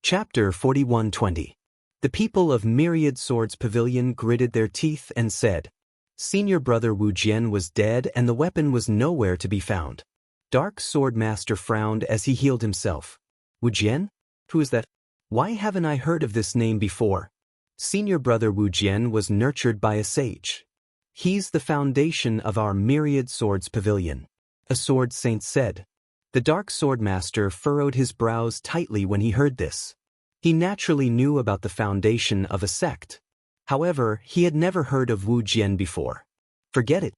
Chapter 41:20. The people of Myriad Swords Pavilion gritted their teeth and said, Senior brother Wu Jian was dead and the weapon was nowhere to be found. Dark Sword Master frowned as he healed himself. Wu Jian? Who is that? Why haven't I heard of this name before? Senior brother Wu Jian was nurtured by a sage. He's the foundation of our Myriad Swords Pavilion, a sword saint said. The Dark Sword Master furrowed his brows tightly when he heard this. He naturally knew about the foundation of a sect. However, he had never heard of Wu Jian before. Forget it.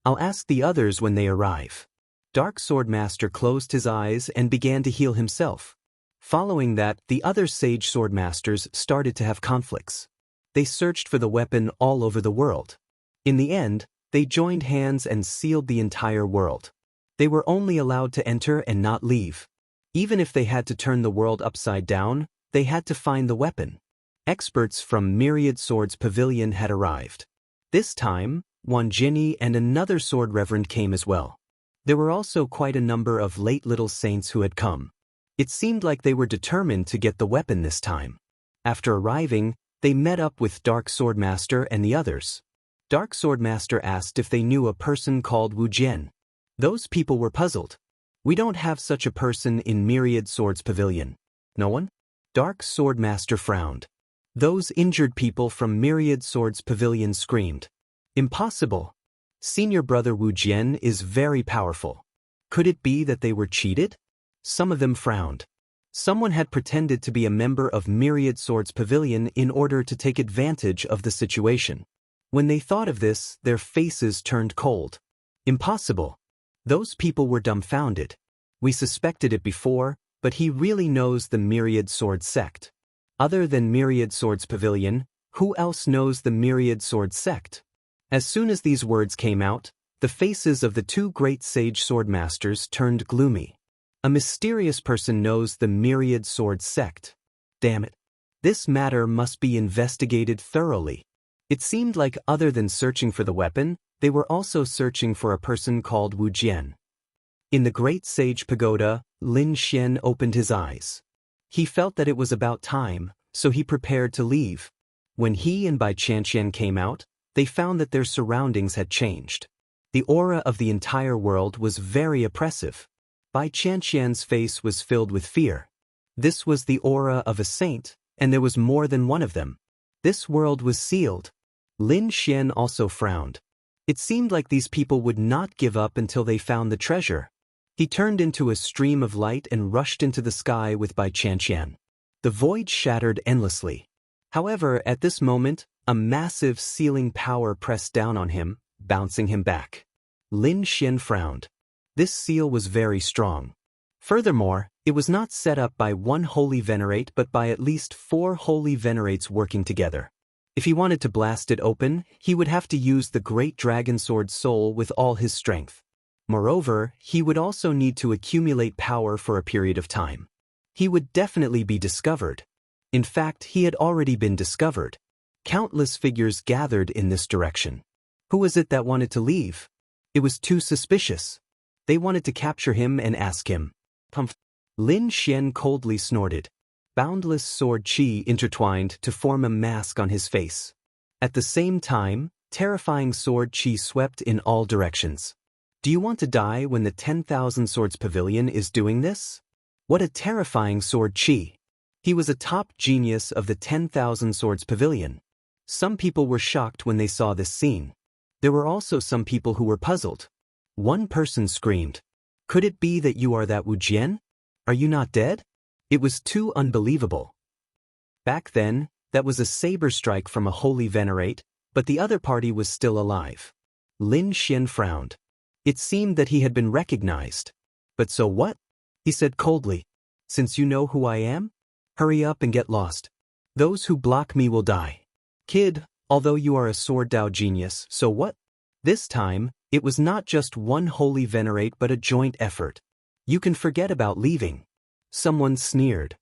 I'll ask the others when they arrive. Dark Sword Master closed his eyes and began to heal himself. Following that, the other Sage Sword Masters started to have conflicts. They searched for the weapon all over the world. In the end, they joined hands and sealed the entire world. They were only allowed to enter and not leave. Even if they had to turn the world upside down, they had to find the weapon. Experts from Myriad Swords Pavilion had arrived. This time, Wan Jinni and another sword reverend came as well. There were also quite a number of late little saints who had come. It seemed like they were determined to get the weapon this time. After arriving, they met up with Dark Sword Master and the others. Dark Sword Master asked if they knew a person called Wu Jian. Those people were puzzled. We don't have such a person in Myriad Swords Pavilion. No one? Dark Sword Master frowned. Those injured people from Myriad Swords Pavilion screamed. Impossible. Senior brother Wu Jian is very powerful. Could it be that they were cheated? Some of them frowned. Someone had pretended to be a member of Myriad Swords Pavilion in order to take advantage of the situation. When they thought of this, their faces turned cold. Impossible. Those people were dumbfounded. We suspected it before, but he really knows the Myriad Swords sect. Other than Myriad Swords Pavilion, who else knows the Myriad Swords sect? As soon as these words came out, the faces of the two great sage sword masters turned gloomy. A mysterious person knows the Myriad Swords sect. Damn it. This matter must be investigated thoroughly. It seemed like other than searching for the weapon, they were also searching for a person called Wu Jian. In the Great Sage Pagoda, Lin Xian opened his eyes. He felt that it was about time, so he prepared to leave. When he and Bai Qianqian came out, they found that their surroundings had changed. The aura of the entire world was very oppressive. Bai Qianqian's face was filled with fear. This was the aura of a saint, and there was more than one of them. This world was sealed. Lin Xian also frowned. It seemed like these people would not give up until they found the treasure. He turned into a stream of light and rushed into the sky with Bai Qianqian. The void shattered endlessly. However, at this moment, a massive sealing power pressed down on him, bouncing him back. Lin Xian frowned. This seal was very strong. Furthermore, it was not set up by one holy venerate but by at least 4 holy venerates working together. If he wanted to blast it open, he would have to use the Great Dragon Sword Soul with all his strength. Moreover, he would also need to accumulate power for a period of time. He would definitely be discovered. In fact, he had already been discovered. Countless figures gathered in this direction. Who was it that wanted to leave? It was too suspicious. They wanted to capture him and ask him. Lin Xian coldly snorted. Boundless sword qi intertwined to form a mask on his face. At the same time, terrifying sword qi swept in all directions. Do you want to die when the 10,000 Swords Pavilion is doing this? What a terrifying sword qi! He was a top genius of the 10,000 Swords Pavilion. Some people were shocked when they saw this scene. There were also some people who were puzzled. One person screamed, Could it be that you are that Wu Jian? Are you not dead? It was too unbelievable. Back then, that was a saber strike from a holy venerate, but the other party was still alive. Lin Xian frowned. It seemed that he had been recognized. But so what? He said coldly. Since you know who I am, hurry up and get lost. Those who block me will die. Kid, although you are a sword Dao genius, so what? This time, it was not just one holy venerate but a joint effort. You can forget about leaving. Someone sneered.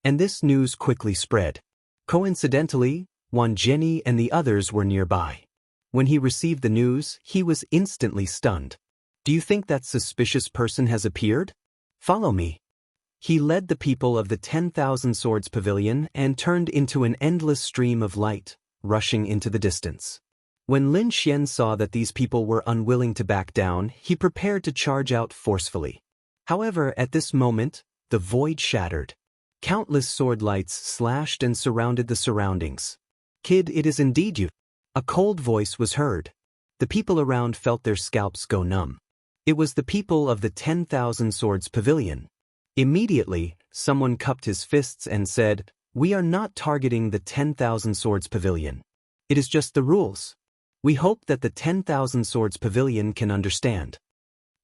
And this news quickly spread. Coincidentally, Wan Jinni and the others were nearby. When he received the news, he was instantly stunned. Do you think that suspicious person has appeared? Follow me. He led the people of the 10,000 Swords Pavilion and turned into an endless stream of light, rushing into the distance. When Lin Xian saw that these people were unwilling to back down, he prepared to charge out forcefully. However, at this moment, the void shattered. Countless sword lights slashed and surrounded the surroundings. "Kid, it is indeed you." A cold voice was heard. The people around felt their scalps go numb. It was the people of the 10,000 Swords Pavilion. Immediately, someone cupped his fists and said, "We are not targeting the 10,000 Swords Pavilion. It is just the rules. We hope that the 10,000 Swords Pavilion can understand."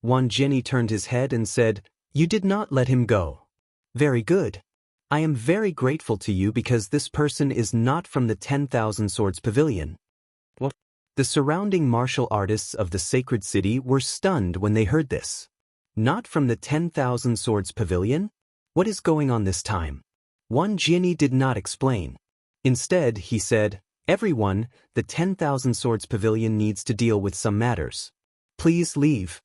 Wang Jiani turned his head and said, "You did not let him go. Very good. I am very grateful to you because this person is not from the 10,000 Swords Pavilion." What? The surrounding martial artists of the sacred city were stunned when they heard this. Not from the 10,000 Swords Pavilion? What is going on this time? Wang Jiani did not explain. Instead, he said, "Everyone, the 10,000 Swords Pavilion needs to deal with some matters. Please leave."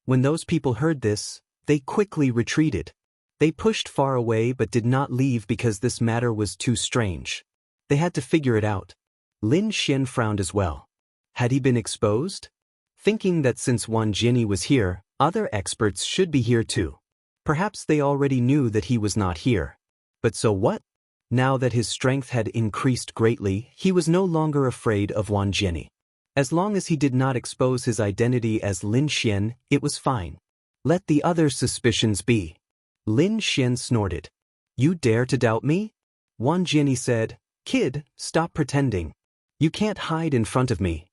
When those people heard this, they quickly retreated. They pushed far away but did not leave because this matter was too strange. They had to figure it out. Lin Xian frowned as well. Had he been exposed? Thinking that since Wang Jiani was here, other experts should be here too. Perhaps they already knew that he was not here. But so what? Now that his strength had increased greatly, he was no longer afraid of Wang Jiani. As long as he did not expose his identity as Lin Xian, it was fine. Let the other suspicions be. Lin Xian snorted. "You dare to doubt me?" Wang Jiani said, "Kid, stop pretending. You can't hide in front of me."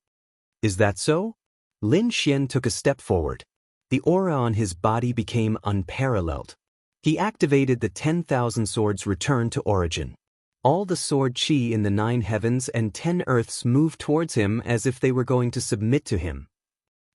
"Is that so?" Lin Xian took a step forward. The aura on his body became unparalleled. He activated the 10,000 swords return to origin. All the sword chi in the 9 heavens and 10 earths moved towards him as if they were going to submit to him.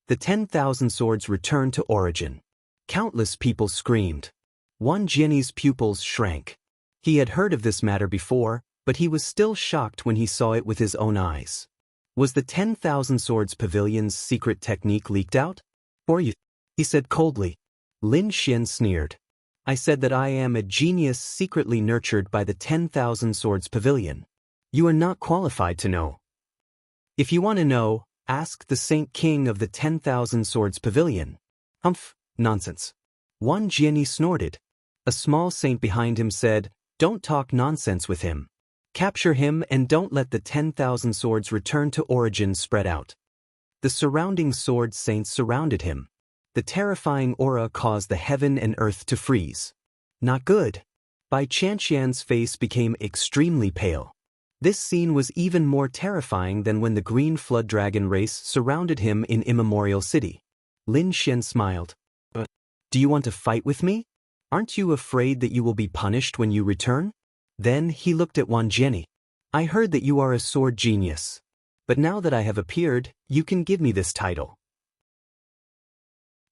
The 10,000 swords returned to origin. Countless people screamed. Wang Jiani's pupils shrank. He had heard of this matter before, but he was still shocked when he saw it with his own eyes. Was the 10,000 Swords Pavilion's secret technique leaked out? "Or you?" he said coldly. Lin Xian sneered. "I said that I am a genius secretly nurtured by the 10,000 Swords Pavilion. You are not qualified to know. If you want to know, ask the Saint King of the 10,000 Swords Pavilion." "Humph, nonsense." Wang Jiani snorted. A small saint behind him said, "Don't talk nonsense with him. Capture him and don't let the 10,000 swords return to origin spread out." The surrounding sword saints surrounded him. The terrifying aura caused the heaven and earth to freeze. Not good. Bai Qianqian's face became extremely pale. This scene was even more terrifying than when the green flood dragon race surrounded him in Immemorial City. Lin Xian smiled. "Do you want to fight with me? Aren't you afraid that you will be punished when you return?" Then he looked at Wang Jiani. "I heard that you are a sword genius. But now that I have appeared, you can give me this title."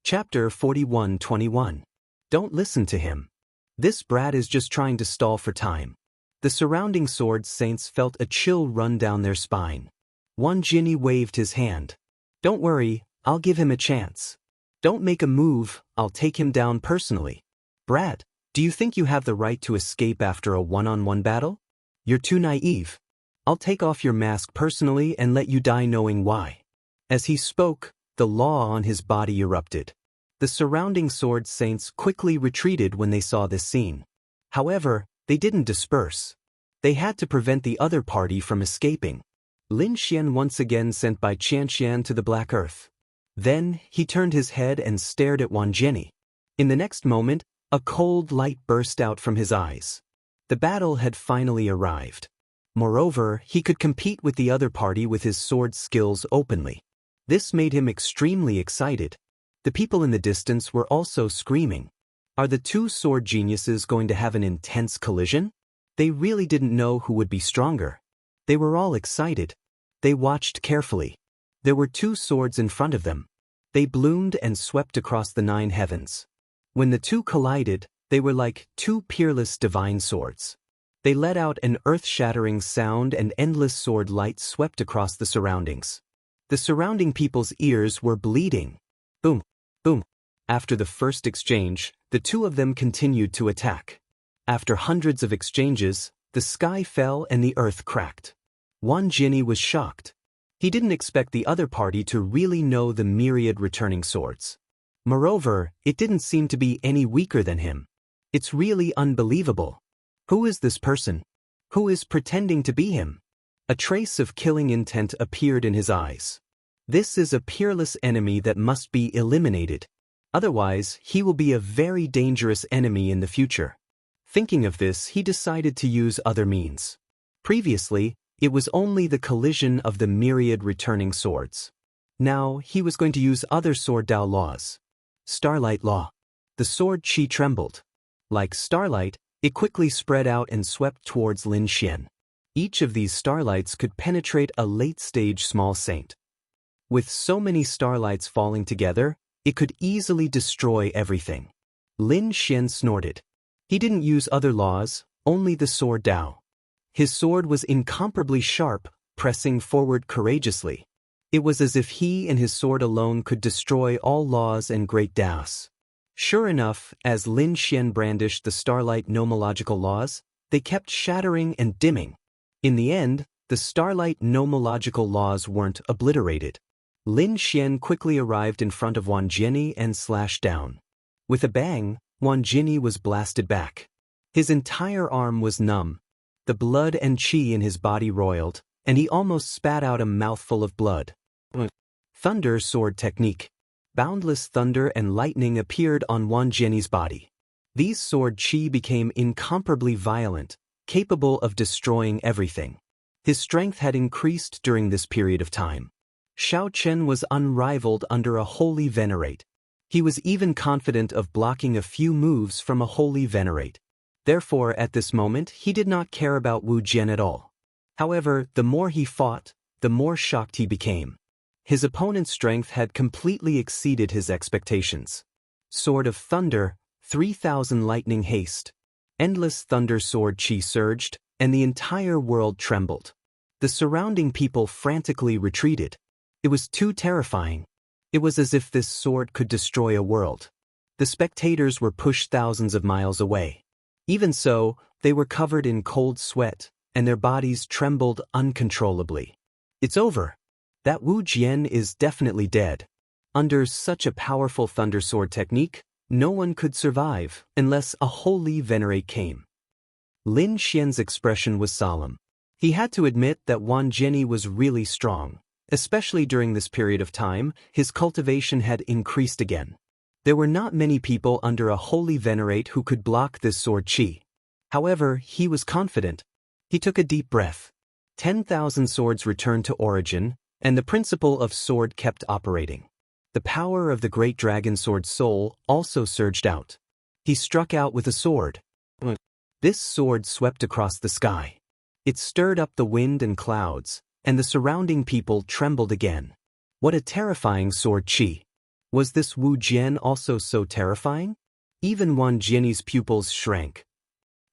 Chapter 41:21. Don't listen to him. This brat is just trying to stall for time. The surrounding sword saints felt a chill run down their spine. Wang Jiani waved his hand. "Don't worry, I'll give him a chance. Don't make a move, I'll take him down personally." "Brat, do you think you have the right to escape after a one-on-one battle? You're too naive. I'll take off your mask personally and let you die knowing why." As he spoke, the law on his body erupted. The surrounding sword saints quickly retreated when they saw this scene. However, they didn't disperse. They had to prevent the other party from escaping. Lin Xian once again sent Bai Qianqian to the Black Earth. Then, he turned his head and stared at Wang Jiani. In the next moment, a cold light burst out from his eyes. The battle had finally arrived. Moreover, he could compete with the other party with his sword skills openly. This made him extremely excited. The people in the distance were also screaming. Are the two sword geniuses going to have an intense collision? They really didn't know who would be stronger. They were all excited. They watched carefully. There were two swords in front of them. They bloomed and swept across the 9 heavens. When the two collided, they were like two peerless divine swords. They let out an earth-shattering sound and endless sword light swept across the surroundings. The surrounding people's ears were bleeding. Boom, boom. After the first exchange, the two of them continued to attack. After hundreds of exchanges, the sky fell and the earth cracked. Wan Jinni was shocked. He didn't expect the other party to really know the myriad returning swords. Moreover, it didn't seem to be any weaker than him. It's really unbelievable. Who is this person? Who is pretending to be him? A trace of killing intent appeared in his eyes. This is a peerless enemy that must be eliminated. Otherwise, he will be a very dangerous enemy in the future. Thinking of this, he decided to use other means. Previously, it was only the collision of the myriad returning swords. Now, he was going to use other sword Dao laws. Starlight Law. The sword Qi trembled. Like starlight, it quickly spread out and swept towards Lin Xian. Each of these starlights could penetrate a late-stage small saint. With so many starlights falling together, it could easily destroy everything. Lin Xian snorted. He didn't use other laws, only the sword Dao. His sword was incomparably sharp, pressing forward courageously. It was as if he and his sword alone could destroy all laws and great Daos. Sure enough, as Lin Xian brandished the starlight nomological laws, they kept shattering and dimming. In the end, the starlight nomological laws weren't obliterated. Lin Xian quickly arrived in front of Wan Jinni and slashed down. With a bang, Wan Jinni was blasted back. His entire arm was numb. The blood and qi in his body roiled, and he almost spat out a mouthful of blood. Thunder Sword Technique. Boundless thunder and lightning appeared on Wan Jinni's body. These sword qi became incomparably violent, capable of destroying everything. His strength had increased during this period of time. Xiao Chen was unrivaled under a holy venerate. He was even confident of blocking a few moves from a holy venerate. Therefore, at this moment, he did not care about Wu Jian at all. However, the more he fought, the more shocked he became. His opponent's strength had completely exceeded his expectations. Sword of Thunder, 3,000 lightning haste. Endless thunder sword qi surged, and the entire world trembled. The surrounding people frantically retreated. It was too terrifying. It was as if this sword could destroy a world. The spectators were pushed thousands of miles away. Even so, they were covered in cold sweat, and their bodies trembled uncontrollably. It's over. That Wu Jian is definitely dead. Under such a powerful thunder sword technique, no one could survive unless a holy venerate came. Lin Xian's expression was solemn. He had to admit that Wan Jinni was really strong. Especially during this period of time, his cultivation had increased again. There were not many people under a holy venerate who could block this sword qi. However, he was confident. He took a deep breath. 10,000 swords returned to origin, and the principle of sword kept operating. The power of the great dragon sword soul also surged out. He struck out with a sword. This sword swept across the sky. It stirred up the wind and clouds, and the surrounding people trembled again. What a terrifying sword qi! Was this Wu Jian also so terrifying? Even Wan Jinni's pupils shrank.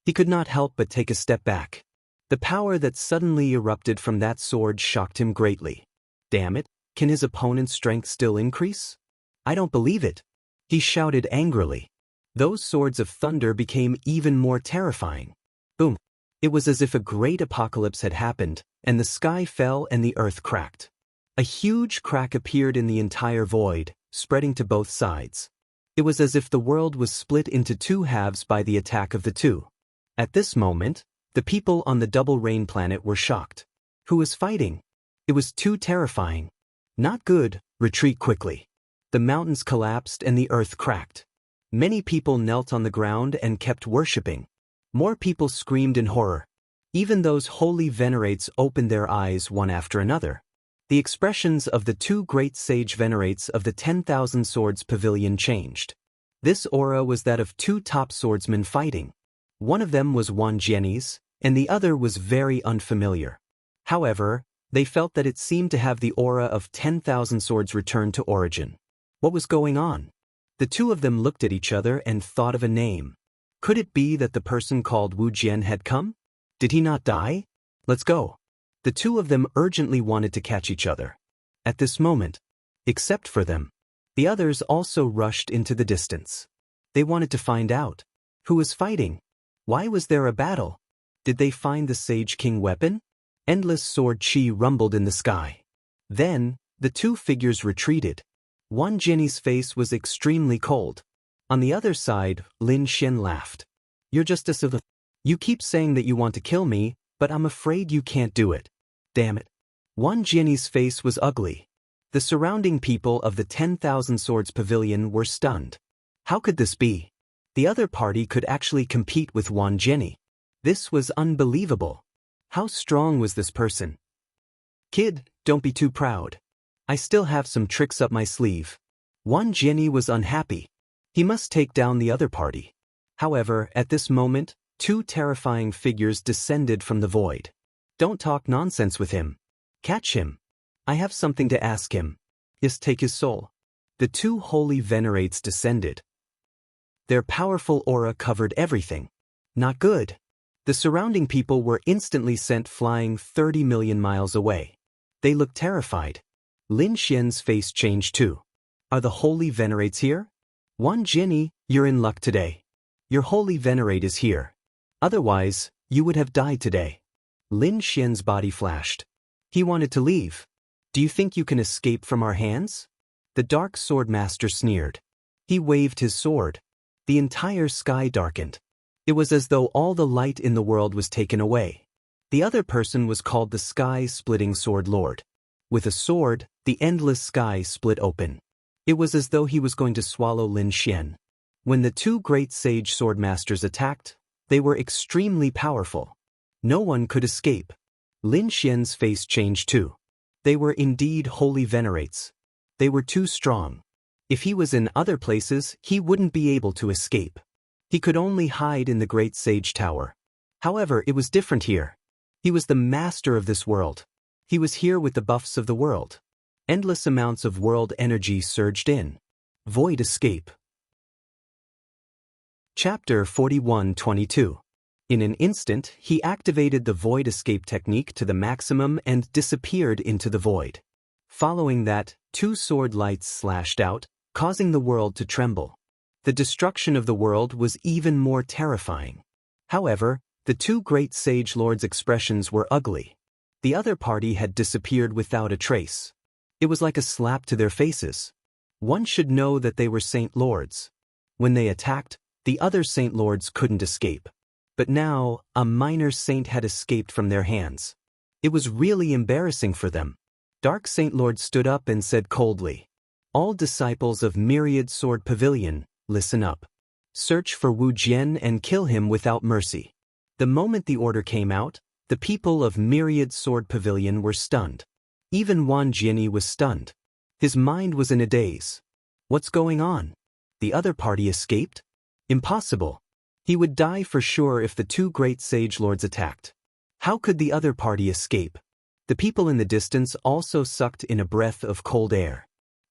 He could not help but take a step back. The power that suddenly erupted from that sword shocked him greatly. Damn it, can his opponent's strength still increase? I don't believe it. He shouted angrily. Those swords of thunder became even more terrifying. Boom! It was as if a great apocalypse had happened, and the sky fell and the earth cracked. A huge crack appeared in the entire void, spreading to both sides. It was as if the world was split into two halves by the attack of the two. At this moment, the people on the double rain planet were shocked. Who was fighting? It was too terrifying. Not good, retreat quickly. The mountains collapsed and the earth cracked. Many people knelt on the ground and kept worshipping. More people screamed in horror. Even those holy venerates opened their eyes one after another. The expressions of the two great sage venerates of the 10,000 Swords Pavilion changed. This aura was that of two top swordsmen fighting. One of them was Wan Jinni's, and the other was very unfamiliar. However, they felt that it seemed to have the aura of 10,000 swords returned to origin. What was going on? The two of them looked at each other and thought of a name. Could it be that the person called Wu Jian had come? Did he not die? Let's go. The two of them urgently wanted to catch each other. At this moment, except for them, The others also rushed into the distance. They wanted to find out. Who was fighting? Why was there a battle? Did they find the Sage King weapon? Endless sword chi rumbled in the sky. Then, the two figures retreated. Wan Jian's face was extremely cold. On the other side, Lin Xian laughed. You're just a civil. You keep saying that you want to kill me, but I'm afraid you can't do it. Damn it. Wan Jian's face was ugly. The surrounding people of the 10,000 Swords Pavilion were stunned. How could this be? The other party could actually compete with Wan Jian. This was unbelievable. How strong was this person? Kid, don't be too proud. I still have some tricks up my sleeve. Wan Jian was unhappy. He must take down the other party. However, at this moment, two terrifying figures descended from the void. Don't talk nonsense with him. Catch him. I have something to ask him. Yes, take his soul. The two holy venerates descended. Their powerful aura covered everything. Not good. The surrounding people were instantly sent flying 30 million miles away. They looked terrified. Lin Xian's face changed too. Are the holy venerates here? Wan Jian, you're in luck today. Your holy venerate is here. Otherwise, you would have died today. Lin Xian's body flashed. He wanted to leave. Do you think you can escape from our hands? The Dark Sword Master sneered. He waved his sword. The entire sky darkened. It was as though all the light in the world was taken away. The other person was called the Sky-Splitting Sword Lord. With a sword, the endless sky split open. It was as though he was going to swallow Lin Xian. When the two great sage sword masters attacked, they were extremely powerful. No one could escape. Lin Xian's face changed too. They were indeed holy venerates. They were too strong. If he was in other places, he wouldn't be able to escape. He could only hide in the great sage tower. However, it was different here. He was the master of this world. He was here with the buffs of the world. Endless amounts of world energy surged in. Void escape. Chapter 41-22. In an instant, he activated the void escape technique to the maximum and disappeared into the void. Following that, two sword lights slashed out, causing the world to tremble. The destruction of the world was even more terrifying. However, the two great sage lords' expressions were ugly. The other party had disappeared without a trace. It was like a slap to their faces. One should know that they were saint lords. When they attacked, the other saint lords couldn't escape. But now, a minor saint had escaped from their hands. It was really embarrassing for them. Dark Saint Lord stood up and said coldly, "All disciples of Myriad Sword Pavilion, listen up. Search for Wu Jian and kill him without mercy." The moment the order came out, the people of Myriad Sword Pavilion were stunned. Even Wan Jian was stunned. His mind was in a daze. What's going on? The other party escaped? Impossible. He would die for sure if the two great sage lords attacked. How could the other party escape? The people in the distance also sucked in a breath of cold air.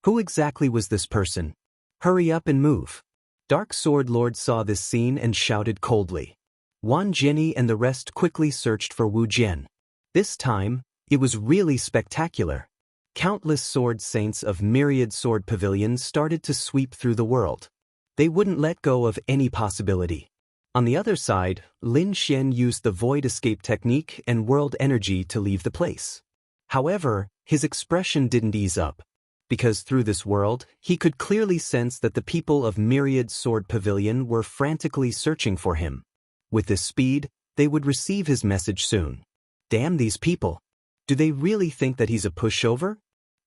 Who exactly was this person? Hurry up and move. Dark Sword Lord saw this scene and shouted coldly. Wan Jian and the rest quickly searched for Wu Jian. This time, it was really spectacular. Countless sword saints of Myriad Sword Pavilion started to sweep through the world. They wouldn't let go of any possibility. On the other side, Lin Xian used the void escape technique and world energy to leave the place. However, his expression didn't ease up. Because through this world, he could clearly sense that the people of Myriad Sword Pavilion were frantically searching for him. With this speed, they would receive his message soon. Damn these people. Do they really think that he's a pushover?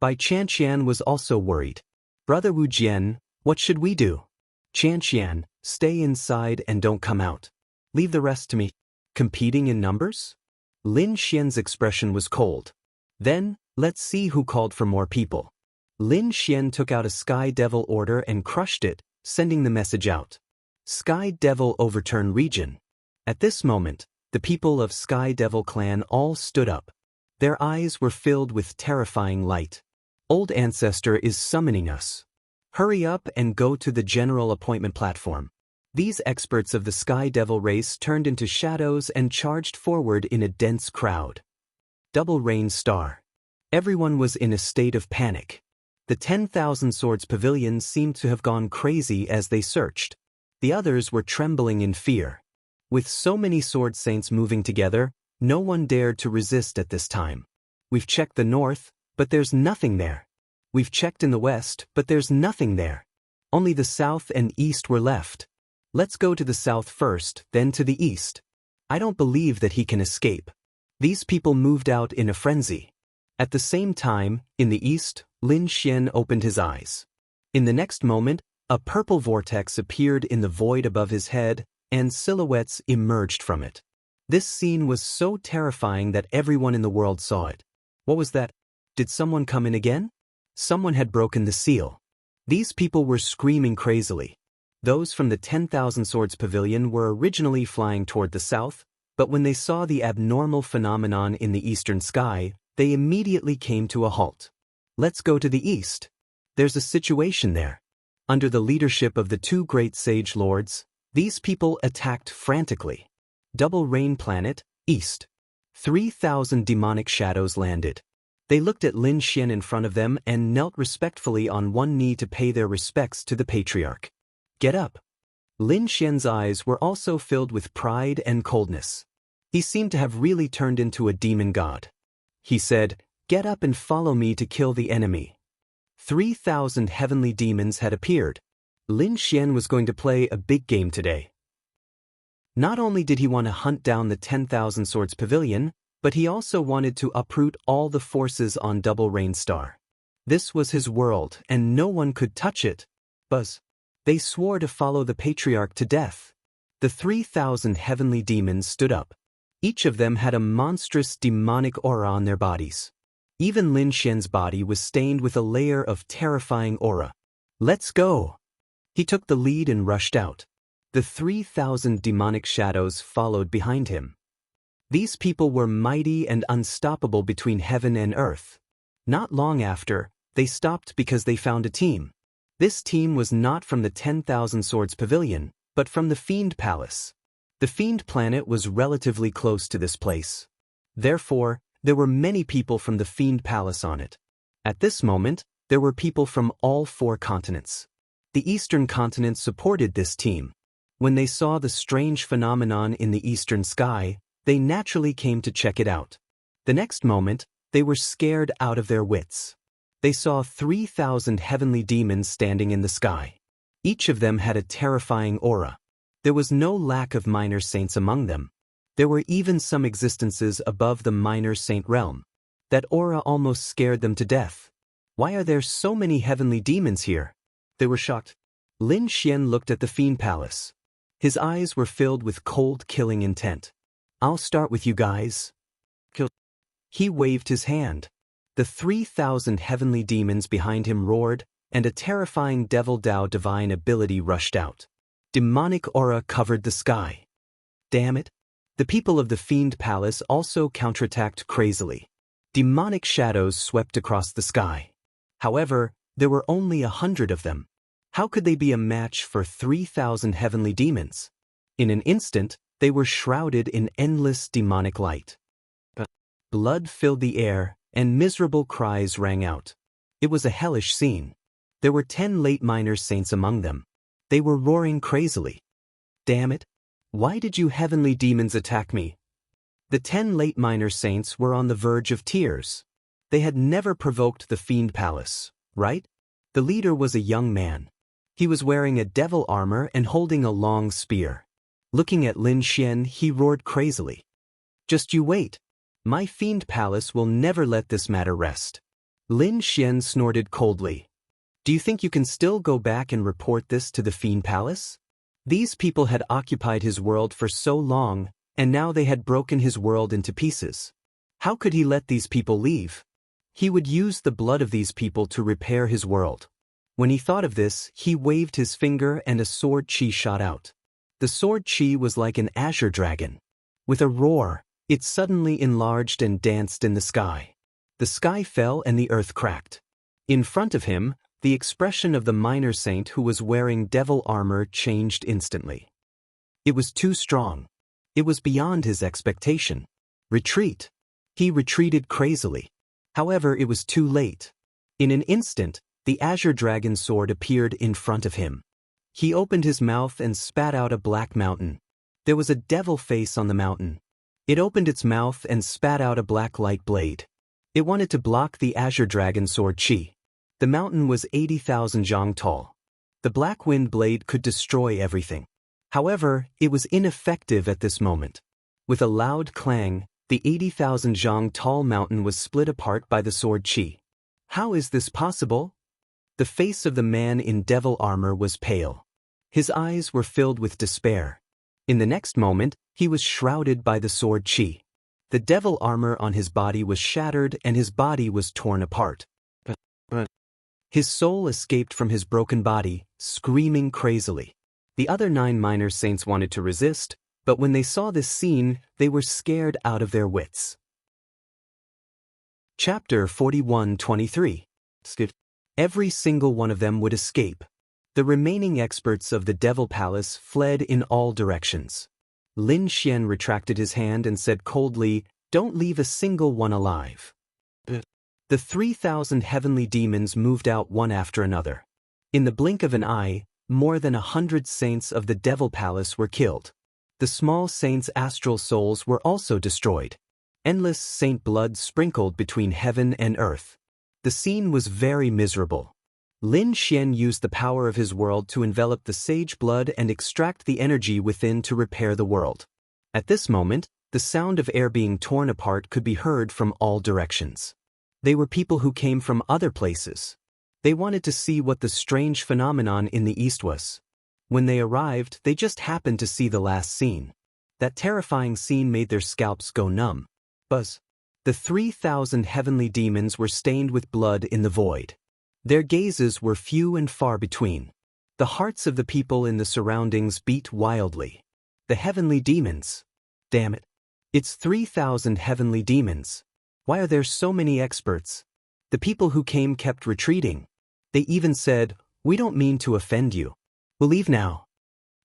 Bai Qian was also worried. Brother Wu Jian, what should we do? Qian, stay inside and don't come out. Leave the rest to me. Competing in numbers? Lin Xian's expression was cold. Then, let's see who called for more people. Lin Xian took out a Sky Devil order and crushed it, sending the message out. Sky Devil overturn region. At this moment, the people of Sky Devil clan all stood up. Their eyes were filled with terrifying light. Old Ancestor is summoning us. Hurry up and go to the general appointment platform. These experts of the Sky Devil race turned into shadows and charged forward in a dense crowd. Double Rain Star. Everyone was in a state of panic. The 10,000 Swords Pavilion seemed to have gone crazy as they searched. The others were trembling in fear. With so many sword saints moving together, no one dared to resist at this time. We've checked the north, but there's nothing there. We've checked in the west, but there's nothing there. Only the south and east were left. Let's go to the south first, then to the east. I don't believe that he can escape. These people moved out in a frenzy. At the same time, in the east, Lin Xian opened his eyes. In the next moment, a purple vortex appeared in the void above his head, and silhouettes emerged from it. This scene was so terrifying that everyone in the world saw it. What was that? Did someone come in again? Someone had broken the seal. These people were screaming crazily. Those from the 10,000 Swords Pavilion were originally flying toward the south, but when they saw the abnormal phenomenon in the eastern sky, they immediately came to a halt. Let's go to the east. There's a situation there. Under the leadership of the two great sage lords, these people attacked frantically. Double Rain Planet, east. 3,000 demonic shadows landed. They looked at Lin Xian in front of them and knelt respectfully on one knee to pay their respects to the patriarch. Get up. Lin Xian's eyes were also filled with pride and coldness. He seemed to have really turned into a demon god. He said, "Get up and follow me to kill the enemy." 3,000 heavenly demons had appeared. Lin Xian was going to play a big game today. Not only did he want to hunt down the 10,000 Swords Pavilion, but he also wanted to uproot all the forces on Double Rain Star. This was his world, and no one could touch it. Buzz. They swore to follow the patriarch to death. The 3,000 heavenly demons stood up. Each of them had a monstrous demonic aura on their bodies. Even Lin Xian's body was stained with a layer of terrifying aura. Let's go! He took the lead and rushed out. The 3,000 demonic shadows followed behind him. These people were mighty and unstoppable between heaven and earth. Not long after, they stopped because they found a team. This team was not from the 10,000 Swords Pavilion, but from the Fiend Palace. The Fiend Planet was relatively close to this place. Therefore, there were many people from the Fiend Palace on it. At this moment, there were people from all 4 continents. The Eastern continent supported this team. When they saw the strange phenomenon in the eastern sky, they naturally came to check it out. The next moment, they were scared out of their wits. They saw 3,000 heavenly demons standing in the sky. Each of them had a terrifying aura. There was no lack of minor saints among them. There were even some existences above the minor saint realm. That aura almost scared them to death. Why are there so many heavenly demons here? They were shocked. Lin Xian looked at the Fiend Palace. His eyes were filled with cold, killing intent. I'll start with you guys. Kill. He waved his hand. The 3,000 heavenly demons behind him roared, and a terrifying Devil Dao divine ability rushed out. Demonic aura covered the sky. Damn it. The people of the Fiend Palace also counterattacked crazily. Demonic shadows swept across the sky. However, there were only 100 of them. How could they be a match for 3,000 heavenly demons? In an instant, they were shrouded in endless demonic light. Blood filled the air, and miserable cries rang out. It was a hellish scene. There were 10 late minor saints among them. They were roaring crazily. Damn it! Why did you heavenly demons attack me? The 10 late minor saints were on the verge of tears. They had never provoked the Fiend Palace, right? The leader was a young man. He was wearing a devil armor and holding a long spear. Looking at Lin Xian, he roared crazily. Just you wait. My Fiend Palace will never let this matter rest. Lin Xian snorted coldly. Do you think you can still go back and report this to the Fiend Palace? These people had occupied his world for so long, and now they had broken his world into pieces. How could he let these people leave? He would use the blood of these people to repair his world. When he thought of this, he waved his finger and a sword chi shot out. The sword chi was like an azure dragon. With a roar, it suddenly enlarged and danced in the sky. The sky fell and the earth cracked. In front of him, the expression of the minor saint who was wearing devil armor changed instantly. It was too strong. It was beyond his expectation. Retreat. He retreated crazily. However, it was too late. In an instant, The azure dragon sword appeared in front of him. He opened his mouth and spat out a black mountain. There was a devil face on the mountain. It opened its mouth and spat out a black light blade. It wanted to block the azure dragon sword chi. The mountain was 80,000 zhang tall. The black wind blade could destroy everything. However, it was ineffective at this moment. With a loud clang, the 80,000 zhang tall mountain was split apart by the sword chi. How is this possible? The face of the man in devil armor was pale. His eyes were filled with despair. In the next moment, he was shrouded by the sword chi. The devil armor on his body was shattered and his body was torn apart. His soul escaped from his broken body, screaming crazily. The other 9 minor saints wanted to resist, but when they saw this scene, they were scared out of their wits. Chapter 41:23. Every single one of them would escape. The remaining experts of the Devil Palace fled in all directions. Lin Xian retracted his hand and said coldly, "Don't leave a single one alive." The 3,000 heavenly demons moved out one after another. In the blink of an eye, more than 100 saints of the Devil Palace were killed. The small saints' astral souls were also destroyed. Endless saint blood sprinkled between heaven and earth. The scene was very miserable. Lin Xian used the power of his world to envelop the sage blood and extract the energy within to repair the world. At this moment, the sound of air being torn apart could be heard from all directions. They were people who came from other places. They wanted to see what the strange phenomenon in the east was. When they arrived, they just happened to see the last scene. That terrifying scene made their scalps go numb. Buzz. The 3,000 heavenly demons were stained with blood in the void. Their gazes were few and far between. The hearts of the people in the surroundings beat wildly. The heavenly demons. Damn it. It's 3,000 heavenly demons. Why are there so many experts? The people who came kept retreating. They even said, "We don't mean to offend you. We'll leave now."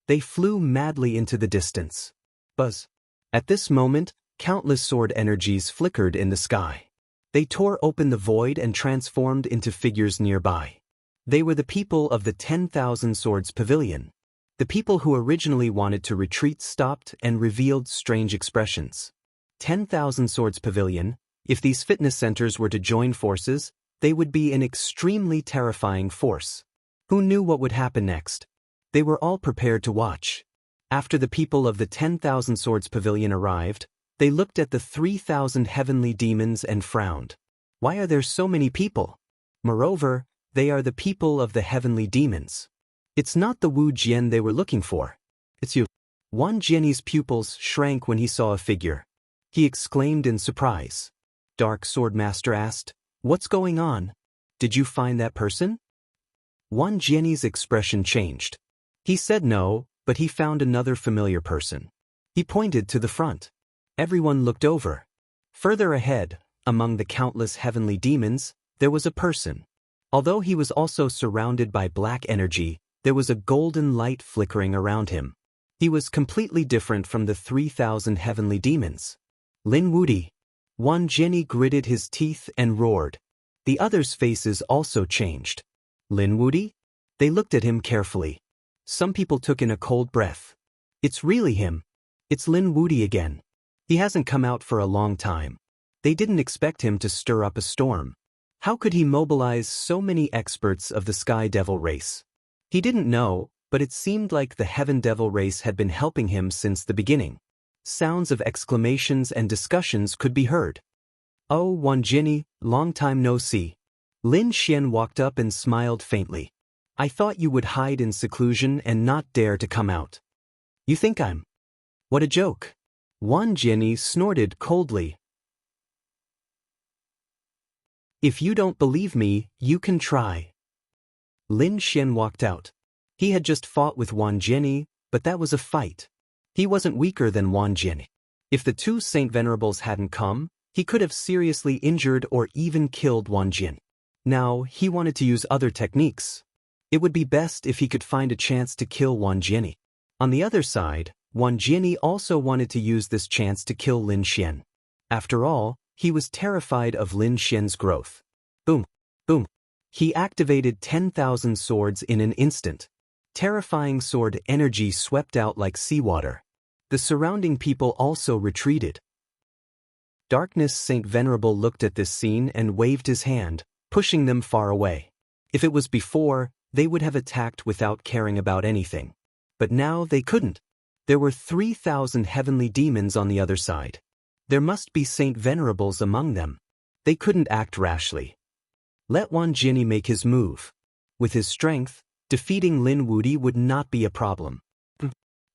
They flew madly into the distance. Buzz. At this moment, countless sword energies flickered in the sky. They tore open the void and transformed into figures nearby. They were the people of the 10,000 Swords Pavilion. The people who originally wanted to retreat stopped and revealed strange expressions. 10,000 Swords Pavilion. If these fitness centers were to join forces, they would be an extremely terrifying force. Who knew what would happen next? They were all prepared to watch. After the people of the 10,000 Swords Pavilion arrived, they looked at the 3,000 heavenly demons and frowned. Why are there so many people? Moreover, they are the people of the heavenly demons. It's not the Wu Jian they were looking for. It's you. Wan Jian's pupils shrank when he saw a figure. He exclaimed in surprise. Dark Sword Master asked, "What's going on? Did you find that person?" Wan Jian's expression changed. He said no, but he found another familiar person. He pointed to the front. Everyone looked over. Further ahead, among the countless heavenly demons, there was a person. Although he was also surrounded by black energy, there was a golden light flickering around him. He was completely different from the 3,000 heavenly demons. Lin Wudi. Wan Jian gritted his teeth and roared. The others' faces also changed. Lin Wudi? They looked at him carefully. Some people took in a cold breath. It's really him. It's Lin Wudi again. He hasn't come out for a long time. They didn't expect him to stir up a storm. How could he mobilize so many experts of the Sky Devil race? He didn't know, but it seemed like the Heaven Devil race had been helping him since the beginning. Sounds of exclamations and discussions could be heard. "Oh, Wan Jian, long time no see." Lin Xian walked up and smiled faintly. "I thought you would hide in seclusion and not dare to come out. You think I'm... What a joke." Wan Jian snorted coldly. "If you don't believe me, you can try." Lin Xian walked out. He had just fought with Wan Jian, but that was a fight. He wasn't weaker than Wan Jian. If the two Saint Venerables hadn't come, he could have seriously injured or even killed Wan Jian. Now, he wanted to use other techniques. It would be best if he could find a chance to kill Wan Jian. On the other side, Wan Jian also wanted to use this chance to kill Lin Xian. After all, he was terrified of Lin Xian's growth. Boom, boom. He activated 10,000 swords in an instant. Terrifying sword energy swept out like seawater. The surrounding people also retreated. Darkness Saint Venerable looked at this scene and waved his hand, pushing them far away. If it was before, they would have attacked without caring about anything. But now they couldn't. There were 3,000 heavenly demons on the other side. There must be Saint Venerables among them. They couldn't act rashly. Let Wan Jinni make his move. With his strength, defeating Lin Wudi would not be a problem.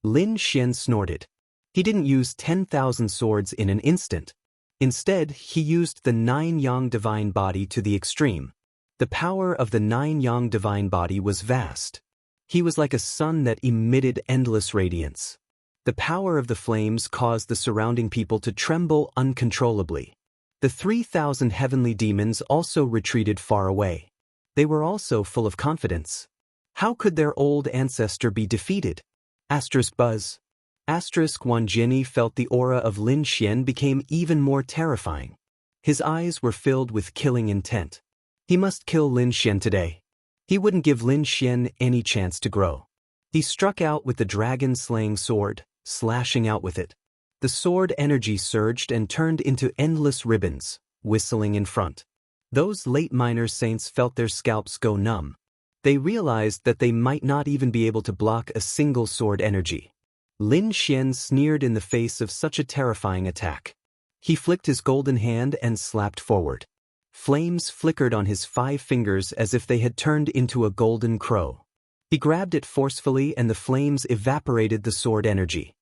Lin Xian snorted. He didn't use 10,000 swords in an instant. Instead, he used the 9-yang divine body to the extreme. The power of the 9-yang divine body was vast. He was like a sun that emitted endless radiance. The power of the flames caused the surrounding people to tremble uncontrollably. The 3,000 heavenly demons also retreated far away. They were also full of confidence. How could their old ancestor be defeated? Buzz. Wan Jinni felt the aura of Lin Xian became even more terrifying. His eyes were filled with killing intent. He must kill Lin Xian today. He wouldn't give Lin Xian any chance to grow. He struck out with the dragon-slaying sword, slashing out with it. The sword energy surged and turned into endless ribbons, whistling in front. Those late minor saints felt their scalps go numb. They realized that they might not even be able to block a single sword energy. Lin Xian sneered in the face of such a terrifying attack. He flicked his golden hand and slapped forward. Flames flickered on his 5 fingers as if they had turned into a golden crow. He grabbed it forcefully and the flames evaporated the sword energy.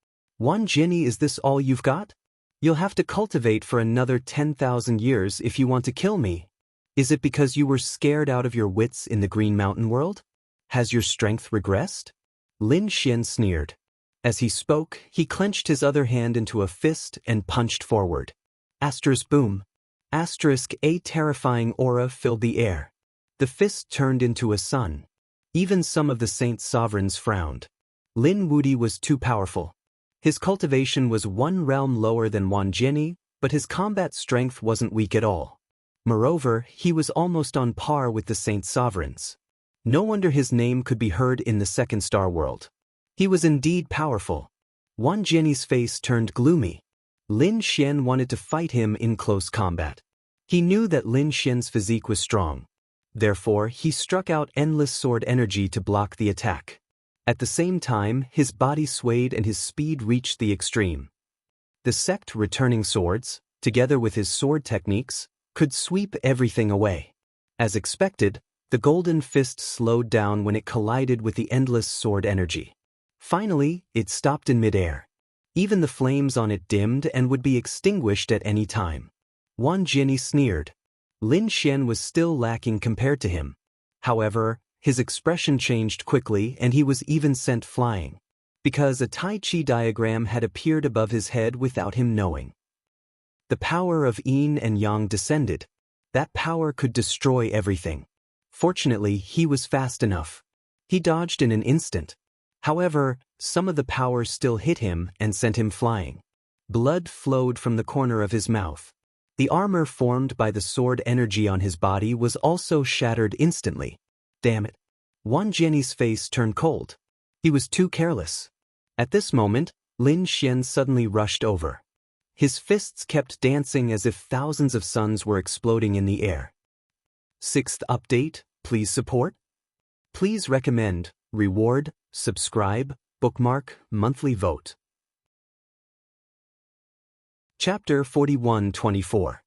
Wan Jinni, is this all you've got? You'll have to cultivate for another 10,000 years if you want to kill me. Is it because you were scared out of your wits in the Green Mountain world? Has your strength regressed? Lin Xian sneered. As he spoke, he clenched his other hand into a fist and punched forward. Boom. A terrifying aura filled the air. The fist turned into a sun. Even some of the saint sovereigns frowned. Lin Wudi was too powerful. His cultivation was 1 realm lower than Wan Jinni, but his combat strength wasn't weak at all. Moreover, he was almost on par with the saint sovereigns. No wonder his name could be heard in the second star world. He was indeed powerful. Wan Jinni's face turned gloomy. Lin Xian wanted to fight him in close combat. He knew that Lin Xian's physique was strong. Therefore, he struck out endless sword energy to block the attack. At the same time, his body swayed and his speed reached the extreme. The sect returning swords, together with his sword techniques, could sweep everything away. As expected, the golden fist slowed down when it collided with the endless sword energy. Finally, it stopped in midair. Even the flames on it dimmed and would be extinguished at any time. Wan Jinni sneered. Lin Xian was still lacking compared to him. However, his expression changed quickly and he was even sent flying. Because a Tai Chi diagram had appeared above his head without him knowing. The power of yin and yang descended. That power could destroy everything. Fortunately, he was fast enough. He dodged in an instant. However, some of the power still hit him and sent him flying. Blood flowed from the corner of his mouth. The armor formed by the sword energy on his body was also shattered instantly. Damn it. Wan Jinni's face turned cold. He was too careless. At this moment, Lin Xian suddenly rushed over. His fists kept dancing as if thousands of suns were exploding in the air. 6th update, please support. Please recommend, reward, subscribe, bookmark, monthly vote. Chapter 41-24.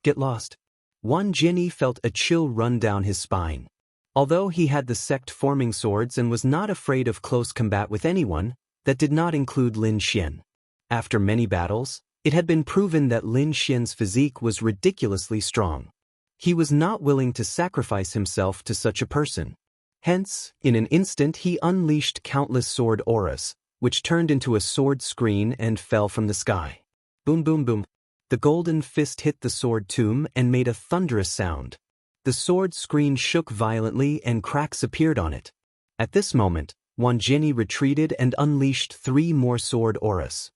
Get lost. Wan Jinni felt a chill run down his spine. Although he had the sect-forming swords and was not afraid of close combat with anyone, that did not include Lin Xian. After many battles, it had been proven that Lin Xian's physique was ridiculously strong. He was not willing to sacrifice himself to such a person. Hence, in an instant he unleashed countless sword auras, which turned into a sword screen and fell from the sky. Boom boom boom. The golden fist hit the sword tomb and made a thunderous sound. The sword screen shook violently and cracks appeared on it. At this moment, Wan Jinni retreated and unleashed 3 more sword auras.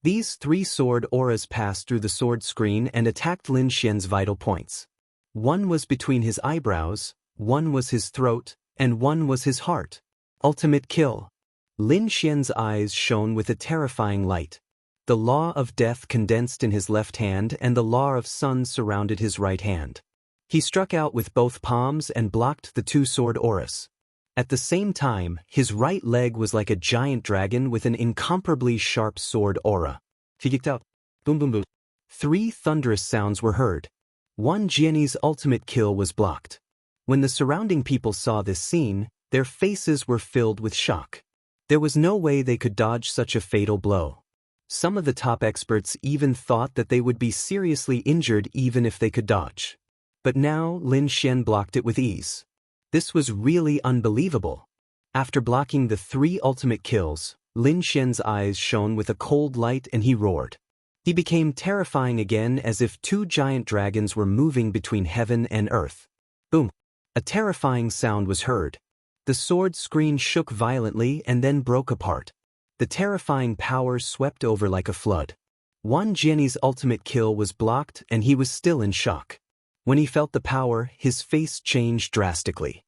These 3 sword auras passed through the sword screen and attacked Lin Xian's vital points. One was between his eyebrows, one was his throat, and one was his heart. Ultimate kill. Lin Xian's eyes shone with a terrifying light. The law of death condensed in his left hand and the law of sun surrounded his right hand. He struck out with both palms and blocked the two sword auras. At the same time, his right leg was like a giant dragon with an incomparably sharp sword aura. Boom boom boom. 3 thunderous sounds were heard. Wan Jianyi's ultimate kill was blocked. When the surrounding people saw this scene, their faces were filled with shock. There was no way they could dodge such a fatal blow. Some of the top experts even thought that they would be seriously injured even if they could dodge. But now Lin Xian blocked it with ease. This was really unbelievable. After blocking the 3 ultimate kills, Lin Xian's eyes shone with a cold light and he roared. He became terrifying again as if 2 giant dragons were moving between heaven and earth. Boom! A terrifying sound was heard. The sword screen shook violently and then broke apart. The terrifying power swept over like a flood. Wan Jianyi's ultimate kill was blocked and he was still in shock. When he felt the power, his face changed drastically.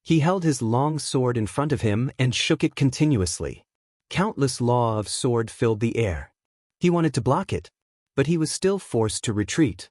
He held his long sword in front of him and shook it continuously. Countless law of sword filled the air. He wanted to block it, but he was still forced to retreat.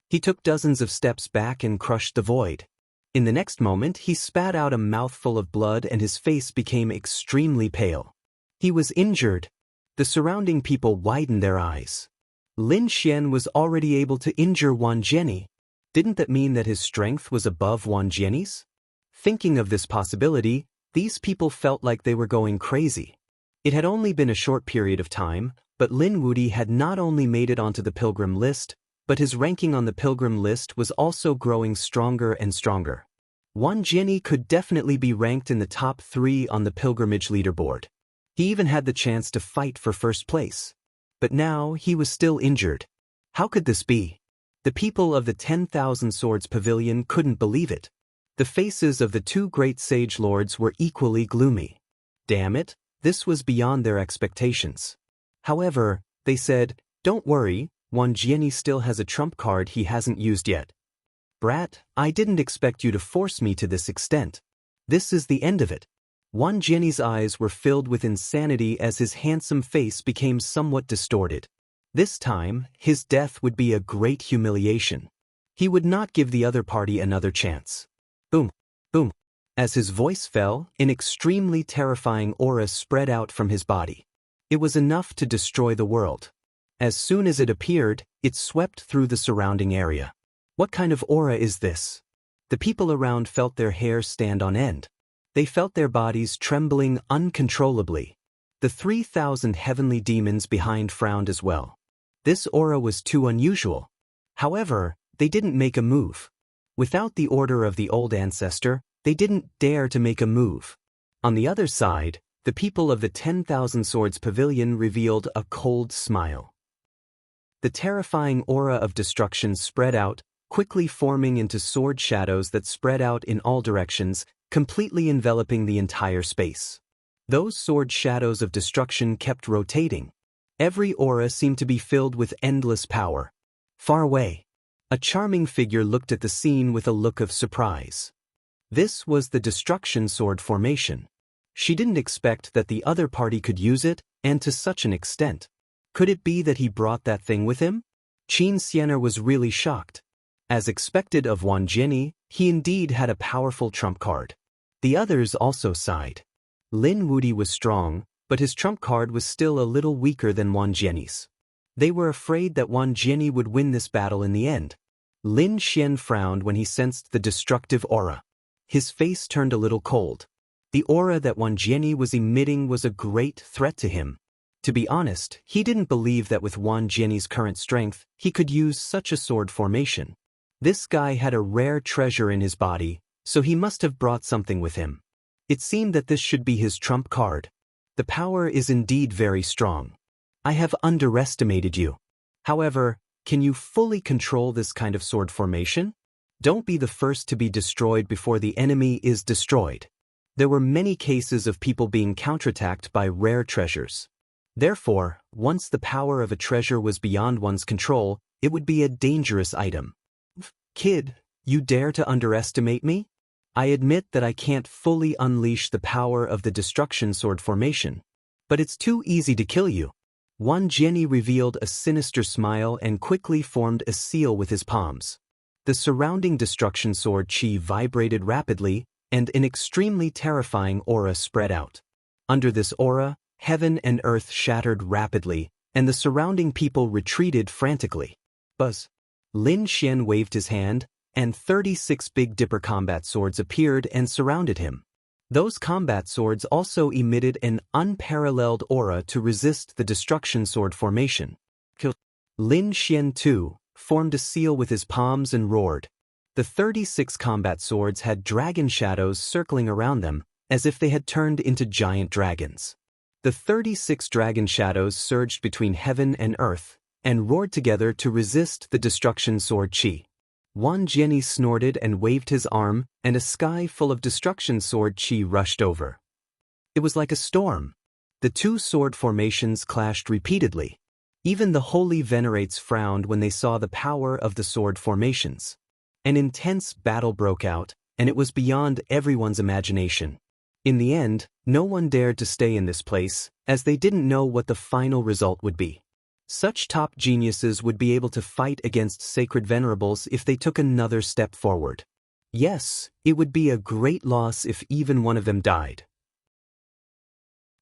He took dozens of steps back and crushed the void. In the next moment, he spat out a mouthful of blood and his face became extremely pale. He was injured. The surrounding people widened their eyes. Lin Xian was already able to injure Wan Jianyi. Didn't that mean that his strength was above Wan Jianyi's? Thinking of this possibility, these people felt like they were going crazy. It had only been a short period of time, but Lin Wuyi had not only made it onto the pilgrim list, but his ranking on the pilgrim list was also growing stronger and stronger. Wan Jianyi could definitely be ranked in the top 3 on the pilgrimage leaderboard. He even had the chance to fight for first place. But now he was still injured. How could this be? The people of the 10,000 Swords Pavilion couldn't believe it. The faces of the 2 great sage lords were equally gloomy. Damn it, this was beyond their expectations. However, they said, "Don't worry, Wan Jianyi still has a trump card he hasn't used yet." Brat, I didn't expect you to force me to this extent. This is the end of it. Wan Jianyi's eyes were filled with insanity as his handsome face became somewhat distorted. This time, his death would be a great humiliation. He would not give the other party another chance. Boom, boom. As his voice fell, an extremely terrifying aura spread out from his body. It was enough to destroy the world. As soon as it appeared, it swept through the surrounding area. What kind of aura is this? The people around felt their hair stand on end. They felt their bodies trembling uncontrollably. The 3,000 heavenly demons behind frowned as well. This aura was too unusual. However, they didn't make a move. Without the order of the old ancestor, they didn't dare to make a move. On the other side, the people of the 10,000 Swords Pavilion revealed a cold smile. The terrifying aura of destruction spread out, quickly forming into sword shadows that spread out in all directions, completely enveloping the entire space. Those sword shadows of destruction kept rotating. Every aura seemed to be filled with endless power. Far away, a charming figure looked at the scene with a look of surprise. This was the destruction sword formation. She didn't expect that the other party could use it, and to such an extent. Could it be that he brought that thing with him? Qin Xianer was really shocked. As expected of Wan Jianyi, he indeed had a powerful trump card. The others also sighed. Lin Wuyi was strong, but his trump card was still a little weaker than Wan Jianyi's. They were afraid that Wan Jianyi would win this battle in the end. Lin Xian frowned when he sensed the destructive aura. His face turned a little cold. The aura that Wan Jianyi was emitting was a great threat to him. To be honest, he didn't believe that with Wan Jianyi's current strength, he could use such a sword formation. This guy had a rare treasure in his body, so he must have brought something with him. It seemed that this should be his trump card. The power is indeed very strong. I have underestimated you. However, can you fully control this kind of sword formation? Don't be the first to be destroyed before the enemy is destroyed. There were many cases of people being counterattacked by rare treasures. Therefore, once the power of a treasure was beyond one's control, it would be a dangerous item. Kid, you dare to underestimate me? I admit that I can't fully unleash the power of the destruction sword formation. But it's too easy to kill you. Wan Jianyi revealed a sinister smile and quickly formed a seal with his palms. The surrounding destruction sword chi vibrated rapidly, and an extremely terrifying aura spread out. Under this aura, heaven and earth shattered rapidly, and the surrounding people retreated frantically. Buzz. Lin Xian waved his hand, and 36 Big Dipper combat swords appeared and surrounded him. Those combat swords also emitted an unparalleled aura to resist the destruction sword formation. Lin Xian too formed a seal with his palms and roared. The 36 combat swords had dragon shadows circling around them, as if they had turned into giant dragons. The 36 dragon shadows surged between heaven and earth, and roared together to resist the destruction sword chi. Wan Jianyi snorted and waved his arm, and a sky full of destruction sword chi rushed over. It was like a storm. The two sword formations clashed repeatedly. Even the holy venerates frowned when they saw the power of the sword formations. An intense battle broke out, and it was beyond everyone's imagination. In the end, no one dared to stay in this place, as they didn't know what the final result would be. Such top geniuses would be able to fight against sacred venerables if they took another step forward. Yes, it would be a great loss if even one of them died.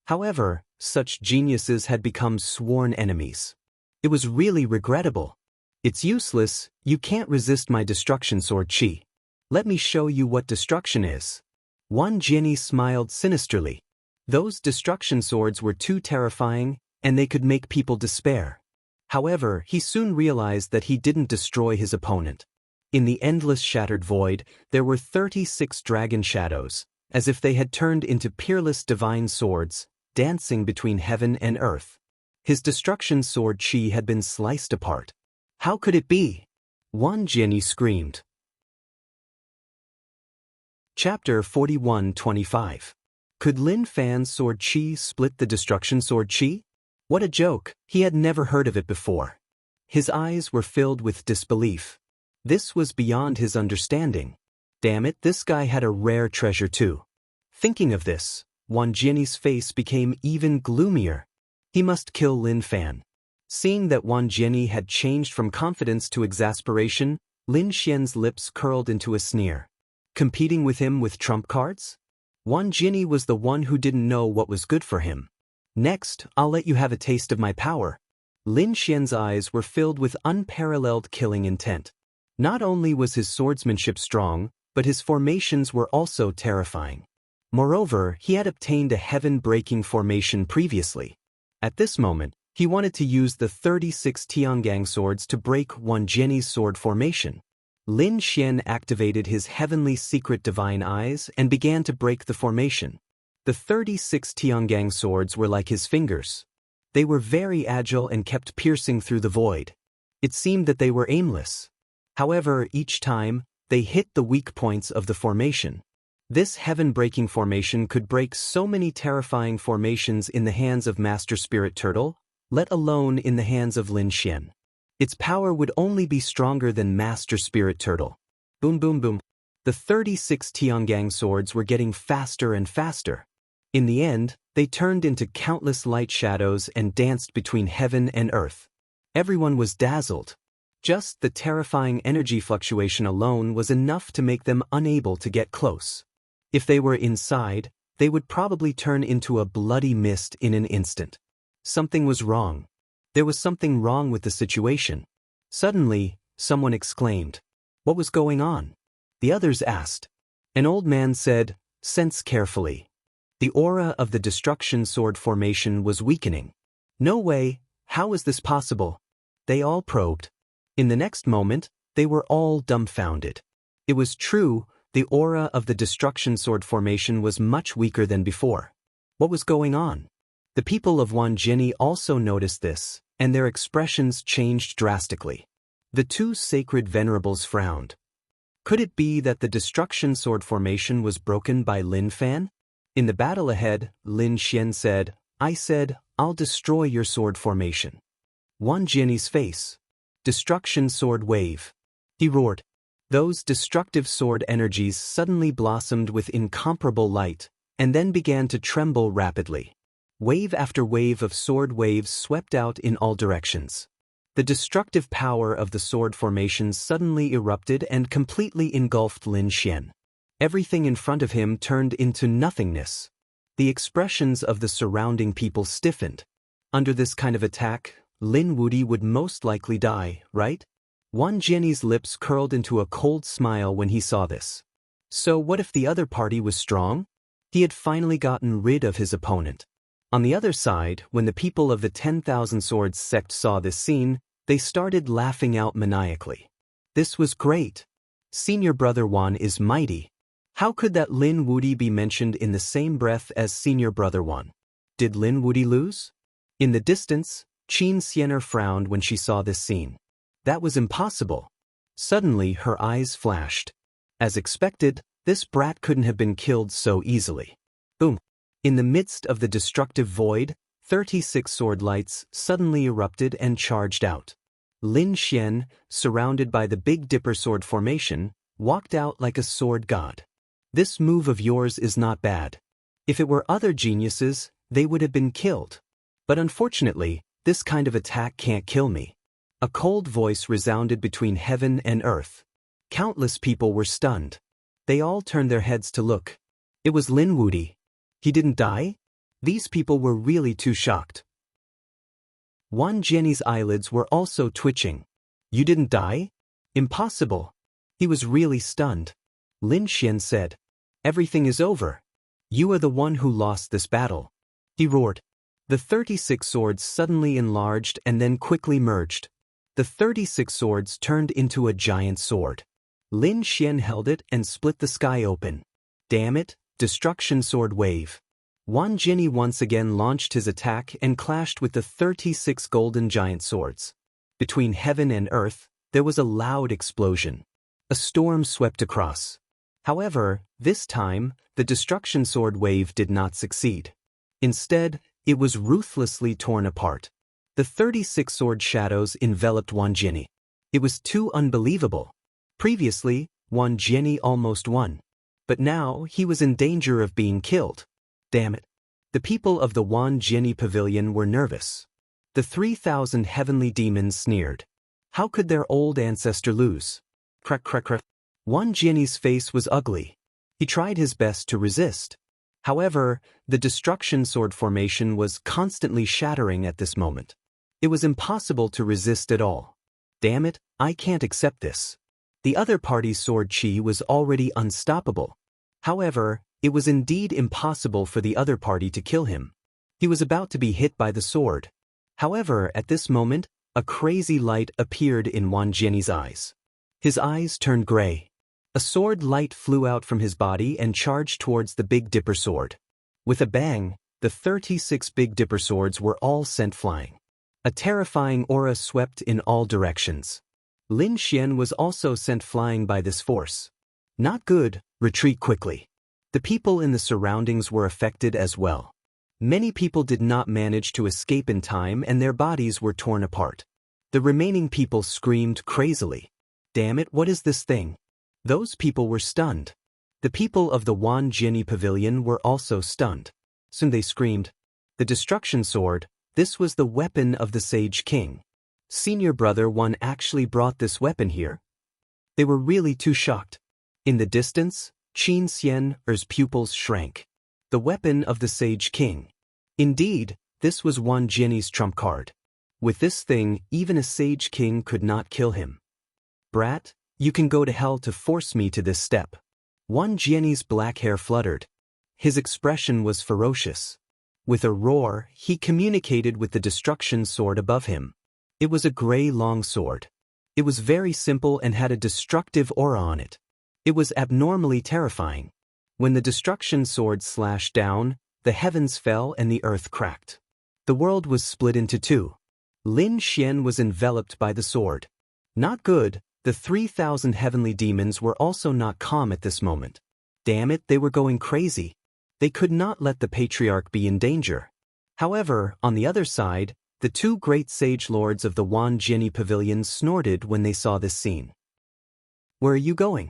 However, such geniuses had become sworn enemies. It was really regrettable. It's useless, you can't resist my destruction sword chi. Let me show you what destruction is. Wan Jianyi smiled sinisterly. Those destruction swords were too terrifying, and they could make people despair. However, he soon realized that he didn't destroy his opponent. In the endless shattered void, there were 36 dragon shadows, as if they had turned into peerless divine swords, dancing between heaven and earth. His destruction sword chi had been sliced apart. How could it be? Wan Jianyi screamed. Chapter 41-25. Could Lin Fan's sword chi split the destruction sword chi? What a joke, he had never heard of it before. His eyes were filled with disbelief. This was beyond his understanding. Damn it, this guy had a rare treasure too. Thinking of this, Wan Jianyi's face became even gloomier. He must kill Lin Fan. Seeing that Wan Jianyi had changed from confidence to exasperation, Lin Xian's lips curled into a sneer. Competing with him with trump cards? Wan Jianyi was the one who didn't know what was good for him. Next, I'll let you have a taste of my power. Lin Xian's eyes were filled with unparalleled killing intent. Not only was his swordsmanship strong, but his formations were also terrifying. Moreover, he had obtained a heaven-breaking formation previously. At this moment, he wanted to use the 36 Tiangang swords to break Wan Jianyi's sword formation. Lin Xian activated his heavenly secret divine eyes and began to break the formation. The 36 Tiangang swords were like his fingers. They were very agile and kept piercing through the void. It seemed that they were aimless. However, each time, they hit the weak points of the formation. This heaven-breaking formation could break so many terrifying formations in the hands of Master Spirit Turtle, let alone in the hands of Lin Xian. Its power would only be stronger than Master Spirit Turtle. Boom boom boom. The 36 Tiangang swords were getting faster and faster. In the end, they turned into countless light shadows and danced between heaven and earth. Everyone was dazzled. Just the terrifying energy fluctuation alone was enough to make them unable to get close. If they were inside, they would probably turn into a bloody mist in an instant. Something was wrong. There was something wrong with the situation. Suddenly, someone exclaimed, "What was going on?" The others asked. An old man said, "Sense carefully." The aura of the destruction sword formation was weakening. No way, how is this possible? They all probed. In the next moment, they were all dumbfounded. It was true, the aura of the destruction sword formation was much weaker than before. What was going on? The people of Wan Jianyi also noticed this, and their expressions changed drastically. The two sacred venerables frowned. Could it be that the destruction sword formation was broken by Lin Fan? In the battle ahead, Lin Xian said, "I'll destroy your sword formation." Wan Jianyi's face. Destruction sword wave. He roared. Those destructive sword energies suddenly blossomed with incomparable light, and then began to tremble rapidly. Wave after wave of sword waves swept out in all directions. The destructive power of the sword formations suddenly erupted and completely engulfed Lin Xian. Everything in front of him turned into nothingness. The expressions of the surrounding people stiffened. Under this kind of attack, Lin Wuди would most likely die, right? Wang Jianyi's lips curled into a cold smile when he saw this. So what if the other party was strong? He had finally gotten rid of his opponent. On the other side, when the people of the 10,000 Swords sect saw this scene, they started laughing out maniacally. This was great. Senior brother Wan is mighty. How could that Lin Wudi be mentioned in the same breath as senior brother Wan? Did Lin Wudi lose? In the distance, Qin Xiener frowned when she saw this scene. That was impossible. Suddenly her eyes flashed. As expected, this brat couldn't have been killed so easily. Boom! In the midst of the destructive void, 36 sword lights suddenly erupted and charged out. Lin Xian, surrounded by the Big Dipper sword formation, walked out like a sword god. This move of yours is not bad. If it were other geniuses, they would have been killed. But unfortunately, this kind of attack can't kill me. A cold voice resounded between heaven and earth. Countless people were stunned. They all turned their heads to look. It was Lin Wudi. He didn't die? These people were really too shocked. Wang Jianyi's eyelids were also twitching. You didn't die? Impossible. He was really stunned. Lin Xian said, "Everything is over. You are the one who lost this battle." He roared. The 36 swords suddenly enlarged and then quickly merged. The 36 swords turned into a giant sword. Lin Xian held it and split the sky open. Damn it, destruction sword wave. Wang Jianyi once again launched his attack and clashed with the 36 golden giant swords. Between heaven and earth, there was a loud explosion. A storm swept across. However, this time, the destruction sword wave did not succeed. Instead, it was ruthlessly torn apart. The 36 sword shadows enveloped Wang Jianyi. It was too unbelievable. Previously, Wang Jianyi almost won. But now, he was in danger of being killed. Damn it. The people of the Wang Jianyi pavilion were nervous. The 3,000 heavenly demons sneered. How could their old ancestor lose? Crack, crack, crack. Wang Jianyi's face was ugly. He tried his best to resist. However, the destruction sword formation was constantly shattering at this moment. It was impossible to resist at all. Damn it, I can't accept this. The other party's sword chi was already unstoppable. However, it was indeed impossible for the other party to kill him. He was about to be hit by the sword. However, at this moment, a crazy light appeared in Wang Jianyi's eyes. His eyes turned gray. A sword light flew out from his body and charged towards the Big Dipper sword. With a bang, the 36 Big Dipper swords were all sent flying. A terrifying aura swept in all directions. Lin Xian was also sent flying by this force. Not good, retreat quickly. The people in the surroundings were affected as well. Many people did not manage to escape in time and their bodies were torn apart. The remaining people screamed crazily. Damn it, what is this thing? Those people were stunned. The people of the Wang Jianyi pavilion were also stunned. Soon they screamed. The destruction sword, this was the weapon of the Sage King. Senior brother Wan actually brought this weapon here. They were really too shocked. In the distance, Qin Xiener's pupils shrank. The weapon of the Sage King. Indeed, this was Wang Jianyi's trump card. With this thing, even a Sage King could not kill him. Brat, you can go to hell to force me to this step. Wang Jianyi's black hair fluttered. His expression was ferocious. With a roar, he communicated with the destruction sword above him. It was a gray long sword. It was very simple and had a destructive aura on it. It was abnormally terrifying. When the destruction sword slashed down, the heavens fell and the earth cracked. The world was split into two. Lin Xian was enveloped by the sword. Not good, the 3,000 heavenly demons were also not calm at this moment. Damn it, they were going crazy. They could not let the patriarch be in danger. However, on the other side, the two great sage lords of the Wang Jianyi pavilion snorted when they saw this scene. Where are you going?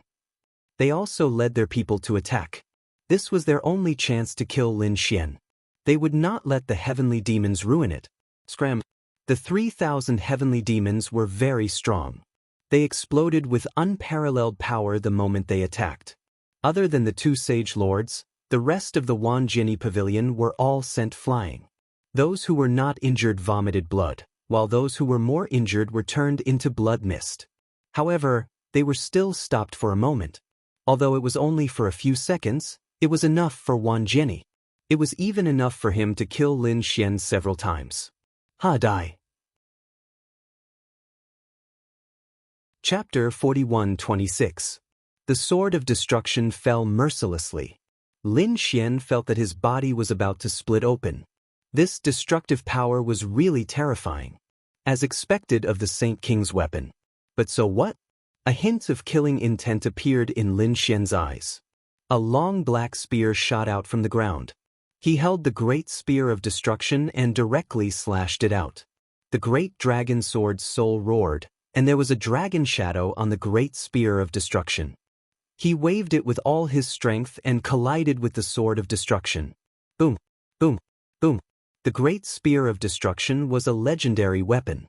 They also led their people to attack. This was their only chance to kill Lin Xian. They would not let the heavenly demons ruin it. Scram. The 3,000 heavenly demons were very strong. They exploded with unparalleled power the moment they attacked. Other than the two sage lords, the rest of the Wanjini pavilion were all sent flying. Those who were not injured vomited blood, while those who were more injured were turned into blood mist. However, they were still stopped for a moment. Although it was only for a few seconds, it was enough for Wanjini. It was even enough for him to kill Lin Xian several times. Die. Chapter 41-26. The sword of destruction fell mercilessly. Lin Xian felt that his body was about to split open. This destructive power was really terrifying, as expected of the Saint King's weapon. But so what? A hint of killing intent appeared in Lin Xian's eyes. A long black spear shot out from the ground. He held the great spear of destruction and directly slashed it out. The great dragon sword's soul roared, and there was a dragon shadow on the great spear of destruction. He waved it with all his strength and collided with the sword of destruction. Boom, boom, boom. The great spear of destruction was a legendary weapon.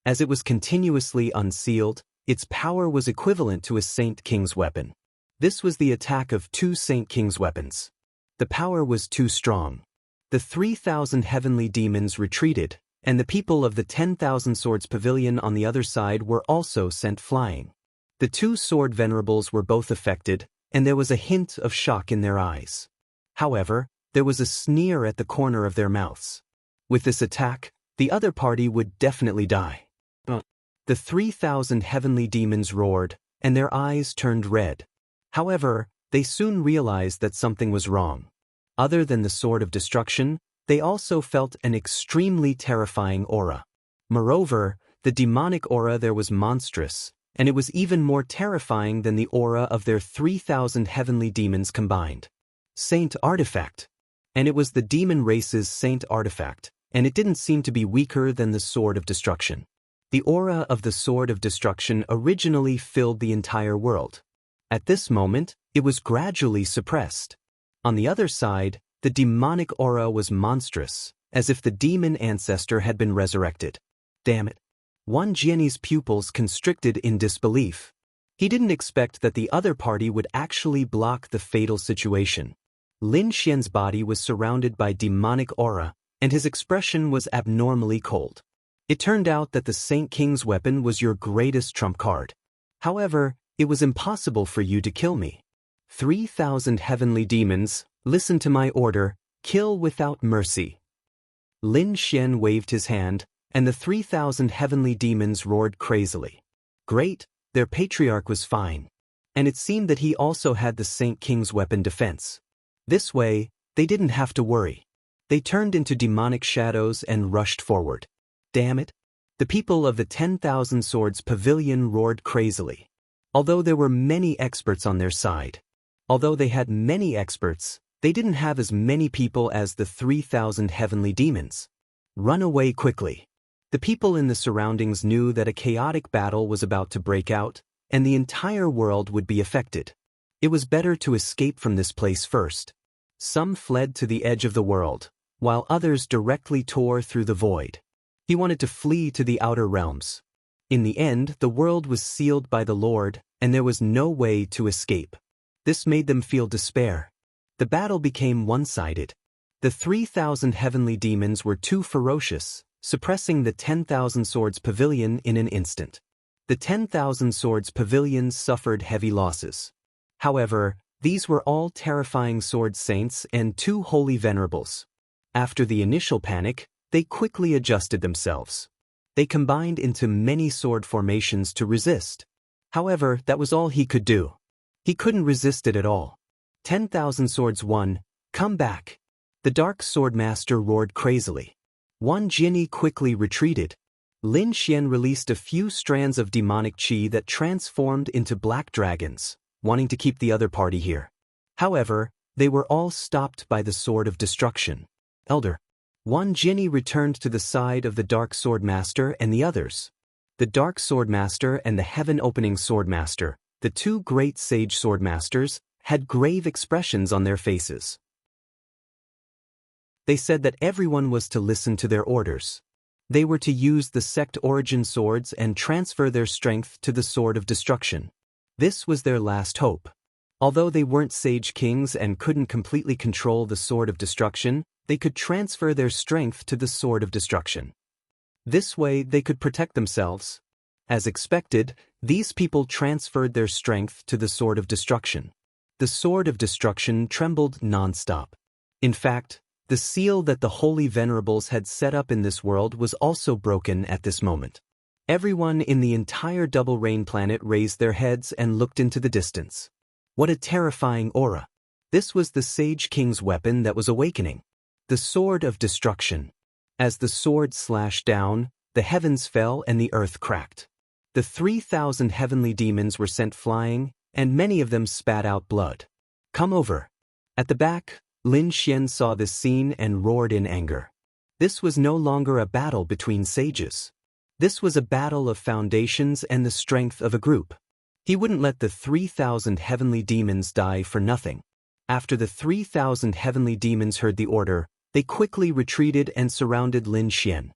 As it was continuously unsealed, its power was equivalent to a Saint King's weapon. This was the attack of two Saint King's weapons. The power was too strong. The 3,000 heavenly demons retreated, and the people of the 10,000 swords pavilion on the other side were also sent flying. The two sword venerables were both affected, and there was a hint of shock in their eyes. However, there was a sneer at the corner of their mouths. With this attack, the other party would definitely die. The 3,000 heavenly demons roared, and their eyes turned red. However, they soon realized that something was wrong. Other than the sword of destruction, they also felt an extremely terrifying aura. Moreover, the demonic aura there was monstrous, and it was even more terrifying than the aura of their 3,000 heavenly demons combined. Saint Artifact. And it was the demon race's Saint Artifact, and it didn't seem to be weaker than the sword of destruction. The aura of the sword of destruction originally filled the entire world. At this moment, it was gradually suppressed. On the other side, the demonic aura was monstrous, as if the demon ancestor had been resurrected. Damn it. Wanjini's pupils constricted in disbelief. He didn't expect that the other party would actually block the fatal situation. Lin Xian's body was surrounded by demonic aura, and his expression was abnormally cold. It turned out that the Saint King's weapon was your greatest trump card. However, it was impossible for you to kill me. 3,000 heavenly demons, listen to my order, kill without mercy. Lin Xian waved his hand, and the 3,000 heavenly demons roared crazily. Great, their patriarch was fine. And it seemed that he also had the Saint King's weapon defense. This way, they didn't have to worry. They turned into demonic shadows and rushed forward. Damn it. The people of the 10,000 swords pavilion roared crazily. Although there were many experts on their side. Although they had many experts, they didn't have as many people as the 3,000 heavenly demons. Run away quickly. The people in the surroundings knew that a chaotic battle was about to break out, and the entire world would be affected. It was better to escape from this place first. Some fled to the edge of the world, while others directly tore through the void. He wanted to flee to the outer realms. In the end, the world was sealed by the Lord, and there was no way to escape. This made them feel despair. The battle became one-sided. The 3,000 heavenly demons were too ferocious, suppressing the 10,000 swords pavilion in an instant. The 10,000 swords pavilion suffered heavy losses. However, these were all terrifying sword saints and two holy venerables. After the initial panic, they quickly adjusted themselves. They combined into many sword formations to resist. However, that was all he could do. He couldn't resist it at all. 10,000 swords won. Come back. The Dark Sword Master roared crazily. Wanjini quickly retreated. Lin Xian released a few strands of demonic qi that transformed into black dragons, wanting to keep the other party here. However, they were all stopped by the Sword of Destruction. Elder. Wanjini returned to the side of the Dark Sword Master and the others. The Dark Sword Master and the Heaven-Opening Sword Master, The two great sage swordmasters had grave expressions on their faces. They said that everyone was to listen to their orders. They were to use the sect origin swords and transfer their strength to the sword of destruction. This was their last hope. Although they weren't sage kings and couldn't completely control the sword of destruction, they could transfer their strength to the sword of destruction. This way they could protect themselves. As expected, these people transferred their strength to the sword of destruction. The sword of destruction trembled non-stop. In fact, the seal that the holy venerables had set up in this world was also broken at this moment. Everyone in the entire double rain planet raised their heads and looked into the distance. What a terrifying aura! This was the Sage King's weapon that was awakening. The sword of destruction. As the sword slashed down, the heavens fell and the earth cracked. The 3,000 heavenly demons were sent flying, and many of them spat out blood. Come over. At the back, Lin Xian saw this scene and roared in anger. This was no longer a battle between sages. This was a battle of foundations and the strength of a group. He wouldn't let the 3,000 heavenly demons die for nothing. After the 3,000 heavenly demons heard the order, they quickly retreated and surrounded Lin Xian.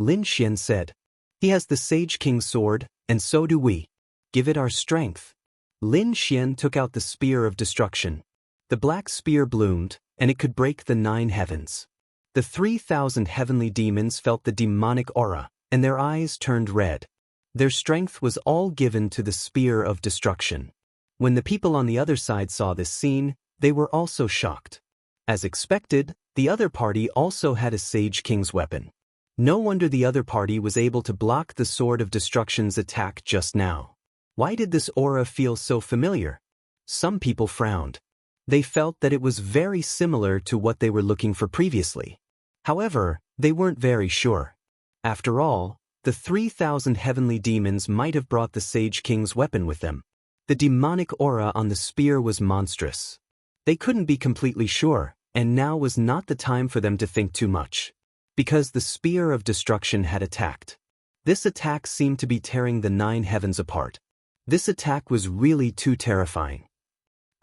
Lin Xian said, "He has the Sage King's sword, and so do we. Give it our strength." Lin Xian took out the spear of destruction. The black spear bloomed, and it could break the 9 heavens. The 3,000 heavenly demons felt the demonic aura, and their eyes turned red. Their strength was all given to the spear of destruction. When the people on the other side saw this scene, they were also shocked. As expected, the other party also had a Sage King's weapon. No wonder the other party was able to block the sword of destruction's attack just now. Why did this aura feel so familiar? Some people frowned. They felt that it was very similar to what they were looking for previously. However, they weren't very sure. After all, the 3,000 heavenly demons might have brought the Sage King's weapon with them. The demonic aura on the spear was monstrous. They couldn't be completely sure, and now was not the time for them to think too much. Because the spear of destruction had attacked. This attack seemed to be tearing the 9 heavens apart. This attack was really too terrifying.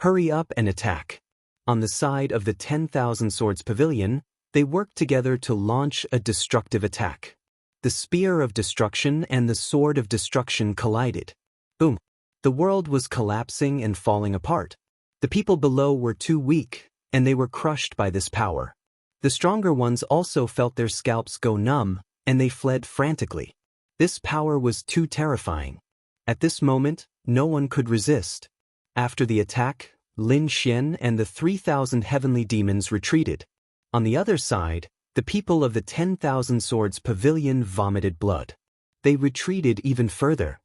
Hurry up and attack. On the side of the 10,000 Swords Pavilion, they worked together to launch a destructive attack. The spear of destruction and the sword of destruction collided. Boom! The world was collapsing and falling apart. The people below were too weak, and they were crushed by this power. The stronger ones also felt their scalps go numb, and they fled frantically. This power was too terrifying. At this moment, no one could resist. After the attack, Lin Xian and the 3,000 heavenly demons retreated. On the other side, the people of the 10,000 Swords Pavilion vomited blood. They retreated even further.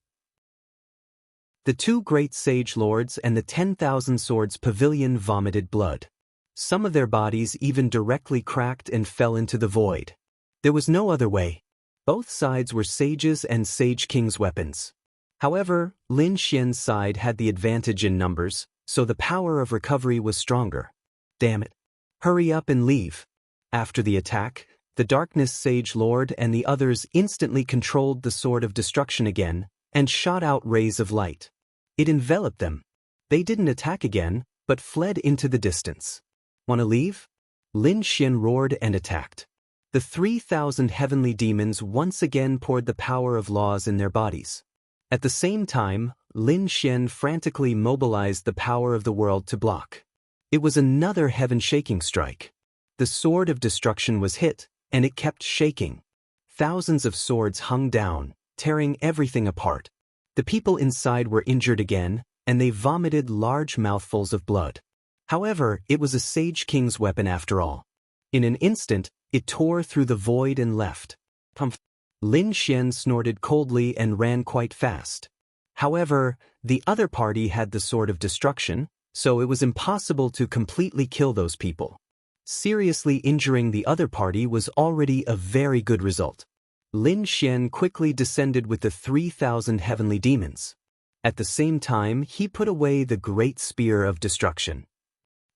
The 2 great sage lords and the 10,000 Swords Pavilion vomited blood. Some of their bodies even directly cracked and fell into the void. There was no other way. Both sides were sages and Sage King's weapons. However, Lin Xian's side had the advantage in numbers, so the power of recovery was stronger. Damn it. Hurry up and leave. After the attack, the Darkness Sage Lord and the others instantly controlled the Sword of Destruction again, and shot out rays of light. It enveloped them. They didn't attack again, but fled into the distance. Wanna leave? Lin Xian roared and attacked. The 3,000 heavenly demons once again poured the power of laws in their bodies. At the same time, Lin Xian frantically mobilized the power of the world to block. It was another heaven-shaking strike. The sword of destruction was hit, and it kept shaking. Thousands of swords hung down, tearing everything apart. The people inside were injured again, and they vomited large mouthfuls of blood. However, it was a Sage King's weapon after all. In an instant, it tore through the void and left. Pumph! Lin Xian snorted coldly and ran quite fast. However, the other party had the Sword of Destruction, so it was impossible to completely kill those people. Seriously injuring the other party was already a very good result. Lin Xian quickly descended with the 3,000 heavenly demons. At the same time, he put away the Great Spear of Destruction.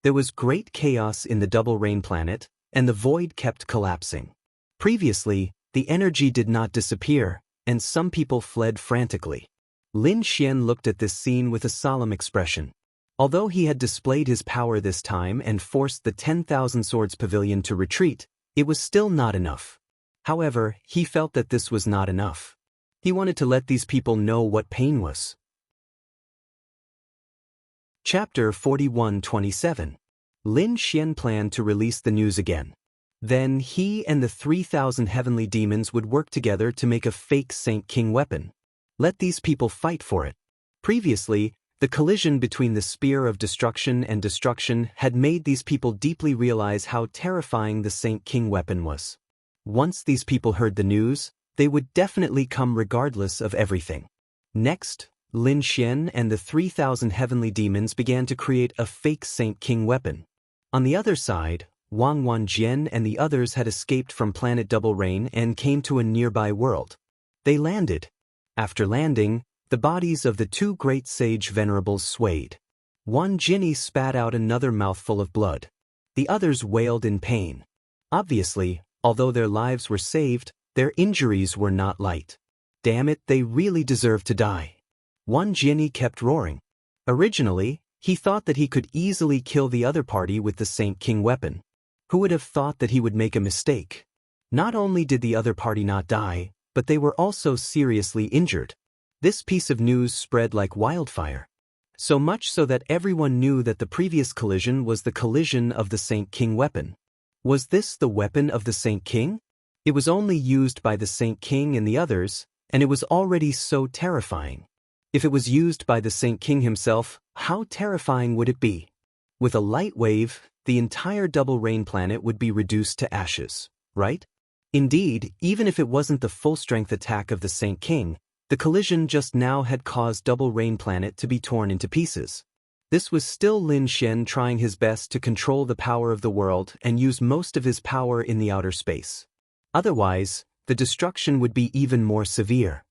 There was great chaos in the Double Rain planet, and the void kept collapsing. Previously, the energy did not disappear, and some people fled frantically. Lin Xian looked at this scene with a solemn expression. Although he had displayed his power this time and forced the 10,000 Swords Pavilion to retreat, it was still not enough. However, he felt that this was not enough. He wanted to let these people know what pain was. Chapter 41:27. Lin Xian planned to release the news again. Then he and the 3,000 heavenly demons would work together to make a fake Saint King weapon. Let these people fight for it. Previously, the collision between the Spear of Destruction and Destruction had made these people deeply realize how terrifying the Saint King weapon was. Once these people heard the news, they would definitely come regardless of everything. Next, Lin Xian and the 3,000 heavenly demons began to create a fake Saint King weapon. On the other side, Wang Wanjian and the others had escaped from planet Double Rain and came to a nearby world. They landed. After landing, the bodies of the two great sage venerables swayed. One Jinni spat out another mouthful of blood. The others wailed in pain. Obviously, although their lives were saved, their injuries were not light. Damn it, they really deserved to die. One Jinni kept roaring. Originally, he thought that he could easily kill the other party with the Saint King weapon. Who would have thought that he would make a mistake? Not only did the other party not die, but they were also seriously injured. This piece of news spread like wildfire. So much so that everyone knew that the previous collision was the collision of the Saint King weapon. Was this the weapon of the Saint King? It was only used by the Saint King and the others, and it was already so terrifying. If it was used by the Saint King himself, how terrifying would it be? With a light wave, the entire Double Rain planet would be reduced to ashes, right? Indeed, even if it wasn't the full-strength attack of the Saint King, the collision just now had caused Double Rain planet to be torn into pieces. This was still Lin Xian trying his best to control the power of the world and use most of his power in the outer space. Otherwise, the destruction would be even more severe.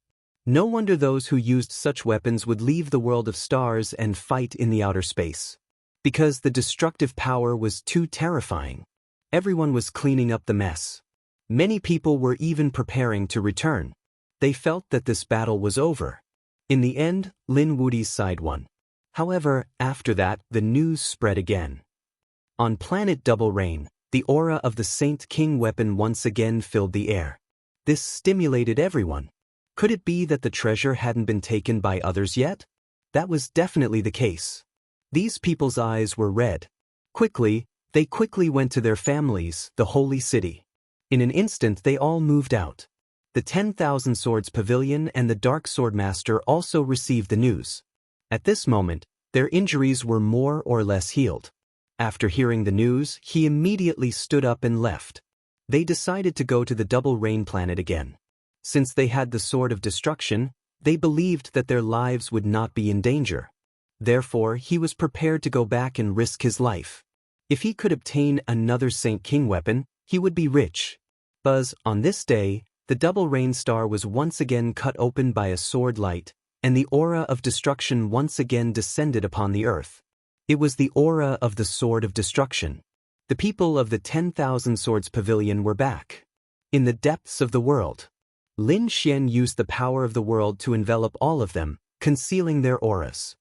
No wonder those who used such weapons would leave the world of stars and fight in the outer space. Because the destructive power was too terrifying. Everyone was cleaning up the mess. Many people were even preparing to return. They felt that this battle was over. In the end, Lin Wudi's side won. However, after that, the news spread again. On planet Double Rain, the aura of the Saint King weapon once again filled the air. This stimulated everyone. Could it be that the treasure hadn't been taken by others yet? That was definitely the case. These people's eyes were red. They quickly went to their families, the holy city. In an instant they all moved out. The 10,000 Swords Pavilion and the Dark Sword Master also received the news. At this moment, their injuries were more or less healed. After hearing the news, he immediately stood up and left. They decided to go to the Double Rain planet again. Since they had the Sword of Destruction, they believed that their lives would not be in danger. Therefore, he was prepared to go back and risk his life. If he could obtain another Saint King weapon, he would be rich. On this day, the Double Rain star was once again cut open by a sword light, and the aura of destruction once again descended upon the earth. It was the aura of the Sword of Destruction. The people of the 10,000 Swords Pavilion were back. In the depths of the world, Lin Xian used the power of the world to envelop all of them, concealing their auras.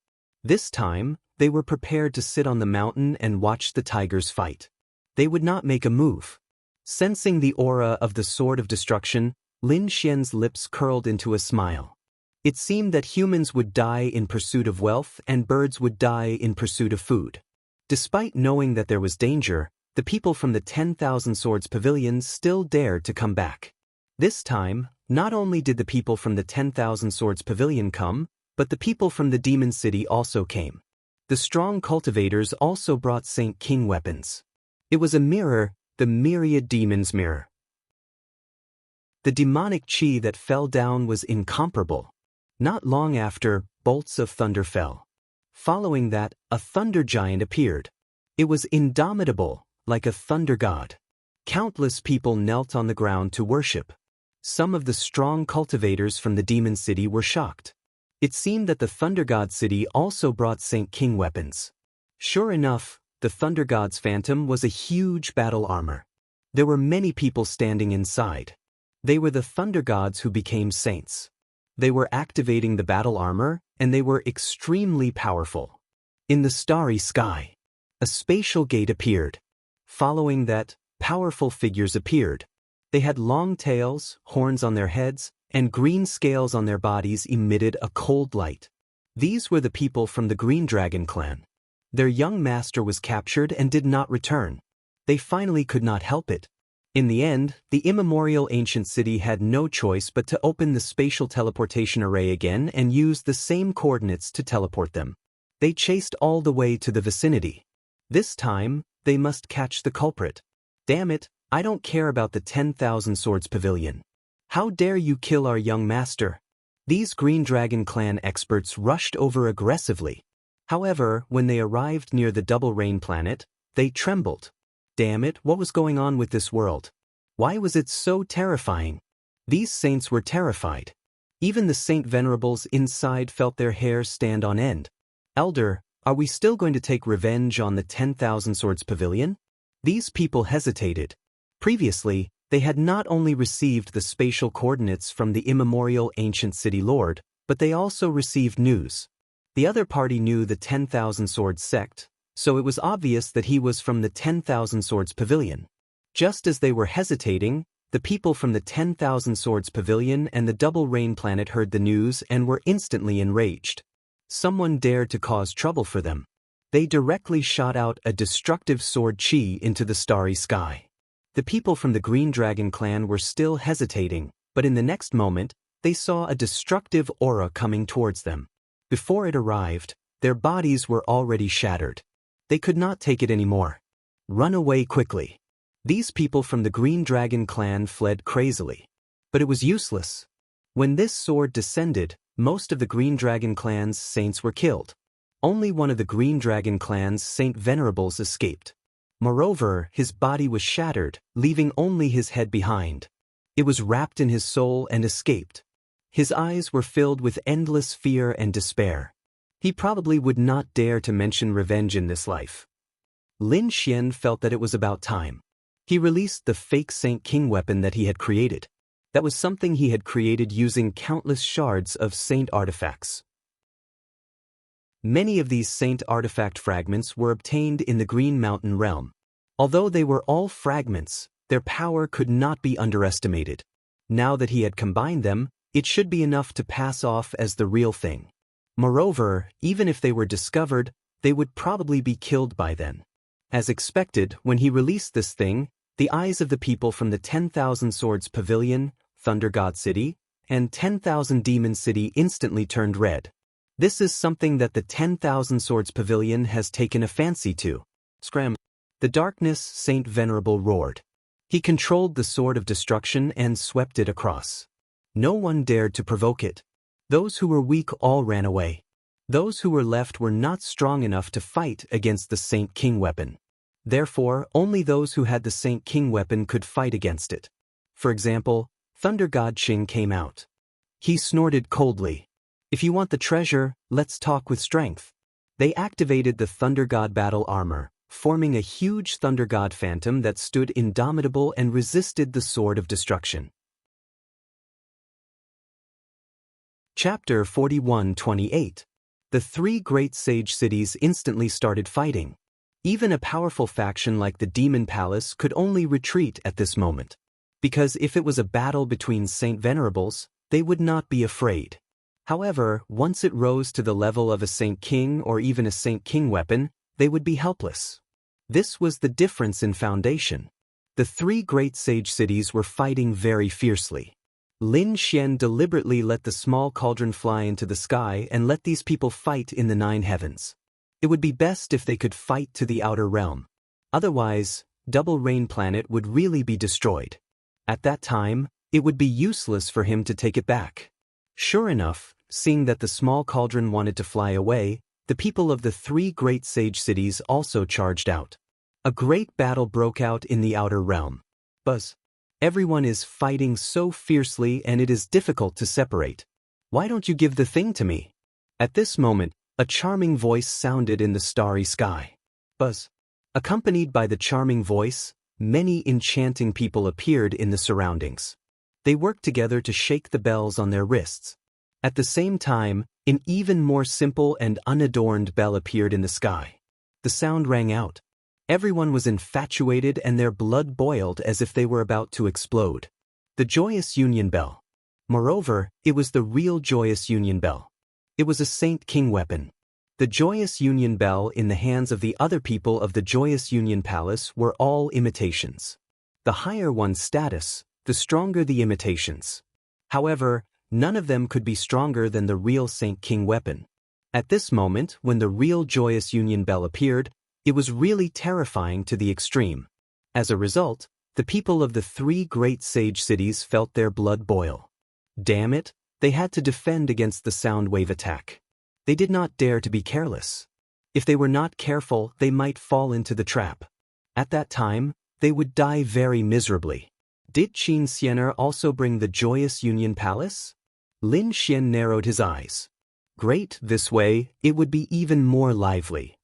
This time, they were prepared to sit on the mountain and watch the tigers fight. They would not make a move. Sensing the aura of the Sword of Destruction, Lin Xian's lips curled into a smile. It seemed that humans would die in pursuit of wealth and birds would die in pursuit of food. Despite knowing that there was danger, the people from the 10,000 Swords Pavilion still dared to come back. This time, not only did the people from the 10,000 Swords Pavilion come, but the people from the Demon City also came. The strong cultivators also brought Saint King weapons. It was a mirror, the myriad demons' mirror. The demonic chi that fell down was incomparable. Not long after, bolts of thunder fell. Following that, a thunder giant appeared. It was indomitable, like a thunder god. Countless people knelt on the ground to worship. Some of the strong cultivators from the Demon City were shocked. It seemed that the Thunder God City also brought Saint King weapons. Sure enough, the Thunder God's phantom was a huge battle armor. There were many people standing inside. They were the Thunder Gods who became saints. They were activating the battle armor, and they were extremely powerful. In the starry sky, a spatial gate appeared. Following that, powerful figures appeared. They had long tails, horns on their heads, and green scales on their bodies emitted a cold light. These were the people from the Green Dragon clan. Their young master was captured and did not return. They finally could not help it. In the end, the immemorial ancient city had no choice but to open the spatial teleportation array again and use the same coordinates to teleport them. They chased all the way to the vicinity. This time, they must catch the culprit. Damn it, I don't care about the 10,000 Swords Pavilion. How dare you kill our young master? These Green Dragon clan experts rushed over aggressively. However, when they arrived near the Double Rain planet, they trembled. Damn it, what was going on with this world? Why was it so terrifying? These saints were terrified. Even the saint venerables inside felt their hair stand on end. Elder, are we still going to take revenge on the 10,000 Swords Pavilion? These people hesitated. Previously, they had not only received the spatial coordinates from the immemorial ancient city lord, but they also received news. The other party knew the 10,000 Swords sect, so it was obvious that he was from the 10,000 Swords Pavilion. Just as they were hesitating, the people from the 10,000 Swords Pavilion and the Double Rain planet heard the news and were instantly enraged. Someone dared to cause trouble for them. They directly shot out a destructive sword chi into the starry sky. The people from the Green Dragon clan were still hesitating, but in the next moment, they saw a destructive aura coming towards them. Before it arrived, their bodies were already shattered. They could not take it anymore. Run away quickly. These people from the Green Dragon clan fled crazily. But it was useless. When this sword descended, most of the Green Dragon clan's saints were killed. Only one of the Green Dragon clan's saint venerables escaped. Moreover, his body was shattered, leaving only his head behind. It was wrapped in his soul and escaped. His eyes were filled with endless fear and despair. He probably would not dare to mention revenge in this life. Lin Xian felt that it was about time. He released the fake Saint King weapon that he had created. That was something he had created using countless shards of saint artifacts. Many of these saint artifact fragments were obtained in the Green Mountain realm. Although they were all fragments, their power could not be underestimated. Now that he had combined them, it should be enough to pass off as the real thing. Moreover, even if they were discovered, they would probably be killed by then. As expected, when he released this thing, the eyes of the people from the 10,000 Swords Pavilion, Thunder God City, and 10,000 Demon City instantly turned red. This is something that the 10,000 Swords Pavilion has taken a fancy to. Scram! The darkness Saint Venerable roared. He controlled the sword of destruction and swept it across. No one dared to provoke it. Those who were weak all ran away. Those who were left were not strong enough to fight against the Saint King weapon. Therefore, only those who had the Saint King weapon could fight against it. For example, Thunder God Qing came out. He snorted coldly. If you want the treasure, let's talk with strength. They activated the Thunder God battle armor, forming a huge Thunder God phantom that stood indomitable and resisted the sword of destruction. Chapter 41:28. The three great sage cities instantly started fighting. Even a powerful faction like the Demon Palace could only retreat at this moment. Because if it was a battle between Saint Venerables, they would not be afraid. However, once it rose to the level of a Saint King or even a Saint King weapon, they would be helpless. This was the difference in foundation. The three great sage cities were fighting very fiercely. Lin Xian deliberately let the small cauldron fly into the sky and let these people fight in the 9 heavens. It would be best if they could fight to the outer realm. Otherwise, Double Rain Planet would really be destroyed. At that time, it would be useless for him to take it back. Sure enough, seeing that the small cauldron wanted to fly away, the people of the three great sage cities also charged out. A great battle broke out in the outer realm. Buzz. Everyone is fighting so fiercely and it is difficult to separate. Why don't you give the thing to me? At this moment, a charming voice sounded in the starry sky. Buzz. Accompanied by the charming voice, many enchanting people appeared in the surroundings. They worked together to shake the bells on their wrists. At the same time, an even more simple and unadorned bell appeared in the sky. The sound rang out. Everyone was infatuated and their blood boiled as if they were about to explode. The joyous union bell. Moreover, it was the real joyous union bell. It was a Saint King weapon. The joyous union bell in the hands of the other people of the joyous union palace were all imitations. The higher one's status, the stronger the imitations. However, none of them could be stronger than the real Saint King weapon. At this moment, when the real joyous union bell appeared, it was really terrifying to the extreme. As a result, the people of the 3 great sage cities felt their blood boil. Damn it, they had to defend against the sound wave attack. They did not dare to be careless. If they were not careful, they might fall into the trap. At that time, they would die very miserably. Did Qin Xianer also bring the joyous Union Palace? Lin Xian narrowed his eyes. Great, this way, it would be even more lively.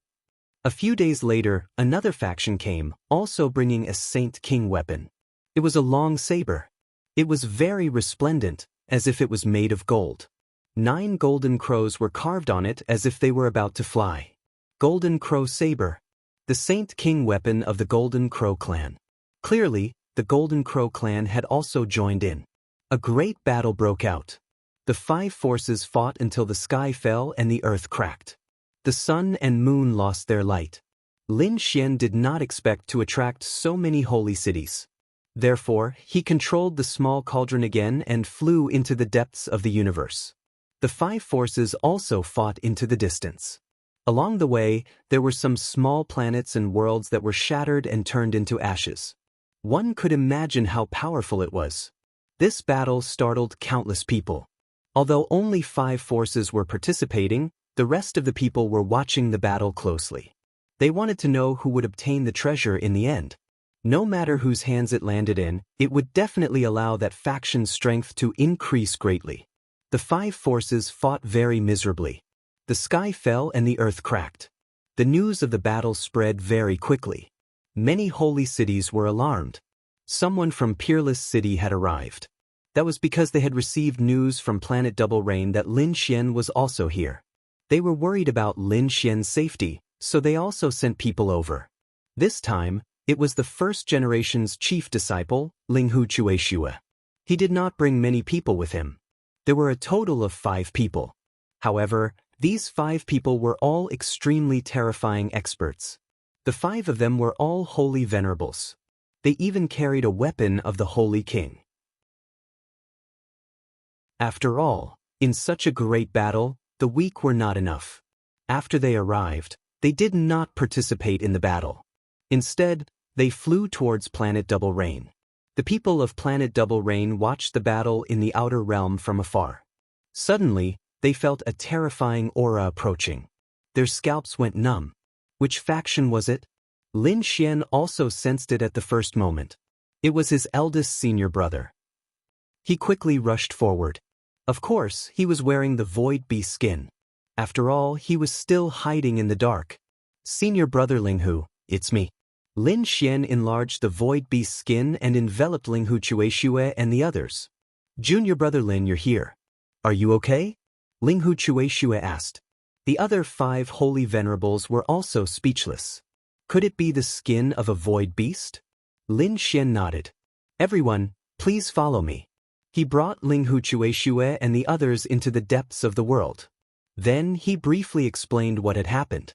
A few days later, another faction came, also bringing a Saint King weapon. It was a long saber. It was very resplendent, as if it was made of gold. 9 golden crows were carved on it as if they were about to fly. Golden Crow Saber. The Saint King weapon of the Golden Crow clan. Clearly, the Golden Crow clan had also joined in. A great battle broke out. The 5 forces fought until the sky fell and the earth cracked. The sun and moon lost their light. Lin Xian did not expect to attract so many holy cities. Therefore, he controlled the small cauldron again and flew into the depths of the universe. The 5 forces also fought into the distance. Along the way, there were some small planets and worlds that were shattered and turned into ashes. One could imagine how powerful it was. This battle startled countless people. Although only 5 forces were participating, the rest of the people were watching the battle closely. They wanted to know who would obtain the treasure in the end. No matter whose hands it landed in, it would definitely allow that faction's strength to increase greatly. The 5 forces fought very miserably. The sky fell and the earth cracked. The news of the battle spread very quickly. Many holy cities were alarmed. Someone from Peerless City had arrived. That was because they had received news from Planet Double Rain that Lin Xian was also here. They were worried about Lin Xian's safety, so they also sent people over. This time, it was the first generation's chief disciple, Linghu Chueshue. He did not bring many people with him. There were a total of 5 people. However, these 5 people were all extremely terrifying experts. The 5 of them were all holy venerables. They even carried a weapon of the Holy King. After all, in such a great battle, the weak were not enough. After they arrived, they did not participate in the battle. Instead, they flew towards Planet Double Rain. The people of Planet Double Rain watched the battle in the outer realm from afar. Suddenly, they felt a terrifying aura approaching. Their scalps went numb. Which faction was it? Lin Xian also sensed it at the first moment. It was his eldest senior brother. He quickly rushed forward. Of course, he was wearing the Void Beast skin. After all, he was still hiding in the dark. Senior brother Linghu, it's me. Lin Xian enlarged the Void Beast skin and enveloped Linghu Chueshue and the others. Junior brother Lin, you're here. Are you okay? Linghu Chueshue asked. The other 5 holy venerables were also speechless. Could it be the skin of a Void Beast? Lin Xian nodded. Everyone, please follow me. He brought Linghu Chueshue and the others into the depths of the world. Then he briefly explained what had happened.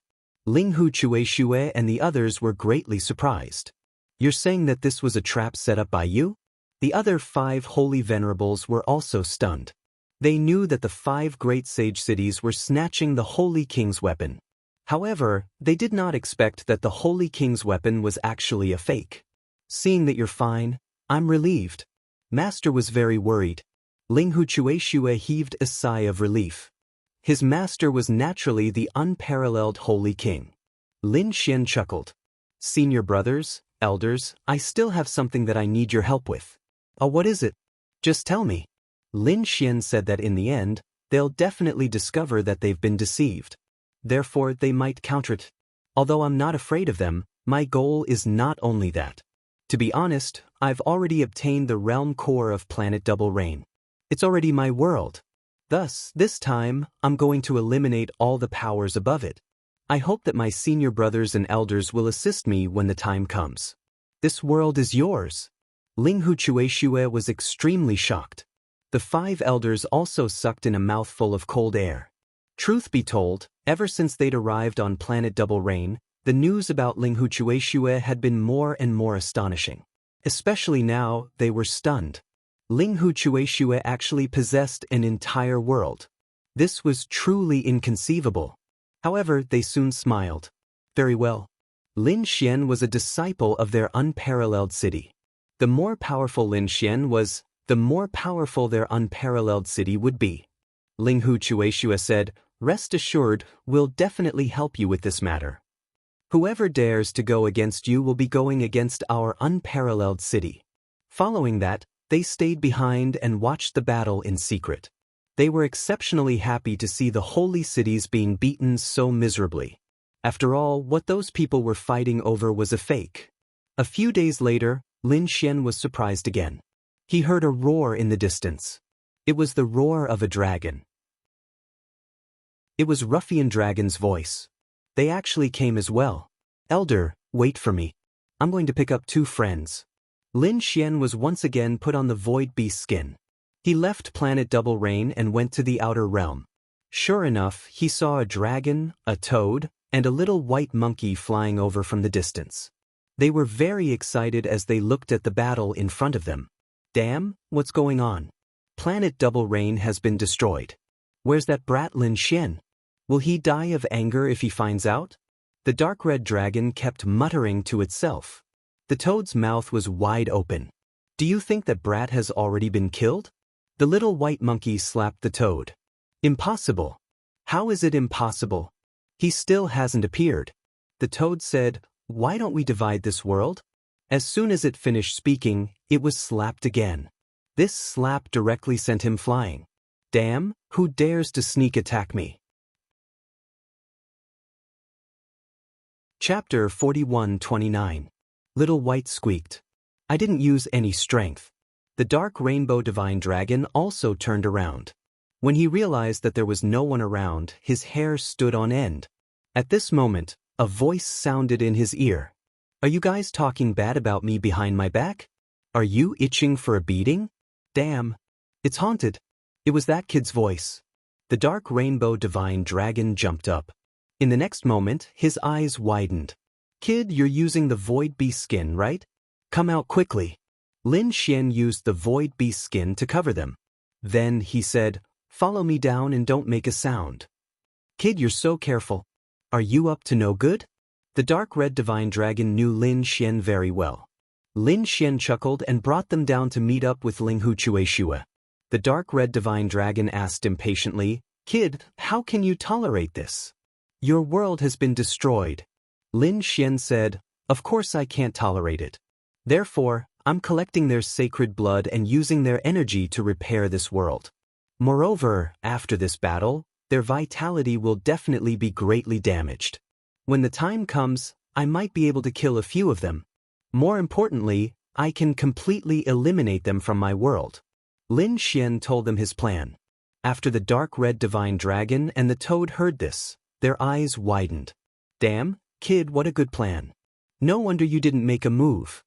Linghu Chueshue and the others were greatly surprised. You're saying that this was a trap set up by you? The other 5 holy venerables were also stunned. They knew that the 5 great sage cities were snatching the Holy King's weapon. However, they did not expect that the Holy King's weapon was actually a fake. Seeing that you're fine, I'm relieved. Master was very worried. Linghu Chueshue heaved a sigh of relief. His master was naturally the unparalleled Holy King. Lin Xian chuckled. Senior brothers, elders, I still have something that I need your help with. Oh, what is it? Just tell me. Lin Xian said that in the end, they'll definitely discover that they've been deceived. Therefore, they might counter it. Although I'm not afraid of them, my goal is not only that. To be honest, I've already obtained the realm core of Planet Double Rain. It's already my world. Thus, this time, I'm going to eliminate all the powers above it. I hope that my senior brothers and elders will assist me when the time comes. This world is yours. Ling Huchueshue was extremely shocked. The 5 elders also sucked in a mouthful of cold air. Truth be told, ever since they'd arrived on planet Double Rain, the news about Ling Huchueshue had been more and more astonishing. Especially now, they were stunned. Ling Huchueshue actually possessed an entire world. This was truly inconceivable. However, they soon smiled. Very well. Lin Xian was a disciple of their unparalleled city. The more powerful Lin Xian was, the more powerful their unparalleled city would be. Ling Huchueshue said, "Rest assured, we'll definitely help you with this matter. Whoever dares to go against you will be going against our unparalleled city." Following that, they stayed behind and watched the battle in secret. They were exceptionally happy to see the holy cities being beaten so miserably. After all, what those people were fighting over was a fake. A few days later, Lin Xian was surprised again. He heard a roar in the distance. It was the roar of a dragon. It was Ruffian Dragon's voice. They actually came as well. "Elder, wait for me. I'm going to pick up 2 friends." Lin Xian was once again put on the Void Beast skin. He left planet Double Rain and went to the outer realm. Sure enough, he saw a dragon, a toad, and a little white monkey flying over from the distance. They were very excited as they looked at the battle in front of them. Damn, what's going on? Planet Double Rain has been destroyed. Where's that brat Lin Xian? Will he die of anger if he finds out? The dark red dragon kept muttering to itself. The toad's mouth was wide open. Do you think that brat has already been killed? The little white monkey slapped the toad. Impossible. How is it impossible? He still hasn't appeared. The toad said, "Why don't we divide this world?" As soon as it finished speaking, it was slapped again. This slap directly sent him flying. Damn, who dares to sneak attack me? Chapter 41-29. Little White squeaked. "I didn't use any strength." The dark rainbow divine dragon also turned around. When he realized that there was no one around, his hair stood on end. At this moment, a voice sounded in his ear. "Are you guys talking bad about me behind my back? Are you itching for a beating? Damn. It's haunted." It was that kid's voice. The dark rainbow divine dragon jumped up. In the next moment, his eyes widened. "Kid, you're using the Void Beast skin, right? Come out quickly." Lin Xian used the Void Beast skin to cover them. Then he said, "Follow me down and don't make a sound." "Kid, you're so careful. Are you up to no good?" The dark red divine dragon knew Lin Xian very well. Lin Xian chuckled and brought them down to meet up with Ling Huchueshue. The dark red divine dragon asked impatiently, "Kid, how can you tolerate this? Your world has been destroyed." Lin Xian said, "Of course I can't tolerate it. Therefore, I'm collecting their sacred blood and using their energy to repair this world. Moreover, after this battle, their vitality will definitely be greatly damaged. When the time comes, I might be able to kill a few of them. More importantly, I can completely eliminate them from my world." Lin Xian told them his plan. After the dark red divine dragon and the toad heard this, their eyes widened. "Damn, kid, what a good plan. No wonder you didn't make a move."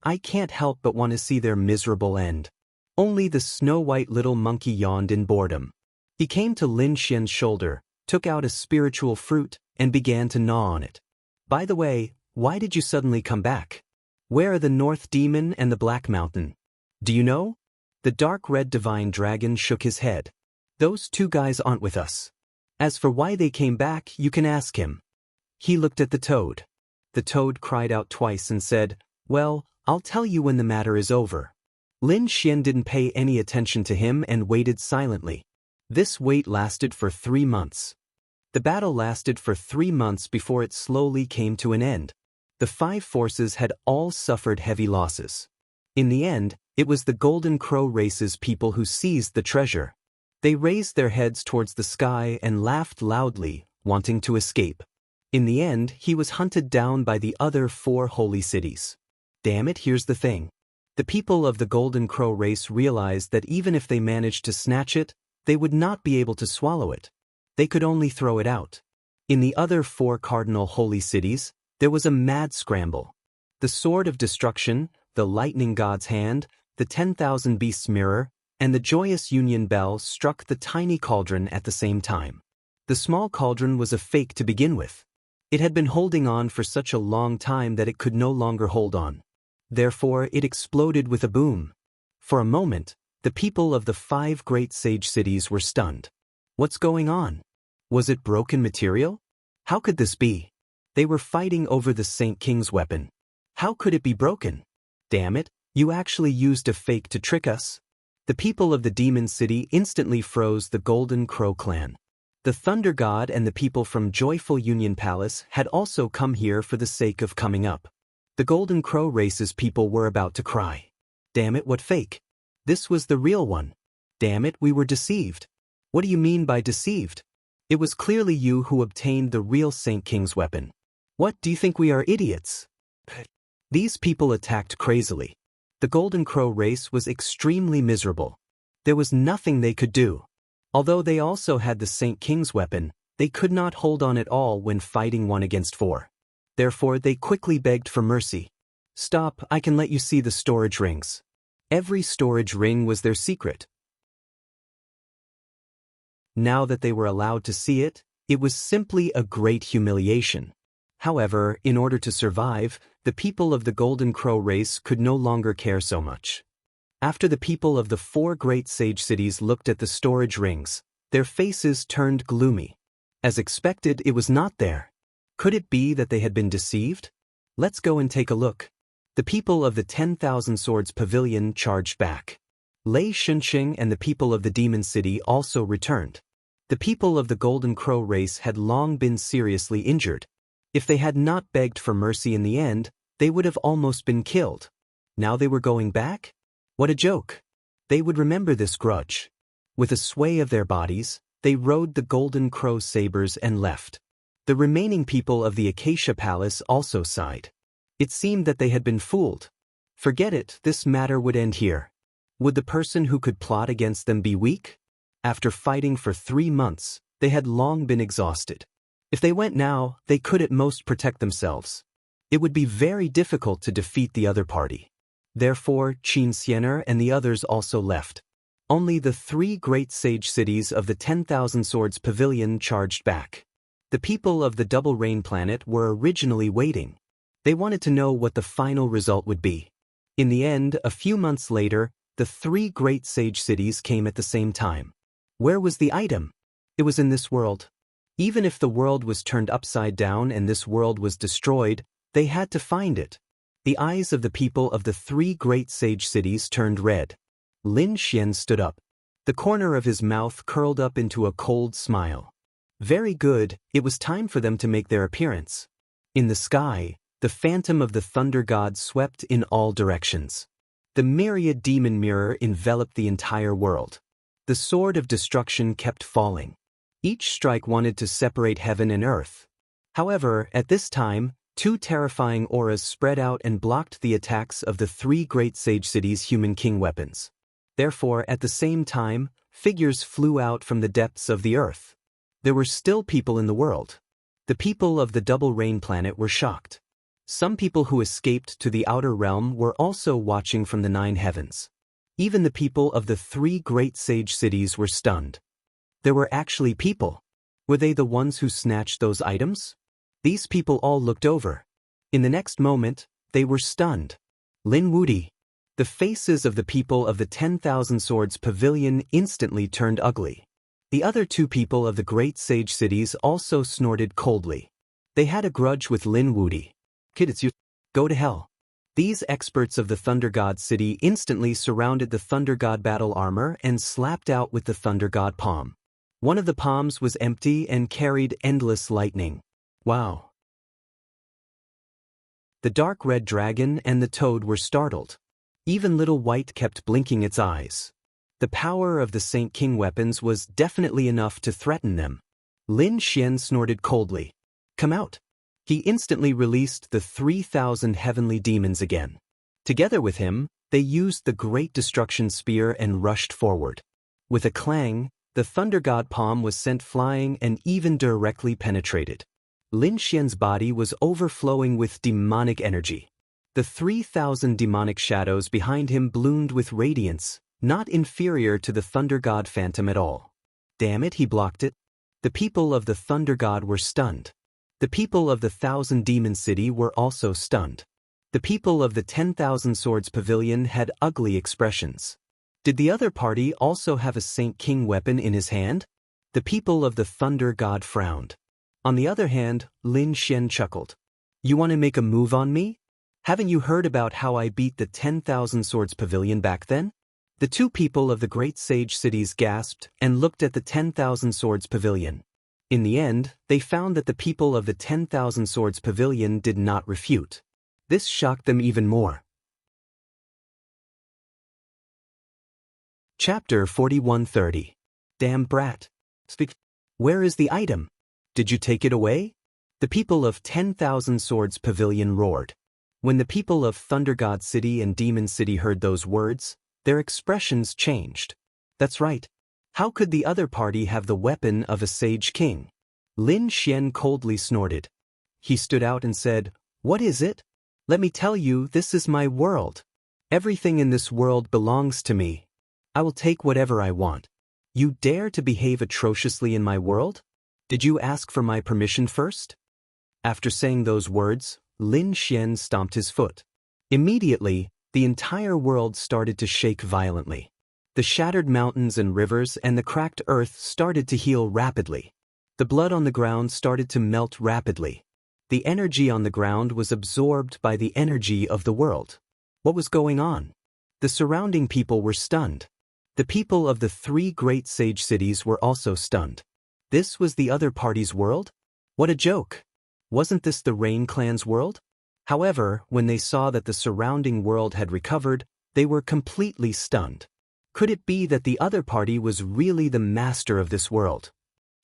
I can't help but want to see their miserable end." Only the snow-white little monkey yawned in boredom. He came to Lin Xian's shoulder, took out a spiritual fruit, and began to gnaw on it. "By the way, why did you suddenly come back? Where are the North Demon and the Black Mountain? Do you know?" The dark red divine dragon shook his head. "Those 2 guys aren't with us. As for why they came back, you can ask him." He looked at the toad. The toad cried out twice and said, "Well, I'll tell you when the matter is over." Lin Xian didn't pay any attention to him and waited silently. This wait lasted for 3 months. The battle lasted for 3 months before it slowly came to an end. The 5 forces had all suffered heavy losses. In the end, it was the Golden Crow race's people who seized the treasure. They raised their heads towards the sky and laughed loudly, wanting to escape. In the end, he was hunted down by the other 4 holy cities. Damn it, here's the thing. The people of the Golden Crow race realized that even if they managed to snatch it, they would not be able to swallow it. They could only throw it out. In the other 4 cardinal holy cities, there was a mad scramble. The sword of destruction, the lightning god's hand, the 10,000 beasts mirror, and the joyous union bell struck the tiny cauldron at the same time. The small cauldron was a fake to begin with. It had been holding on for such a long time that it could no longer hold on. Therefore, it exploded with a boom. For a moment, the people of the 5 great sage cities were stunned. What's going on? Was it broken material? How could this be? They were fighting over the Saint King's weapon. How could it be broken? Damn it, you actually used a fake to trick us. The people of the Demon City instantly froze the Golden Crow clan. The Thunder God and the people from Joyful Union Palace had also come here for the sake of coming up. The Golden Crow race's people were about to cry. Damn it, what fake? This was the real one. Damn it, we were deceived. What do you mean by deceived? It was clearly you who obtained the real Saint King's weapon. What, do you think we are idiots? These people attacked crazily. The Golden Crow race was extremely miserable. There was nothing they could do. Although they also had the Saint King's weapon, they could not hold on at all when fighting 1 against 4. Therefore, they quickly begged for mercy. Stop, I can let you see the storage rings. Every storage ring was their secret. Now that they were allowed to see it, it was simply a great humiliation. However, in order to survive, the people of the Golden Crow race could no longer care so much. After the people of the 4 great sage cities looked at the storage rings, their faces turned gloomy. As expected, it was not there. Could it be that they had been deceived? Let's go and take a look. The people of the 10,000 Swords Pavilion charged back. Lei Shunxing and the people of the Demon City also returned. The people of the Golden Crow race had long been seriously injured. If they had not begged for mercy in the end, they would have almost been killed. Now they were going back? What a joke. They would remember this grudge. With a sway of their bodies, they rode the Golden Crow sabers and left. The remaining people of the Acacia Palace also sighed. It seemed that they had been fooled. Forget it, this matter would end here. Would the person who could plot against them be weak? After fighting for 3 months, they had long been exhausted. If they went now, they could at most protect themselves. It would be very difficult to defeat the other party. Therefore, Qin Xiener and the others also left. Only the 3 great sage cities of the 10,000 Swords Pavilion charged back. The people of the Double Rain Planet were originally waiting. They wanted to know what the final result would be. In the end, a few months later, the 3 great sage cities came at the same time. Where was the item? It was in this world. Even if the world was turned upside down and this world was destroyed, they had to find it. The eyes of the people of the 3 great sage cities turned red. Lin Xian stood up. The corner of his mouth curled up into a cold smile. Very good, it was time for them to make their appearance. In the sky, the phantom of the thunder god swept in all directions. The myriad demon mirror enveloped the entire world. The sword of destruction kept falling. Each strike wanted to separate heaven and earth. However, at this time, 2 terrifying auras spread out and blocked the attacks of the 3 great sage cities' human king weapons. Therefore, at the same time, figures flew out from the depths of the earth. There were still people in the world. The people of the Double Rain Planet were shocked. Some people who escaped to the outer realm were also watching from the 9 heavens. Even the people of the 3 great sage cities were stunned. There were actually people. Were they the ones who snatched those items? These people all looked over. In the next moment, they were stunned. Lin Wudi. The faces of the people of the 10,000 Swords Pavilion instantly turned ugly. The other 2 people of the great sage cities also snorted coldly. They had a grudge with Lin Wudi. Kid, it's you. Go to hell. These experts of the Thunder God City instantly surrounded the Thunder God battle armor and slapped out with the Thunder God palm. One of the palms was empty and carried endless lightning. Wow. The dark red dragon and the toad were startled. Even Little White kept blinking its eyes. The power of the Saint King weapons was definitely enough to threaten them. Lin Xian snorted coldly. Come out. He instantly released the 3,000 heavenly demons again. Together with him, they used the Great Destruction Spear and rushed forward. With a clang, The thunder god palm was sent flying and even directly penetrated. Lin Xian's body was overflowing with demonic energy. The 3,000 demonic shadows behind him bloomed with radiance, not inferior to the thunder god phantom at all. Damn it, he blocked it. The people of the thunder god were stunned. The people of the 1,000 demon city were also stunned. The people of the 10,000 swords pavilion had ugly expressions. Did the other party also have a Saint King weapon in his hand? The people of the thunder god frowned. On the other hand, Lin Xian chuckled. You want to make a move on me? Haven't you heard about how I beat the 10,000 swords pavilion back then? The two people of the great sage cities gasped and looked at the 10,000 swords pavilion. In the end, they found that the people of the 10,000 swords pavilion did not refute. This shocked them even more. Chapter 4130. Damn brat. Speak. Where is the item? Did you take it away? The people of 10,000 swords pavilion roared. When the people of Thunder God City and Demon City heard those words, their expressions changed. That's right. How could the other party have the weapon of a sage king? Lin Xian coldly snorted. He stood out and said, What is it? Let me tell you, this is my world. Everything in this world belongs to me. I will take whatever I want. You dare to behave atrociously in my world? Did you ask for my permission first? After saying those words, Lin Xian stomped his foot. Immediately, the entire world started to shake violently. The shattered mountains and rivers and the cracked earth started to heal rapidly. The blood on the ground started to melt rapidly. The energy on the ground was absorbed by the energy of the world. What was going on? The surrounding people were stunned. The people of the three great sage cities were also stunned. This was the other party's world? What a joke! Wasn't this the Rain Clan's world? However, when they saw that the surrounding world had recovered, they were completely stunned. Could it be that the other party was really the master of this world?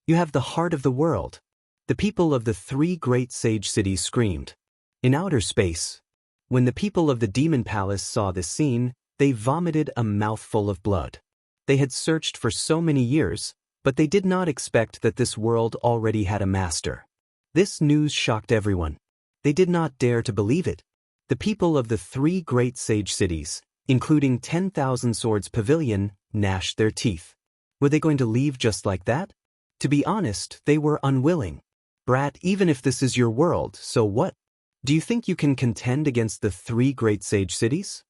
You have the heart of the world. The people of the three great sage cities screamed. In outer space, when the people of the demon palace saw this scene, they vomited a mouthful of blood. They had searched for so many years, but they did not expect that this world already had a master. This news shocked everyone. They did not dare to believe it. The people of the three great sage cities, including 10,000 swords pavilion, gnashed their teeth. Were they going to leave just like that? To be honest, they were unwilling. Brat, even if this is your world, so what? Do you think you can contend against the three great sage cities?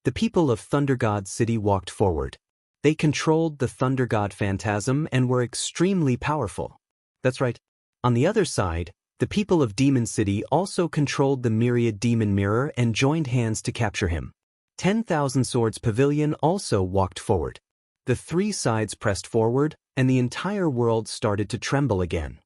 The people of Thunder God City walked forward. They controlled the Thunder God Phantasm and were extremely powerful. That's right. On the other side, the people of Demon City also controlled the Myriad Demon Mirror and joined hands to capture him. 10,000 Swords Pavilion also walked forward. The three sides pressed forward, and the entire world started to tremble again.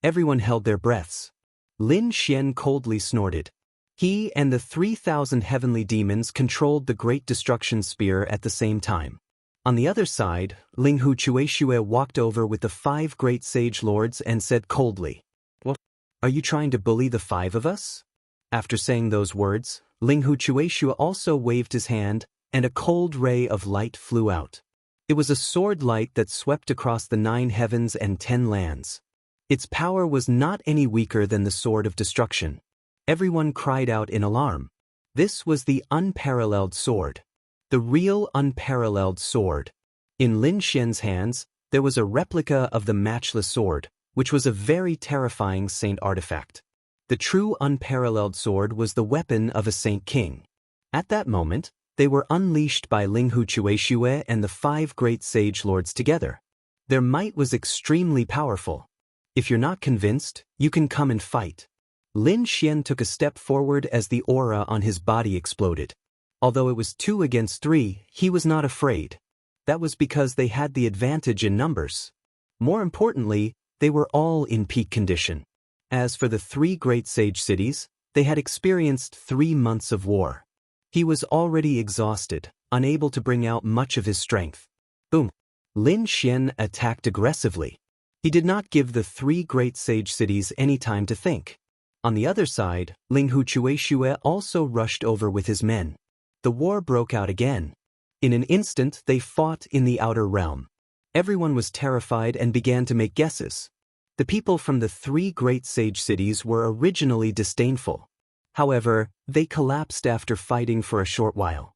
Everyone held their breaths. Lin Xian coldly snorted. He and the 3,000 heavenly demons controlled the Great Destruction Spear at the same time. On the other side, Linghu Chueshue walked over with the 5 great sage lords and said coldly, "What? Are you trying to bully the 5 of us?" After saying those words, Linghu Chueshue also waved his hand, and a cold ray of light flew out. It was a sword light that swept across the 9 heavens and 10 lands. Its power was not any weaker than the Sword of Destruction. Everyone cried out in alarm. This was the unparalleled sword. The real unparalleled sword. In Lin Xian's hands, there was a replica of the matchless sword, which was a very terrifying saint artifact. The true unparalleled sword was the weapon of a saint king. At that moment, they were unleashed by Linghu Chueshue and the 5 great sage lords together. Their might was extremely powerful. If you're not convinced, you can come and fight. Lin Xian took a step forward as the aura on his body exploded. Although it was 2 against 3, he was not afraid. That was because they had the advantage in numbers. More importantly, they were all in peak condition. As for the 3 great sage cities, they had experienced 3 months of war. He was already exhausted, unable to bring out much of his strength. Boom! Lin Xian attacked aggressively. He did not give the 3 great sage cities any time to think. On the other side, Linghu Chueshue also rushed over with his men. The war broke out again. In an instant they fought in the outer realm. Everyone was terrified and began to make guesses. The people from the 3 great sage cities were originally disdainful. However, they collapsed after fighting for a short while.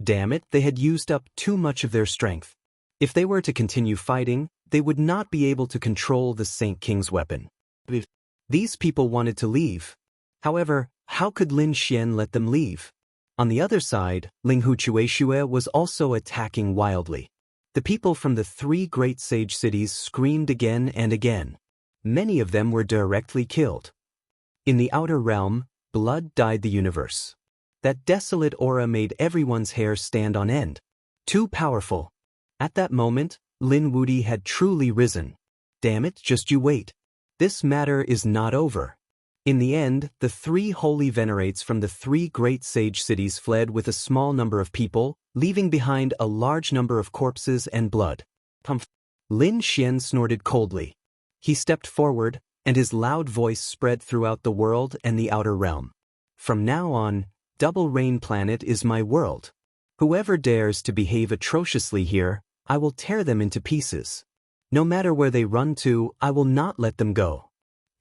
Damn it, they had used up too much of their strength. If they were to continue fighting, they would not be able to control the Saint King's weapon. These people wanted to leave. However, how could Lin Xian let them leave? On the other side, Ling Huchueshue was also attacking wildly. The people from the 3 great sage cities screamed again and again. Many of them were directly killed. In the outer realm, blood dyed the universe. That desolate aura made everyone's hair stand on end. Too powerful. At that moment, Lin Wudi had truly risen. Damn it, just you wait. This matter is not over. In the end, the 3 holy venerates from the 3 great sage cities fled with a small number of people, leaving behind a large number of corpses and blood. Lin Xian snorted coldly. He stepped forward, and his loud voice spread throughout the world and the outer realm. From now on, Double Rain Planet is my world. Whoever dares to behave atrociously here, I will tear them into pieces. No matter where they run to, I will not let them go.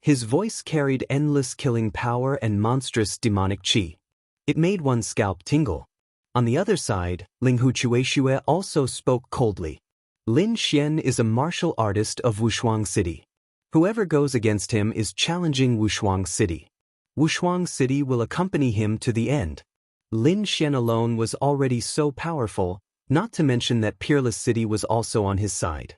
His voice carried endless killing power and monstrous demonic qi. It made one's scalp tingle. On the other side, Ling Huchueshue also spoke coldly. Lin Xian is a martial artist of Wushuang City. Whoever goes against him is challenging Wushuang City. Wushuang City will accompany him to the end. Lin Xian alone was already so powerful, not to mention that Peerless City was also on his side.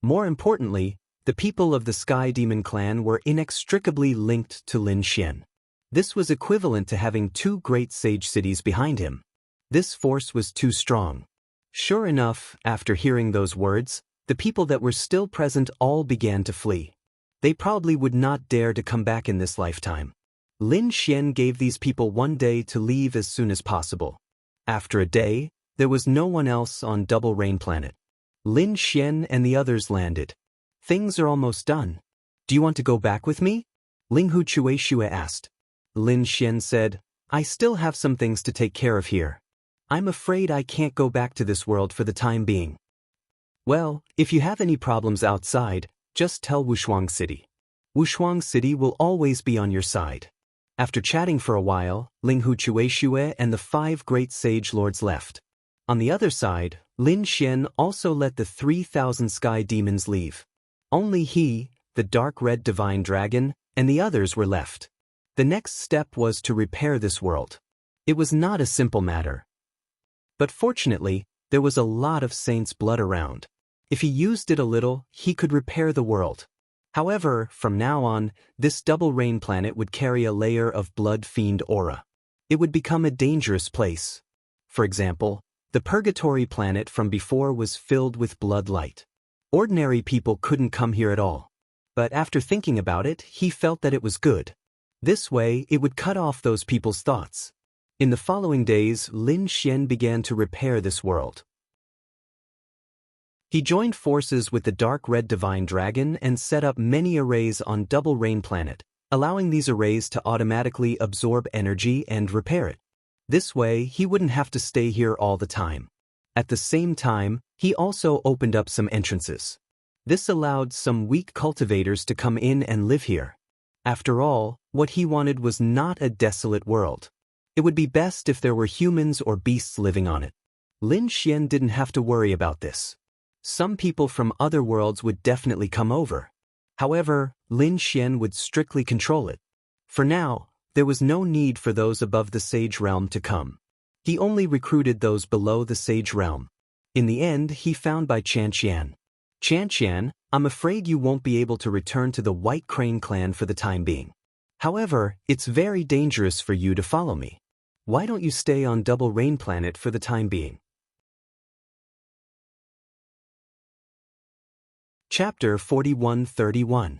More importantly, the people of the Sky Demon clan were inextricably linked to Lin Xian. This was equivalent to having 2 great sage cities behind him. This force was too strong. Sure enough, after hearing those words, the people that were still present all began to flee. They probably would not dare to come back in this lifetime. Lin Xian gave these people 1 day to leave as soon as possible. After a day, there was no one else on Double Rain Planet. Lin Xian and the others landed. Things are almost done. Do you want to go back with me? Ling Huchueshue asked. Lin Xian said, I still have some things to take care of here. I'm afraid I can't go back to this world for the time being. Well, if you have any problems outside, just tell Wushuang City. Wushuang City will always be on your side. After chatting for a while, Ling Huchueshue and the 5 great sage lords left. On the other side, Lin Xian also let the 3,000 sky demons leave. Only he, the dark red divine dragon, and the others were left. The next step was to repair this world. It was not a simple matter. But fortunately, there was a lot of saints' blood around. If he used it a little, he could repair the world. However, from now on, this Double Rain Planet would carry a layer of blood fiend aura. It would become a dangerous place. For example, the Purgatory Planet from before was filled with blood light. Ordinary people couldn't come here at all. But after thinking about it, he felt that it was good. This way, it would cut off those people's thoughts. In the following days, Lin Xian began to repair this world. He joined forces with the Dark Red Divine Dragon and set up many arrays on Double Rain Planet, allowing these arrays to automatically absorb energy and repair it. This way, he wouldn't have to stay here all the time. At the same time, he also opened up some entrances. This allowed some weak cultivators to come in and live here. After all, what he wanted was not a desolate world. It would be best if there were humans or beasts living on it. Lin Xian didn't have to worry about this. Some people from other worlds would definitely come over. However, Lin Xian would strictly control it. For now, there was no need for those above the Sage Realm to come. He only recruited those below the Sage Realm. In the end, he found by Qian. Qian, I'm afraid you won't be able to return to the White Crane clan for the time being. However, it's very dangerous for you to follow me. Why don't you stay on Double Rain Planet for the time being? Chapter 41-31.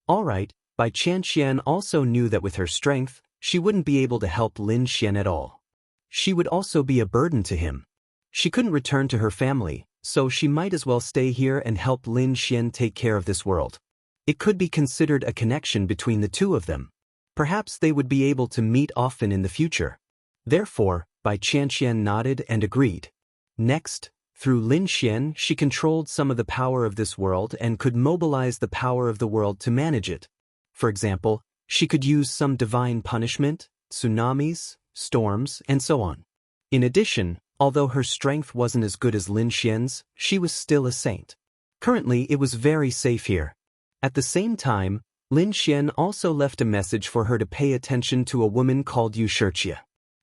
Alright, Bai Qian also knew that with her strength, she wouldn't be able to help Lin Xian at all. She would also be a burden to him. She couldn't return to her family, so she might as well stay here and help Lin Xian take care of this world. It could be considered a connection between the two of them. Perhaps they would be able to meet often in the future. Therefore, Bai Qian nodded and agreed. Next, Through Lin Xian, she controlled some of the power of this world and could mobilize the power of the world to manage it. For example, she could use some divine punishment, tsunamis, storms, and so on. In addition, although her strength wasn't as good as Lin Xian's, she was still a saint. Currently, it was very safe here. At the same time, Lin Xian also left a message for her to pay attention to a woman called Yu Shirqia.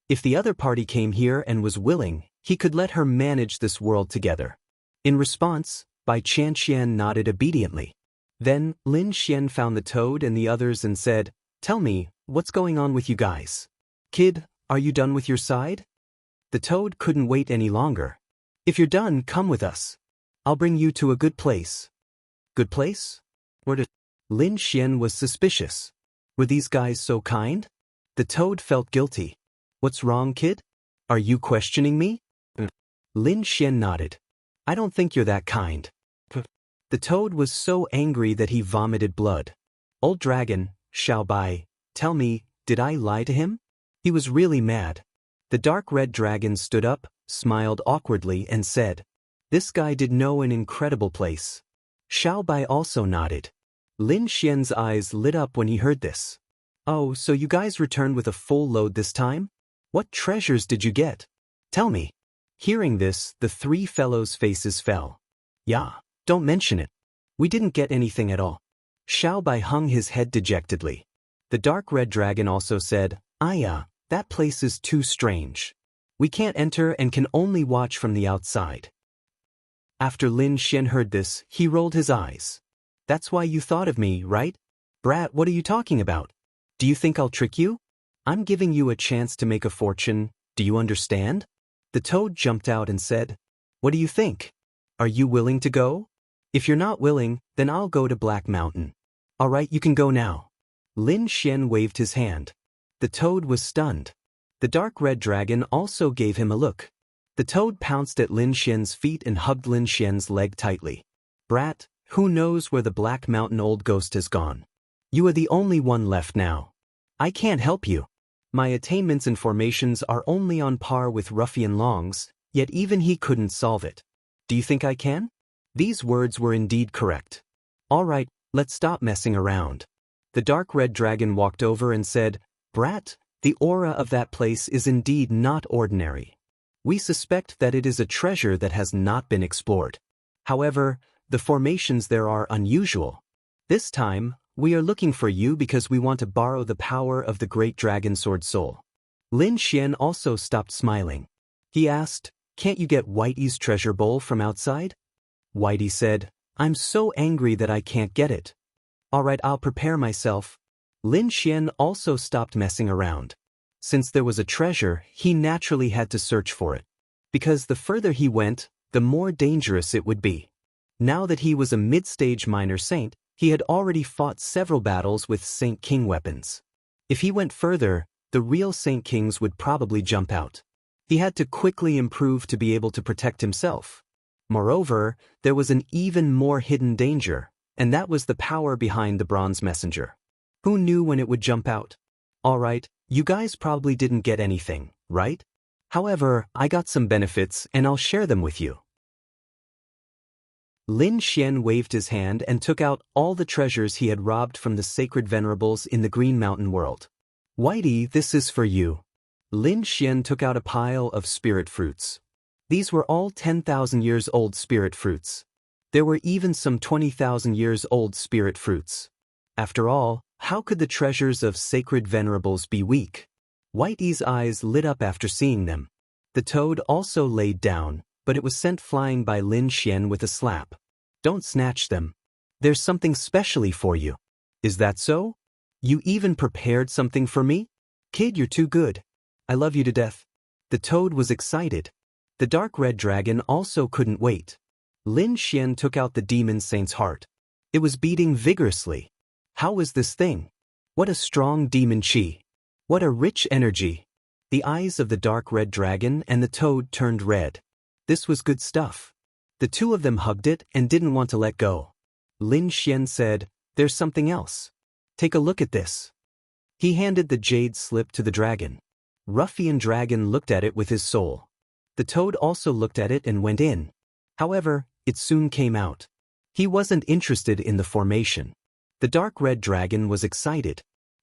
If the other party came here and was willing, he could let her manage this world together. In response, Bai Qianqian nodded obediently. Then, Lin Xian found the toad and the others and said, "Tell me, what's going on with you guys? Kid, are you done with your side?" The toad couldn't wait any longer. "If you're done, come with us. I'll bring you to a good place." Good place? Where to? Lin Xian was suspicious. Were these guys so kind? The toad felt guilty. "What's wrong, kid? Are you questioning me?" Lin Xian nodded. "I don't think you're that kind." The toad was so angry that he vomited blood. "Old dragon, Xiao Bai, tell me, did I lie to him?" He was really mad. The dark red dragon stood up, smiled awkwardly and said, "This guy did know an incredible place." Xiao Bai also nodded. Lin Xian's eyes lit up when he heard this. "Oh, so you guys returned with a full load this time? What treasures did you get? Tell me." Hearing this, the three fellows' faces fell. "Yeah, don't mention it. We didn't get anything at all." Xiao Bai hung his head dejectedly. The dark red dragon also said, "That place is too strange. We can't enter and can only watch from the outside." After Lin Xian heard this, he rolled his eyes. "That's why you thought of me, right? Brat, what are you talking about? Do you think I'll trick you? I'm giving you a chance to make a fortune, do you understand?" The toad jumped out and said, "What do you think? Are you willing to go? If you're not willing, then I'll go to Black Mountain." "All right, you can go now." Lin Xian waved his hand. The toad was stunned. The dark red dragon also gave him a look. The toad pounced at Lin Xian's feet and hugged Lin Xian's leg tightly. "Brat, who knows where the Black Mountain old ghost has gone? You are the only one left now. I can't help you. My attainments and formations are only on par with Ruffian Long's, yet even he couldn't solve it. Do you think I can?" These words were indeed correct. "All right, let's stop messing around." The dark red dragon walked over and said, "Brat, the aura of that place is indeed not ordinary. We suspect that it is a treasure that has not been explored. However, the formations there are unusual. This time, we are looking for you because we want to borrow the power of the great dragon sword soul." Lin Xian also stopped smiling. He asked, "Can't you get Whitey's treasure bowl from outside?" Whitey said, "I'm so angry that I can't get it." "All right, I'll prepare myself." Lin Xian also stopped messing around. Since there was a treasure, he naturally had to search for it. Because the further he went, the more dangerous it would be. Now that he was a mid-stage minor saint, he had already fought several battles with Saint King weapons. If he went further, the real Saint Kings would probably jump out. He had to quickly improve to be able to protect himself. Moreover, there was an even more hidden danger, and that was the power behind the bronze messenger. Who knew when it would jump out? All right, you guys probably didn't get anything, right? However, I got some benefits and I'll share them with you. Lin Xian waved his hand and took out all the treasures he had robbed from the sacred venerables in the Green Mountain world. "Whitey, this is for you." Lin Xian took out a pile of spirit fruits. These were all 10,000 years old spirit fruits. There were even some 20,000 years old spirit fruits. After all, how could the treasures of sacred venerables be weak? Whitey's eyes lit up after seeing them. The toad also laid down, but it was sent flying by Lin Xian with a slap. "Don't snatch them. There's something specially for you." "Is that so? You even prepared something for me? Kid, you're too good. I love you to death." The toad was excited. The dark red dragon also couldn't wait. Lin Xian took out the demon saint's heart. It was beating vigorously. How was this thing? What a strong demon chi. What a rich energy. The eyes of the dark red dragon and the toad turned red. This was good stuff. The two of them hugged it and didn't want to let go. Lin Xian said, "There's something else. Take a look at this." He handed the jade slip to the dragon. Ruffian dragon looked at it with his soul. The toad also looked at it and went in. However, it soon came out. He wasn't interested in the formation. The dark red dragon was excited.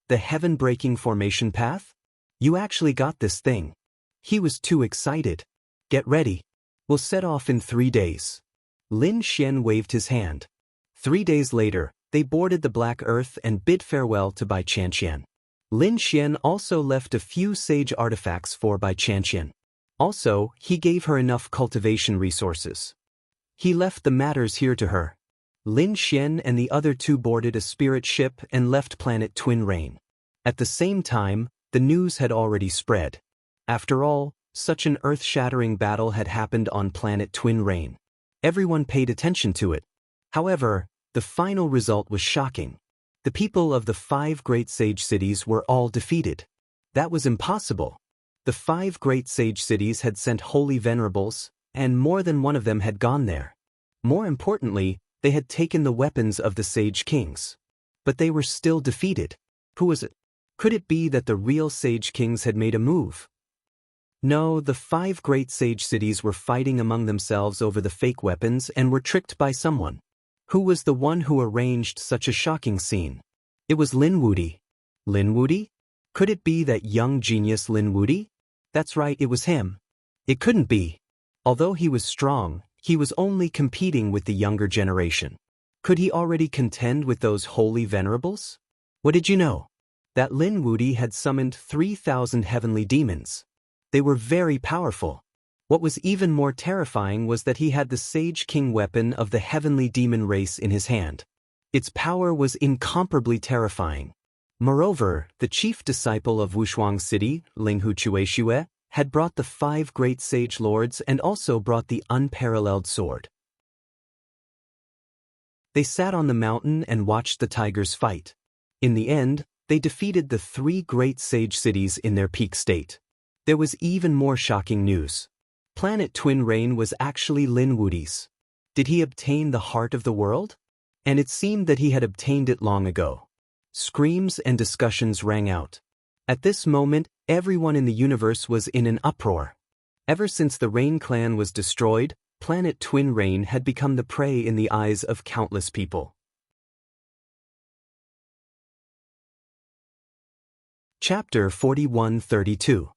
The heaven-breaking formation path? You actually got this thing. He was too excited. Get ready. We'll set off in 3 days. Lin Xian waved his hand. 3 days later, they boarded the Black Earth and bid farewell to Bai Chanqian. Lin Xian also left a few sage artifacts for Bai Chanqian. Also, he gave her enough cultivation resources. He left the matters here to her. Lin Xian and the other two boarded a spirit ship and left planet Twin Rain. At the same time, the news had already spread. After all, such an earth-shattering battle had happened on planet Twin Rain. Everyone paid attention to it. However, the final result was shocking. The people of the 5 great sage cities were all defeated. That was impossible. The 5 great sage cities had sent holy venerables, and more than one of them had gone there. More importantly, they had taken the weapons of the sage kings. But they were still defeated. Who was it? Could it be that the real sage kings had made a move? No, the 5 great sage cities were fighting among themselves over the fake weapons and were tricked by someone. Who was the one who arranged such a shocking scene? It was Lin Wudi. Lin Wudi? Could it be that young genius Lin Wudi? That's right, it was him. It couldn't be. Although he was strong, he was only competing with the younger generation. Could he already contend with those holy venerables? What did you know? That Lin Wudi had summoned 3,000 heavenly demons. They were very powerful. What was even more terrifying was that he had the Sage King weapon of the heavenly demon race in his hand. Its power was incomparably terrifying. Moreover, the chief disciple of Wushuang City, Linghu Chueshue, had brought the 5 great sage lords and also brought the unparalleled sword. They sat on the mountain and watched the tigers fight. In the end, they defeated the 3 great sage cities in their peak state. There was even more shocking news. Planet Twin Rain was actually Lin Wudi's. Did he obtain the heart of the world? And it seemed that he had obtained it long ago. Screams and discussions rang out. At this moment, everyone in the universe was in an uproar. Ever since the Rain clan was destroyed, planet Twin Rain had become the prey in the eyes of countless people. Chapter 41-32.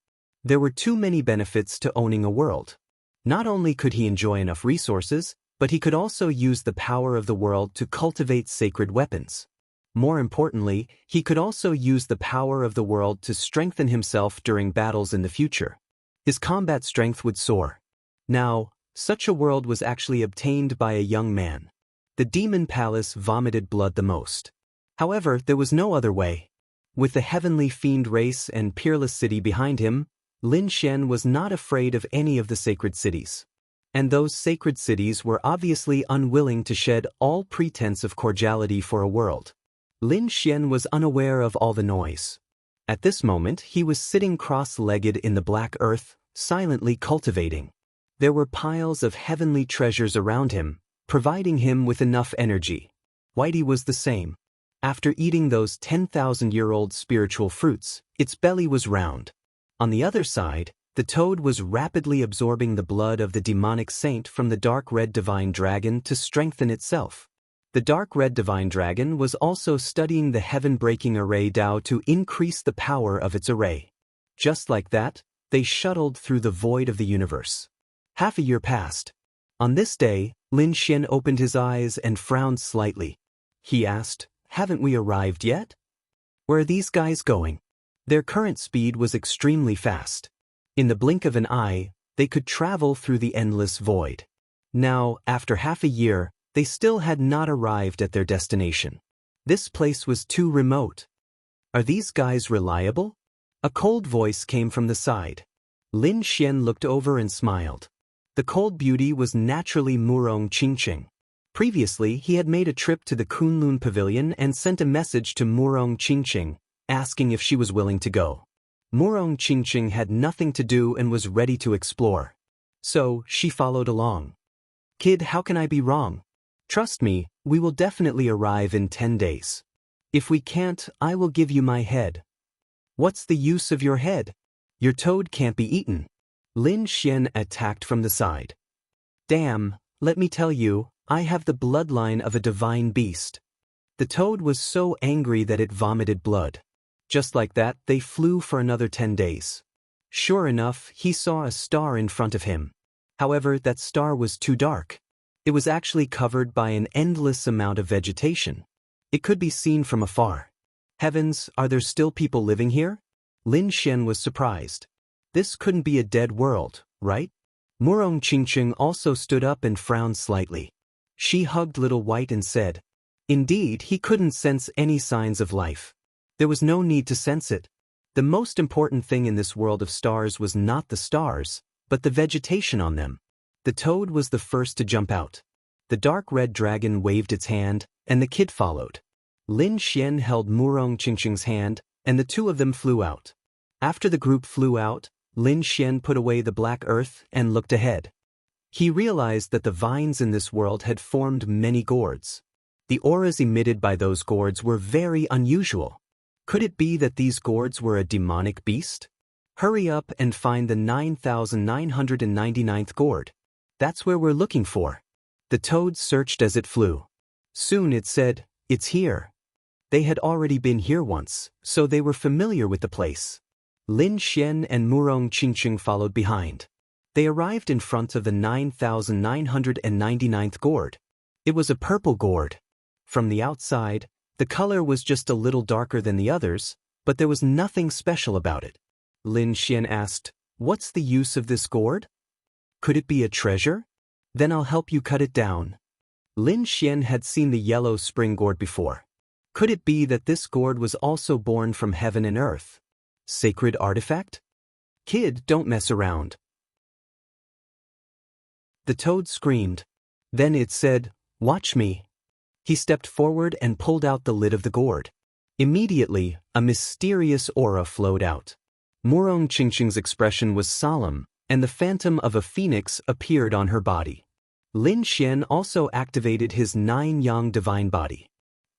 There were too many benefits to owning a world. Not only could he enjoy enough resources, but he could also use the power of the world to cultivate sacred weapons. More importantly, he could also use the power of the world to strengthen himself during battles in the future. His combat strength would soar. Now, such a world was actually obtained by a young man. The demon palace vomited blood the most. However, there was no other way. With the heavenly fiend race and peerless city behind him, Lin Xian was not afraid of any of the sacred cities. And those sacred cities were obviously unwilling to shed all pretense of cordiality for a world. Lin Xian was unaware of all the noise. At this moment, he was sitting cross-legged in the black earth, silently cultivating. There were piles of heavenly treasures around him, providing him with enough energy. Whitey was the same. After eating those 10,000-year-old spiritual fruits, its belly was round. On the other side, the toad was rapidly absorbing the blood of the demonic saint from the dark red divine dragon to strengthen itself. The dark red divine dragon was also studying the heaven-breaking array Tao to increase the power of its array. Just like that, they shuttled through the void of the universe. Half a year passed. On this day, Lin Xian opened his eyes and frowned slightly. He asked, "Haven't we arrived yet? Where are these guys going?" Their current speed was extremely fast. In the blink of an eye, they could travel through the endless void. Now, after half a year, they still had not arrived at their destination. This place was too remote. Are these guys reliable? A cold voice came from the side. Lin Xian looked over and smiled. The cold beauty was naturally Murong Qingqing. Previously, he had made a trip to the Kunlun Pavilion and sent a message to Murong Qingqing, asking if she was willing to go. Murong Qingqing had nothing to do and was ready to explore. So, she followed along. "Kid, how can I be wrong? Trust me, we will definitely arrive in 10 days. If we can't, I will give you my head." "What's the use of your head? Your toad can't be eaten." Lin Xian attacked from the side. "Damn, Let me tell you, I have the bloodline of a divine beast. The toad was so angry that it vomited blood. Just like that, they flew for another 10 days. Sure enough, he saw a star in front of him. However, that star was too dark. It was actually covered by an endless amount of vegetation. It could be seen from afar. Heavens, are there still people living here? Lin Xian was surprised. This couldn't be a dead world, right? Murong Qingqing also stood up and frowned slightly. She hugged Little White and said, "Indeed, he couldn't sense any signs of life. There was no need to sense it. The most important thing in this world of stars was not the stars, but the vegetation on them." The toad was the first to jump out. The dark red dragon waved its hand, and the kid followed. Lin Xian held Murong Qingqing's hand, and the two of them flew out. After the group flew out, Lin Xian put away the black earth and looked ahead. He realized that the vines in this world had formed many gourds. The auras emitted by those gourds were very unusual. Could it be that these gourds were a demonic beast? Hurry up and find the 9,999th gourd. That's where we're looking for. The toad searched as it flew. Soon it said, "It's here." They had already been here once, so they were familiar with the place. Lin Xian and Murong Qingqing followed behind. They arrived in front of the 9,999th gourd. It was a purple gourd. From the outside, the color was just a little darker than the others, but there was nothing special about it. Lin Xian asked, "What's the use of this gourd? Could it be a treasure? Then I'll help you cut it down." Lin Xian had seen the yellow spring gourd before. Could it be that this gourd was also born from heaven and earth? Sacred artifact? Kid, don't mess around. The toad screamed. Then it said, "Watch me." He stepped forward and pulled out the lid of the gourd. Immediately, a mysterious aura flowed out. Murong Qingqing's expression was solemn, and the phantom of a phoenix appeared on her body. Lin Xian also activated his 9-yang divine body.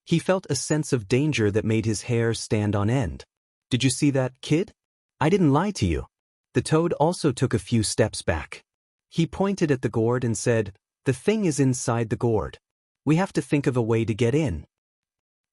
He felt a sense of danger that made his hair stand on end. Did you see that, kid? I didn't lie to you. The toad also took a few steps back. He pointed at the gourd and said, "The thing is inside the gourd. We have to think of a way to get in."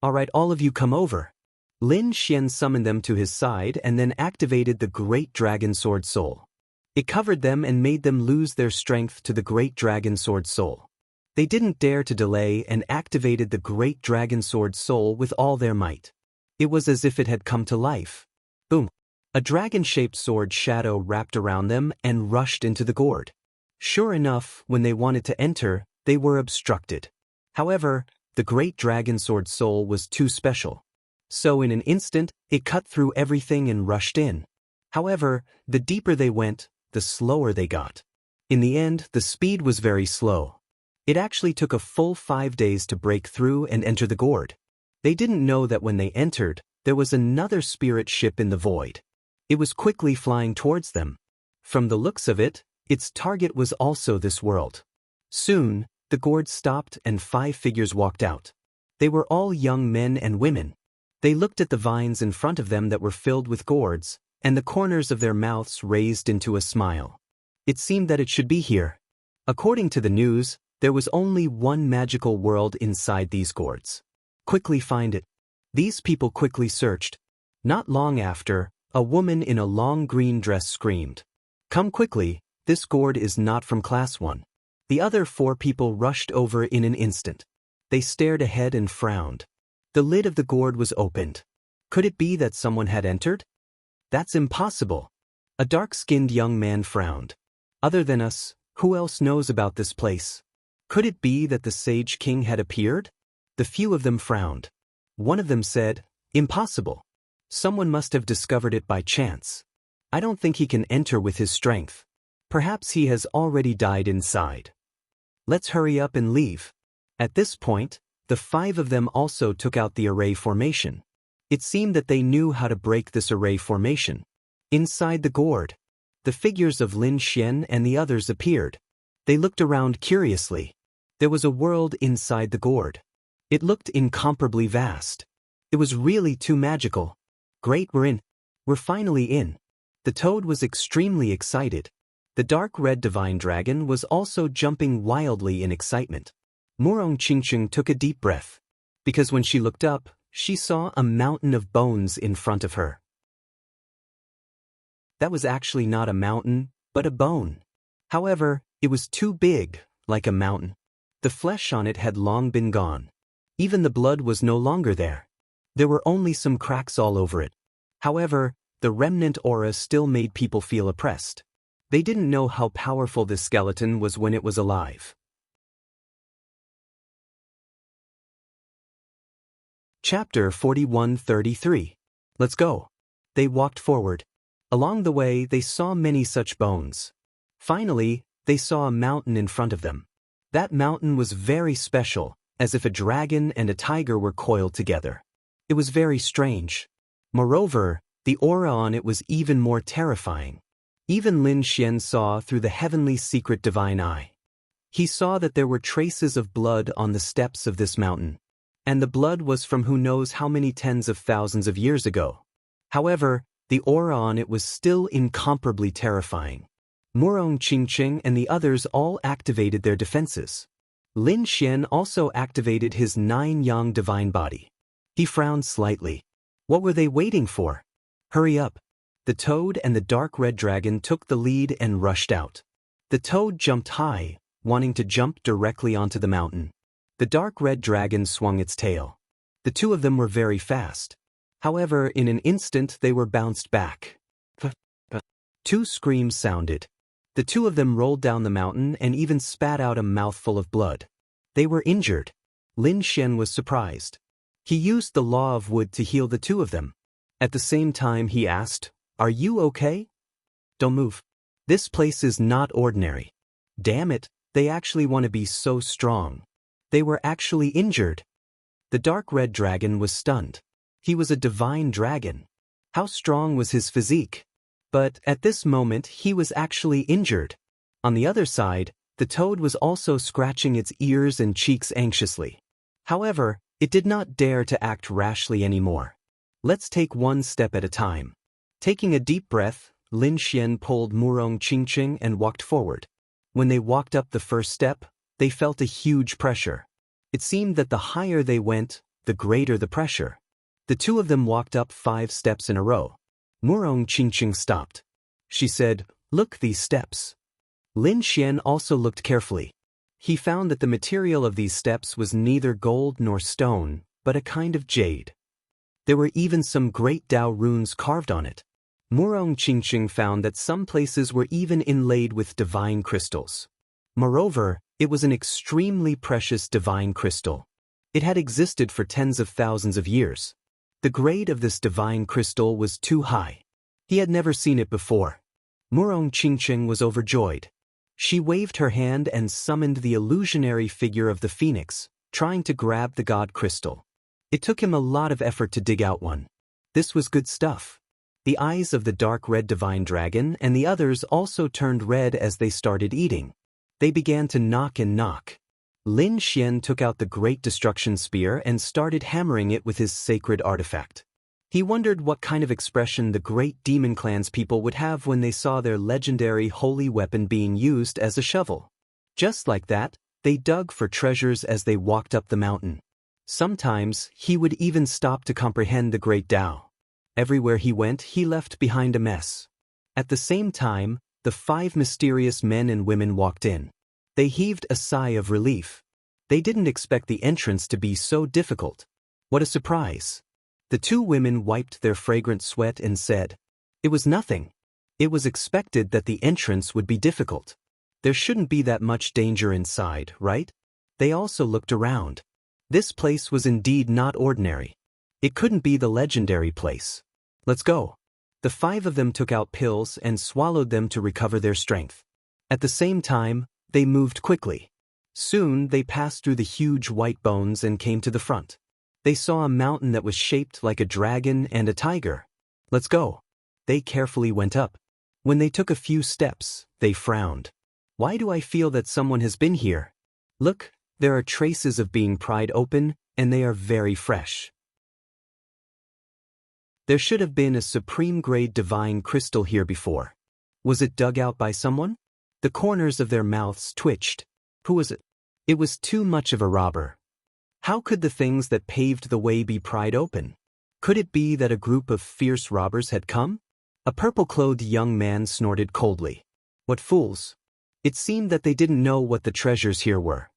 "All right, all of you come over." Lin Xian summoned them to his side and then activated the Great Dragon Sword Soul. It covered them and made them lose their strength to the Great Dragon Sword Soul. They didn't dare to delay and activated the Great Dragon Sword Soul with all their might. It was as if it had come to life. Boom! A dragon-shaped sword shadow wrapped around them and rushed into the gourd. Sure enough, when they wanted to enter, they were obstructed. However, the Great Dragon Sword Soul was too special. So in an instant, it cut through everything and rushed in. However, the deeper they went, the slower they got. In the end, the speed was very slow. It actually took a full 5 days to break through and enter the gourd. They didn't know that when they entered, there was another spirit ship in the void. It was quickly flying towards them. From the looks of it, its target was also this world. Soon, the gourd stopped and 5 figures walked out. They were all young men and women. They looked at the vines in front of them that were filled with gourds, and the corners of their mouths raised into a smile. It seemed that it should be here. According to the news, there was only one magical world inside these gourds. Quickly find it. These people quickly searched. Not long after, a woman in a long green dress screamed, "Come quickly, this gourd is not from class 1. The other 4 people rushed over in an instant. They stared ahead and frowned. The lid of the gourd was opened. Could it be that someone had entered? That's impossible. A dark-skinned young man frowned. Other than us, who else knows about this place? Could it be that the Sage King had appeared? The few of them frowned. One of them said, "Impossible. Someone must have discovered it by chance. I don't think he can enter with his strength. Perhaps he has already died inside. Let's hurry up and leave." At this point, the 5 of them also took out the array formation. It seemed that they knew how to break this array formation. Inside the gourd, the figures of Lin Xian and the others appeared. They looked around curiously. There was a world inside the gourd. It looked incomparably vast. It was really too magical. Great, we're in. We're finally in. The toad was extremely excited. The dark red divine dragon was also jumping wildly in excitement. Murong Qingqing took a deep breath, because when she looked up, she saw a mountain of bones in front of her. That was actually not a mountain, but a bone. However, it was too big, like a mountain. The flesh on it had long been gone. Even the blood was no longer there. There were only some cracks all over it. However, the remnant aura still made people feel oppressed. They didn't know how powerful this skeleton was when it was alive. Chapter 41-33. Let's go. They walked forward. Along the way, they saw many such bones. Finally, they saw a mountain in front of them. That mountain was very special, as if a dragon and a tiger were coiled together. It was very strange. Moreover, the aura on it was even more terrifying. Even Lin Xian saw through the heavenly secret divine eye. He saw that there were traces of blood on the steps of this mountain. And the blood was from who knows how many tens of thousands of years ago. However, the aura on it was still incomparably terrifying. Murong Qingqing and the others all activated their defenses. Lin Xian also activated his 9-yang divine body. He frowned slightly. What were they waiting for? Hurry up. The toad and the dark red dragon took the lead and rushed out. The toad jumped high, wanting to jump directly onto the mountain. The dark red dragon swung its tail. The two of them were very fast. However, in an instant they were bounced back. Two screams sounded. The two of them rolled down the mountain and even spat out a mouthful of blood. They were injured. Lin Xian was surprised. He used the law of wood to heal the two of them. At the same time he asked, "Are you okay?" "Don't move. This place is not ordinary." Damn it, they actually want to be so strong. They were actually injured. The dark red dragon was stunned. He was a divine dragon. How strong was his physique? But at this moment he was actually injured. On the other side, the toad was also scratching its ears and cheeks anxiously. However, it did not dare to act rashly anymore. Let's take one step at a time. Taking a deep breath, Lin Xian pulled Murong Qingqing and walked forward. When they walked up the first step, they felt a huge pressure. It seemed that the higher they went, the greater the pressure. The two of them walked up 5 steps in a row. Murong Qingqing stopped. She said, "Look, these steps." Lin Xian also looked carefully. He found that the material of these steps was neither gold nor stone, but a kind of jade. There were even some great Tao runes carved on it. Murong Qingqing found that some places were even inlaid with divine crystals. Moreover, it was an extremely precious divine crystal. It had existed for tens of thousands of years. The grade of this divine crystal was too high. He had never seen it before. Murong Qingqing was overjoyed. She waved her hand and summoned the illusionary figure of the phoenix, trying to grab the god crystal. It took him a lot of effort to dig out one. This was good stuff. The eyes of the dark red divine dragon and the others also turned red as they started eating. They began to knock and knock. Lin Xian took out the great destruction spear and started hammering it with his sacred artifact. He wondered what kind of expression the great demon clan's people would have when they saw their legendary holy weapon being used as a shovel. Just like that, they dug for treasures as they walked up the mountain. Sometimes, he would even stop to comprehend the great Tao. Everywhere he went, he left behind a mess. At the same time, the 5 mysterious men and women walked in. They heaved a sigh of relief. They didn't expect the entrance to be so difficult. What a surprise. The 2 women wiped their fragrant sweat and said, "It was nothing. It was expected that the entrance would be difficult. There shouldn't be that much danger inside, right?" They also looked around. This place was indeed not ordinary. It couldn't be the legendary place. "Let's go." The 5 of them took out pills and swallowed them to recover their strength. At the same time, they moved quickly. Soon they passed through the huge white bones and came to the front. They saw a mountain that was shaped like a dragon and a tiger. "Let's go." They carefully went up. When they took a few steps, they frowned. "Why do I feel that someone has been here? Look, there are traces of being pried open, and they are very fresh." There should have been a supreme grade divine crystal here before. Was it dug out by someone? The corners of their mouths twitched. Who was it? It was too much of a robber. How could the things that paved the way be pried open? Could it be that a group of fierce robbers had come? A purple-clothed young man snorted coldly. What fools! It seemed that they didn't know what the treasures here were.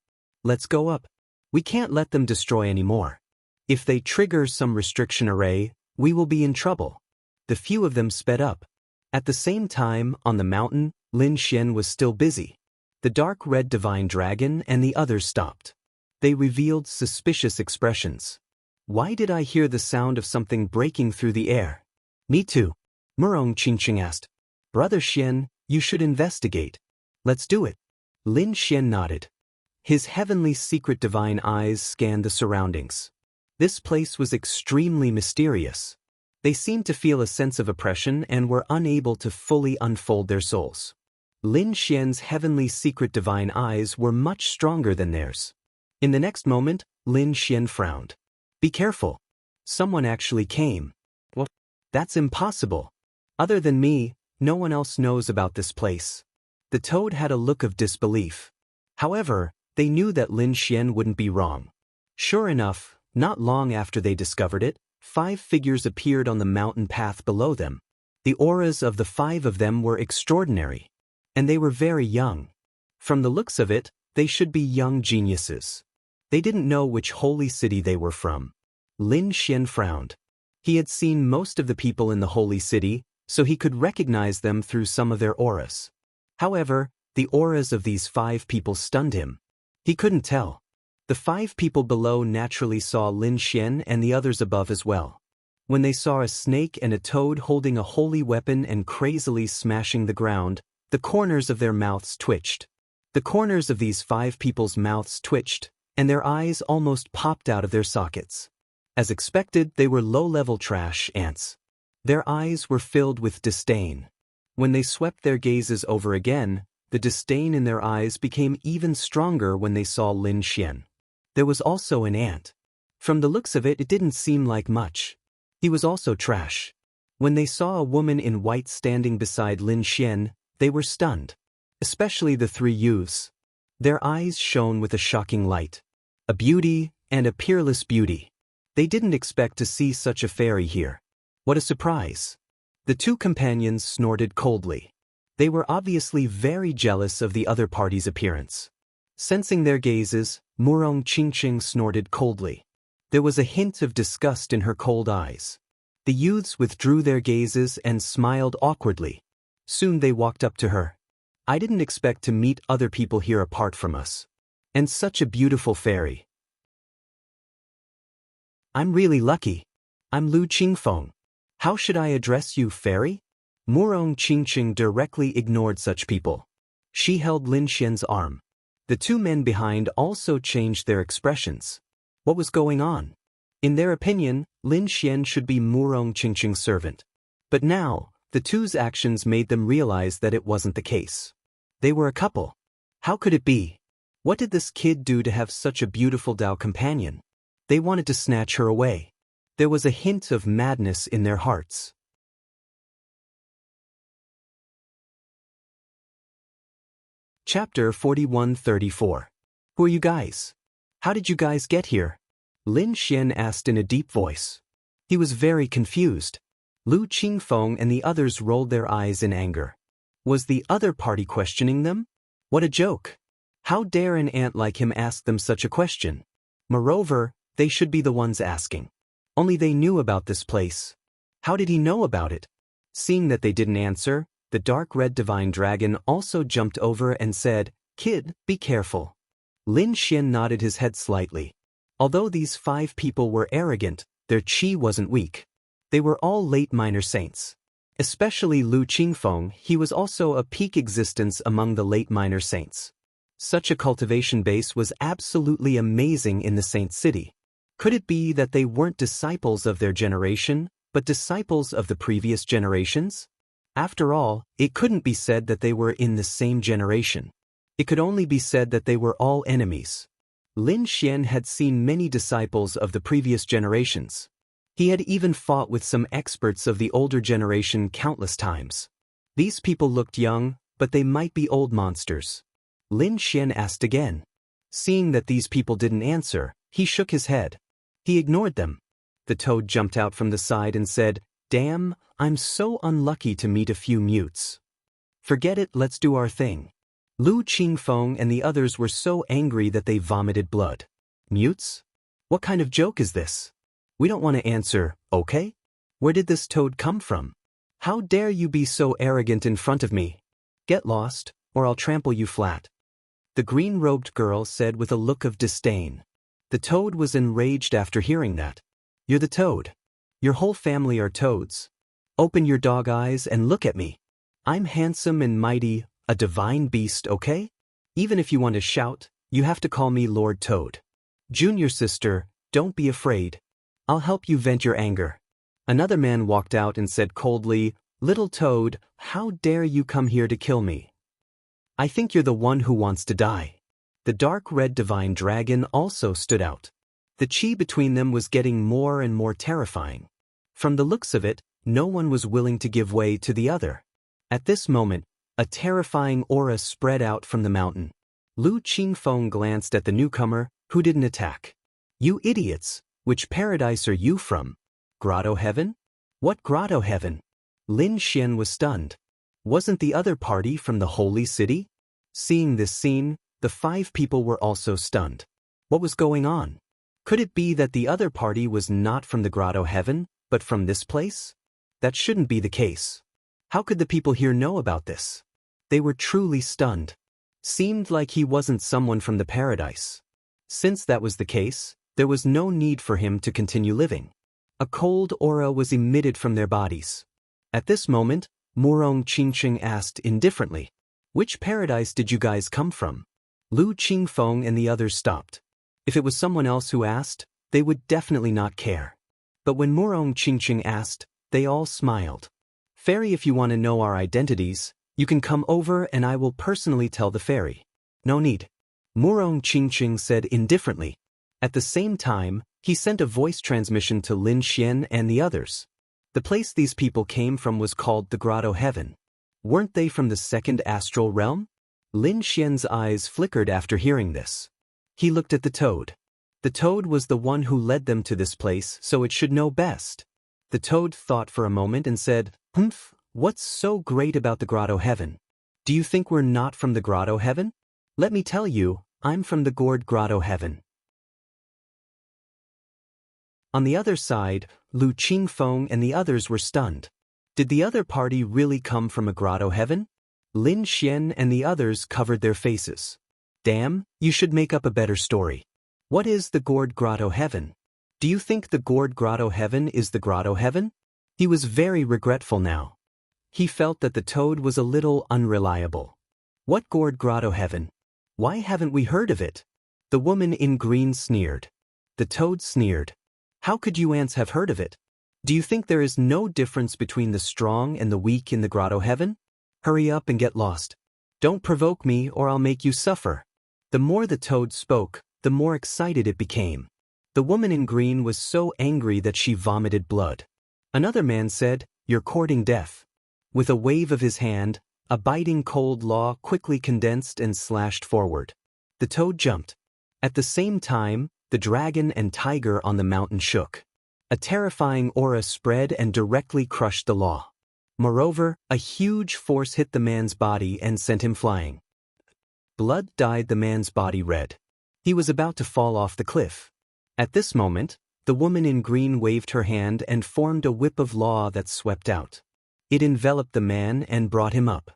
Let's go up. We can't let them destroy any more. If they trigger some restriction array, we will be in trouble. The few of them sped up. At the same time, on the mountain, Lin Xian was still busy. The dark red divine dragon and the others stopped. They revealed suspicious expressions. Why did I hear the sound of something breaking through the air? Me too. Murong Qingqing asked. Brother Xian, you should investigate. Let's do it. Lin Xian nodded. His heavenly secret divine eyes scanned the surroundings. This place was extremely mysterious. They seemed to feel a sense of oppression and were unable to fully unfold their souls. Lin Xian's heavenly secret divine eyes were much stronger than theirs. In the next moment, Lin Xian frowned. Be careful. Someone actually came. What? That's impossible. Other than me, no one else knows about this place. The toad had a look of disbelief. However, they knew that Lin Xian wouldn't be wrong. Sure enough, not long after they discovered it, 5 figures appeared on the mountain path below them. The auras of the 5 of them were extraordinary. And they were very young. From the looks of it, they should be young geniuses. They didn't know which holy city they were from. Lin Xian frowned. He had seen most of the people in the holy city, so he could recognize them through some of their auras. However, the auras of these 5 people stunned him. He couldn't tell. The 5 people below naturally saw Lin Xian and the others above as well. When they saw a snake and a toad holding a holy weapon and crazily smashing the ground, the corners of their mouths twitched. The corners of these 5 people's mouths twitched, and their eyes almost popped out of their sockets. As expected, they were low-level trash ants. Their eyes were filled with disdain. When they swept their gazes over again, the disdain in their eyes became even stronger when they saw Lin Xian. There was also an ant. From the looks of it, it didn't seem like much. He was also trash. When they saw a woman in white standing beside Lin Xian, they were stunned. Especially the 3 youths. Their eyes shone with a shocking light. A beauty, and a peerless beauty. They didn't expect to see such a fairy here. What a surprise. The 2 companions snorted coldly. They were obviously very jealous of the other party's appearance. Sensing their gazes, Murong Qingqing snorted coldly. There was a hint of disgust in her cold eyes. The youths withdrew their gazes and smiled awkwardly. Soon they walked up to her. I didn't expect to meet other people here apart from us. And such a beautiful fairy. I'm really lucky. I'm Lu Qingfeng. How should I address you, fairy? Murong Qingqing directly ignored such people. She held Lin Xian's arm. The 2 men behind also changed their expressions. What was going on? In their opinion, Lin Xian should be Murong Qingqing's servant. But now, the 2's actions made them realize that it wasn't the case. They were a couple. How could it be? What did this kid do to have such a beautiful Dao companion? They wanted to snatch her away. There was a hint of madness in their hearts. Chapter 4134. Who are you guys? How did you guys get here? Lin Xian asked in a deep voice. He was very confused. Lu Qingfeng and the others rolled their eyes in anger. Was the other party questioning them? What a joke. How dare an ant like him ask them such a question? Moreover, they should be the ones asking. Only they knew about this place. How did he know about it? Seeing that they didn't answer, the dark red divine dragon also jumped over and said, Kid, be careful. Lin Xian nodded his head slightly. Although these 5 people were arrogant, their qi wasn't weak. They were all late minor saints. Especially Lu Qingfeng, he was also a peak existence among the late minor saints. Such a cultivation base was absolutely amazing in the saint city. Could it be that they weren't disciples of their generation, but disciples of the previous generations? After all, it couldn't be said that they were in the same generation. It could only be said that they were all enemies. Lin Xian had seen many disciples of the previous generations. He had even fought with some experts of the older generation countless times. These people looked young, but they might be old monsters. Lin Xian asked again. Seeing that these people didn't answer, he shook his head. He ignored them. The toad jumped out from the side and said, "Damn, I'm so unlucky to meet a few mutes. Forget it, let's do our thing." Lu Qingfeng and the others were so angry that they vomited blood. Mutes? What kind of joke is this? We don't want to answer, okay? Where did this toad come from? How dare you be so arrogant in front of me? Get lost, or I'll trample you flat. The green-robed girl said with a look of disdain. The toad was enraged after hearing that. You're the toad. Your whole family are toads. Open your dog eyes and look at me. I'm handsome and mighty, a divine beast, okay? Even if you want to shout, you have to call me Lord Toad. Junior sister, don't be afraid. I'll help you vent your anger. Another man walked out and said coldly, "Little Toad, how dare you come here to kill me? I think you're the one who wants to die." The dark red divine dragon also stood out. The chi between them was getting more and more terrifying. From the looks of it, no one was willing to give way to the other. At this moment, a terrifying aura spread out from the mountain. Lu Qingfeng glanced at the newcomer, who didn't attack. "You idiots, which paradise are you from? Grotto Heaven? What Grotto Heaven?" Lin Xian was stunned. Wasn't the other party from the holy city? Seeing this scene, the 5 people were also stunned. What was going on? Could it be that the other party was not from the Grotto Heaven, but from this place? That shouldn't be the case. How could the people here know about this? They were truly stunned. Seemed like he wasn't someone from the paradise. Since that was the case, there was no need for him to continue living. A cold aura was emitted from their bodies. At this moment, Murong Qingqing asked indifferently, "Which paradise did you guys come from?" Lu Qingfeng and the others stopped. If it was someone else who asked, they would definitely not care. But when Murong Qingqing asked, they all smiled. "Fairy, if you want to know our identities, you can come over and I will personally tell the fairy." "No need," Murong Qingqing said indifferently. At the same time, he sent a voice transmission to Lin Xian and the others. The place these people came from was called the Grotto Heaven. Weren't they from the second astral realm? Lin Xian's eyes flickered after hearing this. He looked at the toad. The toad was the one who led them to this place, so it should know best. The toad thought for a moment and said, "Humph, what's so great about the Grotto Heaven? Do you think we're not from the Grotto Heaven? Let me tell you, I'm from the Gourd Grotto Heaven." On the other side, Lu Qingfeng and the others were stunned. Did the other party really come from a Grotto Heaven? Lin Xian and the others covered their faces. "Damn, you should make up a better story. What is the Gourd Grotto Heaven? Do you think the Gourd Grotto Heaven is the Grotto Heaven?" He was very regretful now. He felt that the toad was a little unreliable. "What Gourd Grotto Heaven? Why haven't we heard of it?" The woman in green sneered. The toad sneered. "How could you ants have heard of it? Do you think there is no difference between the strong and the weak in the Grotto Heaven? Hurry up and get lost. Don't provoke me or I'll make you suffer." The more the toad spoke, the more excited it became. The woman in green was so angry that she vomited blood. Another man said, "You're courting death." With a wave of his hand, a biting cold law quickly condensed and slashed forward. The toad jumped. At the same time, the dragon and tiger on the mountain shook. A terrifying aura spread and directly crushed the law. Moreover, a huge force hit the man's body and sent him flying. Blood dyed the man's body red. He was about to fall off the cliff. At this moment, the woman in green waved her hand and formed a whip of law that swept out. It enveloped the man and brought him up.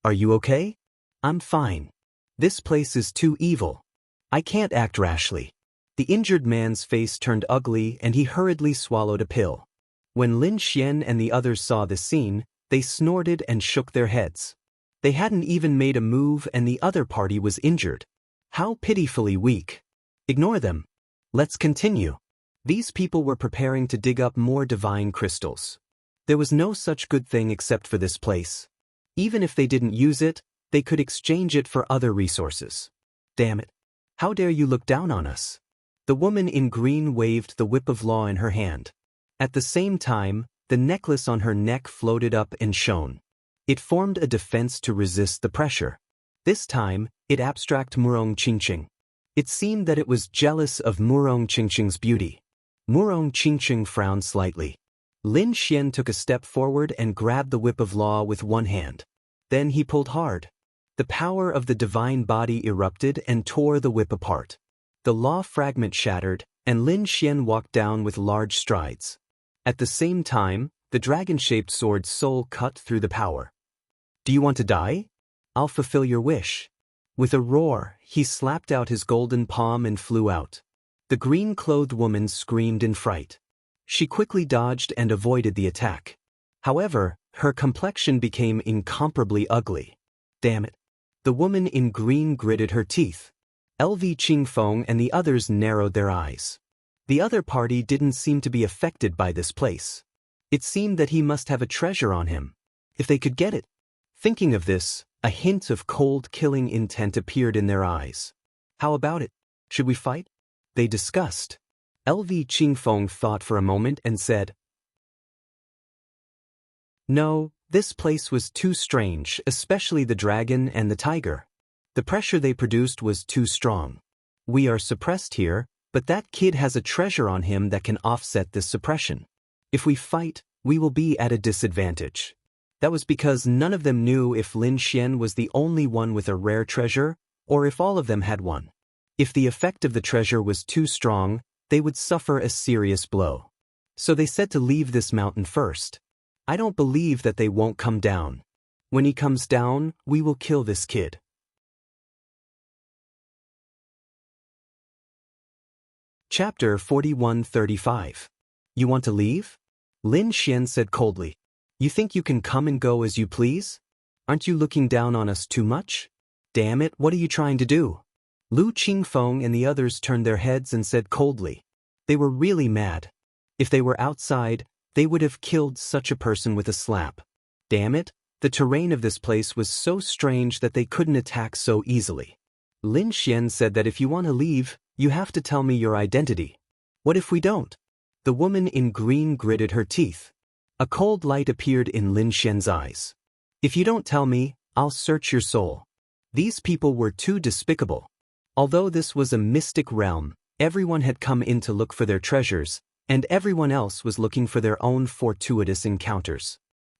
"Are you okay?" "I'm fine. This place is too evil. I can't act rashly." The injured man's face turned ugly and he hurriedly swallowed a pill. When Lin Xian and the others saw the scene, they snorted and shook their heads. They hadn't even made a move and the other party was injured. How pitifully weak. Ignore them. Let's continue. These people were preparing to dig up more divine crystals. There was no such good thing except for this place. Even if they didn't use it, they could exchange it for other resources. Damn it. How dare you look down on us? The woman in green waved the whip of law in her hand. At the same time, the necklace on her neck floated up and shone. It formed a defense to resist the pressure. This time, it abstract Murong Qingqing. It seemed that it was jealous of Murong Qingqing's beauty. Murong Qingqing frowned slightly. Lin Xian took a step forward and grabbed the whip of law with one hand. Then he pulled hard. The power of the divine body erupted and tore the whip apart. The law fragment shattered, and Lin Xian walked down with large strides. At the same time, the dragon-shaped sword's soul cut through the power. "Do you want to die? I'll fulfill your wish." With a roar, he slapped out his golden palm and flew out. The green-clothed woman screamed in fright. She quickly dodged and avoided the attack. However, her complexion became incomparably ugly. Damn it. The woman in green gritted her teeth. LV Qingfeng and the others narrowed their eyes. The other party didn't seem to be affected by this place. It seemed that he must have a treasure on him. If they could get it. Thinking of this, a hint of cold killing intent appeared in their eyes. How about it? Should we fight? They discussed. LV Qingfeng thought for a moment and said, "No, this place was too strange, especially the dragon and the tiger. The pressure they produced was too strong. We are suppressed here, but that kid has a treasure on him that can offset this suppression. If we fight, we will be at a disadvantage." That was because none of them knew if Lin Xian was the only one with a rare treasure, or if all of them had one. If the effect of the treasure was too strong, they would suffer a serious blow. So they said to leave this mountain first. I don't believe that they won't come down. When he comes down, we will kill this kid. Chapter 41:35. You want to leave? Lin Xian said coldly. You think you can come and go as you please? Aren't you looking down on us too much? Damn it, what are you trying to do? Lu Qingfeng and the others turned their heads and said coldly. They were really mad. If they were outside, they would have killed such a person with a slap. Damn it, the terrain of this place was so strange that they couldn't attack so easily. Lin Xian said that if you want to leave, you have to tell me your identity. What if we don't? The woman in green gritted her teeth. A cold light appeared in Lin Xian's eyes. If you don't tell me, I'll search your soul. These people were too despicable. Although this was a mystic realm, everyone had come in to look for their treasures, and everyone else was looking for their own fortuitous encounters.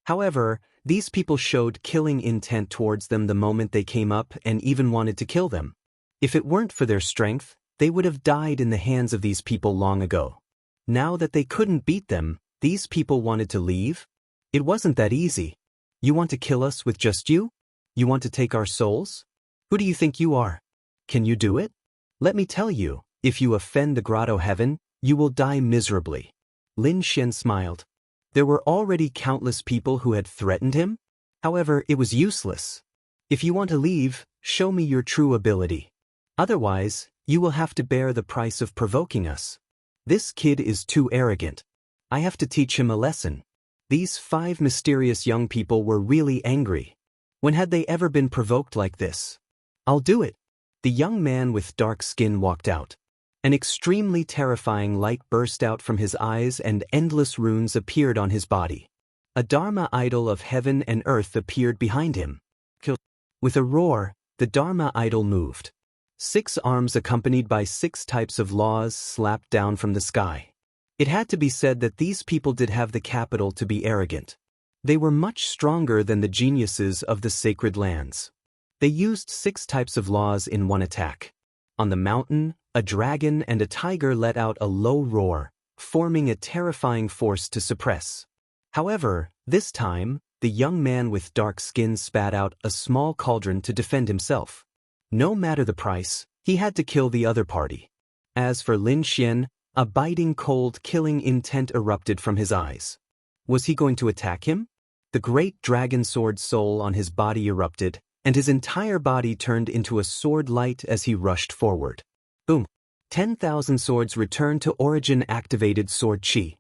However, these people showed killing intent towards them the moment they came up and even wanted to kill them. If it weren't for their strength, they would have died in the hands of these people long ago. Now that they couldn't beat them, these people wanted to leave? It wasn't that easy. You want to kill us with just you? You want to take our souls? Who do you think you are? Can you do it? Let me tell you, if you offend the grotto heaven, you will die miserably. Lin Xian smiled. There were already countless people who had threatened him. However, it was useless. If you want to leave, show me your true ability. Otherwise, you will have to bear the price of provoking us. This kid is too arrogant. I have to teach him a lesson. These 5 mysterious young people were really angry. When had they ever been provoked like this? I'll do it. The young man with dark skin walked out. An extremely terrifying light burst out from his eyes and endless runes appeared on his body. A Dharma idol of heaven and earth appeared behind him. With a roar, the Dharma idol moved. 6 arms accompanied by 6 types of laws slapped down from the sky. It had to be said that these people did have the capital to be arrogant. They were much stronger than the geniuses of the sacred lands. They used 6 types of laws in one attack. On the mountain, a dragon and a tiger let out a low roar, forming a terrifying force to suppress. However, this time, the young man with dark skin spat out a small cauldron to defend himself. No matter the price, he had to kill the other party. As for Lin Xian, a biting cold killing intent erupted from his eyes. Was he going to attack him? The great dragon sword soul on his body erupted, and his entire body turned into a sword light as he rushed forward. Boom! 10,000 swords returned to origin-activated sword chi.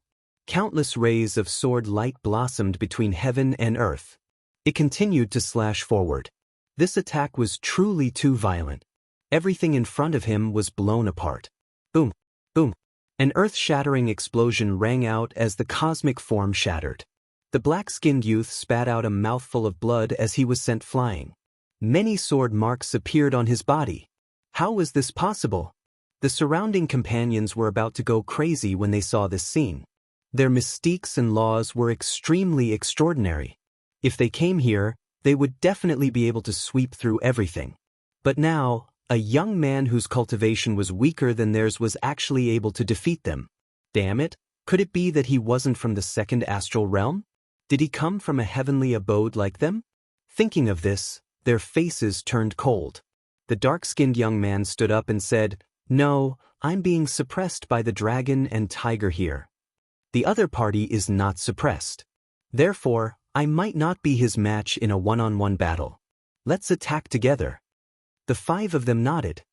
Countless rays of sword light blossomed between heaven and earth. It continued to slash forward. This attack was truly too violent. Everything in front of him was blown apart. Boom! Boom! An earth-shattering explosion rang out as the cosmic form shattered. The black-skinned youth spat out a mouthful of blood as he was sent flying. Many sword marks appeared on his body. How was this possible? The surrounding companions were about to go crazy when they saw this scene. Their mystiques and laws were extremely extraordinary. If they came here, they would definitely be able to sweep through everything. But now, a young man whose cultivation was weaker than theirs was actually able to defeat them. Damn it, could it be that he wasn't from the second astral realm? Did he come from a heavenly abode like them? Thinking of this, their faces turned cold. The dark-skinned young man stood up and said, "No, I'm being suppressed by the dragon and tiger here. The other party is not suppressed. Therefore, I might not be his match in a one-on-one battle. Let's attack together." The 5 of them nodded.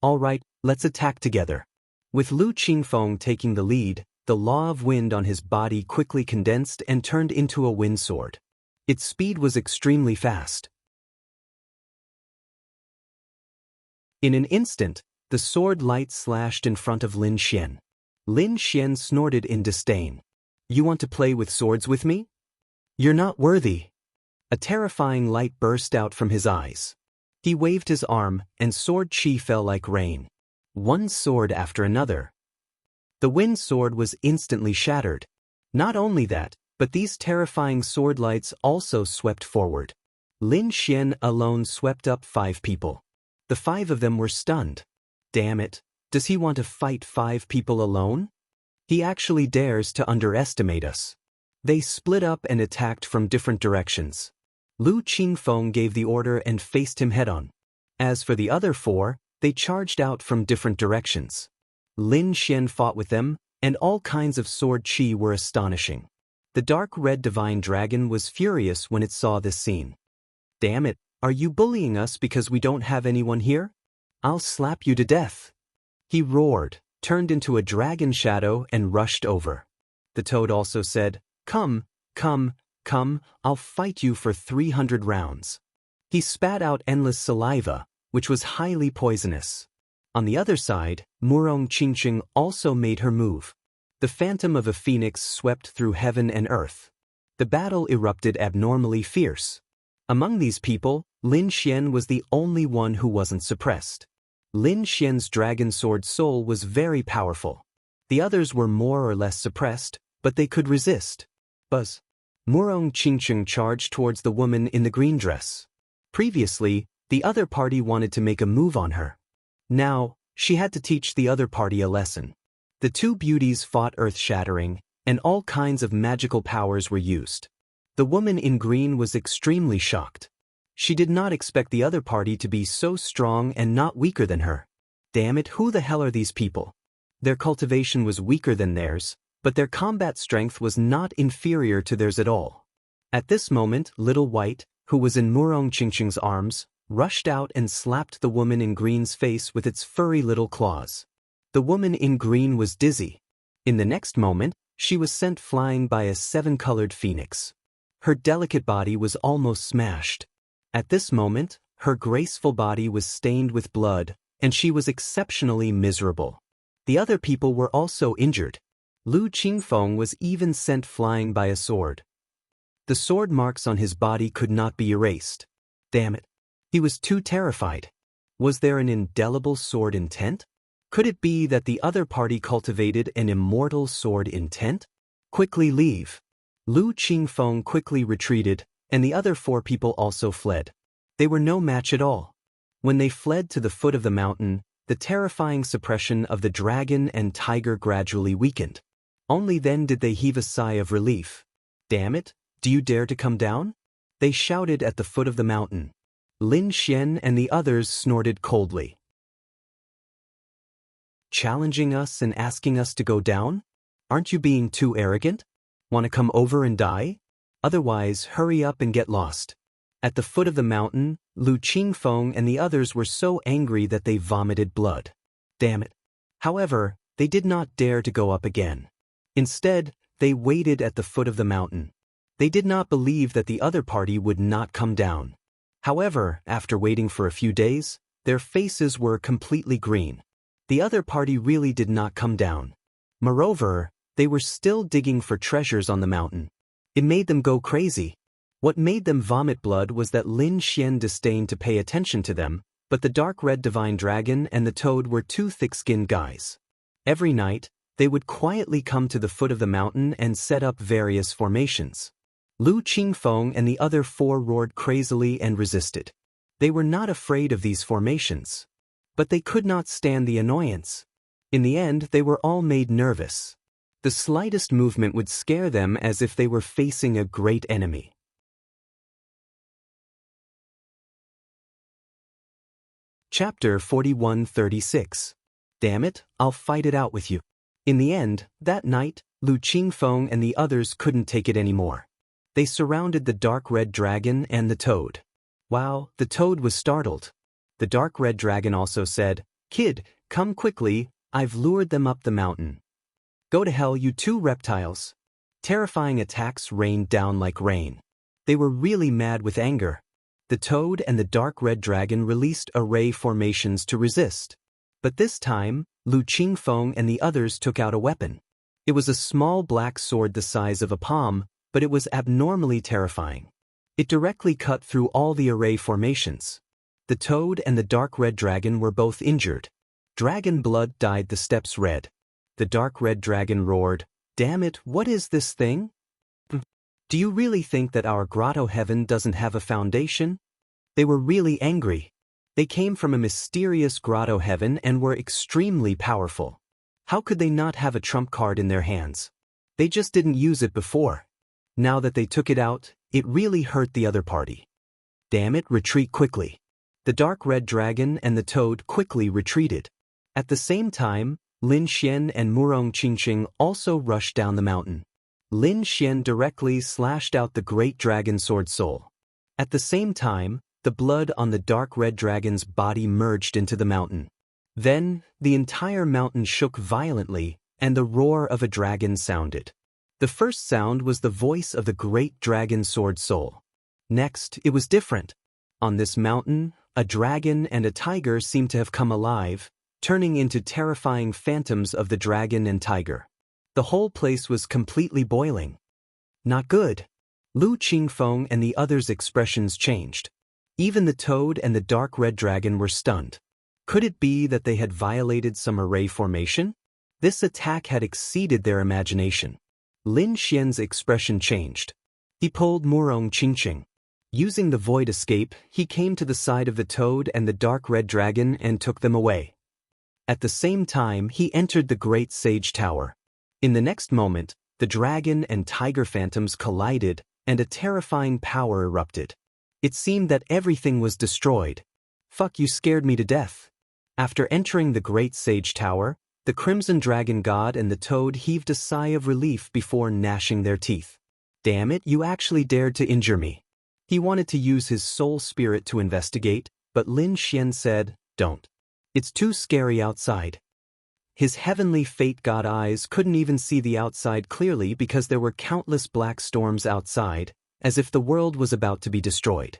"All right, let's attack together." With Lu Qingfeng taking the lead, the law of wind on his body quickly condensed and turned into a wind sword. Its speed was extremely fast. In an instant, the sword light slashed in front of Lin Xian. Lin Xian snorted in disdain. "You want to play with swords with me? You're not worthy." A terrifying light burst out from his eyes. He waved his arm, and sword chi fell like rain. One sword after another. The wind sword was instantly shattered. Not only that, but these terrifying sword lights also swept forward. Lin Xian alone swept up 5 people. The 5 of them were stunned. Damn it, does he want to fight 5 people alone? He actually dares to underestimate us. They split up and attacked from different directions. Lu Qingfeng gave the order and faced him head-on. As for the other 4, they charged out from different directions. Lin Xian fought with them, and all kinds of sword chi were astonishing. The dark red divine dragon was furious when it saw this scene. "Damn it, are you bullying us because we don't have anyone here? I'll slap you to death." He roared, turned into a dragon shadow and rushed over. The toad also said, "Come, come, come, I'll fight you for 300 rounds." He spat out endless saliva, which was highly poisonous. On the other side, Murong Qingqing also made her move. The phantom of a phoenix swept through heaven and earth. The battle erupted abnormally fierce. Among these people, Lin Xian was the only one who wasn't suppressed. Lin Xian's dragon sword soul was very powerful. The others were more or less suppressed, but they could resist. Buzz. Murong Qingqing charged towards the woman in the green dress. Previously, the other party wanted to make a move on her. Now, she had to teach the other party a lesson. The 2 beauties fought earth-shattering, and all kinds of magical powers were used. The woman in green was extremely shocked. She did not expect the other party to be so strong and not weaker than her. Damn it, who the hell are these people? Their cultivation was weaker than theirs, but their combat strength was not inferior to theirs at all. At this moment, Little White, who was in Murong Qingqing's arms, rushed out and slapped the woman in green's face with its furry little claws. The woman in green was dizzy. In the next moment, she was sent flying by a 7-colored phoenix. Her delicate body was almost smashed. At this moment, her graceful body was stained with blood, and she was exceptionally miserable. The other people were also injured. Lu Qingfeng was even sent flying by a sword. The sword marks on his body could not be erased. Damn it. He was too terrified. Was there an indelible sword intent? Could it be that the other party cultivated an immortal sword intent? Quickly leave. Lu Qingfeng quickly retreated, and the other 4 people also fled. They were no match at all. When they fled to the foot of the mountain, the terrifying suppression of the dragon and tiger gradually weakened. Only then did they heave a sigh of relief. "Damn it, do you dare to come down?" They shouted at the foot of the mountain. Lin Xian and the others snorted coldly. "Challenging us and asking us to go down? Aren't you being too arrogant? Want to come over and die? Otherwise, hurry up and get lost." At the foot of the mountain, Lu Qingfeng and the others were so angry that they vomited blood. Damn it. However, they did not dare to go up again. Instead, they waited at the foot of the mountain. They did not believe that the other party would not come down. However, after waiting for a few days, their faces were completely green. The other party really did not come down. Moreover, they were still digging for treasures on the mountain. It made them go crazy. What made them vomit blood was that Lin Xian disdained to pay attention to them, but the dark red divine dragon and the toad were two thick-skinned guys. Every night, they would quietly come to the foot of the mountain and set up various formations. Lu Qingfeng and the other four roared crazily and resisted. They were not afraid of these formations. But they could not stand the annoyance. In the end, they were all made nervous. The slightest movement would scare them as if they were facing a great enemy. Chapter 41-36. Damn it, I'll fight it out with you. In the end, that night, Lu Qingfeng and the others couldn't take it anymore. They surrounded the dark red dragon and the toad. Wow, the toad was startled. The dark red dragon also said, "Kid, come quickly, I've lured them up the mountain." "Go to hell, you two reptiles." Terrifying attacks rained down like rain. They were really mad with anger. The toad and the dark red dragon released array formations to resist. But this time, Lu Qingfeng and the others took out a weapon. It was a small black sword the size of a palm, but it was abnormally terrifying. It directly cut through all the array formations. The toad and the dark red dragon were both injured. Dragon blood dyed the steps red. The dark red dragon roared, "Damn it, what is this thing? Do you really think that our grotto heaven doesn't have a foundation?" They were really angry. They came from a mysterious grotto heaven and were extremely powerful. How could they not have a trump card in their hands? They just didn't use it before. Now that they took it out, it really hurt the other party. "Damn it, retreat quickly." The dark red dragon and the toad quickly retreated. At the same time, Lin Xian and Murong Qingqing also rushed down the mountain. Lin Xian directly slashed out the great dragon sword soul. At the same time, the blood on the dark red dragon's body merged into the mountain. Then, the entire mountain shook violently, and the roar of a dragon sounded. The first sound was the voice of the great dragon sword soul. Next, it was different. On this mountain, a dragon and a tiger seemed to have come alive, turning into terrifying phantoms of the dragon and tiger. The whole place was completely boiling. Not good. Lu Qingfeng and the others' expressions changed. Even the toad and the dark red dragon were stunned. Could it be that they had violated some array formation? This attack had exceeded their imagination. Lin Xian's expression changed. He pulled Murong Qingqing. Using the void escape, he came to the side of the toad and the dark red dragon and took them away. At the same time, he entered the great sage tower. In the next moment, the dragon and tiger phantoms collided, and a terrifying power erupted. It seemed that everything was destroyed. "Fuck, you scared me to death." After entering the great sage tower, the crimson dragon god and the toad heaved a sigh of relief before gnashing their teeth. "Damn it, you actually dared to injure me." He wanted to use his soul spirit to investigate, but Lin Xian said, "Don't. It's too scary outside." His heavenly fate god eyes couldn't even see the outside clearly because there were countless black storms outside, as if the world was about to be destroyed.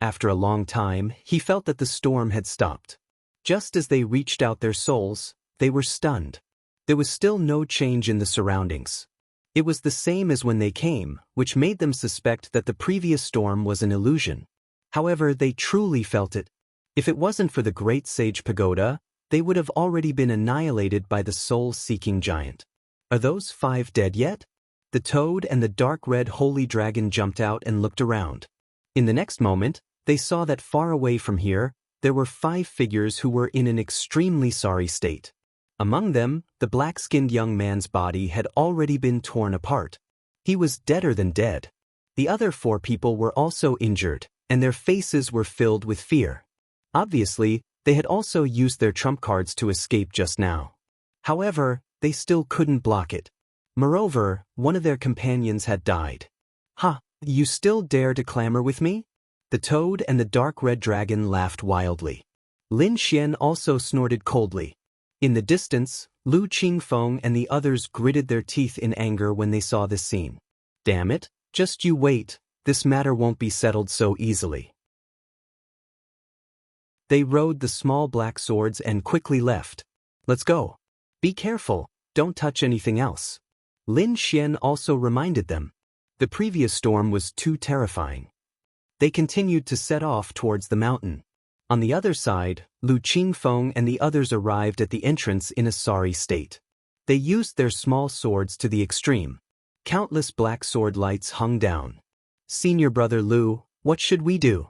After a long time, he felt that the storm had stopped. Just as they reached out their souls, they were stunned. There was still no change in the surroundings. It was the same as when they came, which made them suspect that the previous storm was an illusion. However, they truly felt it. If it wasn't for the Great Sage Pagoda, they would have already been annihilated by the soul-seeking giant. "Are those 5 dead yet?" The toad and the dark red holy dragon jumped out and looked around. In the next moment, they saw that far away from here, there were 5 figures who were in an extremely sorry state. Among them, the black-skinned young man's body had already been torn apart. He was deader than dead. The other 4 people were also injured, and their faces were filled with fear. Obviously, they had also used their trump cards to escape just now. However, they still couldn't block it. Moreover, one of their companions had died. "Ha, you still dare to clamor with me?" The toad and the dark red dragon laughed wildly. Lin Xian also snorted coldly. In the distance, Lu Qingfeng and the others gritted their teeth in anger when they saw this scene. "Damn it, just you wait, this matter won't be settled so easily." They rode the small black swords and quickly left. "Let's go. Be careful, don't touch anything else." Lin Xian also reminded them. The previous storm was too terrifying. They continued to set off towards the mountain. On the other side, Lu Qingfeng and the others arrived at the entrance in a sorry state. They used their small swords to the extreme. Countless black sword lights hung down. "Senior brother Lu, what should we do?"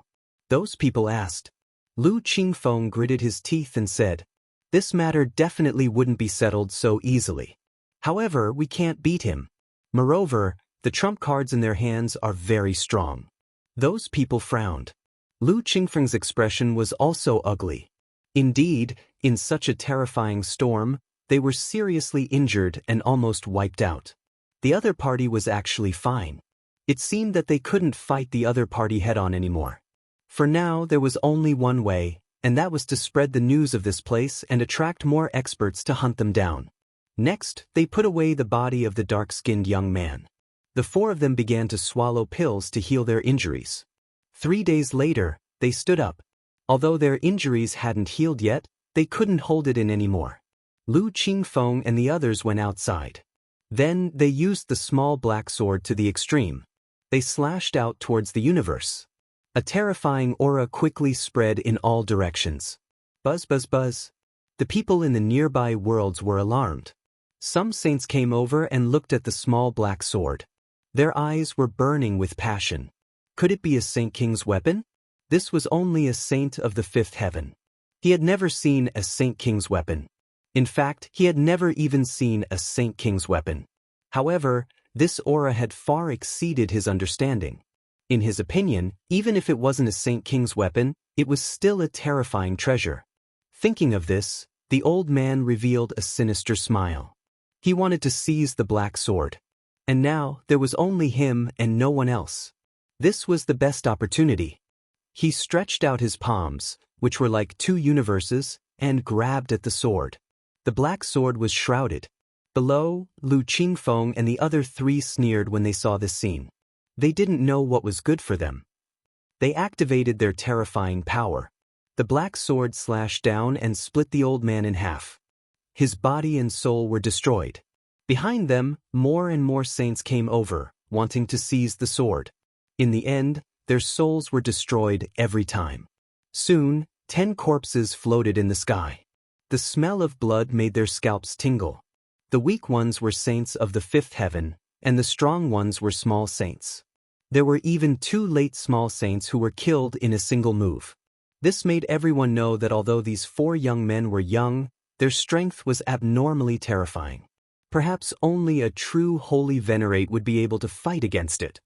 those people asked. Lu Qingfeng gritted his teeth and said, "This matter definitely wouldn't be settled so easily. However, we can't beat him. Moreover, the trump cards in their hands are very strong." Those people frowned. Lu Qingfeng's expression was also ugly. Indeed, in such a terrifying storm, they were seriously injured and almost wiped out. The other party was actually fine. It seemed that they couldn't fight the other party head-on anymore. For now, there was only one way, and that was to spread the news of this place and attract more experts to hunt them down. Next, they put away the body of the dark-skinned young man. The four of them began to swallow pills to heal their injuries. 3 days later, they stood up. Although their injuries hadn't healed yet, they couldn't hold it in anymore. Lu Qingfeng and the others went outside. Then they used the small black sword to the extreme. They slashed out towards the universe. A terrifying aura quickly spread in all directions. Buzz, buzz, buzz. The people in the nearby worlds were alarmed. Some saints came over and looked at the small black sword. Their eyes were burning with passion. Could it be a Saint King's weapon? This was only a saint of the fifth heaven. He had never seen a Saint King's weapon. In fact, he had never even seen a Saint King's weapon. However, this aura had far exceeded his understanding. In his opinion, even if it wasn't a Saint King's weapon, it was still a terrifying treasure. Thinking of this, the old man revealed a sinister smile. He wanted to seize the black sword. And now, there was only him and no one else. This was the best opportunity. He stretched out his palms, which were like two universes, and grabbed at the sword. The black sword was shrouded. Below, Lu Qingfeng and the other three sneered when they saw this scene. They didn't know what was good for them. They activated their terrifying power. The black sword slashed down and split the old man in half. His body and soul were destroyed. Behind them, more and more saints came over, wanting to seize the sword. In the end, their souls were destroyed every time. Soon, 10 corpses floated in the sky. The smell of blood made their scalps tingle. The weak ones were saints of the fifth heaven, and the strong ones were small saints. There were even 2 late small saints who were killed in a single move. This made everyone know that although these 4 young men were young, their strength was abnormally terrifying. Perhaps only a true holy venerate would be able to fight against it.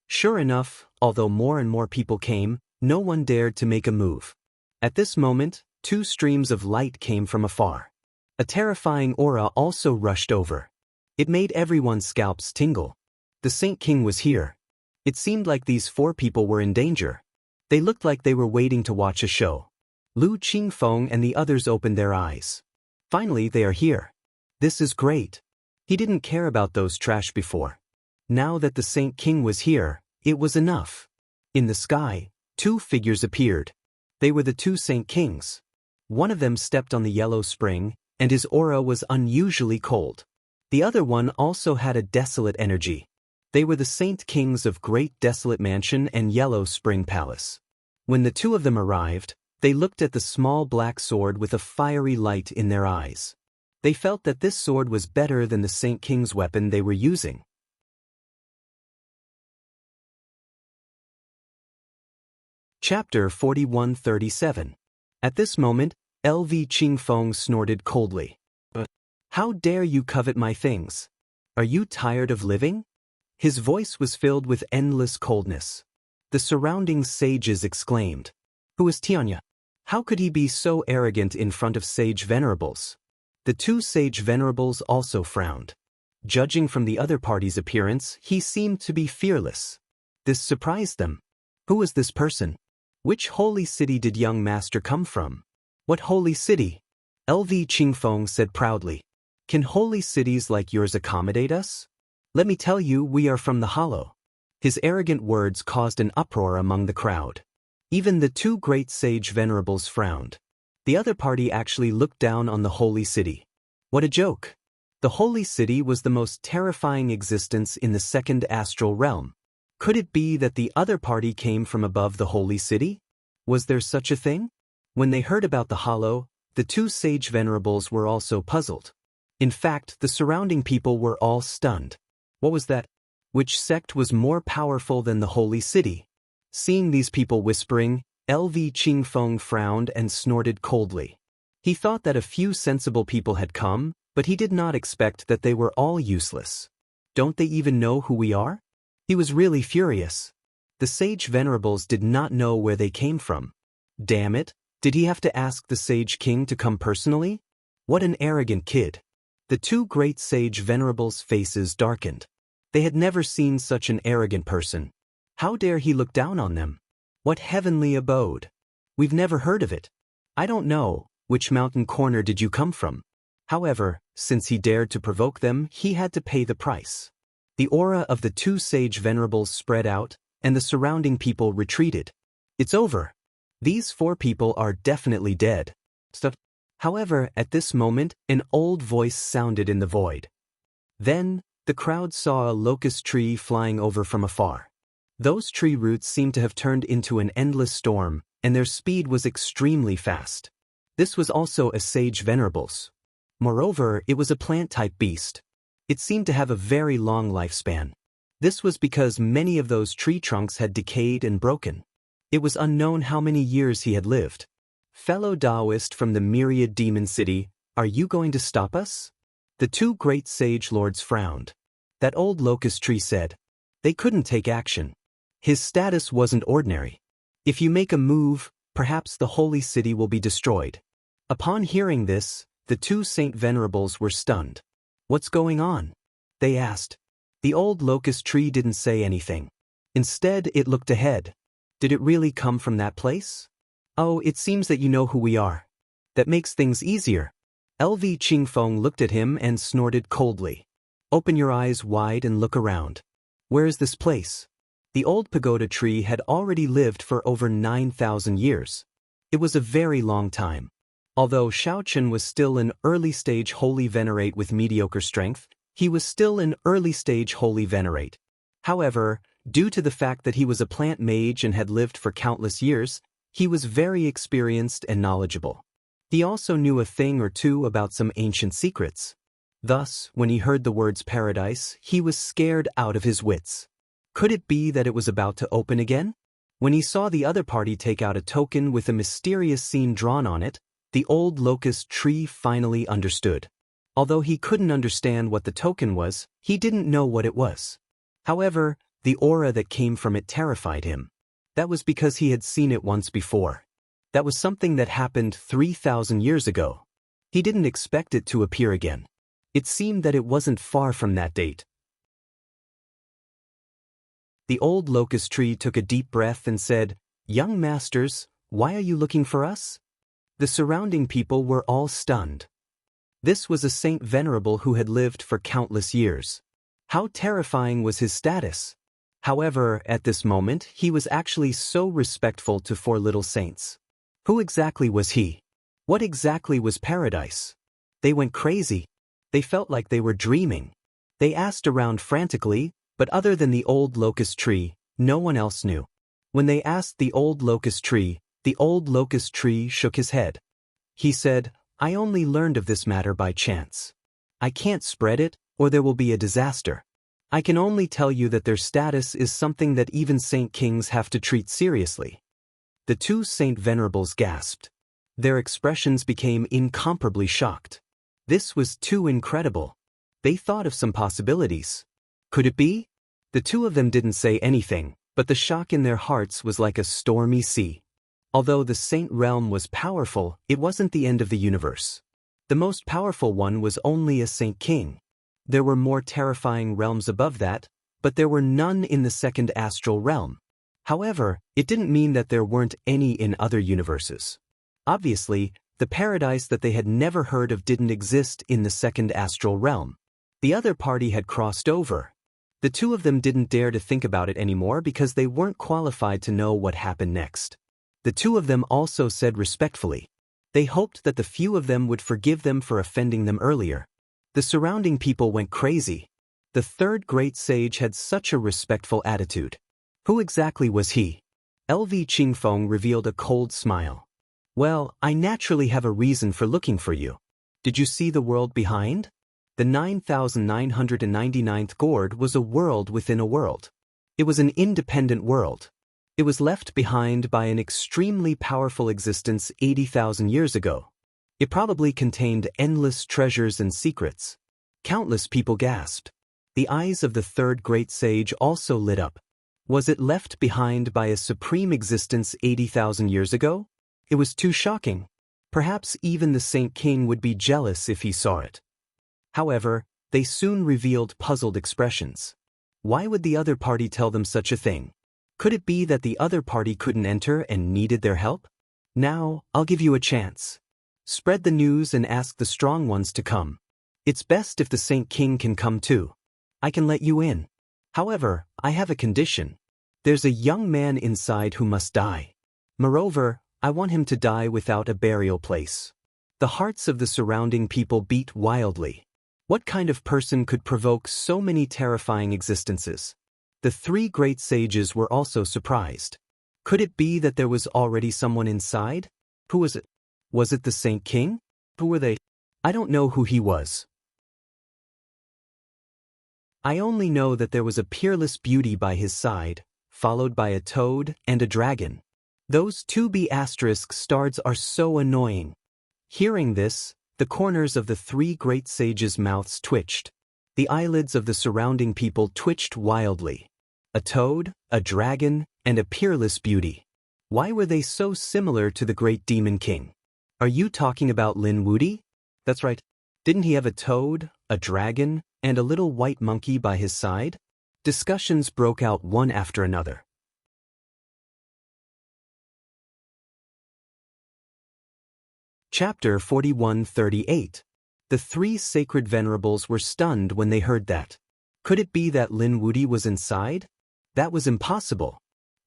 Sure enough, although more and more people came, no one dared to make a move. At this moment, 2 streams of light came from afar. A terrifying aura also rushed over. It made everyone's scalps tingle. The Saint King was here. It seemed like these 4 people were in danger. They looked like they were waiting to watch a show. Lu Qingfeng and the others opened their eyes. Finally, they are here. This is great. He didn't care about those trash before. Now that the Saint King was here, it was enough. In the sky, 2 figures appeared. They were the 2 Saint Kings. One of them stepped on the yellow spring, and his aura was unusually cold. The other one also had a desolate energy. They were the Saint Kings of Great Desolate Mansion and Yellow Spring Palace. When the 2 of them arrived, they looked at the small black sword with a fiery light in their eyes. They felt that this sword was better than the Saint King's weapon they were using. Chapter 4137. At this moment, LV Qingfeng snorted coldly. "How dare you covet my things? Are you tired of living?" His voice was filled with endless coldness. The surrounding sages exclaimed, "Who is Tianya? How could he be so arrogant in front of sage venerables?" The 2 sage venerables also frowned. Judging from the other party's appearance, he seemed to be fearless. This surprised them. Who was this person? Which holy city did young master come from? What holy city? LV Qingfeng said proudly. Can holy cities like yours accommodate us? Let me tell you, we are from the Hollow. His arrogant words caused an uproar among the crowd. Even the 2 great sage venerables frowned. The other party actually looked down on the holy city. What a joke! The holy city was the most terrifying existence in the second astral realm. Could it be that the other party came from above the holy city? Was there such a thing? When they heard about the hollow, the two sage venerables were also puzzled. In fact, the surrounding people were all stunned. What was that? Which sect was more powerful than the holy city? Seeing these people whispering, LV Qingfeng frowned and snorted coldly. He thought that a few sensible people had come, but he did not expect that they were all useless. Don't they even know who we are? He was really furious. The sage venerables did not know where they came from. Damn it, did he have to ask the sage king to come personally? What an arrogant kid. The two great sage venerables' faces darkened. They had never seen such an arrogant person. How dare he look down on them? What heavenly abode? We've never heard of it. I don't know, which mountain corner did you come from? However, since he dared to provoke them, he had to pay the price. The aura of the two sage venerables spread out, and the surrounding people retreated. It's over. These four people are definitely dead. However, at this moment, an old voice sounded in the void. Then, the crowd saw a locust tree flying over from afar. Those tree roots seemed to have turned into an endless storm, and their speed was extremely fast. This was also a sage venerables. Moreover, it was a plant-type beast. It seemed to have a very long lifespan. This was because many of those tree trunks had decayed and broken. It was unknown how many years he had lived. Fellow Taoist from the myriad demon city, are you going to stop us? The two great sage lords frowned. That old locust tree said. They couldn't take action. His status wasn't ordinary. If you make a move, perhaps the holy city will be destroyed. Upon hearing this, the two saint venerables were stunned. What's going on? They asked. The old locust tree didn't say anything. Instead, it looked ahead. Did it really come from that place? Oh, it seems that you know who we are. That makes things easier. LV Qingfeng looked at him and snorted coldly. Open your eyes wide and look around. Where is this place? The old pagoda tree had already lived for over 9,000 years. It was a very long time. Although Shaochen was still an early-stage holy venerate with mediocre strength, he was still an early-stage holy venerate. However, due to the fact that he was a plant mage and had lived for countless years, he was very experienced and knowledgeable. He also knew a thing or two about some ancient secrets. Thus, when he heard the words paradise, he was scared out of his wits. Could it be that it was about to open again? When he saw the other party take out a token with a mysterious scene drawn on it, the old locust tree finally understood. Although he couldn't understand what the token was, he didn't know what it was. However, the aura that came from it terrified him. That was because he had seen it once before. That was something that happened 3,000 years ago. He didn't expect it to appear again. It seemed that it wasn't far from that date. The old locust tree took a deep breath and said, "Young masters, why are you looking for us?" The surrounding people were all stunned. This was a saint venerable who had lived for countless years. How terrifying was his status? However, at this moment, he was actually so respectful to four little saints. Who exactly was he? What exactly was paradise? They went crazy. They felt like they were dreaming. They asked around frantically, but other than the old locust tree, no one else knew. When they asked the old locust tree shook his head. He said, "I only learned of this matter by chance. I can't spread it, or there will be a disaster. I can only tell you that their status is something that even saint kings have to treat seriously." The two saint venerables gasped. Their expressions became incomparably shocked. This was too incredible. They thought of some possibilities. Could it be? The two of them didn't say anything, but the shock in their hearts was like a stormy sea. Although the saint realm was powerful, it wasn't the end of the universe. The most powerful one was only a saint king. There were more terrifying realms above that, but there were none in the second astral realm. However, it didn't mean that there weren't any in other universes. Obviously, the paradise that they had never heard of didn't exist in the second astral realm. The other party had crossed over. The two of them didn't dare to think about it anymore because they weren't qualified to know what happened next. The two of them also said respectfully. They hoped that the few of them would forgive them for offending them earlier. The surrounding people went crazy. The third great sage had such a respectful attitude. Who exactly was he? LV Qingfeng revealed a cold smile. Well, I naturally have a reason for looking for you. Did you see the world behind? The 9,999th gourd was a world within a world. It was an independent world. It was left behind by an extremely powerful existence 80,000 years ago. It probably contained endless treasures and secrets. Countless people gasped. The eyes of the third great sage also lit up. Was it left behind by a supreme existence 80,000 years ago? It was too shocking. Perhaps even the Saint King would be jealous if he saw it. However, they soon revealed puzzled expressions. Why would the other party tell them such a thing? Could it be that the other party couldn't enter and needed their help? Now, I'll give you a chance. Spread the news and ask the strong ones to come. It's best if the Saint King can come too. I can let you in. However, I have a condition. There's a young man inside who must die. Moreover, I want him to die without a burial place. The hearts of the surrounding people beat wildly. What kind of person could provoke so many terrifying existences? The three great sages were also surprised. Could it be that there was already someone inside? Who was it? Was it the Saint King? Who were they? I don't know who he was. I only know that there was a peerless beauty by his side, followed by a toad and a dragon. Those two B** stars are so annoying. Hearing this, the corners of the three great sages' mouths twitched. The eyelids of the surrounding people twitched wildly. A toad, a dragon, and a peerless beauty. Why were they so similar to the great demon king? Are you talking about Lin Wudi? That's right. Didn't he have a toad, a dragon, and a little white monkey by his side? Discussions broke out one after another. Chapter 4138. The three sacred venerables were stunned when they heard that. Could it be that Lin Wudi was inside? That was impossible.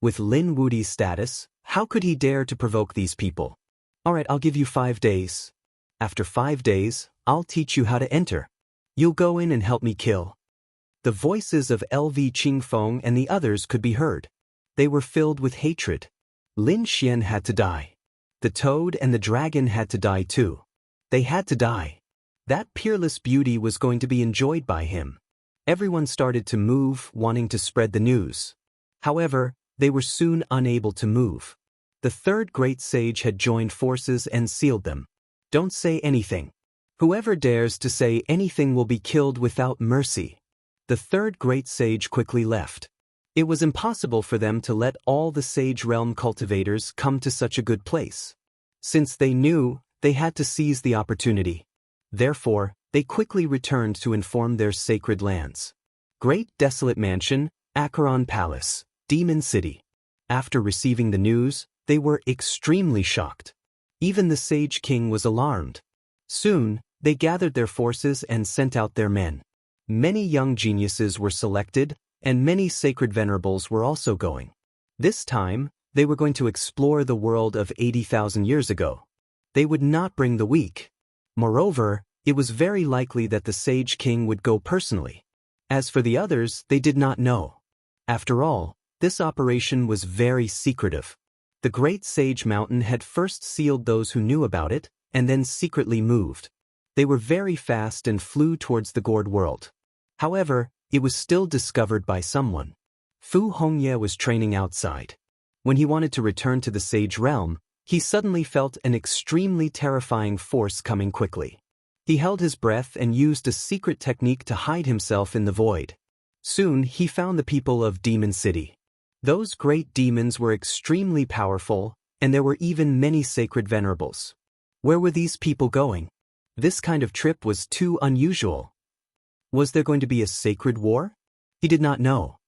With Lin Wudi's status, how could he dare to provoke these people? Alright, I'll give you 5 days. After 5 days, I'll teach you how to enter. You'll go in and help me kill. The voices of LV Qingfeng and the others could be heard. They were filled with hatred. Lin Xian had to die. The toad and the dragon had to die too. They had to die. That peerless beauty was going to be enjoyed by him. Everyone started to move, wanting to spread the news. However, they were soon unable to move. The third great sage had joined forces and sealed them. Don't say anything. Whoever dares to say anything will be killed without mercy. The third great sage quickly left. It was impossible for them to let all the sage realm cultivators come to such a good place. Since they knew, they had to seize the opportunity. Therefore, they quickly returned to inform their sacred lands. Great Desolate Mansion, Acheron Palace, Demon City. After receiving the news, they were extremely shocked. Even the Sage King was alarmed. Soon, they gathered their forces and sent out their men. Many young geniuses were selected, and many sacred venerables were also going. This time, they were going to explore the world of 80,000 years ago. They would not bring the weak. Moreover, it was very likely that the Sage King would go personally. As for the others, they did not know. After all, this operation was very secretive. The Great Sage Mountain had first sealed those who knew about it, and then secretly moved. They were very fast and flew towards the gourd world. However, it was still discovered by someone. Fu Hongye was training outside. When he wanted to return to the Sage Realm, he suddenly felt an extremely terrifying force coming quickly. He held his breath and used a secret technique to hide himself in the void. Soon, he found the people of Demon City. Those great demons were extremely powerful, and there were even many sacred venerables. Where were these people going? This kind of trip was too unusual. Was there going to be a sacred war? He did not know.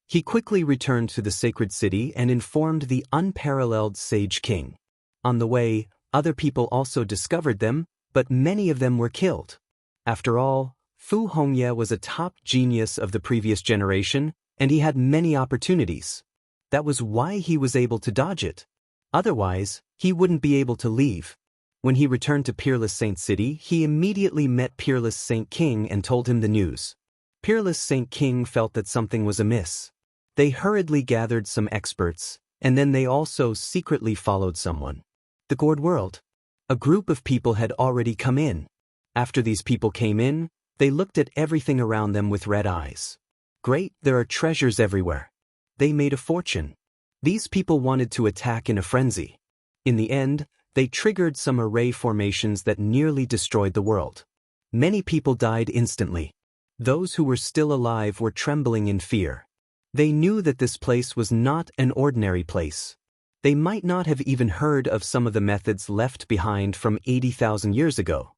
He quickly returned to the sacred city and informed the unparalleled Sage King. On the way, other people also discovered them, but many of them were killed. After all, Fu Hongye was a top genius of the previous generation, and he had many opportunities. That was why he was able to dodge it. Otherwise, he wouldn't be able to leave. When he returned to Peerless Saint City, he immediately met Peerless Saint King and told him the news. Peerless Saint King felt that something was amiss. They hurriedly gathered some experts, and then they also secretly followed someone. The Gourd World. A group of people had already come in. After these people came in, they looked at everything around them with red eyes. Great, there are treasures everywhere. They made a fortune. These people wanted to attack in a frenzy. In the end, they triggered some array formations that nearly destroyed the world. Many people died instantly. Those who were still alive were trembling in fear. They knew that this place was not an ordinary place. They might not have even heard of some of the methods left behind from 80,000 years ago.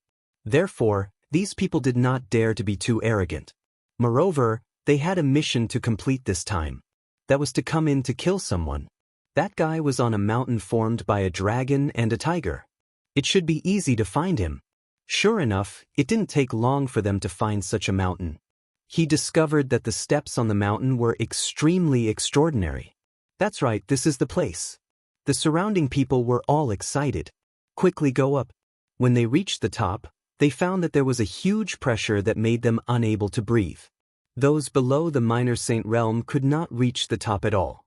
Therefore, these people did not dare to be too arrogant. Moreover, they had a mission to complete this time. That was to come in to kill someone. That guy was on a mountain formed by a dragon and a tiger. It should be easy to find him. Sure enough, it didn't take long for them to find such a mountain. He discovered that the steps on the mountain were extremely extraordinary. That's right, this is the place. The surrounding people were all excited. Quickly go up. When they reached the top, they found that there was a huge pressure that made them unable to breathe. Those below the Minor Saint realm could not reach the top at all.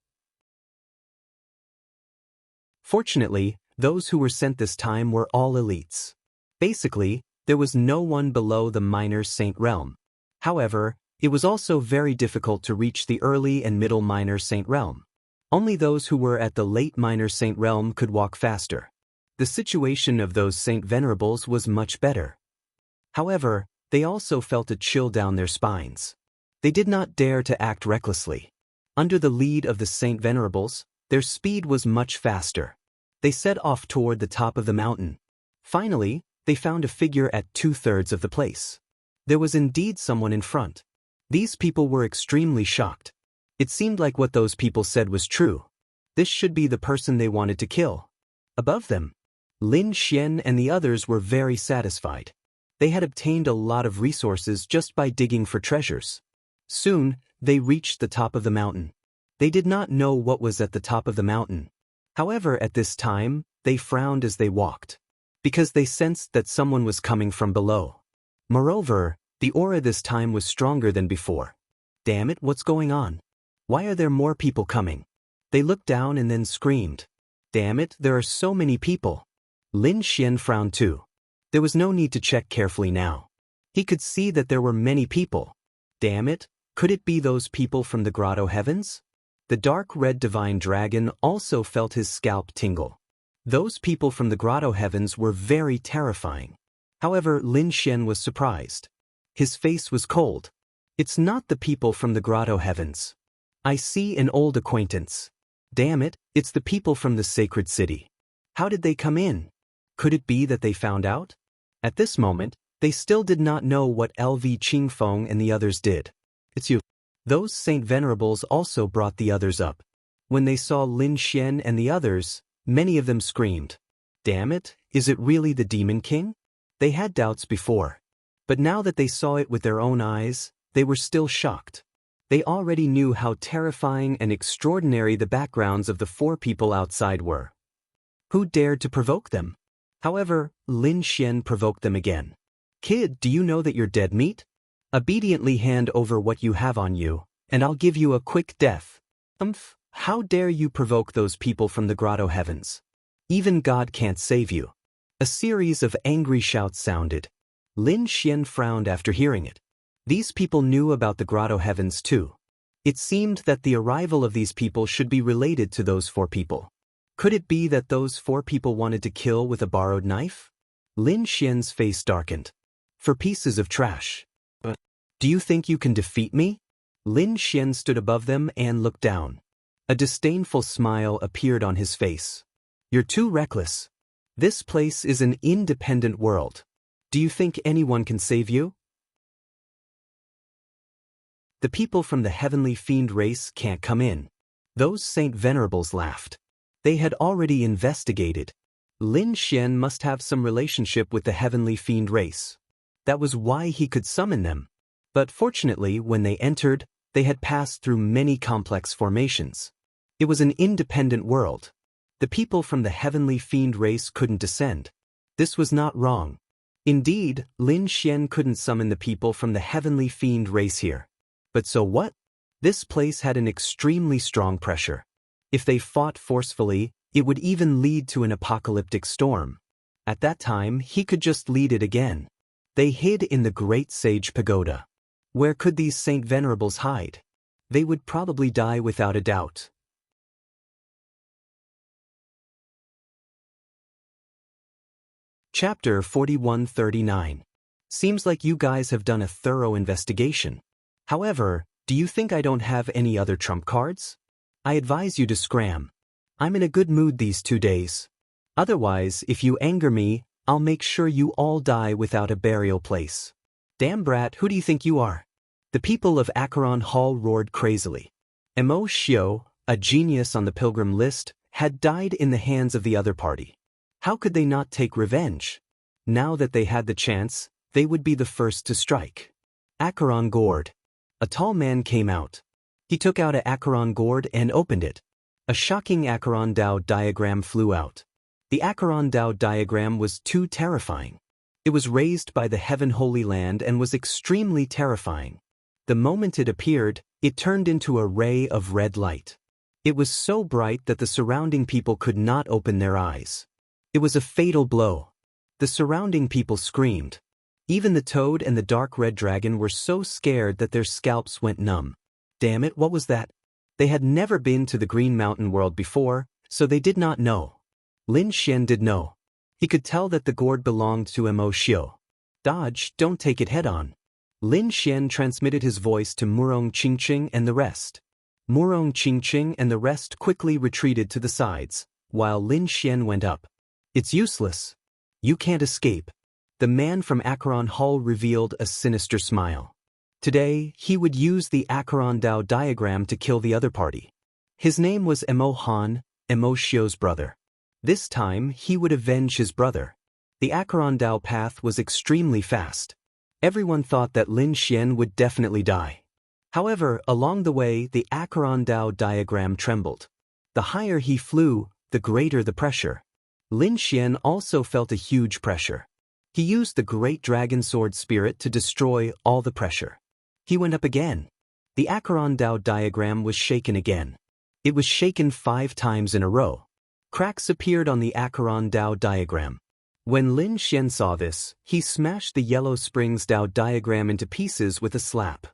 Fortunately, those who were sent this time were all elites. Basically, there was no one below the Minor Saint realm. However, it was also very difficult to reach the early and middle Minor Saint realm. Only those who were at the late Minor Saint realm could walk faster. The situation of those Saint Venerables was much better. However, they also felt a chill down their spines. They did not dare to act recklessly. Under the lead of the Saint Venerables, their speed was much faster. They set off toward the top of the mountain. Finally, they found a figure at 2/3 of the place. There was indeed someone in front. These people were extremely shocked. It seemed like what those people said was true. This should be the person they wanted to kill. Above them, Lin Xian and the others were very satisfied. They had obtained a lot of resources just by digging for treasures. Soon, they reached the top of the mountain. They did not know what was at the top of the mountain. However, at this time, they frowned as they walked, because they sensed that someone was coming from below. Moreover, the aura this time was stronger than before. Damn it, what's going on? Why are there more people coming? They looked down and then screamed. Damn it, there are so many people. Lin Xian frowned too. There was no need to check carefully now. He could see that there were many people. Damn it, could it be those people from the Grotto Heavens? The dark red divine dragon also felt his scalp tingle. Those people from the Grotto Heavens were very terrifying. However, Lin Xian was surprised. His face was cold. It's not the people from the Grotto Heavens. I see an old acquaintance. Damn it, it's the people from the sacred city. How did they come in? Could it be that they found out? At this moment, they still did not know what LV Qingfeng and the others did. It's you. Those Saint Venerables also brought the others up. When they saw Lin Xian and the others, many of them screamed. Damn it, is it really the Demon King? They had doubts before. But now that they saw it with their own eyes, they were still shocked. They already knew how terrifying and extraordinary the backgrounds of the 4 people outside were. Who dared to provoke them? However, Lin Xian provoked them again. Kid, do you know that you're dead meat? Obediently hand over what you have on you, and I'll give you a quick death. How dare you provoke those people from the Grotto Heavens? Even God can't save you. A series of angry shouts sounded. Lin Xian frowned after hearing it. These people knew about the Grotto Heavens too. It seemed that the arrival of these people should be related to those 4 people. Could it be that those 4 people wanted to kill with a borrowed knife? Lin Xian's face darkened. For pieces of trash. But do you think you can defeat me? Lin Xian stood above them and looked down. A disdainful smile appeared on his face. You're too reckless. This place is an independent world. Do you think anyone can save you? The people from the heavenly fiend race can't come in. Those Saint Venerables laughed. They had already investigated. Lin Xian must have some relationship with the heavenly fiend race. That was why he could summon them. But fortunately, when they entered, they had passed through many complex formations. It was an independent world. The people from the heavenly fiend race couldn't descend. This was not wrong. Indeed, Lin Xian couldn't summon the people from the heavenly fiend race here. But so what? This place had an extremely strong pressure. If they fought forcefully, it would even lead to an apocalyptic storm. At that time, he could just lead it again. They hid in the Great Sage Pagoda. Where could these saint venerables hide? They would probably die without a doubt. Chapter 4139. Seems like you guys have done a thorough investigation. However, do you think I don't have any other trump cards? I advise you to scram. I'm in a good mood these 2 days. Otherwise, if you anger me, I'll make sure you all die without a burial place. Damn brat, who do you think you are? The people of Acheron Hall roared crazily. Mo Xiu, a genius on the pilgrim list, had died in the hands of the other party. How could they not take revenge? Now that they had the chance, they would be the first to strike. Acheron gourd. A tall man came out. He took out an Acheron gourd and opened it. A shocking Acheron Dao diagram flew out. The Acheron Dao diagram was too terrifying. It was raised by the Heaven Holy Land and was extremely terrifying. The moment it appeared, it turned into a ray of red light. It was so bright that the surrounding people could not open their eyes. It was a fatal blow. The surrounding people screamed. Even the toad and the dark red dragon were so scared that their scalps went numb. Damn it, what was that? They had never been to the Green Mountain world before, so they did not know. Lin Xian did know. He could tell that the gourd belonged to Mo Xiu. Dodge, don't take it head-on. Lin Xian transmitted his voice to Murong Qingqing and the rest. Murong Qingqing and the rest quickly retreated to the sides, while Lin Xian went up. It's useless. You can't escape. The man from Acheron Hall revealed a sinister smile. Today, he would use the Acheron Dao diagram to kill the other party. His name was Mo Han, Mo Xiu's brother. This time, he would avenge his brother. The Acheron Dao path was extremely fast. Everyone thought that Lin Xian would definitely die. However, along the way, the Acheron Dao diagram trembled. The higher he flew, the greater the pressure. Lin Xian also felt a huge pressure. He used the Great Dragon Sword Spirit to destroy all the pressure. He went up again. The Acheron Dao diagram was shaken again. It was shaken 5 times in a row. Cracks appeared on the Acheron Dao diagram. When Lin Xian saw this, he smashed the Yellow Springs Dao diagram into pieces with a slap.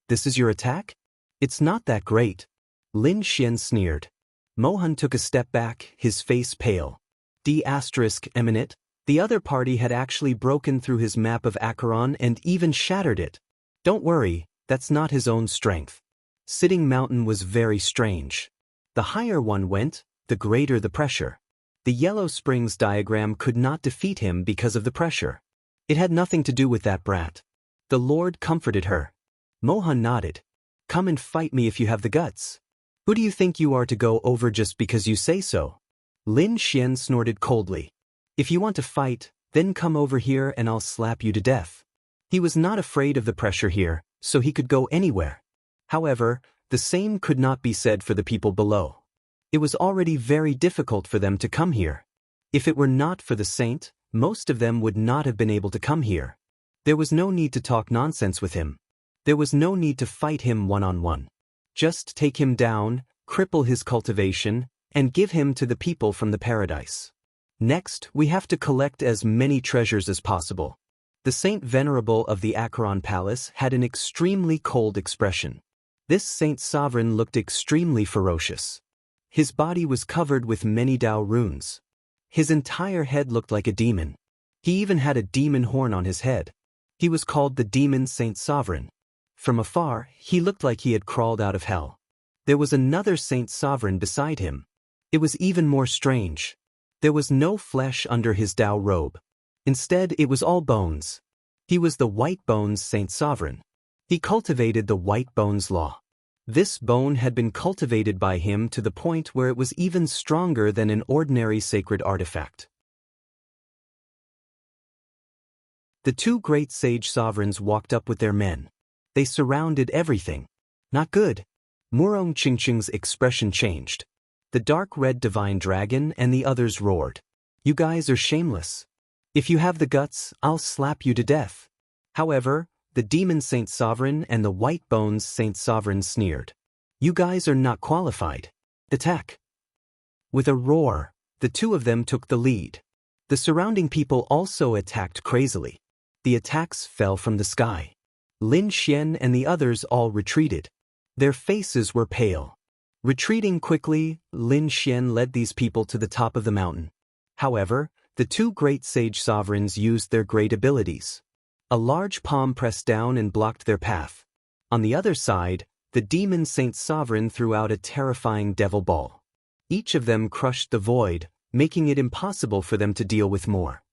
This is your attack? It's not that great. Lin Xian sneered. Mohan took a step back, his face pale. D*eminent, the other party had actually broken through his map of Acheron and even shattered it. Don't worry, that's not his own strength. Sitting Mountain was very strange. The higher one went, the greater the pressure. The Yellow Springs diagram could not defeat him because of the pressure. It had nothing to do with that brat. The Lord comforted her. Mohan nodded. Come and fight me if you have the guts. Who do you think you are to go over just because you say so? Lin Xian snorted coldly. If you want to fight, then come over here and I'll slap you to death. He was not afraid of the pressure here, so he could go anywhere. However, the same could not be said for the people below. It was already very difficult for them to come here. If it were not for the saint, most of them would not have been able to come here. There was no need to talk nonsense with him. There was no need to fight him one-on-one. Just take him down, cripple his cultivation, and give him to the people from the paradise. Next, we have to collect as many treasures as possible. The Saint Venerable of the Acheron Palace had an extremely cold expression. This Saint Sovereign looked extremely ferocious. His body was covered with many Dao runes. His entire head looked like a demon. He even had a demon horn on his head. He was called the Demon Saint Sovereign. From afar, he looked like he had crawled out of hell. There was another Saint Sovereign beside him. It was even more strange. There was no flesh under his Dao robe. Instead, it was all bones. He was the White Bones Saint Sovereign. He cultivated the White Bones Law. This bone had been cultivated by him to the point where it was even stronger than an ordinary sacred artifact. The 2 great sage sovereigns walked up with their men. They surrounded everything. Not good. Murong Qingqing's expression changed. The dark red divine dragon and the others roared. You guys are shameless. If you have the guts, I'll slap you to death." However, the Demon Saint Sovereign and the White Bones Saint Sovereign sneered. "You guys are not qualified. Attack." With a roar, the two of them took the lead. The surrounding people also attacked crazily. The attacks fell from the sky. Lin Xian and the others all retreated. Their faces were pale. Retreating quickly, Lin Xian led these people to the top of the mountain. However, the two great sage sovereigns used their great abilities. A large palm pressed down and blocked their path. On the other side, the Demon Saint Sovereign threw out a terrifying devil ball. Each of them crushed the void, making it impossible for them to deal with more.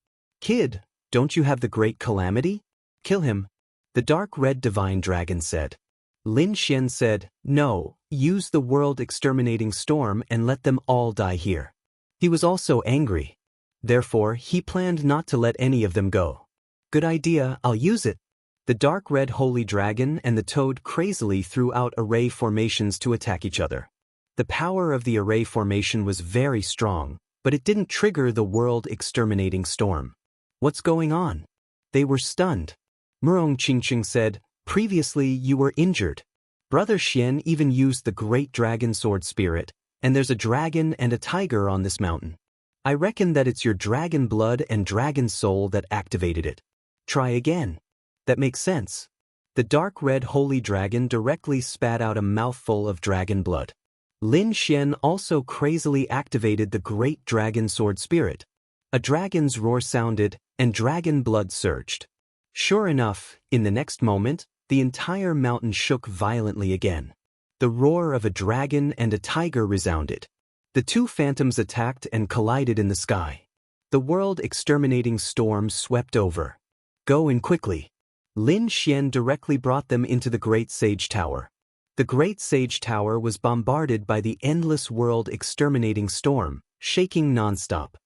"Kid, don't you have the great calamity? Kill him," the dark red divine dragon said. Lin Xian said, "No, use the world exterminating storm and let them all die here." He was also angry. Therefore, he planned not to let any of them go. "Good idea, I'll use it." The dark red holy dragon and the toad crazily threw out array formations to attack each other. The power of the array formation was very strong, but it didn't trigger the world exterminating storm. "What's going on?" They were stunned. Murong Qingqing said, "Previously you were injured. Brother Xian even used the great dragon sword spirit, and there's a dragon and a tiger on this mountain. I reckon that it's your dragon blood and dragon soul that activated it. Try again." "That makes sense." The dark red holy dragon directly spat out a mouthful of dragon blood. Lin Xian also crazily activated the great dragon sword spirit. A dragon's roar sounded, and dragon blood surged. Sure enough, in the next moment, the entire mountain shook violently again. The roar of a dragon and a tiger resounded. The two phantoms attacked and collided in the sky. The world exterminating storm swept over. "Go in quickly." Lin Xian directly brought them into the Great Sage Tower. The Great Sage Tower was bombarded by the endless world exterminating storm, shaking nonstop.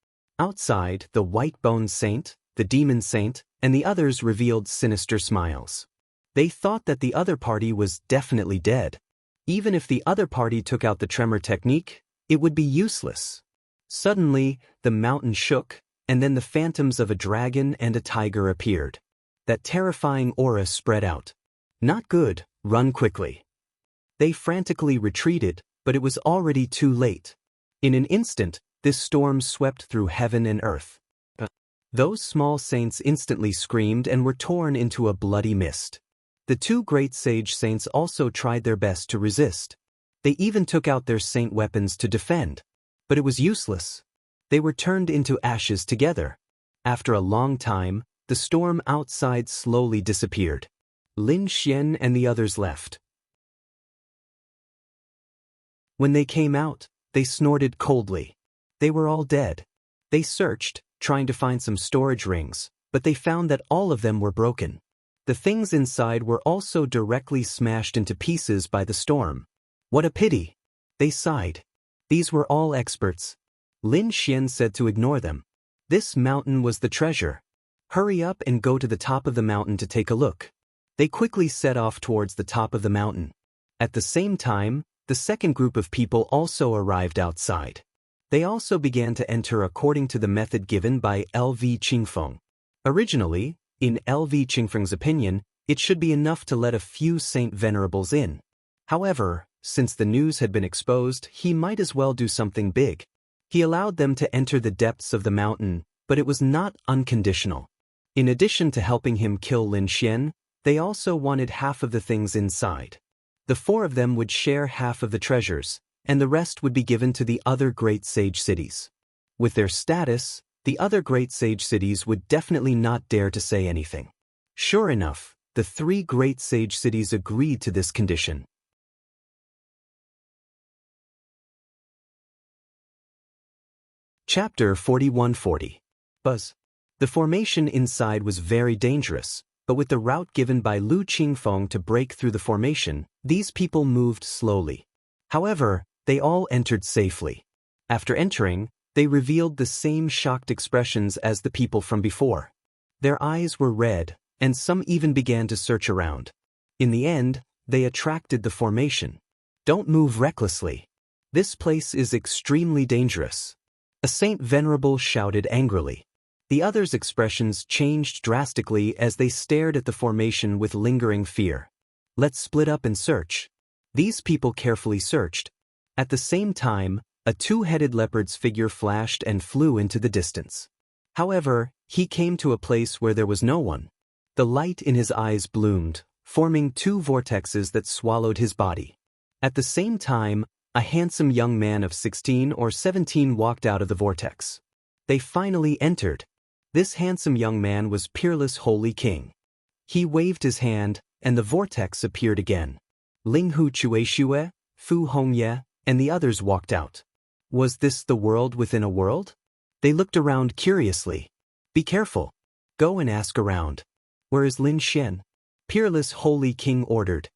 Outside, the White Bones Saint, the Demon Saint, and the others revealed sinister smiles. They thought that the other party was definitely dead. Even if the other party took out the tremor technique, it would be useless. Suddenly, the mountain shook, and then the phantoms of a dragon and a tiger appeared. That terrifying aura spread out. "Not good, run quickly." They frantically retreated, but it was already too late. In an instant, this storm swept through heaven and earth. Those small saints instantly screamed and were torn into a bloody mist. The two great sage saints also tried their best to resist. They even took out their saint weapons to defend. But it was useless. They were turned into ashes together. After a long time, the storm outside slowly disappeared. Lin Xian and the others left. When they came out, they snorted coldly. They were all dead. They searched, trying to find some storage rings, but they found that all of them were broken. The things inside were also directly smashed into pieces by the storm. "What a pity." They sighed. These were all experts. Lin Xian said to ignore them. This mountain was the treasure. Hurry up and go to the top of the mountain to take a look. They quickly set off towards the top of the mountain. At the same time, the second group of people also arrived outside. They also began to enter according to the method given by L.V. Qingfeng. Originally, in L.V. Qingfeng's opinion, it should be enough to let a few saint venerables in. However, since the news had been exposed, he might as well do something big. He allowed them to enter the depths of the mountain, but it was not unconditional. In addition to helping him kill Lin Xian, they also wanted half of the things inside. The four of them would share half of the treasures, and the rest would be given to the other great sage cities. With their status, the other great sage cities would definitely not dare to say anything. Sure enough, the three great sage cities agreed to this condition. Chapter 4140. Buzz. The formation inside was very dangerous, but with the route given by Lu Qingfeng to break through the formation, these people moved slowly. However, they all entered safely. After entering, they revealed the same shocked expressions as the people from before. Their eyes were red, and some even began to search around. In the end, they attracted the formation. "Don't move recklessly. This place is extremely dangerous." A saint venerable shouted angrily. The others' expressions changed drastically as they stared at the formation with lingering fear. Let's split up and search. These people carefully searched. At the same time, a two-headed leopard's figure flashed and flew into the distance. However, he came to a place where there was no one. The light in his eyes bloomed, forming two vortexes that swallowed his body. At the same time, a handsome young man of 16 or 17 walked out of the vortex. They finally entered. This handsome young man was Peerless Holy King. He waved his hand, and the vortex appeared again. Ling Hu Chueshue, Fu Hongye, and the others walked out. Was this the world within a world? They looked around curiously. Be careful. Go and ask around. Where is Lin Xian? Peerless Holy King ordered.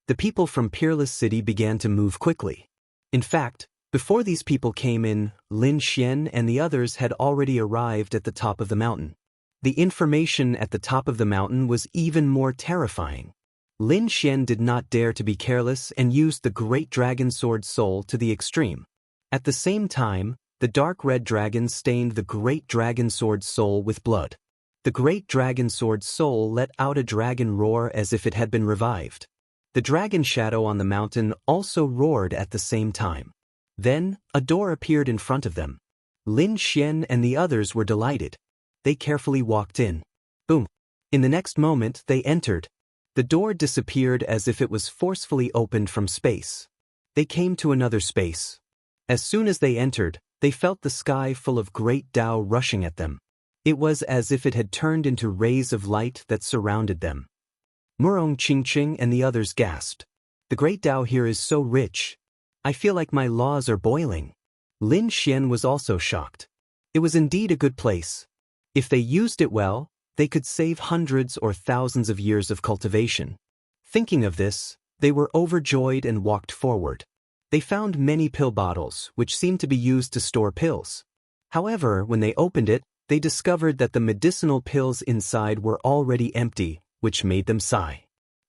The people from Peerless City began to move quickly. In fact, before these people came in, Lin Xian and the others had already arrived at the top of the mountain. The information at the top of the mountain was even more terrifying. Lin Xian did not dare to be careless and used the Great Dragon Sword Soul to the extreme. At the same time, the dark red dragon stained the Great Dragon Sword Soul with blood. The Great Dragon Sword Soul let out a dragon roar as if it had been revived. The dragon shadow on the mountain also roared at the same time. Then, a door appeared in front of them. Lin Xian and the others were delighted. They carefully walked in. Boom! In the next moment, they entered. The door disappeared as if it was forcefully opened from space. They came to another space. As soon as they entered, they felt the sky full of great Tao rushing at them. It was as if it had turned into rays of light that surrounded them. Murong Qingqing and the others gasped. The great Tao here is so rich. I feel like my laws are boiling. Lin Xian was also shocked. It was indeed a good place. If they used it well, they could save hundreds or thousands of years of cultivation. Thinking of this, they were overjoyed and walked forward. They found many pill bottles, which seemed to be used to store pills. However, when they opened it, they discovered that the medicinal pills inside were already empty, which made them sigh.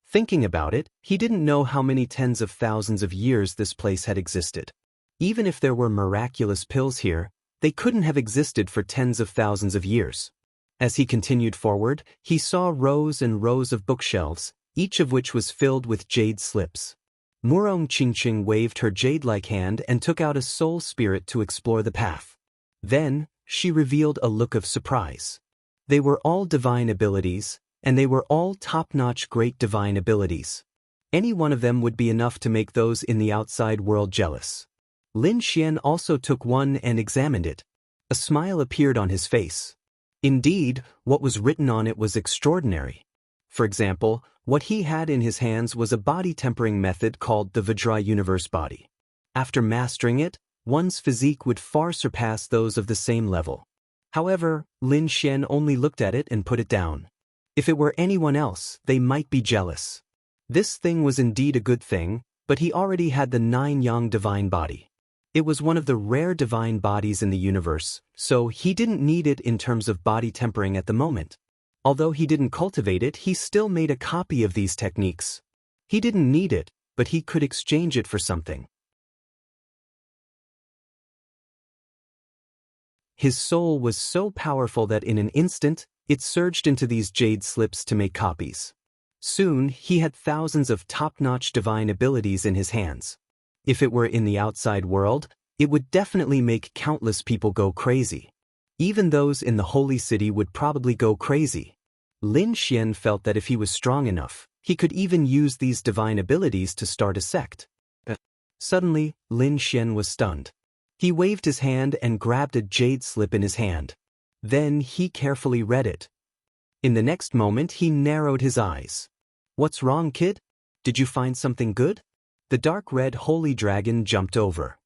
Thinking about it, he didn't know how many tens of thousands of years this place had existed. Even if there were miraculous pills here, they couldn't have existed for tens of thousands of years. As he continued forward, he saw rows and rows of bookshelves, each of which was filled with jade slips. Murong Qingqing waved her jade-like hand and took out a soul spirit to explore the path. Then, she revealed a look of surprise. They were all divine abilities, and they were all top-notch great divine abilities. Any one of them would be enough to make those in the outside world jealous. Lin Xian also took one and examined it. A smile appeared on his face. Indeed, what was written on it was extraordinary. For example, what he had in his hands was a body-tempering method called the Vajra Universe Body. After mastering it, one's physique would far surpass those of the same level. However, Lin Xian only looked at it and put it down. If it were anyone else, they might be jealous. This thing was indeed a good thing, but he already had the 9-yang divine body. It was one of the rare divine bodies in the universe, so he didn't need it in terms of body tempering at the moment. Although he didn't cultivate it, he still made a copy of these techniques. He didn't need it, but he could exchange it for something. His soul was so powerful that in an instant, it surged into these jade slips to make copies. Soon, he had thousands of top-notch divine abilities in his hands. If it were in the outside world, it would definitely make countless people go crazy. Even those in the holy city would probably go crazy. Lin Xian felt that if he was strong enough, he could even use these divine abilities to start a sect. Suddenly, Lin Xian was stunned. He waved his hand and grabbed a jade slip in his hand. Then he carefully read it. In the next moment, he narrowed his eyes. What's wrong, kid? Did you find something good? The dark red holy dragon jumped over.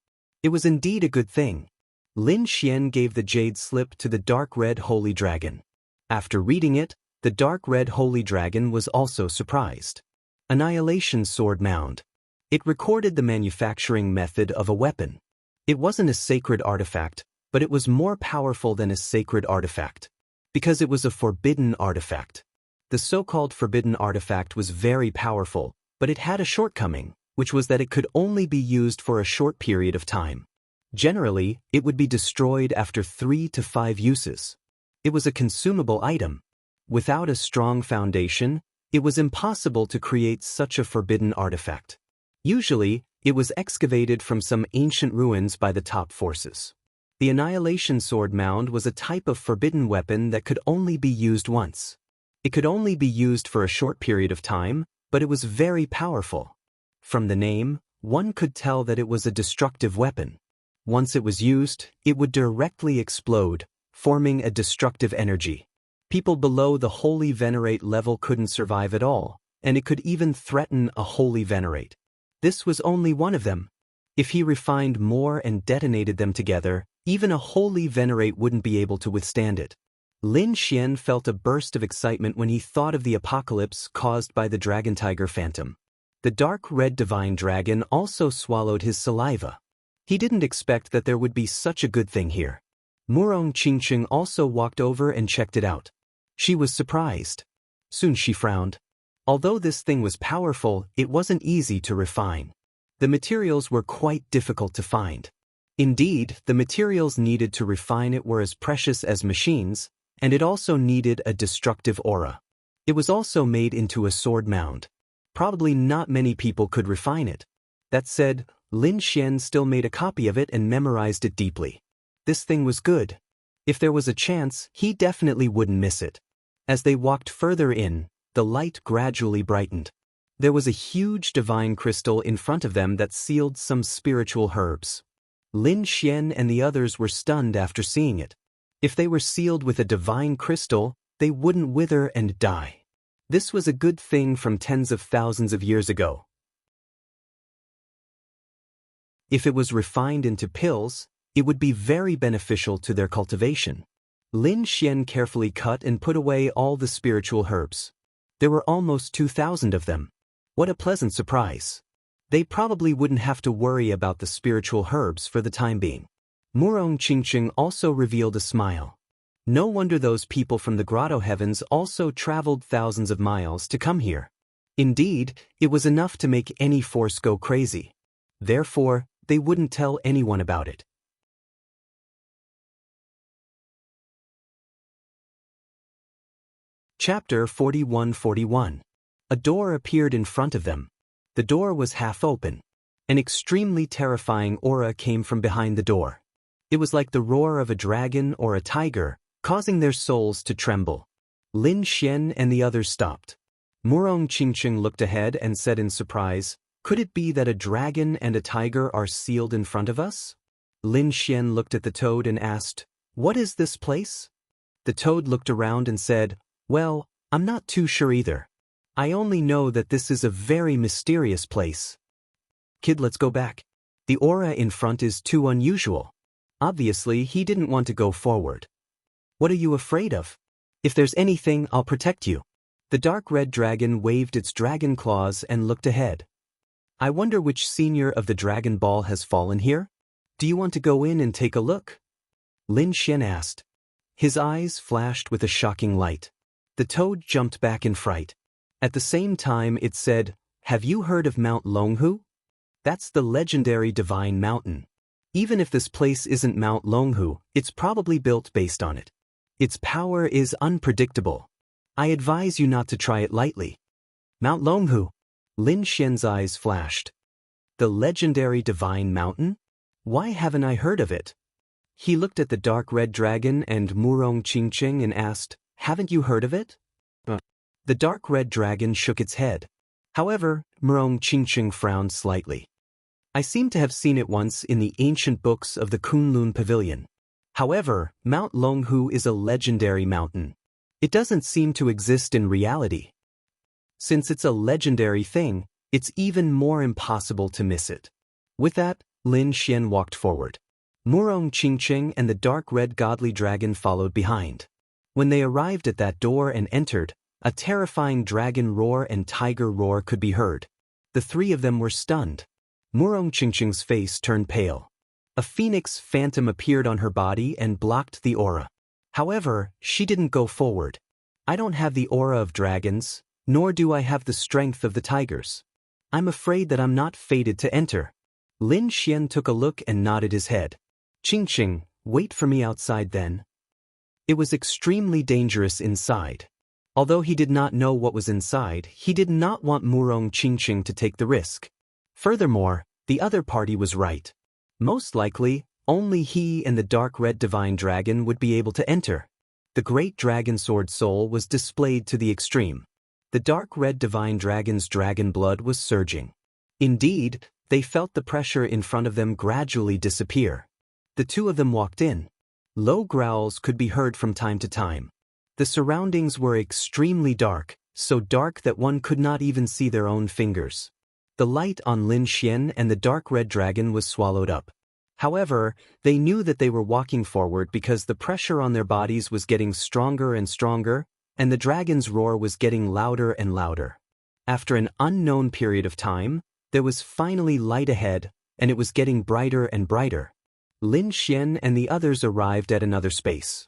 It was indeed a good thing. Lin Xian gave the jade slip to the dark red holy dragon. After reading it, the dark red holy dragon was also surprised. Annihilation Sword Mound. It recorded the manufacturing method of a weapon. It wasn't a sacred artifact, but it was more powerful than a sacred artifact. Because it was a forbidden artifact. The so-called forbidden artifact was very powerful, but it had a shortcoming, which was that it could only be used for a short period of time. Generally, it would be destroyed after 3 to 5 uses. It was a consumable item. Without a strong foundation, it was impossible to create such a forbidden artifact. Usually, it was excavated from some ancient ruins by the top forces. The Annihilation Sword Mound was a type of forbidden weapon that could only be used once. It could only be used for a short period of time, but it was very powerful. From the name, one could tell that it was a destructive weapon. Once it was used, it would directly explode, forming a destructive energy. People below the Holy Venerate level couldn't survive at all, and it could even threaten a Holy Venerate. This was only one of them. If he refined more and detonated them together, even a Holy Venerate wouldn't be able to withstand it. Lin Xian felt a burst of excitement when he thought of the apocalypse caused by the Dragon Tiger Phantom. The dark red divine dragon also swallowed his saliva. He didn't expect that there would be such a good thing here. Murong Qingqing also walked over and checked it out. She was surprised. Soon she frowned. Although this thing was powerful, it wasn't easy to refine. The materials were quite difficult to find. Indeed, the materials needed to refine it were as precious as machines, and it also needed a destructive aura. It was also made into a sword mound. Probably not many people could refine it. That said, Lin Xian still made a copy of it and memorized it deeply. This thing was good. If there was a chance, he definitely wouldn't miss it. As they walked further in, the light gradually brightened. There was a huge divine crystal in front of them that sealed some spiritual herbs. Lin Xian and the others were stunned after seeing it. If they were sealed with a divine crystal, they wouldn't wither and die. This was a good thing from tens of thousands of years ago. If it was refined into pills, it would be very beneficial to their cultivation. Lin Xian carefully cut and put away all the spiritual herbs. There were almost 2,000 of them. What a pleasant surprise. They probably wouldn't have to worry about the spiritual herbs for the time being. Murong Qingqing also revealed a smile. No wonder those people from the grotto heavens also traveled thousands of miles to come here. Indeed, it was enough to make any force go crazy. Therefore, they wouldn't tell anyone about it. Chapter 41-41. A door appeared in front of them. The door was half open. An extremely terrifying aura came from behind the door. It was like the roar of a dragon or a tiger, causing their souls to tremble. Lin Xian and the others stopped. Murong Qingqing looked ahead and said in surprise, "Could it be that a dragon and a tiger are sealed in front of us?" Lin Xian looked at the toad and asked, "What is this place?" The toad looked around and said, "Well, I'm not too sure either. I only know that this is a very mysterious place." "Kid, let's go back. The aura in front is too unusual." Obviously, he didn't want to go forward. "What are you afraid of? If there's anything, I'll protect you." The dark red dragon waved its dragon claws and looked ahead. "I wonder which senior of the Dragon Ball has fallen here? Do you want to go in and take a look?" Lin Xian asked. His eyes flashed with a shocking light. The toad jumped back in fright. At the same time it said, "Have you heard of Mount Longhu? That's the legendary divine mountain. Even if this place isn't Mount Longhu, it's probably built based on it. Its power is unpredictable. I advise you not to try it lightly." "Mount Longhu?" Lin Xian's eyes flashed. "The legendary divine mountain? Why haven't I heard of it?" He looked at the dark red dragon and Murong Qingqing and asked, "Haven't you heard of it?" The dark red dragon shook its head. However, Murong Qingqing frowned slightly. "I seem to have seen it once in the ancient books of the Kunlun Pavilion. However, Mount Longhu is a legendary mountain. It doesn't seem to exist in reality. Since it's a legendary thing, it's even more impossible to miss it." With that, Lin Xian walked forward. Murong Qingqing and the dark red godly dragon followed behind. When they arrived at that door and entered, a terrifying dragon roar and tiger roar could be heard. The three of them were stunned. Murong Qingqing's face turned pale. A phoenix phantom appeared on her body and blocked the aura. However, she didn't go forward. "I don't have the aura of dragons, nor do I have the strength of the tigers. I'm afraid that I'm not fated to enter." Lin Xian took a look and nodded his head. "Qingqing, wait for me outside then." It was extremely dangerous inside. Although he did not know what was inside, he did not want Murong Qingqing to take the risk. Furthermore, the other party was right. Most likely, only he and the dark red divine dragon would be able to enter. The great dragon sword soul was displayed to the extreme. The dark red divine dragon's dragon blood was surging. Indeed, they felt the pressure in front of them gradually disappear. The two of them walked in. Low growls could be heard from time to time. The surroundings were extremely dark, so dark that one could not even see their own fingers. The light on Lin Xian and the dark red dragon was swallowed up. However, they knew that they were walking forward because the pressure on their bodies was getting stronger and stronger, and the dragon's roar was getting louder and louder. After an unknown period of time, there was finally light ahead, and it was getting brighter and brighter. Lin Xian and the others arrived at another space.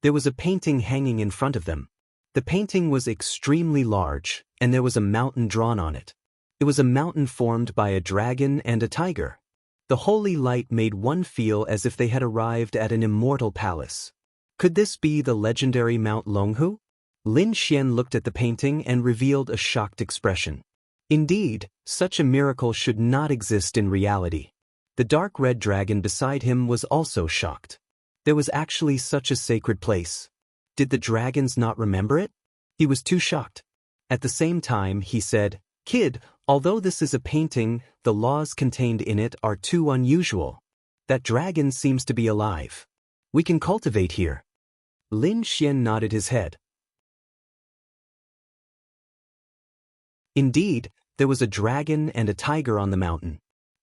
There was a painting hanging in front of them. The painting was extremely large, and there was a mountain drawn on it. It was a mountain formed by a dragon and a tiger. The holy light made one feel as if they had arrived at an immortal palace. Could this be the legendary Mount Longhu? Lin Xian looked at the painting and revealed a shocked expression. Indeed, such a miracle should not exist in reality. The dark red dragon beside him was also shocked. There was actually such a sacred place. Did the dragons not remember it? He was too shocked. At the same time, he said, "Kid, although this is a painting, the laws contained in it are too unusual. That dragon seems to be alive. We can cultivate here." Lin Xian nodded his head. Indeed, there was a dragon and a tiger on the mountain.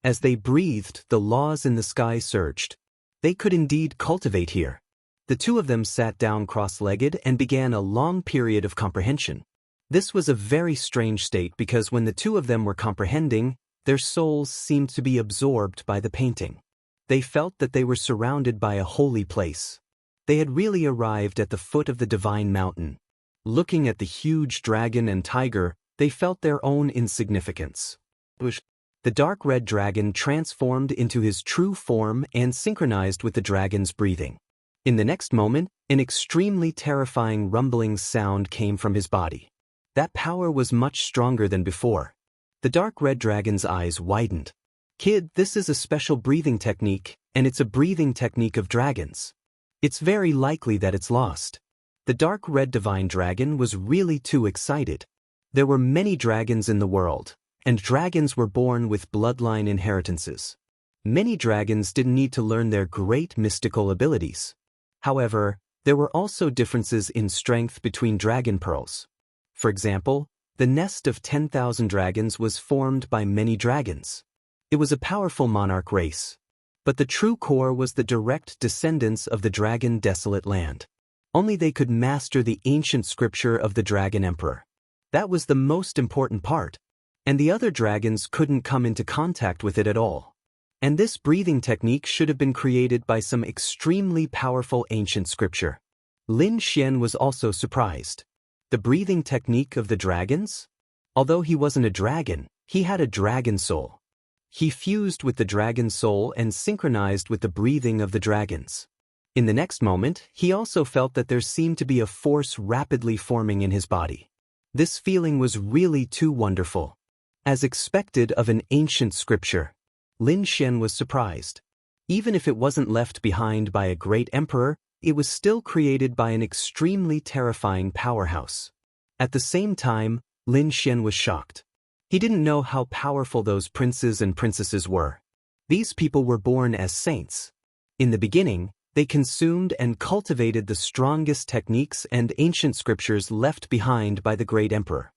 As they breathed, the laws in the sky surged. They could indeed cultivate here. The two of them sat down cross-legged and began a long period of comprehension. This was a very strange state because when the two of them were comprehending, their souls seemed to be absorbed by the painting. They felt that they were surrounded by a holy place. They had really arrived at the foot of the divine mountain. Looking at the huge dragon and tiger, they felt their own insignificance. The dark red dragon transformed into his true form and synchronized with the dragon's breathing. In the next moment, an extremely terrifying rumbling sound came from his body. That power was much stronger than before. The dark red dragon's eyes widened. "Kid, this is a special breathing technique, and it's a breathing technique of dragons. It's very likely that it's lost." The dark red divine dragon was really too excited. There were many dragons in the world, and dragons were born with bloodline inheritances. Many dragons didn't need to learn their great mystical abilities. However, there were also differences in strength between dragon pearls. For example, the nest of 10,000 dragons was formed by many dragons. It was a powerful monarch race. But the true core was the direct descendants of the dragon desolate land. Only they could master the ancient scripture of the dragon emperor. That was the most important part. And the other dragons couldn't come into contact with it at all. And this breathing technique should have been created by some extremely powerful ancient scripture. Lin Xian was also surprised. The breathing technique of the dragons? Although he wasn't a dragon, he had a dragon soul. He fused with the dragon soul and synchronized with the breathing of the dragons. In the next moment, he also felt that there seemed to be a force rapidly forming in his body. This feeling was really too wonderful. As expected of an ancient scripture, Lin Xian was surprised. Even if it wasn't left behind by a great emperor, it was still created by an extremely terrifying powerhouse. At the same time, Lin Xian was shocked. He didn't know how powerful those princes and princesses were. These people were born as saints. In the beginning, they consumed and cultivated the strongest techniques and ancient scriptures left behind by the great emperor.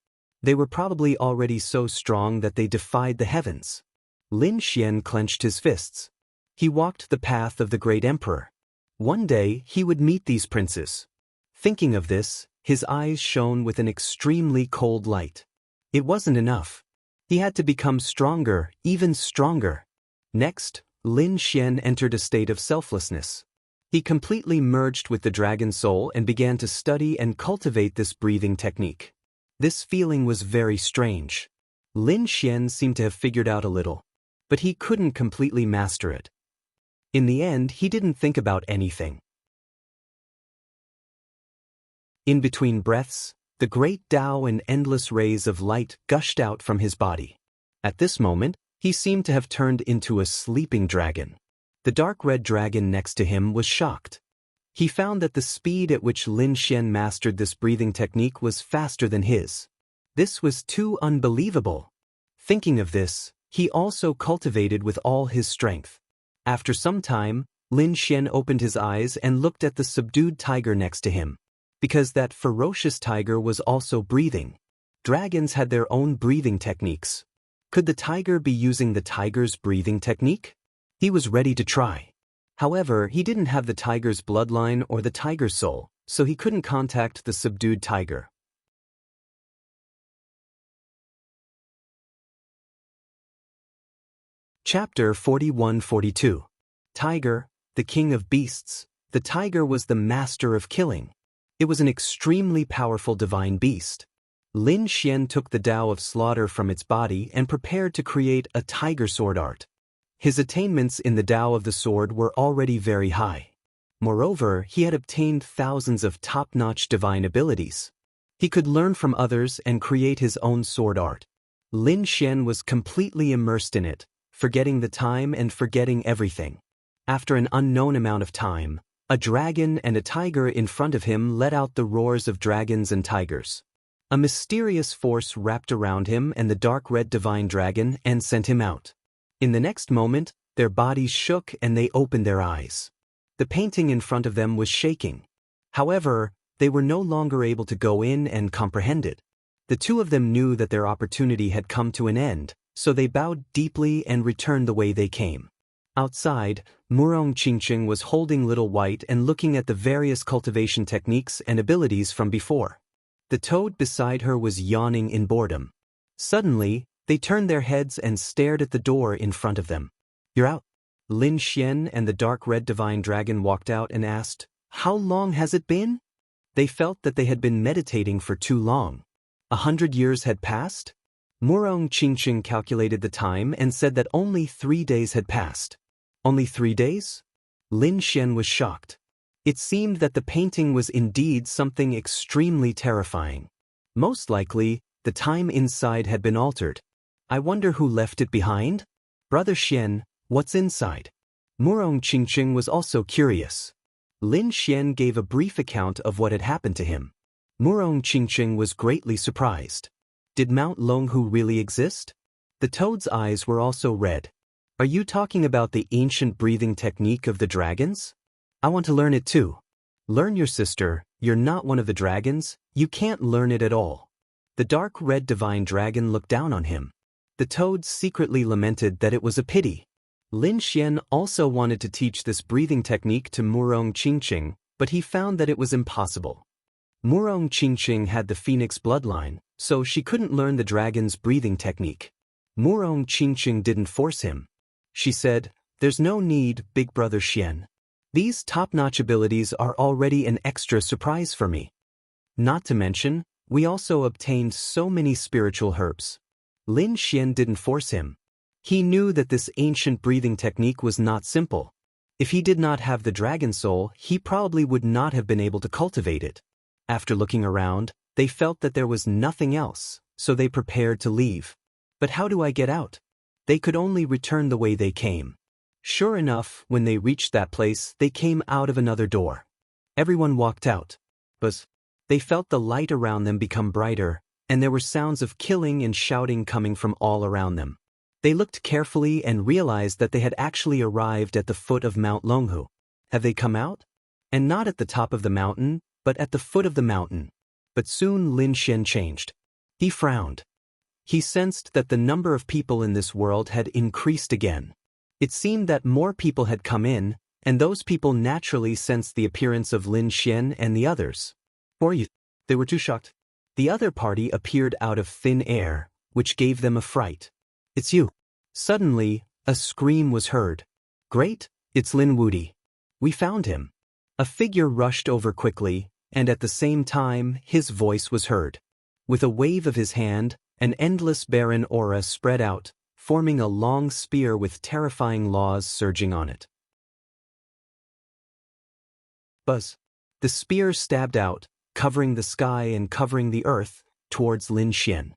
They were probably already so strong that they defied the heavens. Lin Xian clenched his fists. He walked the path of the great emperor. One day, he would meet these princes. Thinking of this, his eyes shone with an extremely cold light. It wasn't enough. He had to become stronger, even stronger. Next, Lin Xian entered a state of selflessness. He completely merged with the dragon soul and began to study and cultivate this breathing technique. This feeling was very strange. Lin Xian seemed to have figured out a little, but he couldn't completely master it. In the end, he didn't think about anything. In between breaths, the great Tao and endless rays of light gushed out from his body. At this moment, he seemed to have turned into a sleeping dragon. The dark red dragon next to him was shocked. He found that the speed at which Lin Xian mastered this breathing technique was faster than his. This was too unbelievable. Thinking of this, he also cultivated with all his strength. After some time, Lin Xian opened his eyes and looked at the subdued tiger next to him. Because that ferocious tiger was also breathing. Dragons had their own breathing techniques. Could the tiger be using the tiger's breathing technique? He was ready to try. However, he didn't have the tiger's bloodline or the tiger's soul, so he couldn't contact the subdued tiger. Chapter 41-42. Tiger, the king of beasts. The tiger was the master of killing. It was an extremely powerful divine beast. Lin Xian took the Tao of slaughter from its body and prepared to create a tiger sword art. His attainments in the Tao of the sword were already very high. Moreover, he had obtained thousands of top-notch divine abilities. He could learn from others and create his own sword art. Lin Xian was completely immersed in it, forgetting the time and forgetting everything. After an unknown amount of time, a dragon and a tiger in front of him let out the roars of dragons and tigers. A mysterious force wrapped around him and the dark red divine dragon and sent him out. In the next moment, their bodies shook and they opened their eyes. The painting in front of them was shaking. However, they were no longer able to go in and comprehend it. The two of them knew that their opportunity had come to an end, so they bowed deeply and returned the way they came. Outside, Murong Qingqing was holding Little White and looking at the various cultivation techniques and abilities from before. The toad beside her was yawning in boredom. Suddenly, they turned their heads and stared at the door in front of them. "You're out." Lin Xian and the dark red divine dragon walked out and asked, "How long has it been?" They felt that they had been meditating for too long. 100 years had passed? Murong Qingqing calculated the time and said that only 3 days had passed. Only 3 days? Lin Xian was shocked. It seemed that the painting was indeed something extremely terrifying. Most likely, the time inside had been altered. I wonder who left it behind? Brother Xian, what's inside? Murong Qingqing was also curious. Lin Xian gave a brief account of what had happened to him. Murong Qingqing was greatly surprised. Did Mount Longhu really exist? The toad's eyes were also red. Are you talking about the ancient breathing technique of the dragons? I want to learn it too. Learn your sister, you're not one of the dragons, you can't learn it at all. The dark red divine dragon looked down on him. The toad secretly lamented that it was a pity. Lin Xian also wanted to teach this breathing technique to Murong Qingqing, but he found that it was impossible. Murong Qingqing had the phoenix bloodline, so she couldn't learn the dragon's breathing technique. Murong Qingqing didn't force him. She said, "There's no need, big brother Xian. These top-notch abilities are already an extra surprise for me. Not to mention, we also obtained so many spiritual herbs." Lin Xian didn't force him. He knew that this ancient breathing technique was not simple. If he did not have the dragon soul, he probably would not have been able to cultivate it. After looking around, they felt that there was nothing else, so they prepared to leave. But how do I get out? They could only return the way they came. Sure enough, when they reached that place, they came out of another door. Everyone walked out. But they felt the light around them become brighter, and there were sounds of killing and shouting coming from all around them. They looked carefully and realized that they had actually arrived at the foot of Mount Longhu. Have they come out? And not at the top of the mountain, but at the foot of the mountain. But soon Lin Xian changed. He frowned. He sensed that the number of people in this world had increased again. It seemed that more people had come in, and those people naturally sensed the appearance of Lin Xian and the others. Or you? They were too shocked. The other party appeared out of thin air, which gave them a fright. "It's you." Suddenly, a scream was heard. "Great, it's Lin Wudi. We found him." A figure rushed over quickly, and at the same time, his voice was heard. With a wave of his hand, an endless barren aura spread out, forming a long spear with terrifying laws surging on it. Buzz. The spear stabbed out, covering the sky and covering the earth, towards Lin Xian.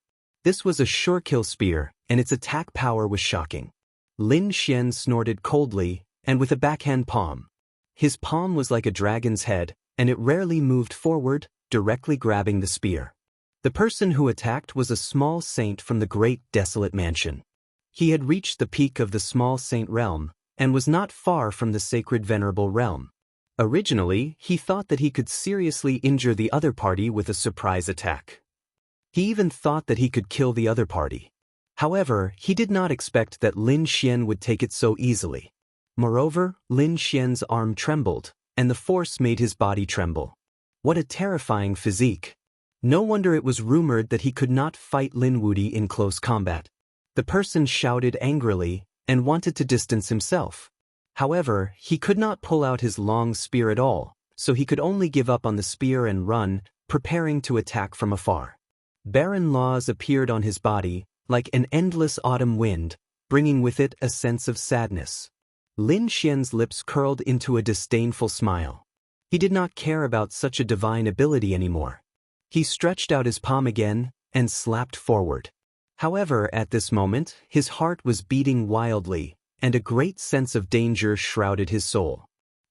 This was a sure-kill spear, and its attack power was shocking. Lin Xian snorted coldly, and with a backhand palm. His palm was like a dragon's head, and it rarely moved forward, directly grabbing the spear. The person who attacked was a small saint from the great desolate mansion. He had reached the peak of the small saint realm, and was not far from the sacred venerable realm. Originally, he thought that he could seriously injure the other party with a surprise attack. He even thought that he could kill the other party. However, he did not expect that Lin Xian would take it so easily. Moreover, Lin Xian's arm trembled, and the force made his body tremble. What a terrifying physique. No wonder it was rumored that he could not fight Lin Wudi in close combat. The person shouted angrily, and wanted to distance himself. However, he could not pull out his long spear at all, so he could only give up on the spear and run, preparing to attack from afar. Barren laws appeared on his body, like an endless autumn wind, bringing with it a sense of sadness. Lin Xian's lips curled into a disdainful smile. He did not care about such a divine ability anymore. He stretched out his palm again, and slapped forward. However, at this moment, his heart was beating wildly, and a great sense of danger shrouded his soul.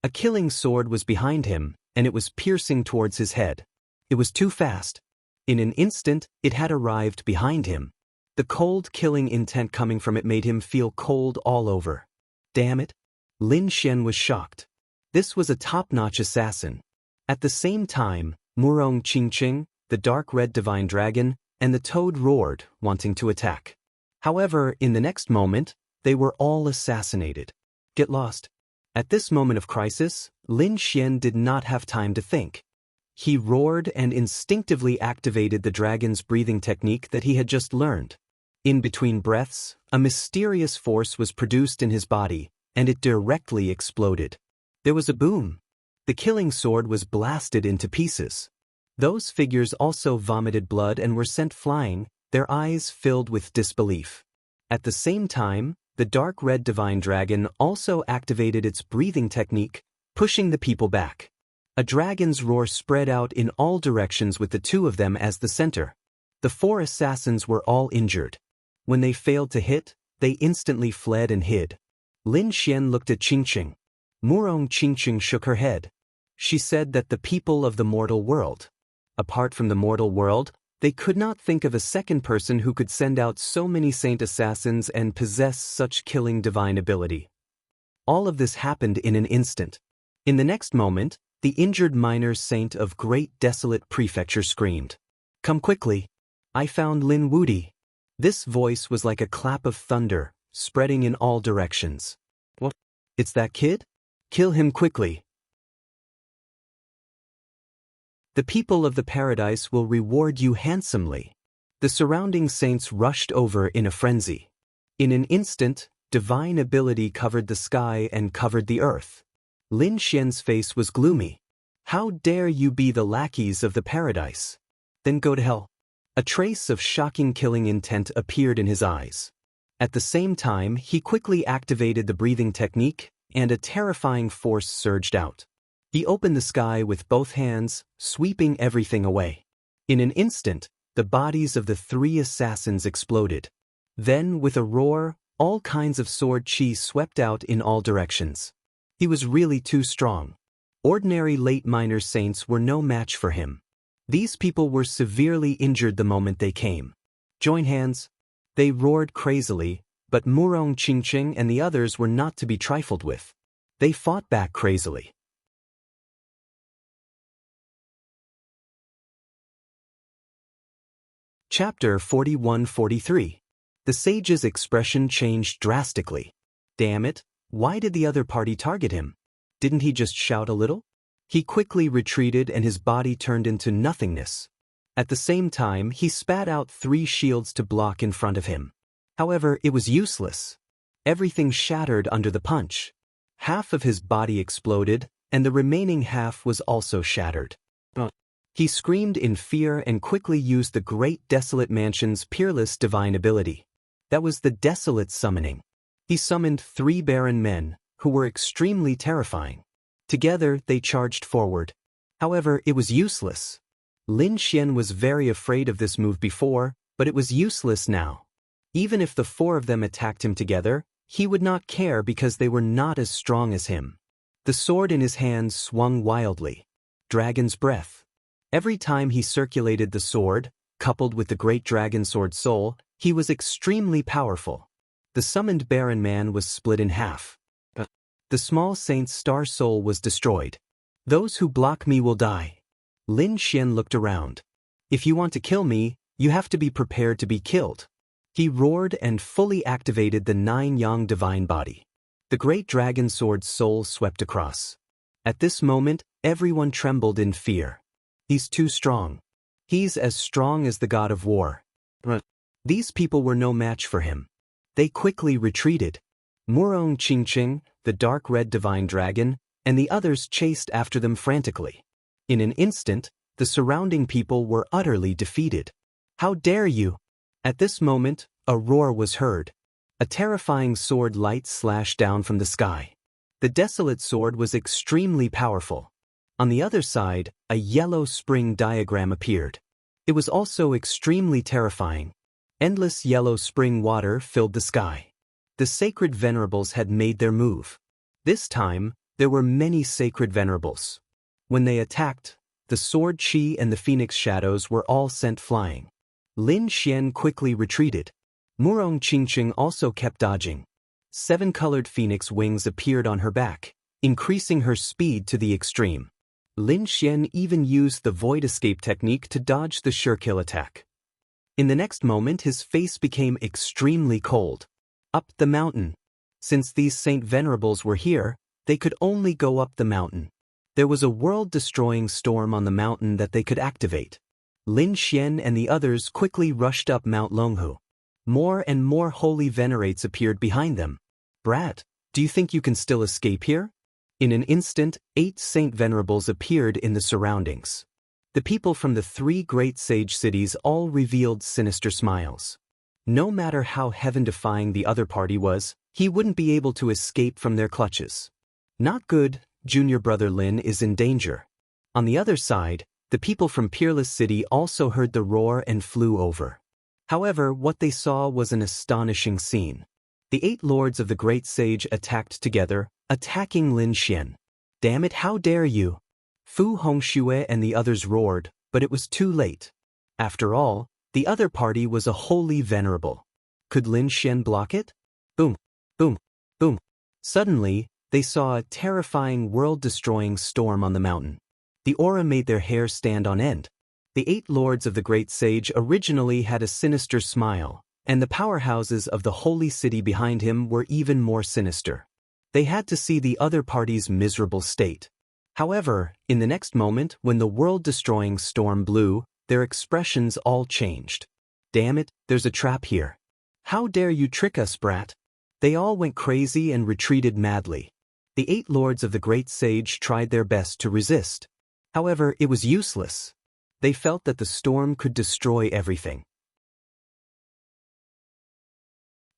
A killing sword was behind him, and it was piercing towards his head. It was too fast. In an instant, it had arrived behind him. The cold killing intent coming from it made him feel cold all over. Damn it! Lin Xian was shocked. This was a top-notch assassin. At the same time, Murong Qingqing, the dark red divine dragon, and the toad roared, wanting to attack. However, in the next moment, they were all assassinated. Get lost. At this moment of crisis, Lin Xian did not have time to think. He roared and instinctively activated the dragon's breathing technique that he had just learned. In between breaths, a mysterious force was produced in his body, and it directly exploded. There was a boom. The killing sword was blasted into pieces. Those figures also vomited blood and were sent flying, their eyes filled with disbelief. At the same time, the dark red divine dragon also activated its breathing technique, pushing the people back. A dragon's roar spread out in all directions with the two of them as the center. The four assassins were all injured. When they failed to hit, they instantly fled and hid. Lin Xian looked at Qingqing. Murong Qingqing shook her head. She said that the people of the mortal world. Apart from the mortal world, they could not think of a second person who could send out so many saint assassins and possess such killing divine ability. All of this happened in an instant. In the next moment, the injured minor saint of Great Desolate Prefecture screamed. Come quickly. I found Lin Wudi. This voice was like a clap of thunder, spreading in all directions. What? It's that kid? Kill him quickly. The people of the paradise will reward you handsomely. The surrounding saints rushed over in a frenzy. In an instant, divine ability covered the sky and covered the earth. Lin Xian's face was gloomy. How dare you be the lackeys of the paradise? Then go to hell. A trace of shocking killing intent appeared in his eyes. At the same time, he quickly activated the breathing technique, and a terrifying force surged out. He opened the sky with both hands, sweeping everything away. In an instant, the bodies of the three assassins exploded. Then, with a roar, all kinds of sword chi swept out in all directions. He was really too strong. Ordinary late minor saints were no match for him. These people were severely injured the moment they came. Join hands. They roared crazily, but Murong Qingqing and the others were not to be trifled with. They fought back crazily. Chapter 41-43. The sage's expression changed drastically. Damn it, why did the other party target him? Didn't he just shout a little? He quickly retreated and his body turned into nothingness. At the same time, he spat out 3 shields to block in front of him. However, it was useless. Everything shattered under the punch. Half of his body exploded, and the remaining half was also shattered. He screamed in fear and quickly used the Great Desolate Mansion's peerless divine ability. That was the Desolate Summoning. He summoned 3 barren men, who were extremely terrifying. Together, they charged forward. However, it was useless. Lin Xian was very afraid of this move before, but it was useless now. Even if the four of them attacked him together, he would not care because they were not as strong as him. The sword in his hand swung wildly. Dragon's breath. Every time he circulated the sword, coupled with the great dragon sword soul, he was extremely powerful. The summoned Baron Man was split in half. The small saint's star soul was destroyed. Those who block me will die. Lin Xian looked around. If you want to kill me, you have to be prepared to be killed. He roared and fully activated the 9-yang divine body. The great dragon sword's soul swept across. At this moment, everyone trembled in fear. He's too strong. He's as strong as the god of war. These people were no match for him. They quickly retreated. Murong Qingqing, the dark red divine dragon, and the others chased after them frantically. In an instant, the surrounding people were utterly defeated. How dare you! At this moment, a roar was heard. A terrifying sword light slashed down from the sky. The desolate sword was extremely powerful. On the other side, a yellow spring diagram appeared. It was also extremely terrifying. Endless yellow spring water filled the sky. The sacred venerables had made their move. This time, there were many sacred venerables. When they attacked, the sword chi and the phoenix shadows were all sent flying. Lin Xian quickly retreated. Murong Qingqing also kept dodging. 7-colored phoenix wings appeared on her back, increasing her speed to the extreme. Lin Xian even used the void escape technique to dodge the sure kill attack. In the next moment his face became extremely cold. Up the mountain. Since these saint venerables were here, they could only go up the mountain. There was a world-destroying storm on the mountain that they could activate. Lin Xian and the others quickly rushed up Mount Longhu. More and more holy venerates appeared behind them. Brat, do you think you can still escape here? In an instant, 8 saint venerables appeared in the surroundings. The people from the 3 great sage cities all revealed sinister smiles. No matter how heaven-defying the other party was, he wouldn't be able to escape from their clutches. Not good, junior brother Lin is in danger. On the other side, the people from Peerless City also heard the roar and flew over. However, what they saw was an astonishing scene. The 8 lords of the great sage attacked together, attacking Lin Xian. Damn it, how dare you! Fu Hongxue and the others roared, but it was too late. After all, the other party was a holy venerable. Could Lin Xian block it? Boom, boom, boom. Suddenly, they saw a terrifying world-destroying storm on the mountain. The aura made their hair stand on end. The 8 lords of the great sage originally had a sinister smile, and the powerhouses of the holy city behind him were even more sinister. They had to see the other party's miserable state. However, in the next moment, when the world-destroying storm blew, their expressions all changed. Damn it, there's a trap here. How dare you trick us, brat? They all went crazy and retreated madly. The 8 lords of the great sage tried their best to resist. However, it was useless. They felt that the storm could destroy everything.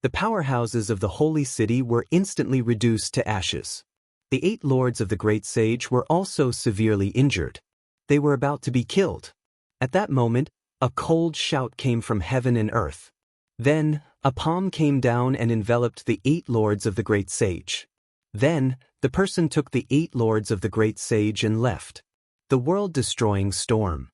The powerhouses of the holy city were instantly reduced to ashes. The 8 lords of the great sage were also severely injured. They were about to be killed. At that moment, a cold shout came from heaven and earth. Then, a palm came down and enveloped the 8 lords of the great sage. Then, the person took the 8 lords of the great sage and left. The world-destroying storm.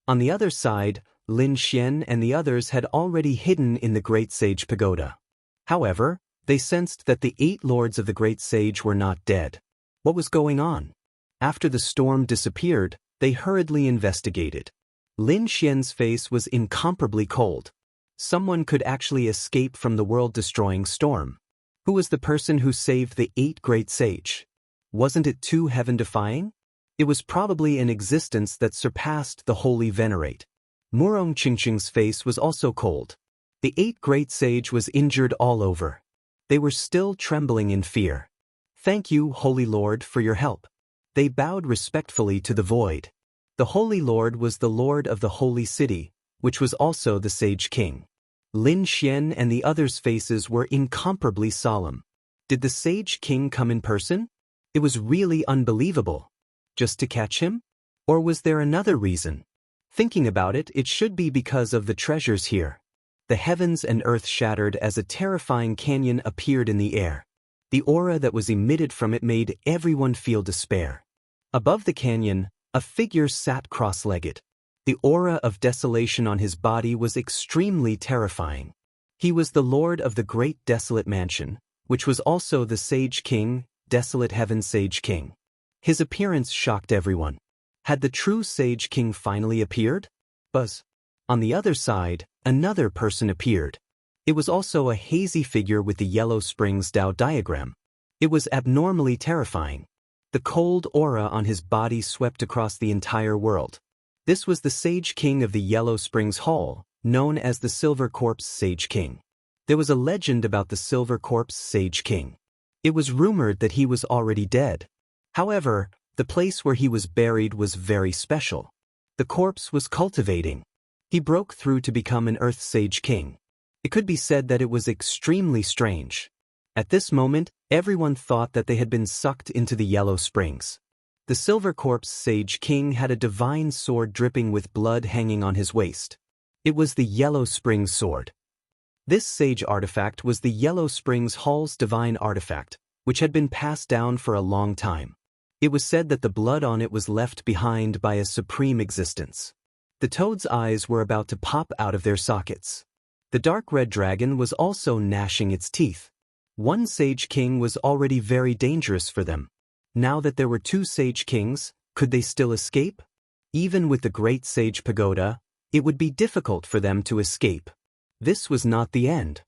On the other side, Lin Xian and the others had already hidden in the great sage pagoda. However, they sensed that the 8 lords of the great sage were not dead. What was going on? After the storm disappeared, they hurriedly investigated. Lin Xian's face was incomparably cold. Someone could actually escape from the world-destroying storm. Who was the person who saved the 8 great sage? Wasn't it too heaven-defying? It was probably an existence that surpassed the holy venerate. Murong Qingqing's face was also cold. The 8 great sage was injured all over. They were still trembling in fear. Thank you, Holy Lord, for your help. They bowed respectfully to the void. The Holy Lord was the Lord of the Holy City, which was also the Sage King. Lin Xian and the others' faces were incomparably solemn. Did the Sage King come in person? It was really unbelievable. Just to catch him? Or was there another reason? Thinking about it, it should be because of the treasures here. The heavens and earth shattered as a terrifying canyon appeared in the air. The aura that was emitted from it made everyone feel despair. Above the canyon, a figure sat cross-legged. The aura of desolation on his body was extremely terrifying. He was the lord of the great desolate mansion, which was also the Sage King, Desolate Heaven Sage King. His appearance shocked everyone. Had the true Sage King finally appeared? Buzz. On the other side, another person appeared. It was also a hazy figure with the Yellow Springs Tao diagram. It was abnormally terrifying. The cold aura on his body swept across the entire world. This was the Sage King of the Yellow Springs Hall, known as the Silver Corpse Sage King. There was a legend about the Silver Corpse Sage King. It was rumored that he was already dead. However, the place where he was buried was very special. The corpse was cultivating. He broke through to become an Earth Sage King. It could be said that it was extremely strange. At this moment, everyone thought that they had been sucked into the Yellow Springs. The Silver Corpse Sage King had a divine sword dripping with blood hanging on his waist. It was the Yellow Springs sword. This sage artifact was the Yellow Springs Hall's divine artifact, which had been passed down for a long time. It was said that the blood on it was left behind by a supreme existence. The toad's eyes were about to pop out of their sockets. The dark red dragon was also gnashing its teeth. One Sage King was already very dangerous for them. Now that there were two Sage Kings, could they still escape? Even with the Great Sage Pagoda, it would be difficult for them to escape. This was not the end.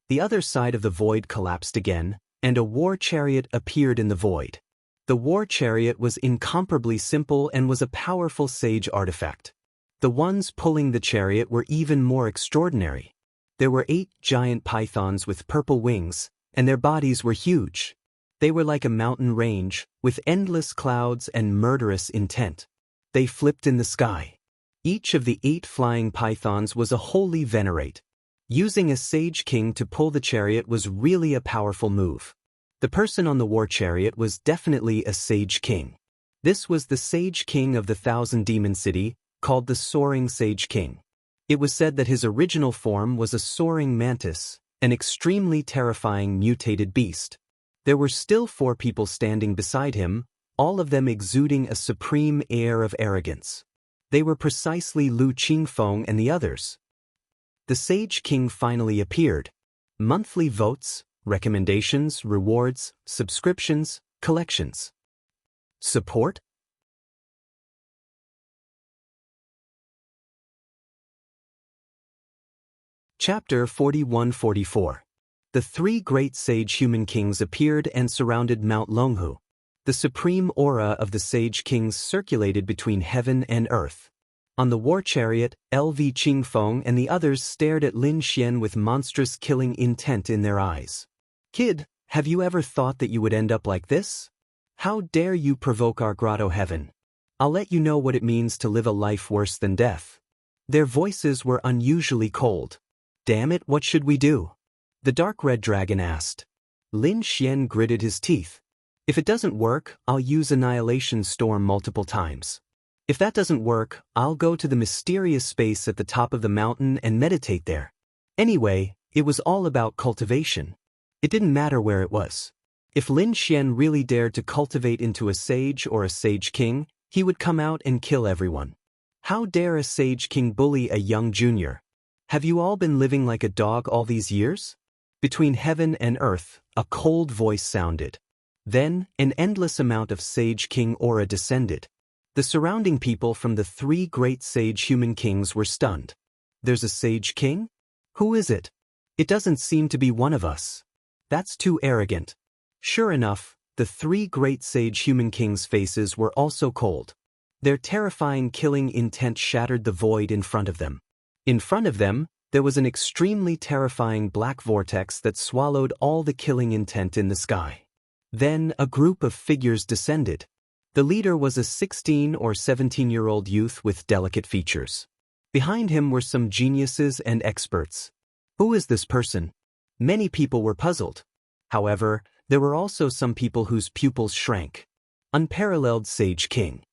The other side of the void collapsed again, and a war chariot appeared in the void. The war chariot was incomparably simple and was a powerful sage artifact. The ones pulling the chariot were even more extraordinary. There were 8 giant pythons with purple wings, and their bodies were huge. They were like a mountain range, with endless clouds and murderous intent. They flipped in the sky. Each of the 8 flying pythons was a holy venerate. Using a Sage King to pull the chariot was really a powerful move. The person on the war chariot was definitely a Sage King. This was the Sage King of the Thousand Demon City, called the Soaring Sage King. It was said that his original form was a soaring mantis, an extremely terrifying mutated beast. There were still 4 people standing beside him, all of them exuding a supreme air of arrogance. They were precisely Lu Qingfeng and the others. The Sage King finally appeared. Monthly votes, recommendations, rewards, subscriptions, collections. Support? Chapter 41-44. The 3 great sage human kings appeared and surrounded Mount Longhu. The supreme aura of the Sage Kings circulated between heaven and earth. On the war chariot, LV Qingfeng and the others stared at Lin Xian with monstrous killing intent in their eyes. Kid, have you ever thought that you would end up like this? How dare you provoke our grotto heaven? I'll let you know what it means to live a life worse than death. Their voices were unusually cold. Damn it, what should we do? The dark red dragon asked. Lin Xian gritted his teeth. If it doesn't work, I'll use Annihilation Storm multiple times. If that doesn't work, I'll go to the mysterious space at the top of the mountain and meditate there. Anyway, it was all about cultivation. It didn't matter where it was. If Lin Xian really dared to cultivate into a sage or a Sage King, he would come out and kill everyone. How dare a Sage King bully a young junior? Have you all been living like a dog all these years? Between heaven and earth, a cold voice sounded. Then, an endless amount of Sage King aura descended. The surrounding people from the 3 great sage human kings were stunned. There's a Sage King? Who is it? It doesn't seem to be one of us. That's too arrogant. Sure enough, the 3 great sage human kings' faces were also cold. Their terrifying killing intent shattered the void in front of them. In front of them, there was an extremely terrifying black vortex that swallowed all the killing intent in the sky. Then a group of figures descended. The leader was a 16 or 17-year-old youth with delicate features. Behind him were some geniuses and experts. Who is this person? Many people were puzzled. However, there were also some people whose pupils shrank. Unparalleled Sage King.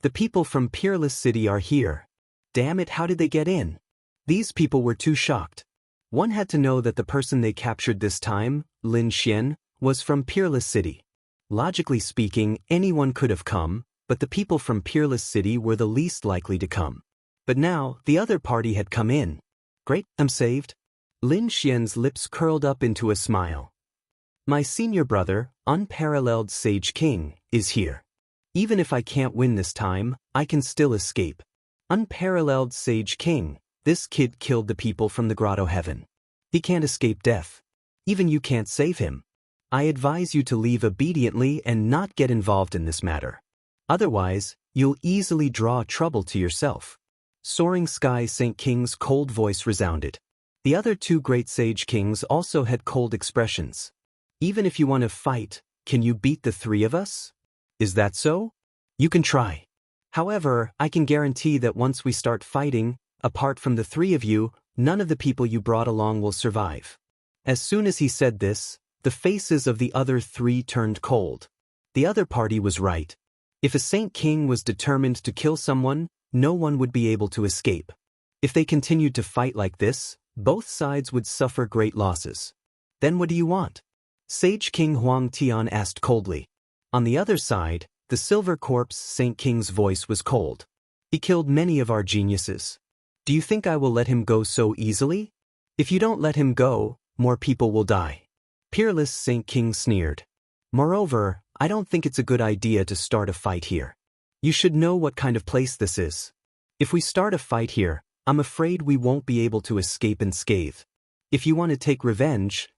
The people from Peerless City are here. Damn it, how did they get in? These people were too shocked. One had to know that the person they captured this time, Lin Xian, was from Peerless City. Logically speaking, anyone could have come, but the people from Peerless City were the least likely to come. But now, the other party had come in. Great, I'm saved. Lin Xian's lips curled up into a smile. My senior brother, unparalleled Sage King, is here. Even if I can't win this time, I can still escape. Unparalleled Sage King, this kid killed the people from the Grotto Heaven. He can't escape death. Even you can't save him. I advise you to leave obediently and not get involved in this matter. Otherwise, you'll easily draw trouble to yourself. Soaring Sky Saint King's cold voice resounded. The other two great Sage Kings also had cold expressions. Even if you want to fight, can you beat the three of us? Is that so? You can try. However, I can guarantee that once we start fighting, apart from the three of you, none of the people you brought along will survive. As soon as he said this, the faces of the other three turned cold. The other party was right. If a Saint King was determined to kill someone, no one would be able to escape. If they continued to fight like this, both sides would suffer great losses. Then what do you want? Sage King Huang Tian asked coldly. On the other side, the Silver Corpse Saint King's voice was cold. He killed many of our geniuses. Do you think I will let him go so easily? If you don't let him go, more people will die. Peerless Saint King sneered. Moreover, I don't think it's a good idea to start a fight here. You should know what kind of place this is. If we start a fight here, I'm afraid we won't be able to escape unscathed. If you want to take revenge,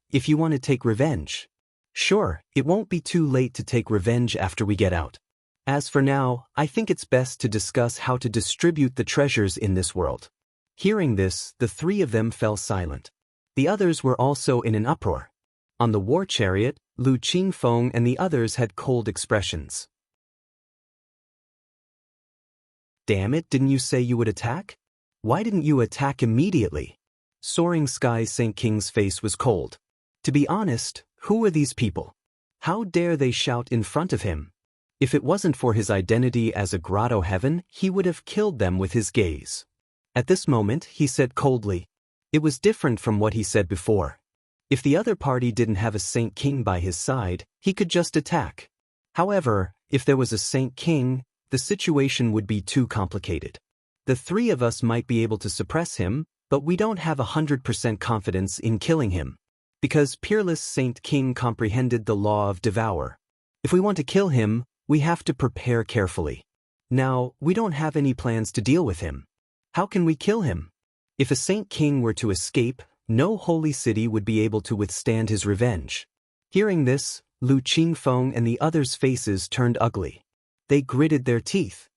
Sure, it won't be too late to take revenge after we get out. As for now, I think it's best to discuss how to distribute the treasures in this world. Hearing this, the three of them fell silent. The others were also in an uproar. On the war chariot, Lu Qingfeng and the others had cold expressions. Damn it, didn't you say you would attack? Why didn't you attack immediately? Soaring Sky Saint King's face was cold. To be honest, who are these people? How dare they shout in front of him? If it wasn't for his identity as a Grotto Heaven, he would have killed them with his gaze. At this moment, he said coldly. It was different from what he said before. If the other party didn't have a Saint King by his side, he could just attack. However, if there was a Saint King, the situation would be too complicated. The three of us might be able to suppress him, but we don't have 100% confidence in killing him. Because Peerless Saint King comprehended the law of devour. If we want to kill him, we have to prepare carefully. Now, we don't have any plans to deal with him. How can we kill him? If a Saint King were to escape, no holy city would be able to withstand his revenge. Hearing this, Lu Qingfeng and the others' faces turned ugly. They gritted their teeth.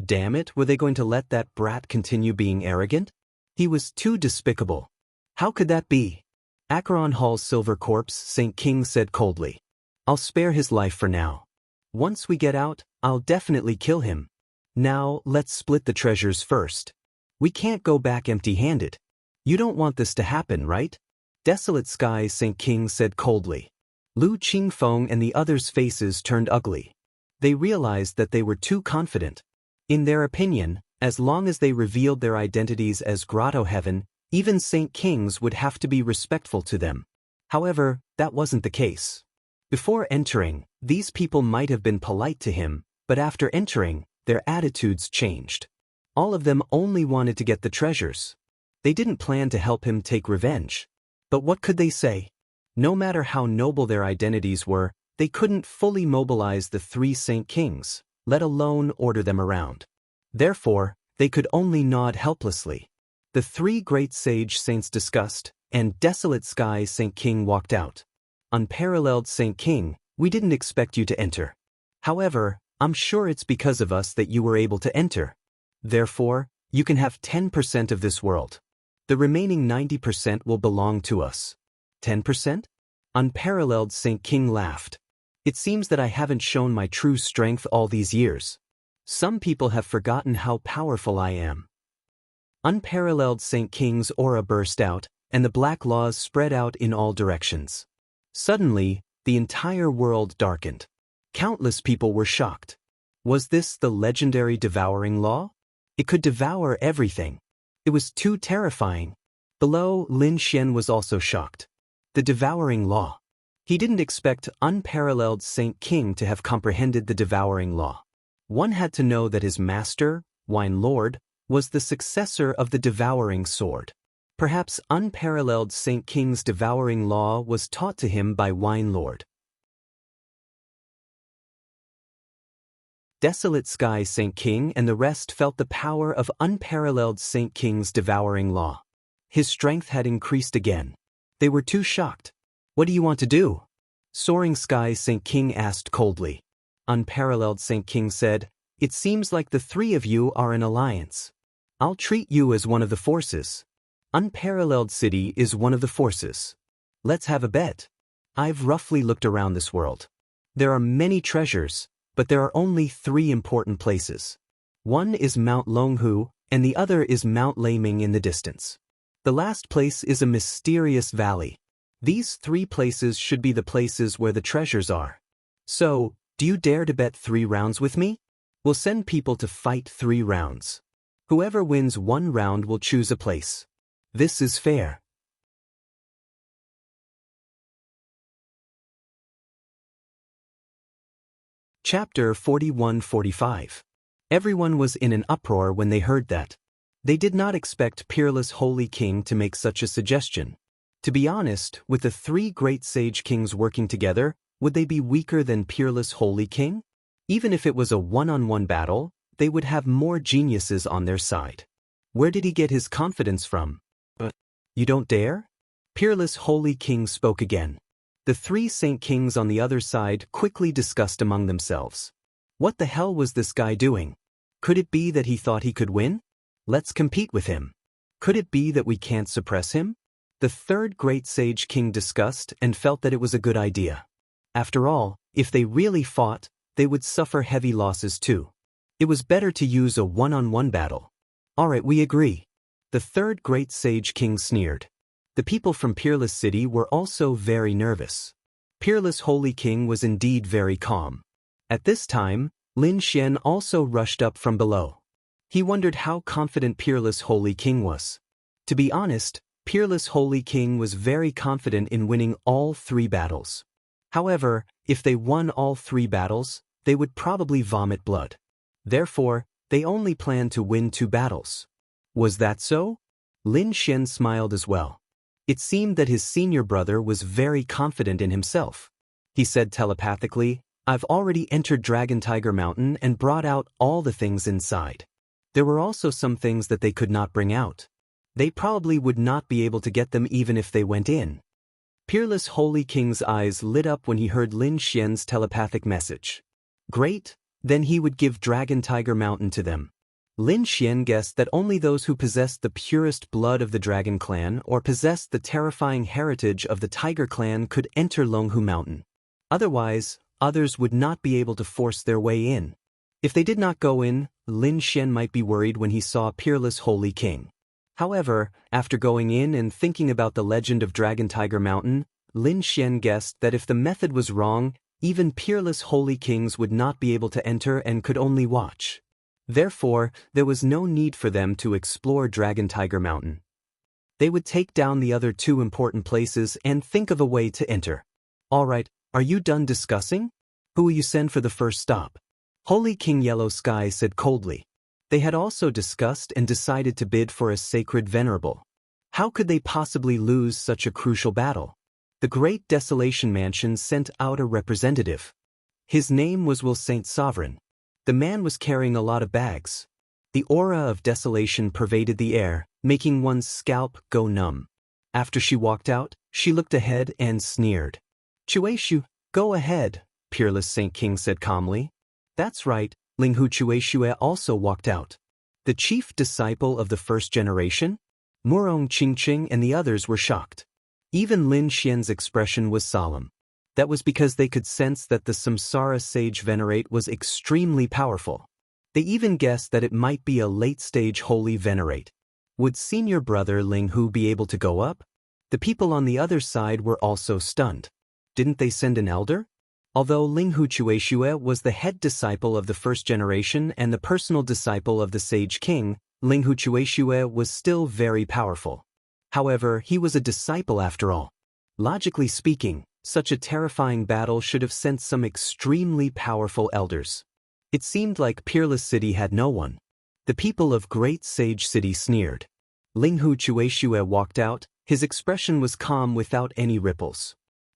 Damn it, were they going to let that brat continue being arrogant? He was too despicable. How could that be? Acheron Hall's Silver Corpse Saint King said coldly. I'll spare his life for now. Once we get out, I'll definitely kill him. Now, let's split the treasures first. We can't go back empty-handed. You don't want this to happen, right? Desolate Sky Saint King said coldly. Lu Qingfeng and the others' faces turned ugly. They realized that they were too confident. In their opinion, as long as they revealed their identities as Grotto Heaven, even Saint Kings would have to be respectful to them. However, that wasn't the case. Before entering, these people might have been polite to him, but after entering, their attitudes changed. All of them only wanted to get the treasures. They didn't plan to help him take revenge. But what could they say? No matter how noble their identities were, they couldn't fully mobilize the three Saint Kings, let alone order them around. Therefore, they could only nod helplessly. The three great sage saints discussed, and Desolate Sky Saint King walked out. Unparalleled Saint King, we didn't expect you to enter. However, I'm sure it's because of us that you were able to enter. Therefore, you can have 10% of this world. The remaining 90% will belong to us. 10%? Unparalleled Saint King laughed. It seems that I haven't shown my true strength all these years. Some people have forgotten how powerful I am. Unparalleled Saint King's aura burst out, and the black laws spread out in all directions. Suddenly, the entire world darkened. Countless people were shocked. Was this the legendary devouring law? It could devour everything. It was too terrifying. Below, Lin Xian was also shocked. The devouring law. He didn't expect unparalleled Saint King to have comprehended the devouring law. One had to know that his master, Wine Lord, was the successor of the devouring sword. Perhaps unparalleled Saint King's devouring law was taught to him by Wine Lord. Desolate Sky Saint King and the rest felt the power of unparalleled Saint King's devouring law. His strength had increased again. They were too shocked. What do you want to do? Soaring Sky Saint King asked coldly. Unparalleled Saint King said, It seems like the three of you are an alliance. I'll treat you as one of the forces. Unparalleled City is one of the forces. Let's have a bet. I've roughly looked around this world. There are many treasures, but there are only three important places. One is Mount Longhu, and the other is Mount Laming in the distance. The last place is a mysterious valley. These three places should be the places where the treasures are. So, do you dare to bet 3 rounds with me? We'll send people to fight 3 rounds. Whoever wins 1 round will choose a place. This is fair. Chapter 41-45. Everyone was in an uproar when they heard that. They did not expect Peerless Holy King to make such a suggestion. To be honest, with the 3 great sage kings working together, would they be weaker than Peerless Holy King? Even if it was a one-on-one battle, they would have more geniuses on their side. Where did he get his confidence from? You don't dare? Peerless Holy King spoke again. The 3 Saint Kings on the other side quickly discussed among themselves. What the hell was this guy doing? Could it be that he thought he could win? Let's compete with him. Could it be that we can't suppress him? The 3rd great sage king discussed and felt that it was a good idea. After all, if they really fought, they would suffer heavy losses too. It was better to use a one-on-one battle. Alright, we agree. The 3rd great sage king sneered. The people from Peerless City were also very nervous. Peerless Holy King was indeed very calm. At this time, Lin Xian also rushed up from below. He wondered how confident Peerless Holy King was. To be honest, Peerless Holy King was very confident in winning all 3 battles. However, if they won all 3 battles, they would probably vomit blood. Therefore, they only planned to win 2 battles. Was that so? Lin Xian smiled as well. It seemed that his senior brother was very confident in himself. He said telepathically, I've already entered Dragon Tiger Mountain and brought out all the things inside. There were also some things that they could not bring out. They probably would not be able to get them even if they went in. Peerless Holy King's eyes lit up when he heard Lin Xian's telepathic message. Great, then he would give Dragon Tiger Mountain to them. Lin Xian guessed that only those who possessed the purest blood of the Dragon Clan or possessed the terrifying heritage of the Tiger Clan could enter Longhu Mountain. Otherwise, others would not be able to force their way in. If they did not go in, Lin Xian might be worried when he saw Peerless Holy King. However, after going in and thinking about the legend of Dragon Tiger Mountain, Lin Xian guessed that if the method was wrong, even Peerless Holy Kings would not be able to enter and could only watch. Therefore, there was no need for them to explore Dragon Tiger Mountain. They would take down the other 2 important places and think of a way to enter. Alright, are you done discussing? Who will you send for the first stop? Holy King Yellow Sky said coldly. They had also discussed and decided to bid for a sacred venerable. How could they possibly lose such a crucial battle? The Great Desolation Mansion sent out a representative. His name was Will Saint Sovereign. The man was carrying a lot of bags. The aura of desolation pervaded the air, making one's scalp go numb. After she walked out, she looked ahead and sneered. Chueshu, go ahead, Peerless Saint King said calmly. That's right, Linghu Chueshue also walked out. The chief disciple of the first generation? Murong Qingqing and the others were shocked. Even Lin Xian's expression was solemn. That was because they could sense that the Samsara Sage Venerate was extremely powerful. They even guessed that it might be a late-stage Holy Venerate. Would senior brother Linghu be able to go up? The people on the other side were also stunned. Didn't they send an elder? Although Ling Huchueshue was the head disciple of the first generation and the personal disciple of the Sage King, Ling Huchueshue was still very powerful. However, he was a disciple after all. Logically speaking, such a terrifying battle should have sent some extremely powerful elders. It seemed like Peerless City had no one. The people of Great Sage City sneered. Ling Huchueshue walked out, his expression was calm without any ripples.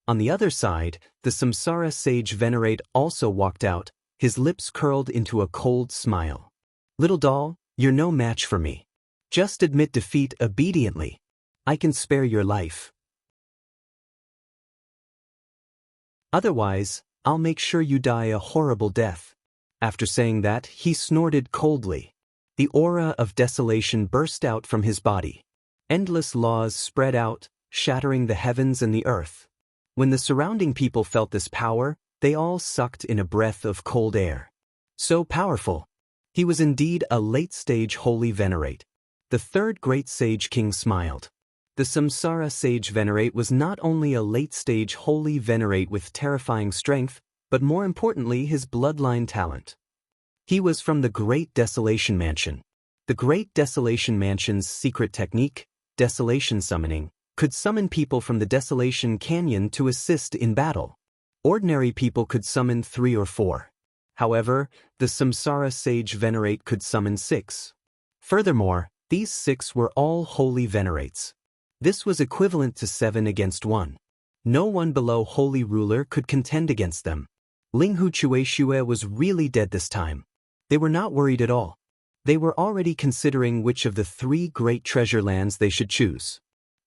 On the other side, the Samsara Sage Venerate also walked out, his lips curled into a cold smile. Little doll, you're no match for me. Just admit defeat obediently. I can spare your life. Otherwise, I'll make sure you die a horrible death. After saying that, he snorted coldly. The aura of desolation burst out from his body. Endless laws spread out, shattering the heavens and the earth. When the surrounding people felt this power, they all sucked in a breath of cold air. So powerful. He was indeed a late-stage holy venerate. The third great sage king smiled. The Samsara Sage Venerate was not only a late-stage holy venerate with terrifying strength, but more importantly his bloodline talent. He was from the Great Desolation Mansion. The Great Desolation Mansion's secret technique, desolation summoning, could summon people from the Desolation Canyon to assist in battle. Ordinary people could summon 3 or 4. However, the Samsara Sage Venerate could summon 6. Furthermore, these 6 were all holy venerates. This was equivalent to 7 against 1. No one below Holy Ruler could contend against them. Ling Huchueshue was really dead this time. They were not worried at all. They were already considering which of the 3 great treasure lands they should choose.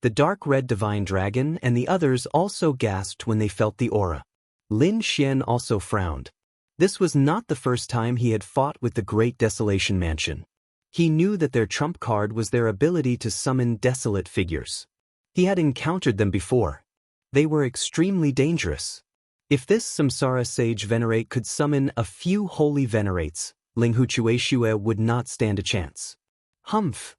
The dark red divine dragon and the others also gasped when they felt the aura. Lin Xian also frowned. This was not the first time he had fought with the Great Desolation Mansion. He knew that their trump card was their ability to summon desolate figures. He had encountered them before. They were extremely dangerous. If this Samsara Sage Venerate could summon a few holy venerates, Ling Huchueshue would not stand a chance. Humph!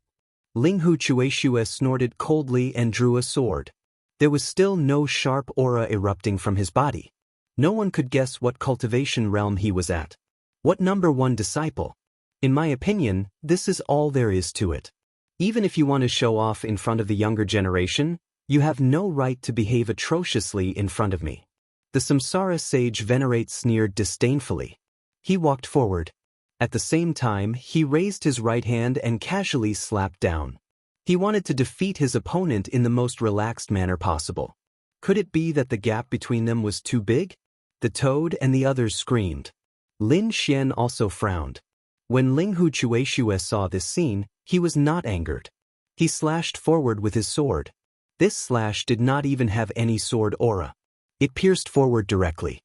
Ling Huchueshue snorted coldly and drew a sword. There was still no sharp aura erupting from his body. No one could guess what cultivation realm he was at. What number 1 disciple? In my opinion, this is all there is to it. Even if you want to show off in front of the younger generation, you have no right to behave atrociously in front of me. The Samsara Sage Venerate sneered disdainfully. He walked forward. At the same time, he raised his right hand and casually slapped down. He wanted to defeat his opponent in the most relaxed manner possible. Could it be that the gap between them was too big? The toad and the others screamed. Lin Xian also frowned. When Ling Huchueshue saw this scene, he was not angered. He slashed forward with his sword. This slash did not even have any sword aura. It pierced forward directly.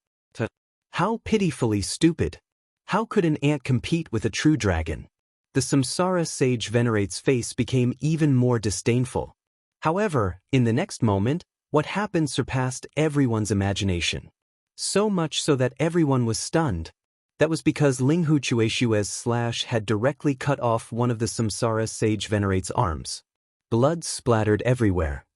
How pitifully stupid! How could an ant compete with a true dragon? The Samsara Sage Venerate's face became even more disdainful. However, in the next moment, what happened surpassed everyone's imagination. So much so that everyone was stunned. That was because Ling Huchueshue's slash had directly cut off one of the Samsara Sage Venerate's arms. Blood splattered everywhere.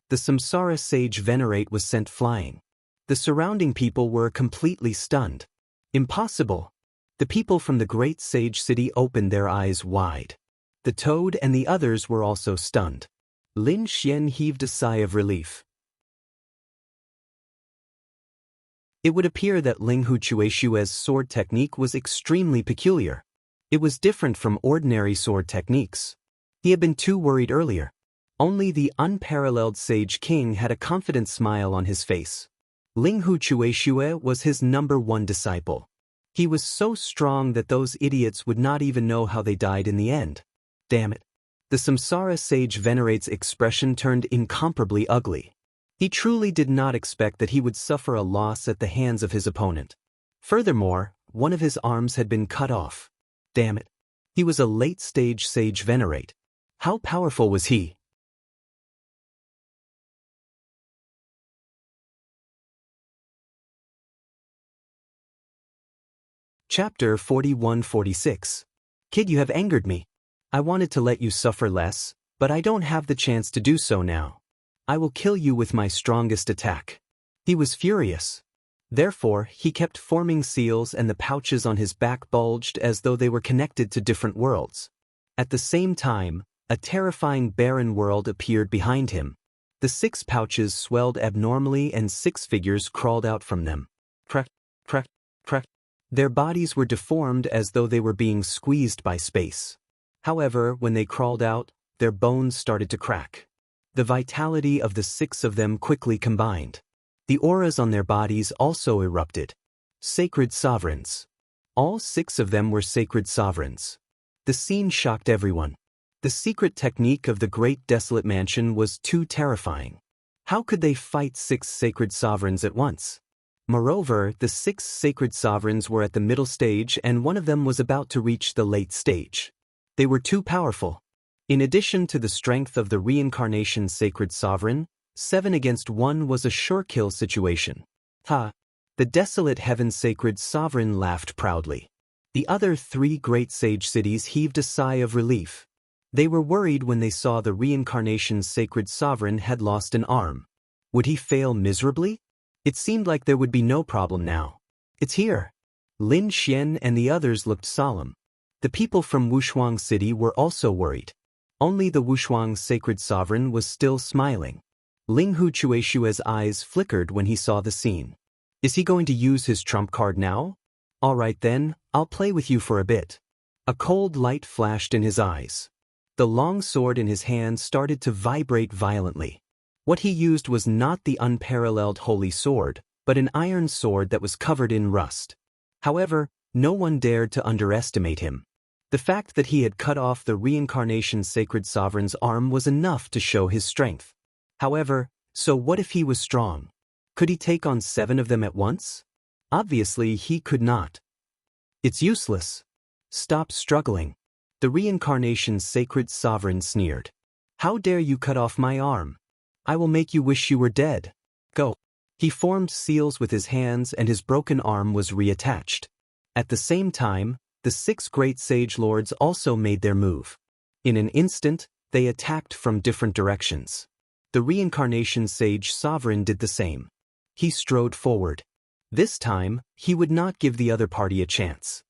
The Samsara Sage Venerate was sent flying. The surrounding people were completely stunned. Impossible! The people from the Great Sage City opened their eyes wide. The toad and the others were also stunned. Lin Xian heaved a sigh of relief. It would appear that Ling Huchueshue's sword technique was extremely peculiar. It was different from ordinary sword techniques. He had been too worried earlier. Only the unparalleled Sage King had a confident smile on his face. Ling Huchueshue was his number 1 disciple. He was so strong that those idiots would not even know how they died in the end. Damn it. The Samsara Sage Venerate's expression turned incomparably ugly. He truly did not expect that he would suffer a loss at the hands of his opponent. Furthermore, one of his arms had been cut off. Damn it. He was a late-stage Sage Venerate. How powerful was he? Chapter 41-46. Kid, you have angered me. I wanted to let you suffer less, but I don't have the chance to do so now. I will kill you with my strongest attack. He was furious. Therefore, he kept forming seals and the pouches on his back bulged as though they were connected to different worlds. At the same time, a terrifying barren world appeared behind him. The 6 pouches swelled abnormally and 6 figures crawled out from them. Crack, crack, crack. Their bodies were deformed as though they were being squeezed by space. However, when they crawled out, their bones started to crack. The vitality of the 6 of them quickly combined. The auras on their bodies also erupted. Sacred sovereigns. All 6 of them were sacred sovereigns. The scene shocked everyone. The secret technique of the great desolate mansion was too terrifying. How could they fight 6 sacred sovereigns at once? Moreover, the 6 sacred sovereigns were at the middle stage and one of them was about to reach the late stage. They were too powerful. In addition to the strength of the reincarnation sacred sovereign, 7 against 1 was a sure kill situation. Ha! The desolate heaven sacred sovereign laughed proudly. The other 3 great sage cities heaved a sigh of relief. They were worried when they saw the reincarnation sacred sovereign had lost an arm. Would he fail miserably? It seemed like there would be no problem now. It's here. Lin Xian and the others looked solemn. The people from Wushuang City were also worried. Only the Wushuang sacred sovereign was still smiling. Ling Hu Chueshua's eyes flickered when he saw the scene. Is he going to use his trump card now? All right then, I'll play with you for a bit. A cold light flashed in his eyes. The long sword in his hand started to vibrate violently. What he used was not the unparalleled holy sword, but an iron sword that was covered in rust. However, no one dared to underestimate him. The fact that he had cut off the reincarnation sacred sovereign's arm was enough to show his strength. However, so what if he was strong? Could he take on 7 of them at once? Obviously, he could not. It's useless. Stop struggling. The reincarnation sacred sovereign sneered. How dare you cut off my arm? I will make you wish you were dead. Go. He formed seals with his hands and his broken arm was reattached. At the same time, the 6 great sage lords also made their move. In an instant, they attacked from different directions. The reincarnation sage sovereign did the same. He strode forward. This time, he would not give the other party a chance.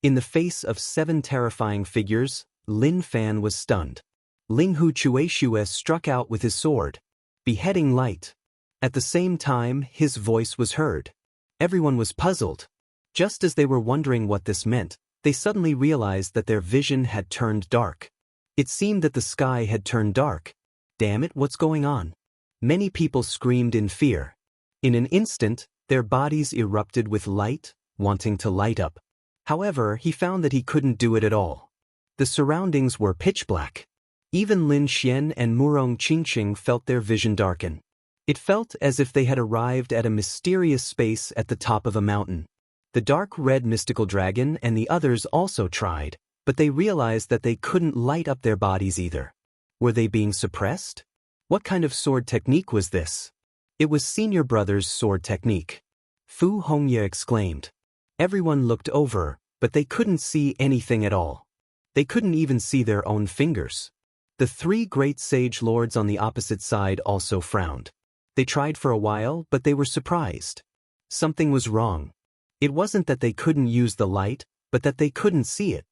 In the face of 7 terrifying figures, Lin Fan was stunned. Ling Hu Chueshue struck out with his sword. Beheading light. At the same time, his voice was heard. Everyone was puzzled. Just as they were wondering what this meant, they suddenly realized that their vision had turned dark. It seemed that the sky had turned dark. Damn it, what's going on? Many people screamed in fear. In an instant, their bodies erupted with light, wanting to light up. However, he found that he couldn't do it at all. The surroundings were pitch black. Even Lin Xian and Murong Qingqing felt their vision darken. It felt as if they had arrived at a mysterious space at the top of a mountain. The dark red mystical dragon and the others also tried, but they realized that they couldn't light up their bodies either. Were they being suppressed? What kind of sword technique was this? It was Senior Brother's sword technique. Fu Hongye exclaimed. Everyone looked over, but they couldn't see anything at all. They couldn't even see their own fingers. The 3 great sage lords on the opposite side also frowned. They tried for a while, but they were surprised. Something was wrong. It wasn't that they couldn't use the light, but that they couldn't see it.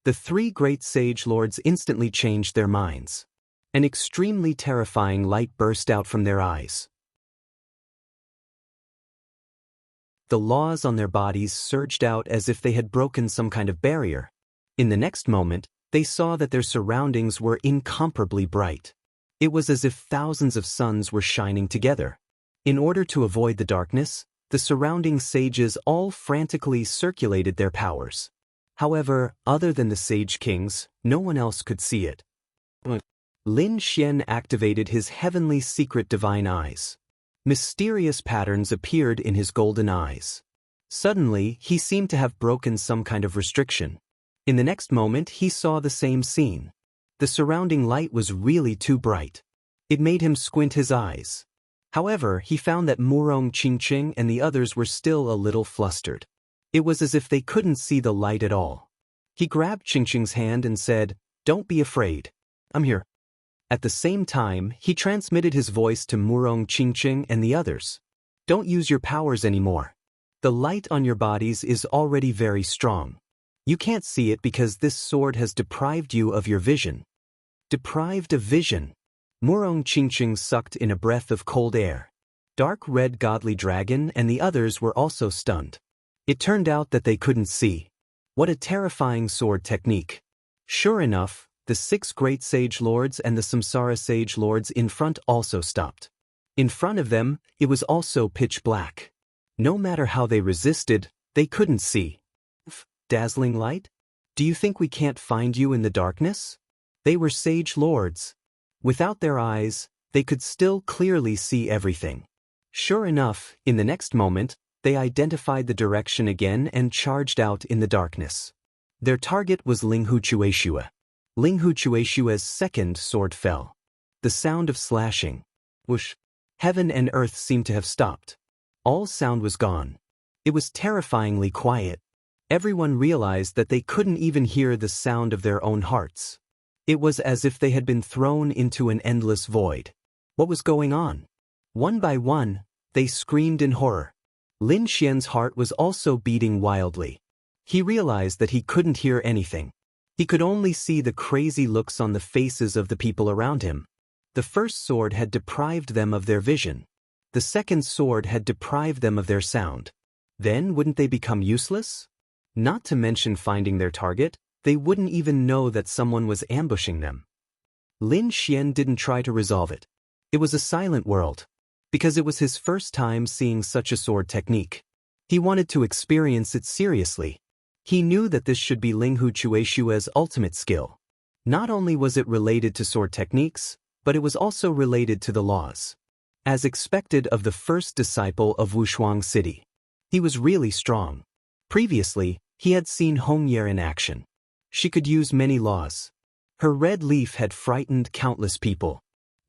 The 3 great sage lords instantly changed their minds. An extremely terrifying light burst out from their eyes. The laws on their bodies surged out as if they had broken some kind of barrier. In the next moment, they saw that their surroundings were incomparably bright. It was as if thousands of suns were shining together. In order to avoid the darkness, the surrounding sages all frantically circulated their powers. However, other than the sage kings, no one else could see it. Lin Xian activated his heavenly secret divine eyes. Mysterious patterns appeared in his golden eyes. Suddenly, he seemed to have broken some kind of restriction. In the next moment, he saw the same scene. The surrounding light was really too bright. It made him squint his eyes. However, he found that Murong Qingqing and the others were still a little flustered. It was as if they couldn't see the light at all. He grabbed Qingqing's hand and said, "Don't be afraid. I'm here." At the same time, he transmitted his voice to Murong Qingqing and the others. Don't use your powers anymore. The light on your bodies is already very strong. You can't see it because this sword has deprived you of your vision. Deprived of vision. Murong Qingqing sucked in a breath of cold air. Dark Red Godly Dragon and the others were also stunned. It turned out that they couldn't see. What a terrifying sword technique. Sure enough, the 6 great sage lords and the Samsara sage lords in front also stopped. In front of them, it was also pitch black. No matter how they resisted, they couldn't see. Dazzling light? Do you think we can't find you in the darkness? They were sage lords. Without their eyes, they could still clearly see everything. Sure enough, in the next moment, they identified the direction again and charged out in the darkness. Their target was Linghu Chueshua. Linghu Chueshua's second sword fell. The sound of slashing. Whoosh. Heaven and earth seemed to have stopped. All sound was gone. It was terrifyingly quiet. Everyone realized that they couldn't even hear the sound of their own hearts. It was as if they had been thrown into an endless void. What was going on? One by one, they screamed in horror. Lin Xian's heart was also beating wildly. He realized that he couldn't hear anything. He could only see the crazy looks on the faces of the people around him. The first sword had deprived them of their vision. The second sword had deprived them of their sound. Then wouldn't they become useless? Not to mention finding their target, they wouldn't even know that someone was ambushing them. Lin Xian didn't try to resolve it. It was a silent world. Because it was his first time seeing such a sword technique. He wanted to experience it seriously. He knew that this should be Linghu Chueshua's ultimate skill. Not only was it related to sword techniques, but it was also related to the laws. As expected of the first disciple of Wushuang City. He was really strong. Previously, he had seen Hongye in action. She could use many laws. Her red leaf had frightened countless people.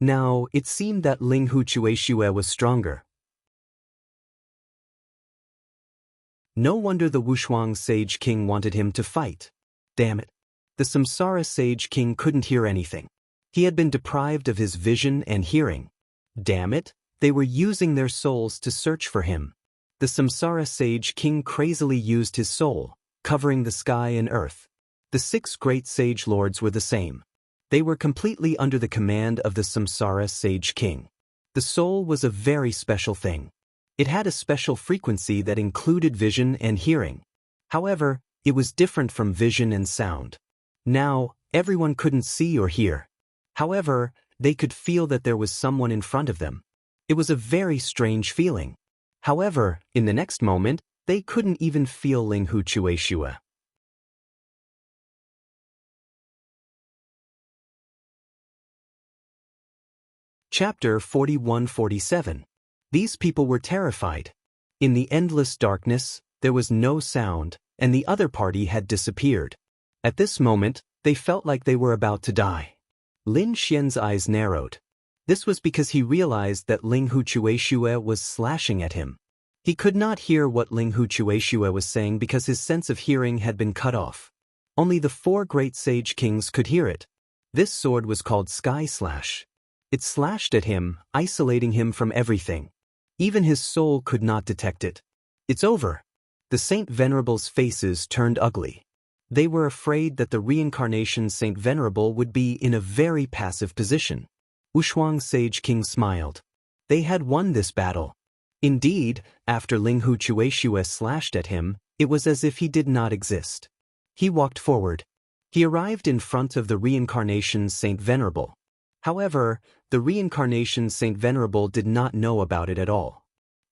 Now, it seemed that Linghu Chueshua was stronger. No wonder the Wushuang Sage King wanted him to fight. Damn it. The Samsara Sage King couldn't hear anything. He had been deprived of his vision and hearing. Damn it, they were using their souls to search for him. The Samsara Sage King crazily used his soul, covering the sky and earth. The 6 great sage lords were the same. They were completely under the command of the Samsara Sage King. The soul was a very special thing. It had a special frequency that included vision and hearing. However, it was different from vision and sound. Now, everyone couldn't see or hear. However, they could feel that there was someone in front of them. It was a very strange feeling. However, in the next moment, they couldn't even feel Linghu Chueshua. Chapter 41-47. These people were terrified. In the endless darkness, there was no sound, and the other party had disappeared. At this moment, they felt like they were about to die. Lin Xian's eyes narrowed. This was because he realized that Linghu Chueshua was slashing at him. He could not hear what Linghu Chueshua was saying because his sense of hearing had been cut off. Only the 4 great sage kings could hear it. This sword was called Sky Slash. It slashed at him, isolating him from everything. Even his soul could not detect it. It's over. The Saint Venerable's faces turned ugly. They were afraid that the reincarnation Saint Venerable would be in a very passive position. Wushuang Sage King smiled. They had won this battle. Indeed, after Linghu Chueshua slashed at him, it was as if he did not exist. He walked forward. He arrived in front of the reincarnation Saint Venerable. However, the reincarnation Saint Venerable did not know about it at all.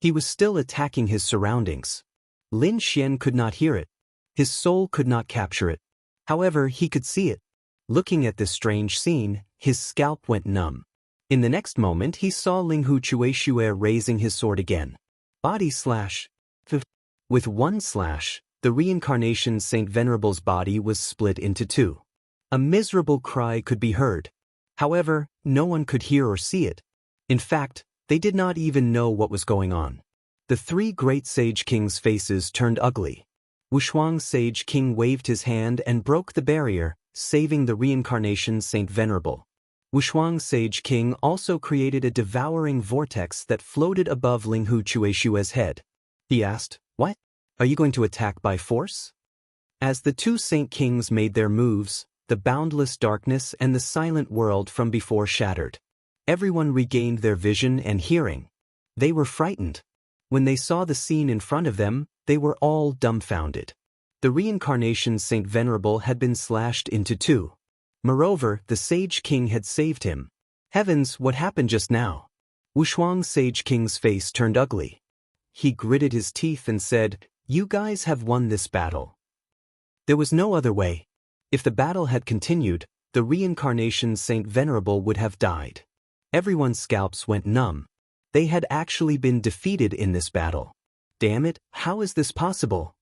He was still attacking his surroundings. Lin Xian could not hear it. His soul could not capture it. However, he could see it. Looking at this strange scene, his scalp went numb. In the next moment, he saw Linghu Chueshua raising his sword again. Body slash. With one slash, the reincarnation Saint Venerable's body was split into 2. A miserable cry could be heard. However, no one could hear or see it. In fact, they did not even know what was going on. The 3 great sage kings' faces turned ugly. Wushuang Sage King waved his hand and broke the barrier, saving the reincarnation Saint Venerable. Wushuang Sage King also created a devouring vortex that floated above Linghu Chueshue's head. He asked, "What? Are you going to attack by force?" As the two Saint Kings made their moves, the boundless darkness and the silent world from before shattered. Everyone regained their vision and hearing. They were frightened. When they saw the scene in front of them, they were all dumbfounded. The reincarnation Saint Venerable had been slashed into two. Moreover, the Sage King had saved him. Heavens, what happened just now? Wushuang Sage King's face turned ugly. He gritted his teeth and said, "You guys have won this battle." There was no other way. If the battle had continued, the reincarnation Saint Venerable would have died. Everyone's scalps went numb. They had actually been defeated in this battle. Damn it, how is this possible?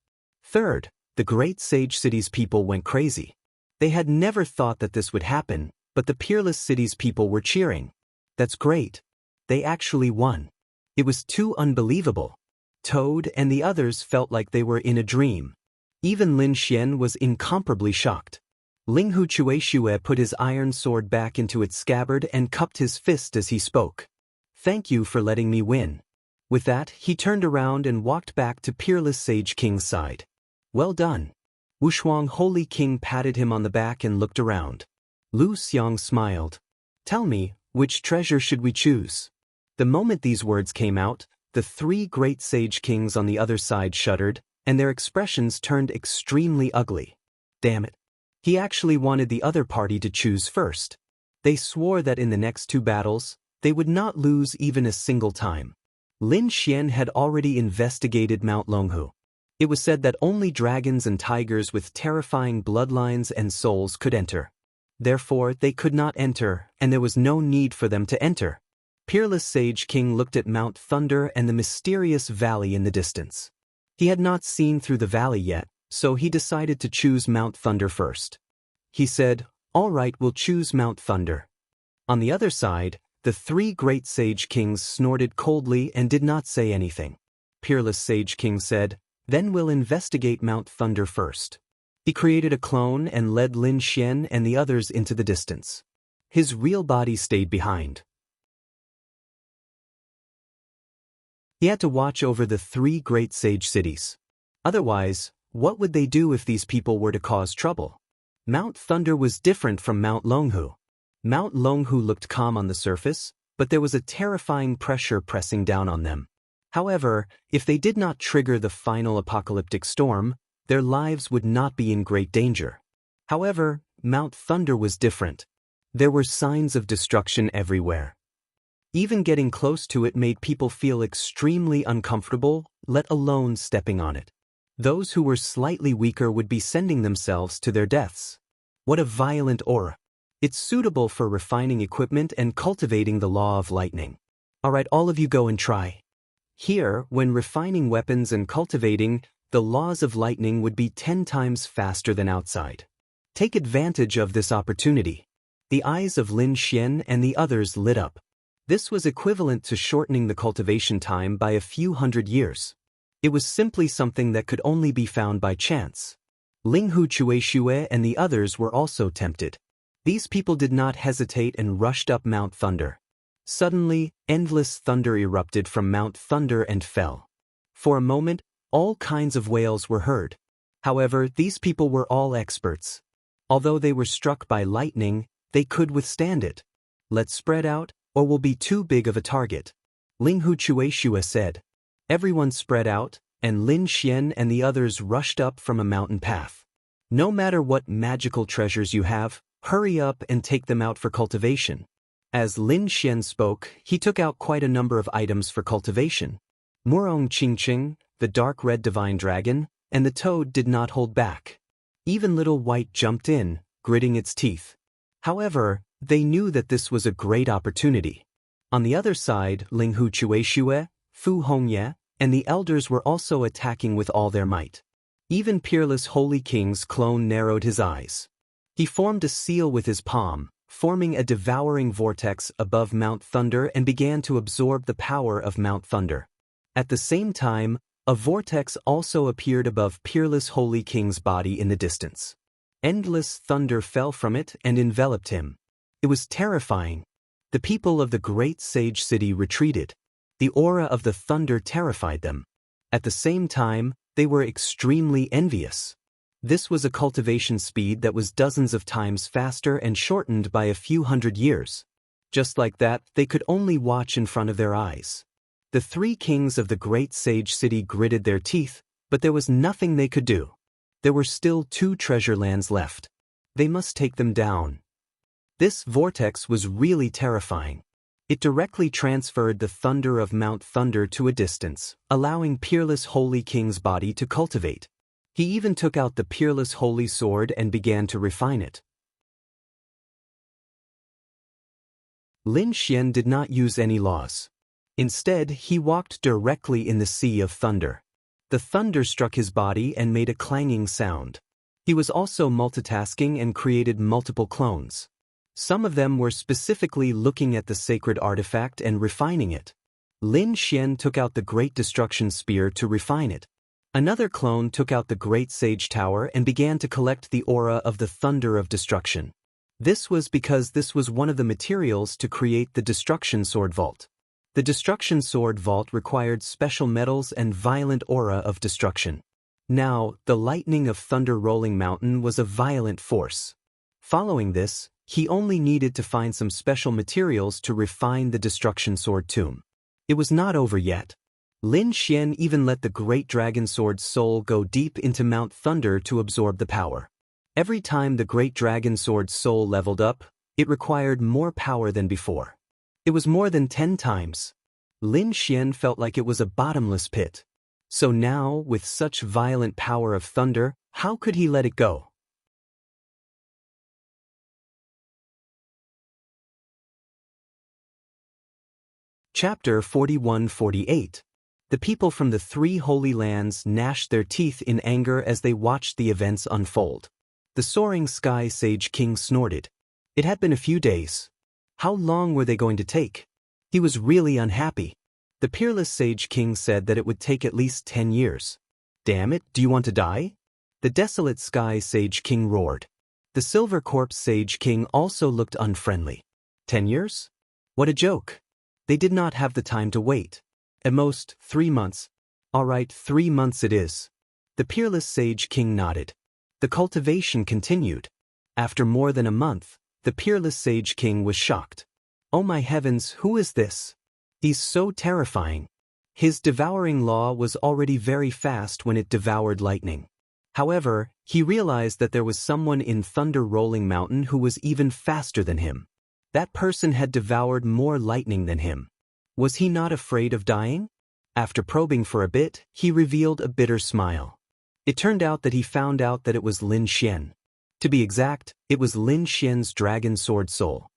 Third, the great Sage City's people went crazy. They had never thought that this would happen, but the Peerless City's people were cheering. That's great. They actually won. It was too unbelievable. Toad and the others felt like they were in a dream. Even Lin Xian was incomparably shocked. Linghu Chueshue put his iron sword back into its scabbard and cupped his fist as he spoke. "Thank you for letting me win." With that, he turned around and walked back to Peerless Sage King's side. "Well done." Wushuang Holy King patted him on the back and looked around. Lu Xiang smiled. "Tell me, which treasure should we choose?" The moment these words came out, the three great Sage Kings on the other side shuddered, and their expressions turned extremely ugly. Damn it. He actually wanted the other party to choose first. They swore that in the next two battles, they would not lose even a single time. Lin Xian had already investigated Mount Longhu. It was said that only dragons and tigers with terrifying bloodlines and souls could enter. Therefore, they could not enter, and there was no need for them to enter. Peerless Sage King looked at Mount Thunder and the mysterious valley in the distance. He had not seen through the valley yet, so he decided to choose Mount Thunder first. He said, "All right, we'll choose Mount Thunder." On the other side, the three great Sage Kings snorted coldly and did not say anything. Peerless Sage King said, "Then we'll investigate Mount Thunder first." He created a clone and led Lin Xian and the others into the distance. His real body stayed behind. He had to watch over the three great sage cities. Otherwise, what would they do if these people were to cause trouble? Mount Thunder was different from Mount Longhu. Mount Longhu looked calm on the surface, but there was a terrifying pressure pressing down on them. However, if they did not trigger the final apocalyptic storm, their lives would not be in great danger. However, Mount Thunder was different. There were signs of destruction everywhere. Even getting close to it made people feel extremely uncomfortable, let alone stepping on it. Those who were slightly weaker would be sending themselves to their deaths. What a violent aura. It's suitable for refining equipment and cultivating the law of lightning. Alright, all of you go and try. Here, when refining weapons and cultivating, the laws of lightning would be 10 times faster than outside. Take advantage of this opportunity. The eyes of Lin Xian and the others lit up. This was equivalent to shortening the cultivation time by a few hundred years. It was simply something that could only be found by chance. Linghu Chueshue and the others were also tempted. These people did not hesitate and rushed up Mount Thunder. Suddenly, endless thunder erupted from Mount Thunder and fell. For a moment, all kinds of wails were heard. However, these people were all experts. Although they were struck by lightning, they could withstand it. "Let's spread out, or we'll be too big of a target," Linghu Chueshue said. Everyone spread out, and Lin Xian and the others rushed up from a mountain path. No matter what magical treasures you have, hurry up and take them out for cultivation. As Lin Xian spoke, he took out quite a number of items for cultivation. Murong Qingqing, the dark red divine dragon, and the toad did not hold back. Even Little White jumped in, gritting its teeth. However, they knew that this was a great opportunity. On the other side, Linghu Chueshue, Fu Hongye, and the elders were also attacking with all their might. Even Peerless Holy King's clone narrowed his eyes. He formed a seal with his palm, forming a devouring vortex above Mount Thunder and began to absorb the power of Mount Thunder. At the same time, a vortex also appeared above Peerless Holy King's body in the distance. Endless thunder fell from it and enveloped him. It was terrifying. The people of the great sage city retreated. The aura of the thunder terrified them. At the same time, they were extremely envious. This was a cultivation speed that was dozens of times faster and shortened by a few hundred years. Just like that, they could only watch in front of their eyes. The three kings of the great sage city gritted their teeth, but there was nothing they could do. There were still 2 treasure lands left. They must take them down. This vortex was really terrifying. It directly transferred the thunder of Mount Thunder to a distance, allowing Peerless Holy King's body to cultivate. He even took out the Peerless Holy Sword and began to refine it. Lin Xian did not use any laws. Instead, he walked directly in the sea of thunder. The thunder struck his body and made a clanging sound. He was also multitasking and created multiple clones. Some of them were specifically looking at the sacred artifact and refining it. Lin Xian took out the Great Destruction Spear to refine it. Another clone took out the Great Sage Tower and began to collect the aura of the Thunder of Destruction. This was because this was one of the materials to create the Destruction Sword Vault. The Destruction Sword Vault required special metals and violent aura of destruction. Now, the lightning of Thunder Rolling Mountain was a violent force. Following this, he only needed to find some special materials to refine the Destruction Sword Tomb. It was not over yet. Lin Xian even let the Great Dragon Sword's soul go deep into Mount Thunder to absorb the power. Every time the Great Dragon Sword's soul leveled up, it required more power than before. It was more than 10 times. Lin Xian felt like it was a bottomless pit. So now, with such violent power of thunder, how could he let it go? Chapter 41-48. The people from the 3 holy lands gnashed their teeth in anger as they watched the events unfold. The soaring sky sage king snorted. It had been a few days. How long were they going to take? He was really unhappy. The peerless sage king said that it would take at least 10 years. Damn it, do you want to die? The desolate sky sage king roared. The silver corpse sage king also looked unfriendly. 10 years? What a joke. They did not have the time to wait. At most, 3 months. All right, 3 months it is. The peerless sage king nodded. The cultivation continued. After more than a month, the peerless sage king was shocked. Oh my heavens, who is this? He's so terrifying. His devouring law was already very fast when it devoured lightning. However, he realized that there was someone in Thunder Rolling Mountain who was even faster than him. That person had devoured more lightning than him. Was he not afraid of dying? After probing for a bit, he revealed a bitter smile. It turned out that he found out that it was Lin Xian. To be exact, it was Lin Xian's Dragon Sword Soul.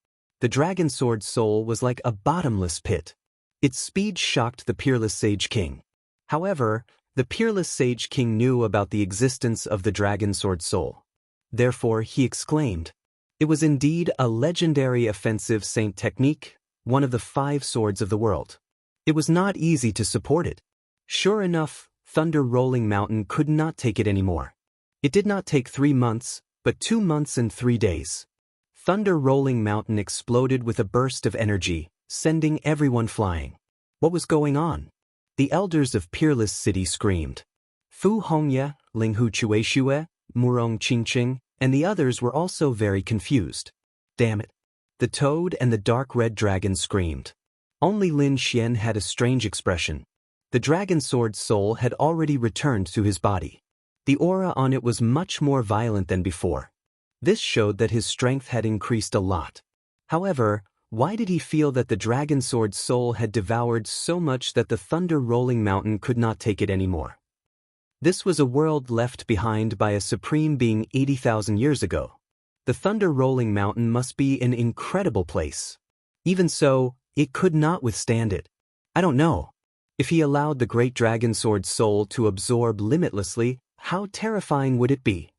The Dragon Sword Soul was like a bottomless pit. Its speed shocked the Peerless Sage King. However, the Peerless Sage King knew about the existence of the Dragon Sword Soul. Therefore, he exclaimed, "It was indeed a legendary offensive saint technique, one of the 5 swords of the world." It was not easy to support it. Sure enough, Thunder Rolling Mountain could not take it anymore. It did not take 3 months, but 2 months and 3 days. Thunder Rolling Mountain exploded with a burst of energy, sending everyone flying. What was going on? The elders of Peerless City screamed. Fu Hongye, Linghu Chueshue, Murong Qingqing, and the others were also very confused. Damn it. The toad and the dark red dragon screamed. Only Lin Xian had a strange expression. The dragon sword soul had already returned to his body. The aura on it was much more violent than before. This showed that his strength had increased a lot. However, why did he feel that the dragon sword soul had devoured so much that the Thunder Rolling Mountain could not take it anymore? This was a world left behind by a supreme being 80,000 years ago. The Thunder Rolling Mountain must be an incredible place. Even so, it could not withstand it. I don't know. If he allowed the great dragon sword soul to absorb limitlessly, how terrifying would it be?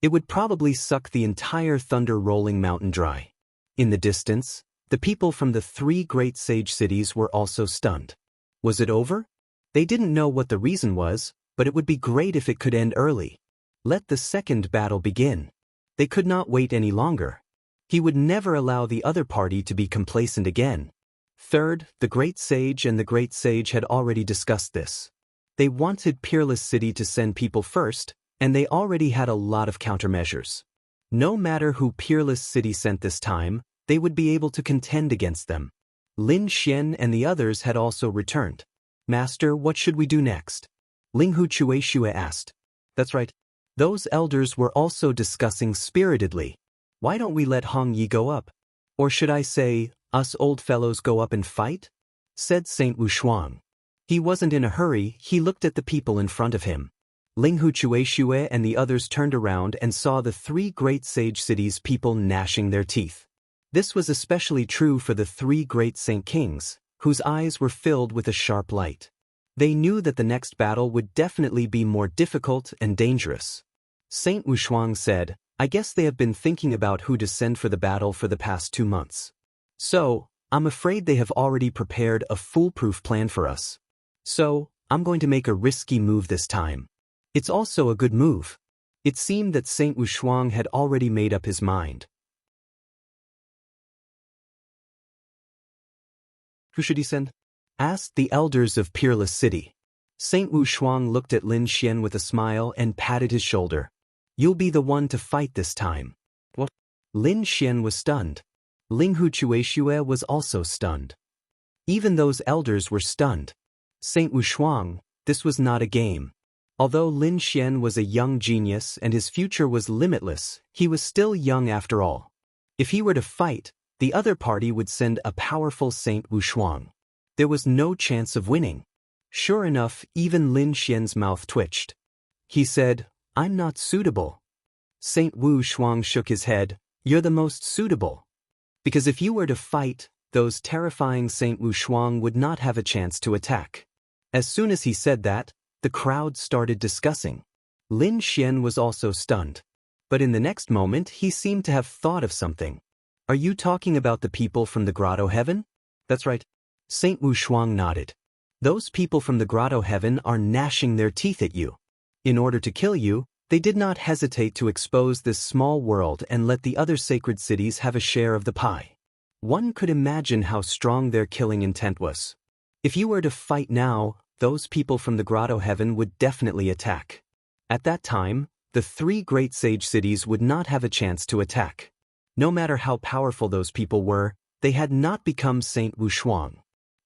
It would probably suck the entire Thunder Rolling Mountain dry. In the distance, the people from the 3 great sage cities were also stunned. Was it over? They didn't know what the reason was, but it would be great if it could end early. Let the second battle begin. They could not wait any longer. He would never allow the other party to be complacent again. Third, the great sage and the great sage had already discussed this. They wanted Peerless City to send people first, and they already had a lot of countermeasures. No matter who Peerless City sent this time, they would be able to contend against them. Lin Xian and the others had also returned. Master, what should we do next? Ling Hu Chueshue asked. That's right. Those elders were also discussing spiritedly. Why don't we let Hong Yi go up? Or should I say, us old fellows go up and fight? Said Saint Wu Shuang. He wasn't in a hurry, he looked at the people in front of him. Ling Hu Chueshue and the others turned around and saw the three great sage cities' people gnashing their teeth. This was especially true for the three great saint kings, whose eyes were filled with a sharp light. They knew that the next battle would definitely be more difficult and dangerous. Saint Wu Shuang said, I guess they have been thinking about who to send for the battle for the past 2 months. So, I'm afraid they have already prepared a foolproof plan for us. So, I'm going to make a risky move this time. It's also a good move. It seemed that Saint Wu Shuang had already made up his mind. Who should he send? Asked the elders of Peerless City. Saint Wu Shuang looked at Lin Xian with a smile and patted his shoulder. You'll be the one to fight this time. What? Lin Xian was stunned. Ling Hu Chueshue was also stunned. Even those elders were stunned. Saint Wu Shuang, this was not a game. Although Lin Xian was a young genius and his future was limitless, he was still young after all. If he were to fight, the other party would send a powerful Saint Wu Shuang. There was no chance of winning. Sure enough, even Lin Xian's mouth twitched. He said, I'm not suitable. Saint Wu Shuang shook his head. You're the most suitable. Because if you were to fight, those terrifying Saint Wu Shuang would not have a chance to attack. As soon as he said that, the crowd started discussing. Lin Xian was also stunned. But in the next moment he seemed to have thought of something. Are you talking about the people from the Grotto Heaven? That's right. Saint Wu Shuang nodded. Those people from the Grotto Heaven are gnashing their teeth at you. In order to kill you, they did not hesitate to expose this small world and let the other sacred cities have a share of the pie. One could imagine how strong their killing intent was. If you were to fight now, those people from the Grotto Heaven would definitely attack. At that time, the three great sage cities would not have a chance to attack. No matter how powerful those people were, they had not become Saint Wu Shuang.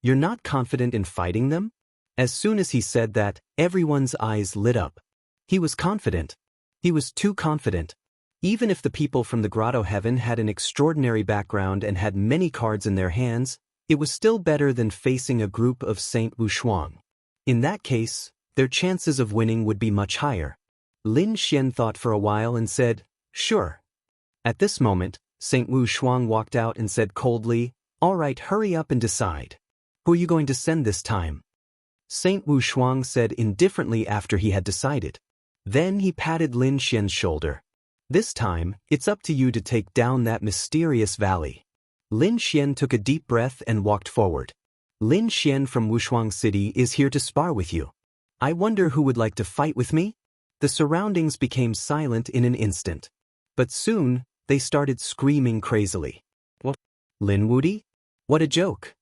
You're not confident in fighting them? As soon as he said that, everyone's eyes lit up. He was confident. He was too confident. Even if the people from the Grotto Heaven had an extraordinary background and had many cards in their hands, it was still better than facing a group of Saint Wu Shuang. In that case, their chances of winning would be much higher. Lin Xian thought for a while and said, Sure. At this moment, Saint Wu Shuang walked out and said coldly, All right, hurry up and decide. Who are you going to send this time? Saint Wu Shuang said indifferently after he had decided. Then he patted Lin Xian's shoulder. This time, it's up to you to take down that mysterious valley. Lin Xian took a deep breath and walked forward. Lin Xian from Wushuang City is here to spar with you. I wonder who would like to fight with me? The surroundings became silent in an instant. But soon, they started screaming crazily. What? Lin Wudi? What a joke.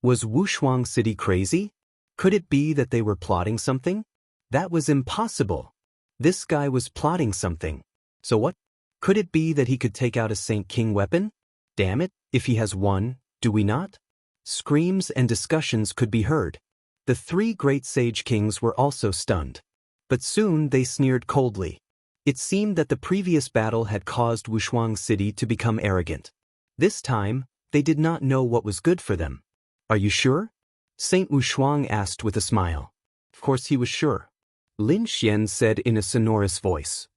Was Wushuang City crazy? Could it be that they were plotting something? That was impossible. This guy was plotting something. So what? Could it be that he could take out a Saint King weapon? Damn it, if he has one, do we not? Screams and discussions could be heard. The three great sage kings were also stunned. But soon they sneered coldly. It seemed that the previous battle had caused Wushuang City to become arrogant. This time, they did not know what was good for them. Are you sure? Saint Wu Shuang asked with a smile. Of course he was sure. Lin Xian said in a sonorous voice.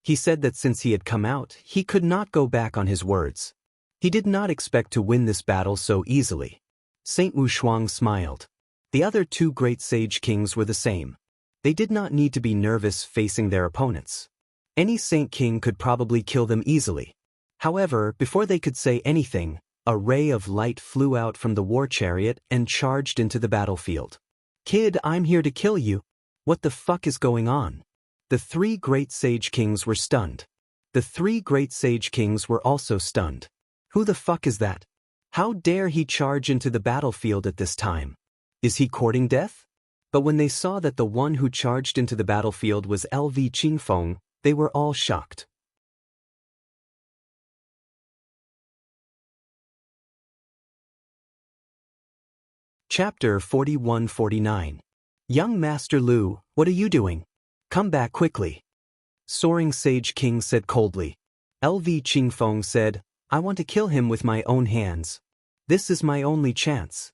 He said that since he had come out, he could not go back on his words. He did not expect to win this battle so easily. Saint Wu Shuang smiled. The other two great sage kings were the same. They did not need to be nervous facing their opponents. Any saint king could probably kill them easily. However, before they could say anything, a ray of light flew out from the war chariot and charged into the battlefield. Kid, I'm here to kill you. What the fuck is going on? The three great sage kings were stunned. The three great sage kings were also stunned. Who the fuck is that? How dare he charge into the battlefield at this time? Is he courting death? But when they saw that the one who charged into the battlefield was LV Qingfeng, they were all shocked. Chapter 41-49. Young Master Lu, what are you doing? Come back quickly. Soaring Sage King said coldly. LV Qingfeng said, I want to kill him with my own hands. This is my only chance.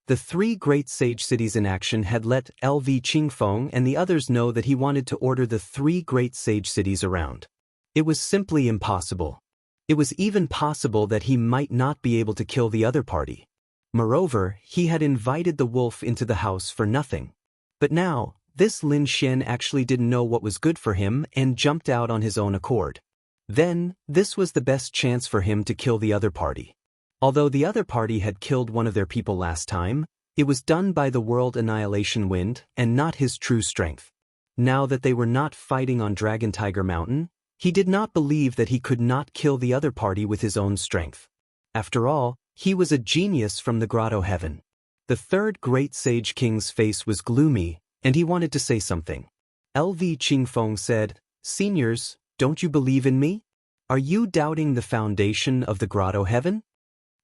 The three great sage cities in action had let LV Qingfeng and the others know that he wanted to order the three great sage cities around. It was simply impossible. It was even possible that he might not be able to kill the other party. Moreover, he had invited the wolf into the house for nothing. But now, this Lin Xian actually didn't know what was good for him and jumped out on his own accord. Then, this was the best chance for him to kill the other party. Although the other party had killed one of their people last time, it was done by the world annihilation wind and not his true strength. Now that they were not fighting on Dragon Tiger Mountain, he did not believe that he could not kill the other party with his own strength. After all, he was a genius from the Grotto Heaven. The third great sage king's face was gloomy, and he wanted to say something. LV Qingfeng said, Seniors, don't you believe in me? Are you doubting the foundation of the Grotto Heaven?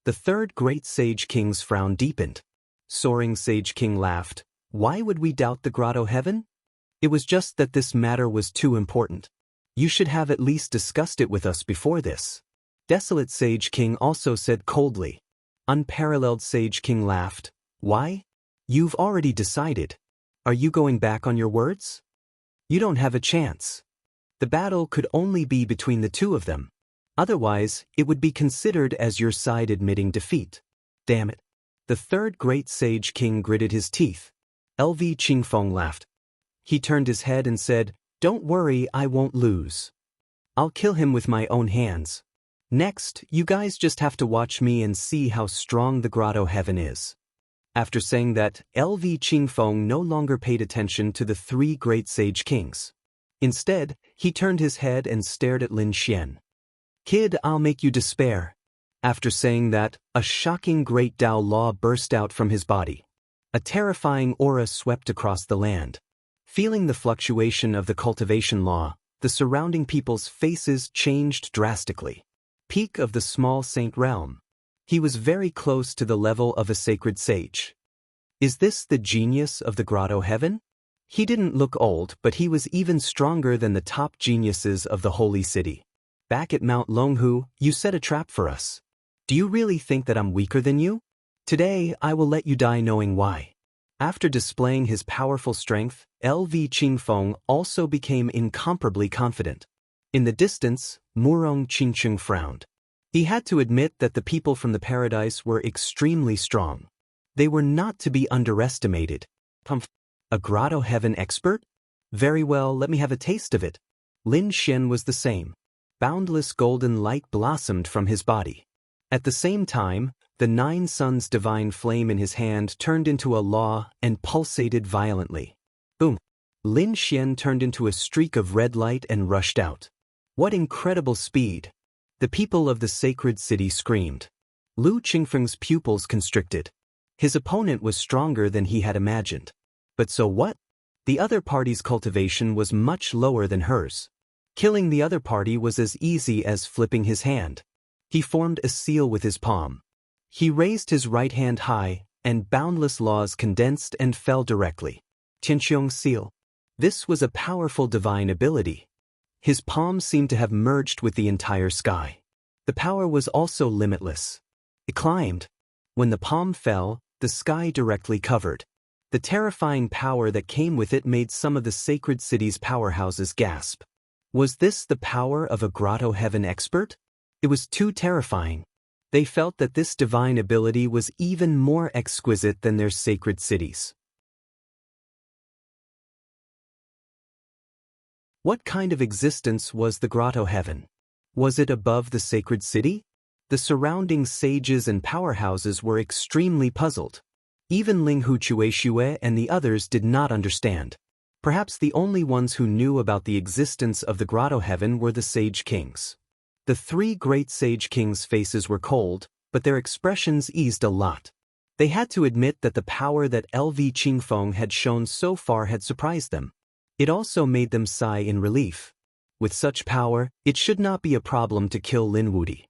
The third great sage king's frown deepened. Soaring Sage King laughed. Why would we doubt the Grotto Heaven? It was just that this matter was too important. You should have at least discussed it with us before this. Desolate Sage King also said coldly. Unparalleled Sage King laughed. Why? You've already decided. Are you going back on your words? You don't have a chance. The battle could only be between the two of them. Otherwise, it would be considered as your side admitting defeat. Damn it. The third great sage king gritted his teeth. LV Qingfeng laughed. He turned his head and said, Don't worry, I won't lose. I'll kill him with my own hands. Next, you guys just have to watch me and see how strong the Grotto Heaven is. After saying that, LV Qingfeng no longer paid attention to the three great sage kings. Instead, he turned his head and stared at Lin Xian. Kid, I'll make you despair. After saying that, a shocking great Tao law burst out from his body. A terrifying aura swept across the land. Feeling the fluctuation of the cultivation law, the surrounding people's faces changed drastically. Peak of the small saint realm. He was very close to the level of a sacred sage. Is this the genius of the Grotto Heaven? He didn't look old, but he was even stronger than the top geniuses of the holy city. Back at Mount Longhu, you set a trap for us. Do you really think that I'm weaker than you? Today, I will let you die knowing why. After displaying his powerful strength, LV Qingfeng also became incomparably confident. In the distance, Murong Qingcheng frowned. He had to admit that the people from the paradise were extremely strong. They were not to be underestimated. A Grotto Heaven expert? Very well, let me have a taste of it. Lin Xian was the same. Boundless golden light blossomed from his body. At the same time, the Nine Suns' divine flame in his hand turned into a law and pulsated violently. Boom! Lin Xian turned into a streak of red light and rushed out. What incredible speed! The people of the sacred city screamed. Lu Qingfeng's pupils constricted. His opponent was stronger than he had imagined. But so what? The other party's cultivation was much lower than hers. Killing the other party was as easy as flipping his hand. He formed a seal with his palm. He raised his right hand high, and boundless laws condensed and fell directly. Tianqiong seal. This was a powerful divine ability. His palm seemed to have merged with the entire sky. The power was also limitless. It climbed. When the palm fell, the sky directly covered. The terrifying power that came with it made some of the sacred city's powerhouses gasp. Was this the power of a Grotto Heaven expert? It was too terrifying. They felt that this divine ability was even more exquisite than their sacred cities. What kind of existence was the Grotto Heaven? Was it above the sacred city? The surrounding sages and powerhouses were extremely puzzled. Even Linghu Chuexue and the others did not understand. Perhaps the only ones who knew about the existence of the grotto heaven were the sage kings. The three great sage kings' faces were cold, but their expressions eased a lot. They had to admit that the power that LV Qingfeng had shown so far had surprised them. It also made them sigh in relief. With such power, it should not be a problem to kill Lin Wudi.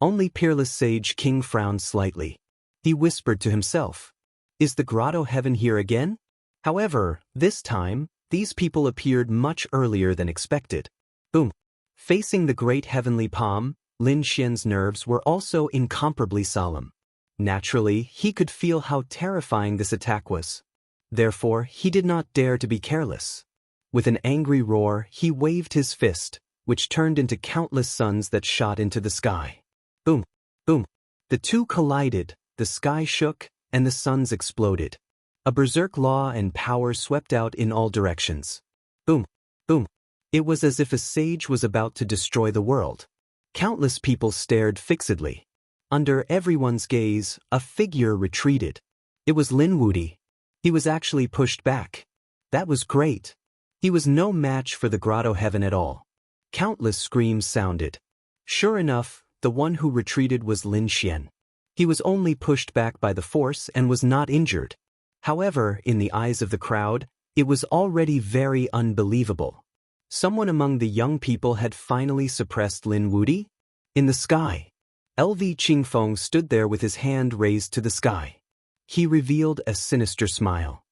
Only peerless sage king frowned slightly. He whispered to himself, "Is the grotto heaven here again?" However, this time, these people appeared much earlier than expected. Boom! Facing the great heavenly palm, Lin Xian's nerves were also incomparably solemn. Naturally, he could feel how terrifying this attack was. Therefore, he did not dare to be careless. With an angry roar, he waved his fist, which turned into countless suns that shot into the sky. Boom! Boom! The two collided, the sky shook, and the suns exploded. A berserk law and power swept out in all directions. Boom! Boom! It was as if a sage was about to destroy the world. Countless people stared fixedly. Under everyone's gaze, a figure retreated. It was Lin Wudi. He was actually pushed back. That was great. He was no match for the grotto heaven at all. Countless screams sounded. Sure enough, the one who retreated was Lin Xian. He was only pushed back by the force and was not injured. However, in the eyes of the crowd, it was already very unbelievable. Someone among the young people had finally suppressed Lin Wudi? In the sky, LV Qingfeng stood there with his hand raised to the sky. He revealed a sinister smile.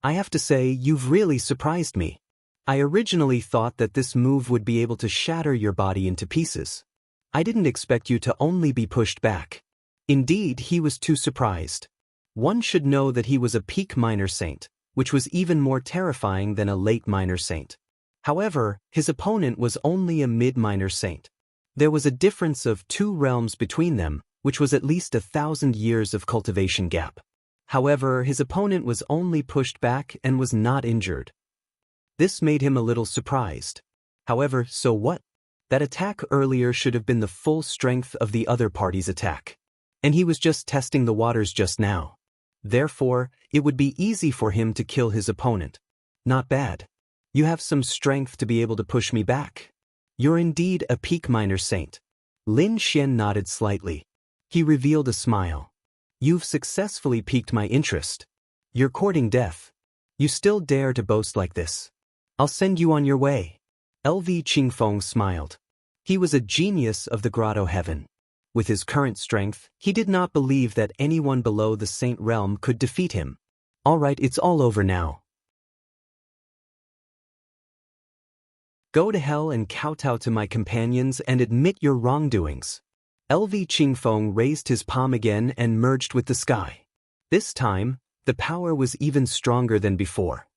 "I have to say, you've really surprised me. I originally thought that this move would be able to shatter your body into pieces. I didn't expect you to only be pushed back." Indeed, he was too surprised. One should know that he was a peak minor saint, which was even more terrifying than a late minor saint. However, his opponent was only a mid-minor saint. There was a difference of 2 realms between them, which was at least 1,000 years of cultivation gap. However, his opponent was only pushed back and was not injured. This made him a little surprised. However, so what? That attack earlier should have been the full strength of the other party's attack. And he was just testing the waters just now. Therefore, it would be easy for him to kill his opponent. Not bad. You have some strength to be able to push me back. You're indeed a peak minor saint. Lin Xian nodded slightly. He revealed a smile. You've successfully piqued my interest. You're courting death. You still dare to boast like this. I'll send you on your way. LV Qingfeng smiled. He was a genius of the grotto heaven. With his current strength, he did not believe that anyone below the saint realm could defeat him. All right, it's all over now. Go to hell and kowtow to my companions and admit your wrongdoings. LV Qingfeng raised his palm again and merged with the sky. This time, the power was even stronger than before.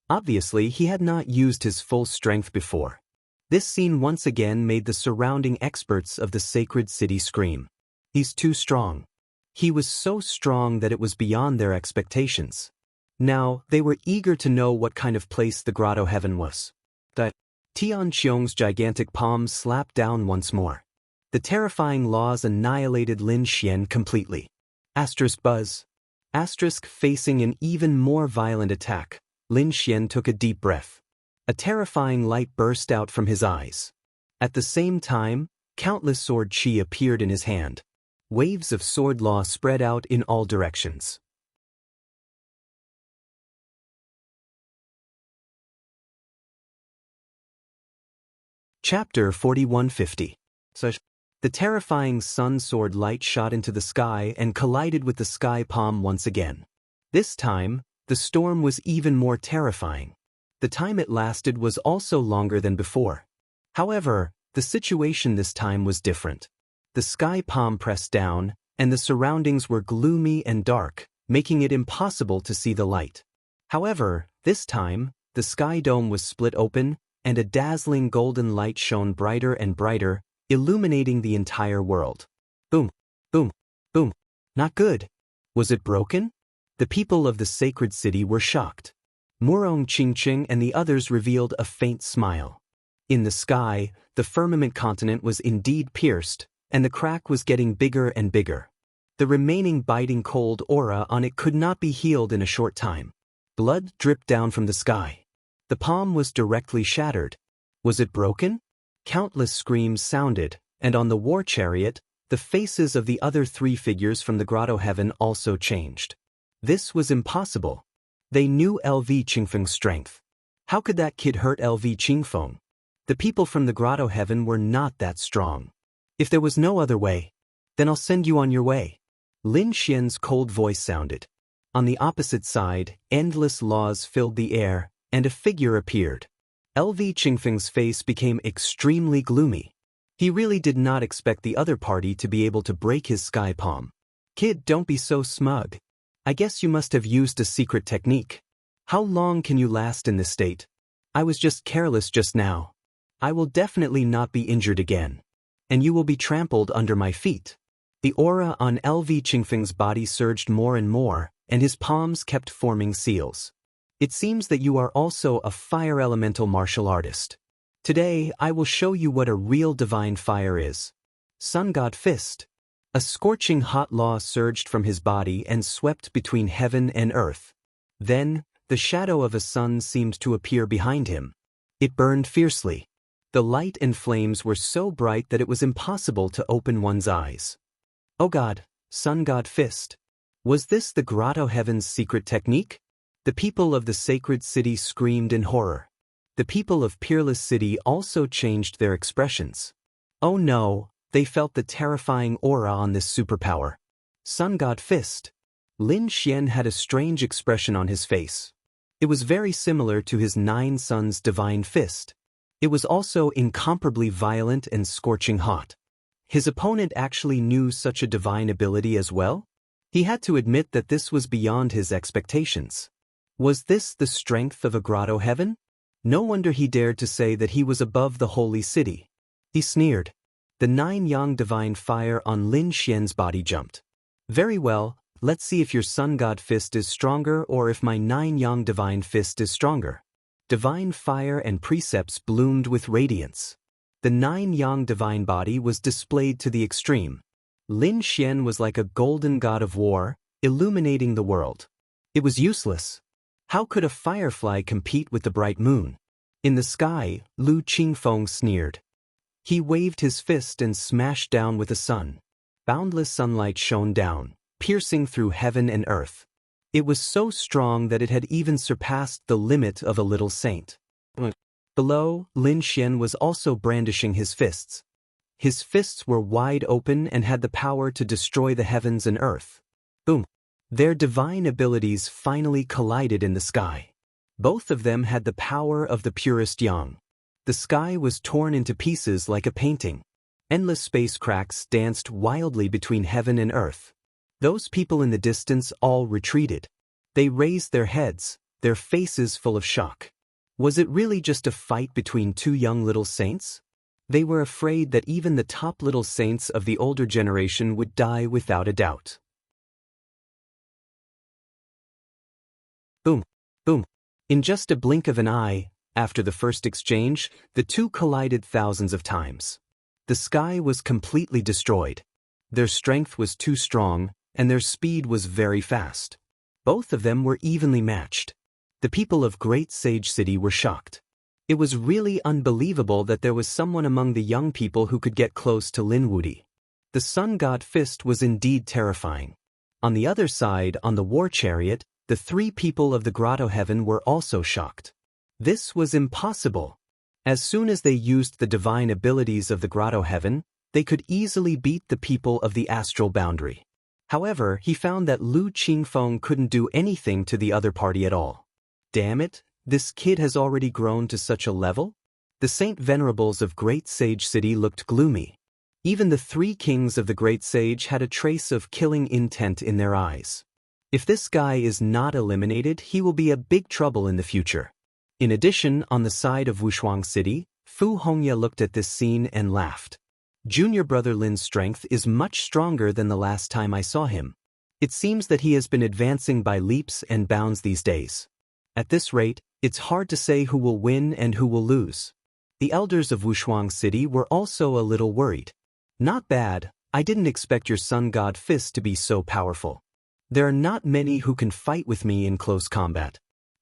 Obviously, he had not used his full strength before. This scene once again made the surrounding experts of the sacred city scream. He's too strong. He was so strong that it was beyond their expectations. Now, they were eager to know what kind of place the grotto heaven was. Tian Qiong's gigantic palm slapped down once more. The terrifying laws annihilated Lin Xian completely. Buzz. Facing an even more violent attack, Lin Xian took a deep breath. A terrifying light burst out from his eyes. At the same time, countless sword qi appeared in his hand. Waves of sword law spread out in all directions. Chapter 4150. The terrifying sun sword light shot into the sky and collided with the sky palm once again. This time, the storm was even more terrifying. The time it lasted was also longer than before. However, the situation this time was different. The sky palm pressed down, and the surroundings were gloomy and dark, making it impossible to see the light. However, this time, the sky dome was split open, and a dazzling golden light shone brighter and brighter, illuminating the entire world. Boom, boom, boom. Not good. Was it broken? The people of the sacred city were shocked. Murong Qingqing and the others revealed a faint smile. In the sky, the firmament continent was indeed pierced, and the crack was getting bigger and bigger. The remaining biting cold aura on it could not be healed in a short time. Blood dripped down from the sky. The palm was directly shattered. Was it broken? Countless screams sounded, and on the war chariot, the faces of the other three figures from the grotto heaven also changed. This was impossible. They knew LV Qingfeng's strength. How could that kid hurt LV Qingfeng? The people from the grotto heaven were not that strong. If there was no other way, then I'll send you on your way. Lin Xian's cold voice sounded. On the opposite side, endless laws filled the air, and a figure appeared. LV Qingfeng's face became extremely gloomy. He really did not expect the other party to be able to break his sky palm. Kid, don't be so smug. I guess you must have used a secret technique. How long can you last in this state? I was just careless just now. I will definitely not be injured again. And you will be trampled under my feet. The aura on LV Qingfeng's body surged more and more, and his palms kept forming seals. It seems that you are also a fire elemental martial artist. Today, I will show you what a real divine fire is. Sun God Fist. A scorching hot law surged from his body and swept between heaven and earth. Then, the shadow of a sun seemed to appear behind him. It burned fiercely. The light and flames were so bright that it was impossible to open one's eyes. Oh God, Sun God Fist. Was this the grotto heaven's secret technique? The people of the sacred city screamed in horror. The people of Peerless City also changed their expressions. Oh no, they felt the terrifying aura on this superpower. Sun God Fist. Lin Xian had a strange expression on his face. It was very similar to his 9 sons' divine fist. It was also incomparably violent and scorching hot. His opponent actually knew such a divine ability as well? He had to admit that this was beyond his expectations. Was this the strength of a grotto heaven? No wonder he dared to say that he was above the holy city. He sneered. The 9 yang divine fire on Lin Xian's body jumped. Very well, let's see if your Sun God Fist is stronger or if my 9 yang divine fist is stronger. Divine fire and precepts bloomed with radiance. The 9 yang divine body was displayed to the extreme. Lin Xian was like a golden god of war, illuminating the world. It was useless. How could a firefly compete with the bright moon? In the sky, Lu Qingfeng sneered. He waved his fist and smashed down with the sun. Boundless sunlight shone down, piercing through heaven and earth. It was so strong that it had even surpassed the limit of a little saint. Below, Lin Xian was also brandishing his fists. His fists were wide open and had the power to destroy the heavens and earth. Boom! Their divine abilities finally collided in the sky. Both of them had the power of the purest yang. The sky was torn into pieces like a painting. Endless space cracks danced wildly between heaven and earth. Those people in the distance all retreated. They raised their heads, their faces full of shock. Was it really just a fight between 2 young little saints? They were afraid that even the top little saints of the older generation would die without a doubt. Boom, boom. In just a blink of an eye, after the first exchange, the 2 collided thousands of times. The sky was completely destroyed. Their strength was too strong, and their speed was very fast. Both of them were evenly matched. The people of Great Sage City were shocked. It was really unbelievable that there was someone among the young people who could get close to Lin Wudi. The Sun God Fist was indeed terrifying. On the other side, on the war chariot, the 3 people of the grotto heaven were also shocked. This was impossible. As soon as they used the divine abilities of the grotto heaven, they could easily beat the people of the astral boundary. However, he found that Lu Qingfeng couldn't do anything to the other party at all. Damn it, this kid has already grown to such a level? The Saint Venerables of Great Sage City looked gloomy. Even the 3 kings of the Great Sage had a trace of killing intent in their eyes. If this guy is not eliminated, he will be a big trouble in the future. In addition, on the side of Wushuang City, Fu Hongya looked at this scene and laughed. Junior brother Lin's strength is much stronger than the last time I saw him. It seems that he has been advancing by leaps and bounds these days. At this rate, it's hard to say who will win and who will lose. The elders of Wushuang City were also a little worried. Not bad, I didn't expect your Sun God Fist to be so powerful. There are not many who can fight with me in close combat.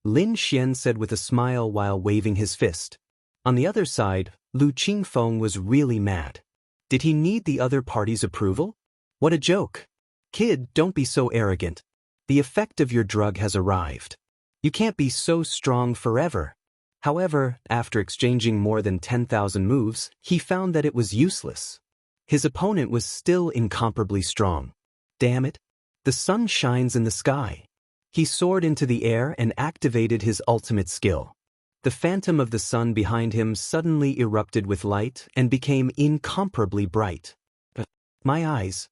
Lin Xian said with a smile while waving his fist. On the other side, Lu Qingfeng was really mad. Did he need the other party's approval? What a joke. Kid, don't be so arrogant. The effect of your drug has arrived. You can't be so strong forever. However, after exchanging more than 10,000 moves, he found that it was useless. His opponent was still incomparably strong. Damn it. The sun shines in the sky. He soared into the air and activated his ultimate skill. The phantom of the sun behind him suddenly erupted with light and became incomparably bright. My eyes.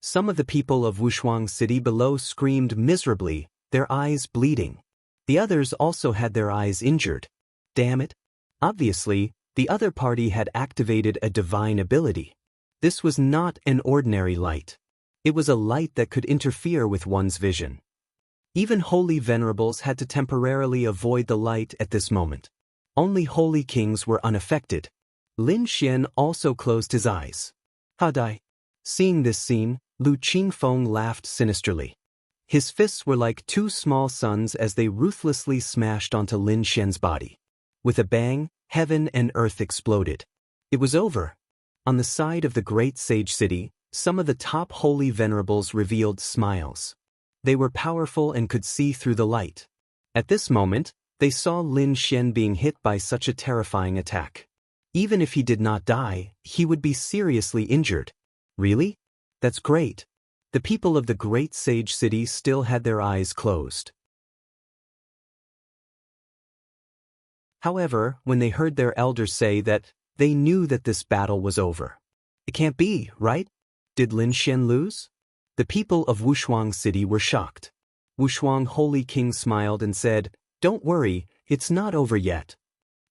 Some of the people of Wushuang City below screamed miserably, their eyes bleeding. The others also had their eyes injured. Damn it. Obviously, the other party had activated a divine ability. This was not an ordinary light. It was a light that could interfere with one's vision. Even holy venerables had to temporarily avoid the light at this moment. Only holy kings were unaffected. Lin Xian also closed his eyes. Hadai. Seeing this scene, Lu Qingfeng laughed sinisterly. His fists were like two small suns as they ruthlessly smashed onto Lin Xian's body. With a bang, heaven and earth exploded. It was over. On the side of the great sage city, some of the top holy venerables revealed smiles. They were powerful and could see through the light. At this moment, they saw Lin Xian being hit by such a terrifying attack. Even if he did not die, he would be seriously injured. Really? That's great. The people of the great sage city still had their eyes closed. However, when they heard their elders say that, they knew that this battle was over. It can't be, right? Did Lin Xian lose? The people of Wushuang City were shocked. Wushuang Holy King smiled and said, "Don't worry, it's not over yet."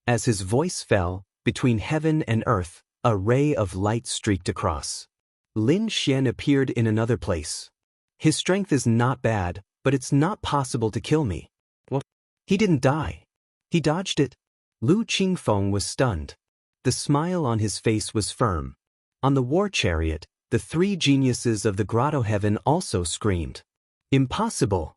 As his voice fell, between heaven and earth, a ray of light streaked across. Lin Xian appeared in another place. His strength is not bad, but it's not possible to kill me. What? He didn't die. He dodged it. Lu Qingfeng was stunned. The smile on his face was firm. On the war chariot, the three geniuses of the grotto heaven also screamed. Impossible!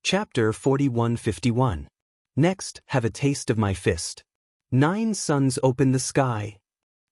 Chapter 4151. Next, have a taste of my fist. 9 suns open the sky.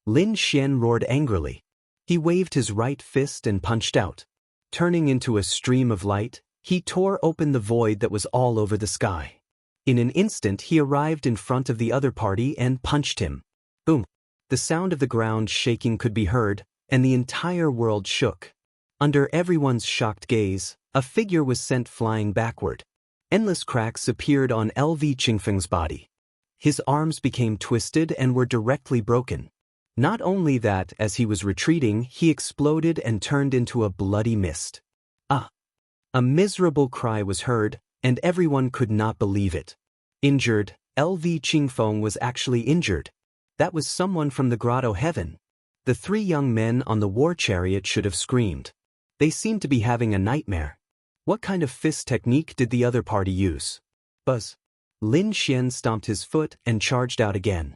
Lin Xian roared angrily. He waved his right fist and punched out. Turning into a stream of light, he tore open the void that was all over the sky. In an instant he arrived in front of the other party and punched him. Boom! The sound of the ground shaking could be heard, and the entire world shook. Under everyone's shocked gaze, a figure was sent flying backward. Endless cracks appeared on LV Qingfeng's body. His arms became twisted and were directly broken. Not only that, as he was retreating, he exploded and turned into a bloody mist. Ah! A miserable cry was heard, and everyone could not believe it. Injured, LV Qingfeng was actually injured. That was someone from the grotto heaven. The 3 young men on the war chariot should have screamed. They seemed to be having a nightmare. What kind of fist technique did the other party use? Buzz. Lin Xian stomped his foot and charged out again.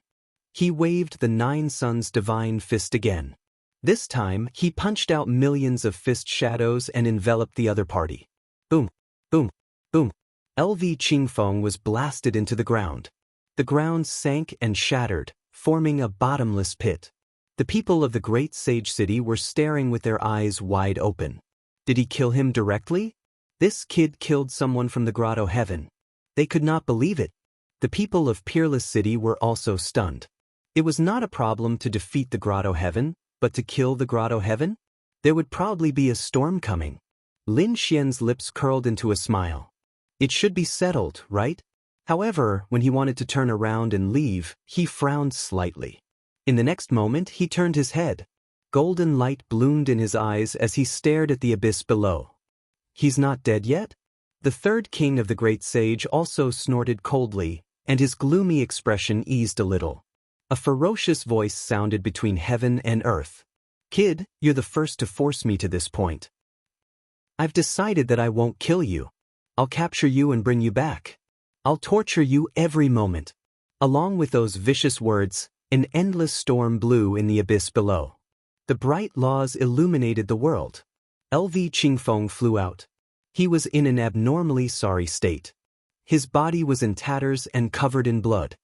He waved the 9 suns divine fist again. This time, he punched out millions of fist shadows and enveloped the other party. Boom, boom, boom. LV Qingfeng was blasted into the ground. The ground sank and shattered, forming a bottomless pit. The people of the great sage city were staring with their eyes wide open. Did he kill him directly? This kid killed someone from the grotto heaven. They could not believe it. The people of Peerless City were also stunned. It was not a problem to defeat the grotto heaven, but to kill the grotto heaven? There would probably be a storm coming. Lin Xian's lips curled into a smile. It should be settled, right? However, when he wanted to turn around and leave, he frowned slightly. In the next moment, he turned his head. Golden light bloomed in his eyes as he stared at the abyss below. He's not dead yet? The 3rd king of the great sage also snorted coldly, and his gloomy expression eased a little. A ferocious voice sounded between heaven and earth. Kid, you're the first to force me to this point. I've decided that I won't kill you. I'll capture you and bring you back. I'll torture you every moment. Along with those vicious words, an endless storm blew in the abyss below. The bright laws illuminated the world. LV Qingfeng flew out. He was in an abnormally sorry state. His body was in tatters and covered in blood.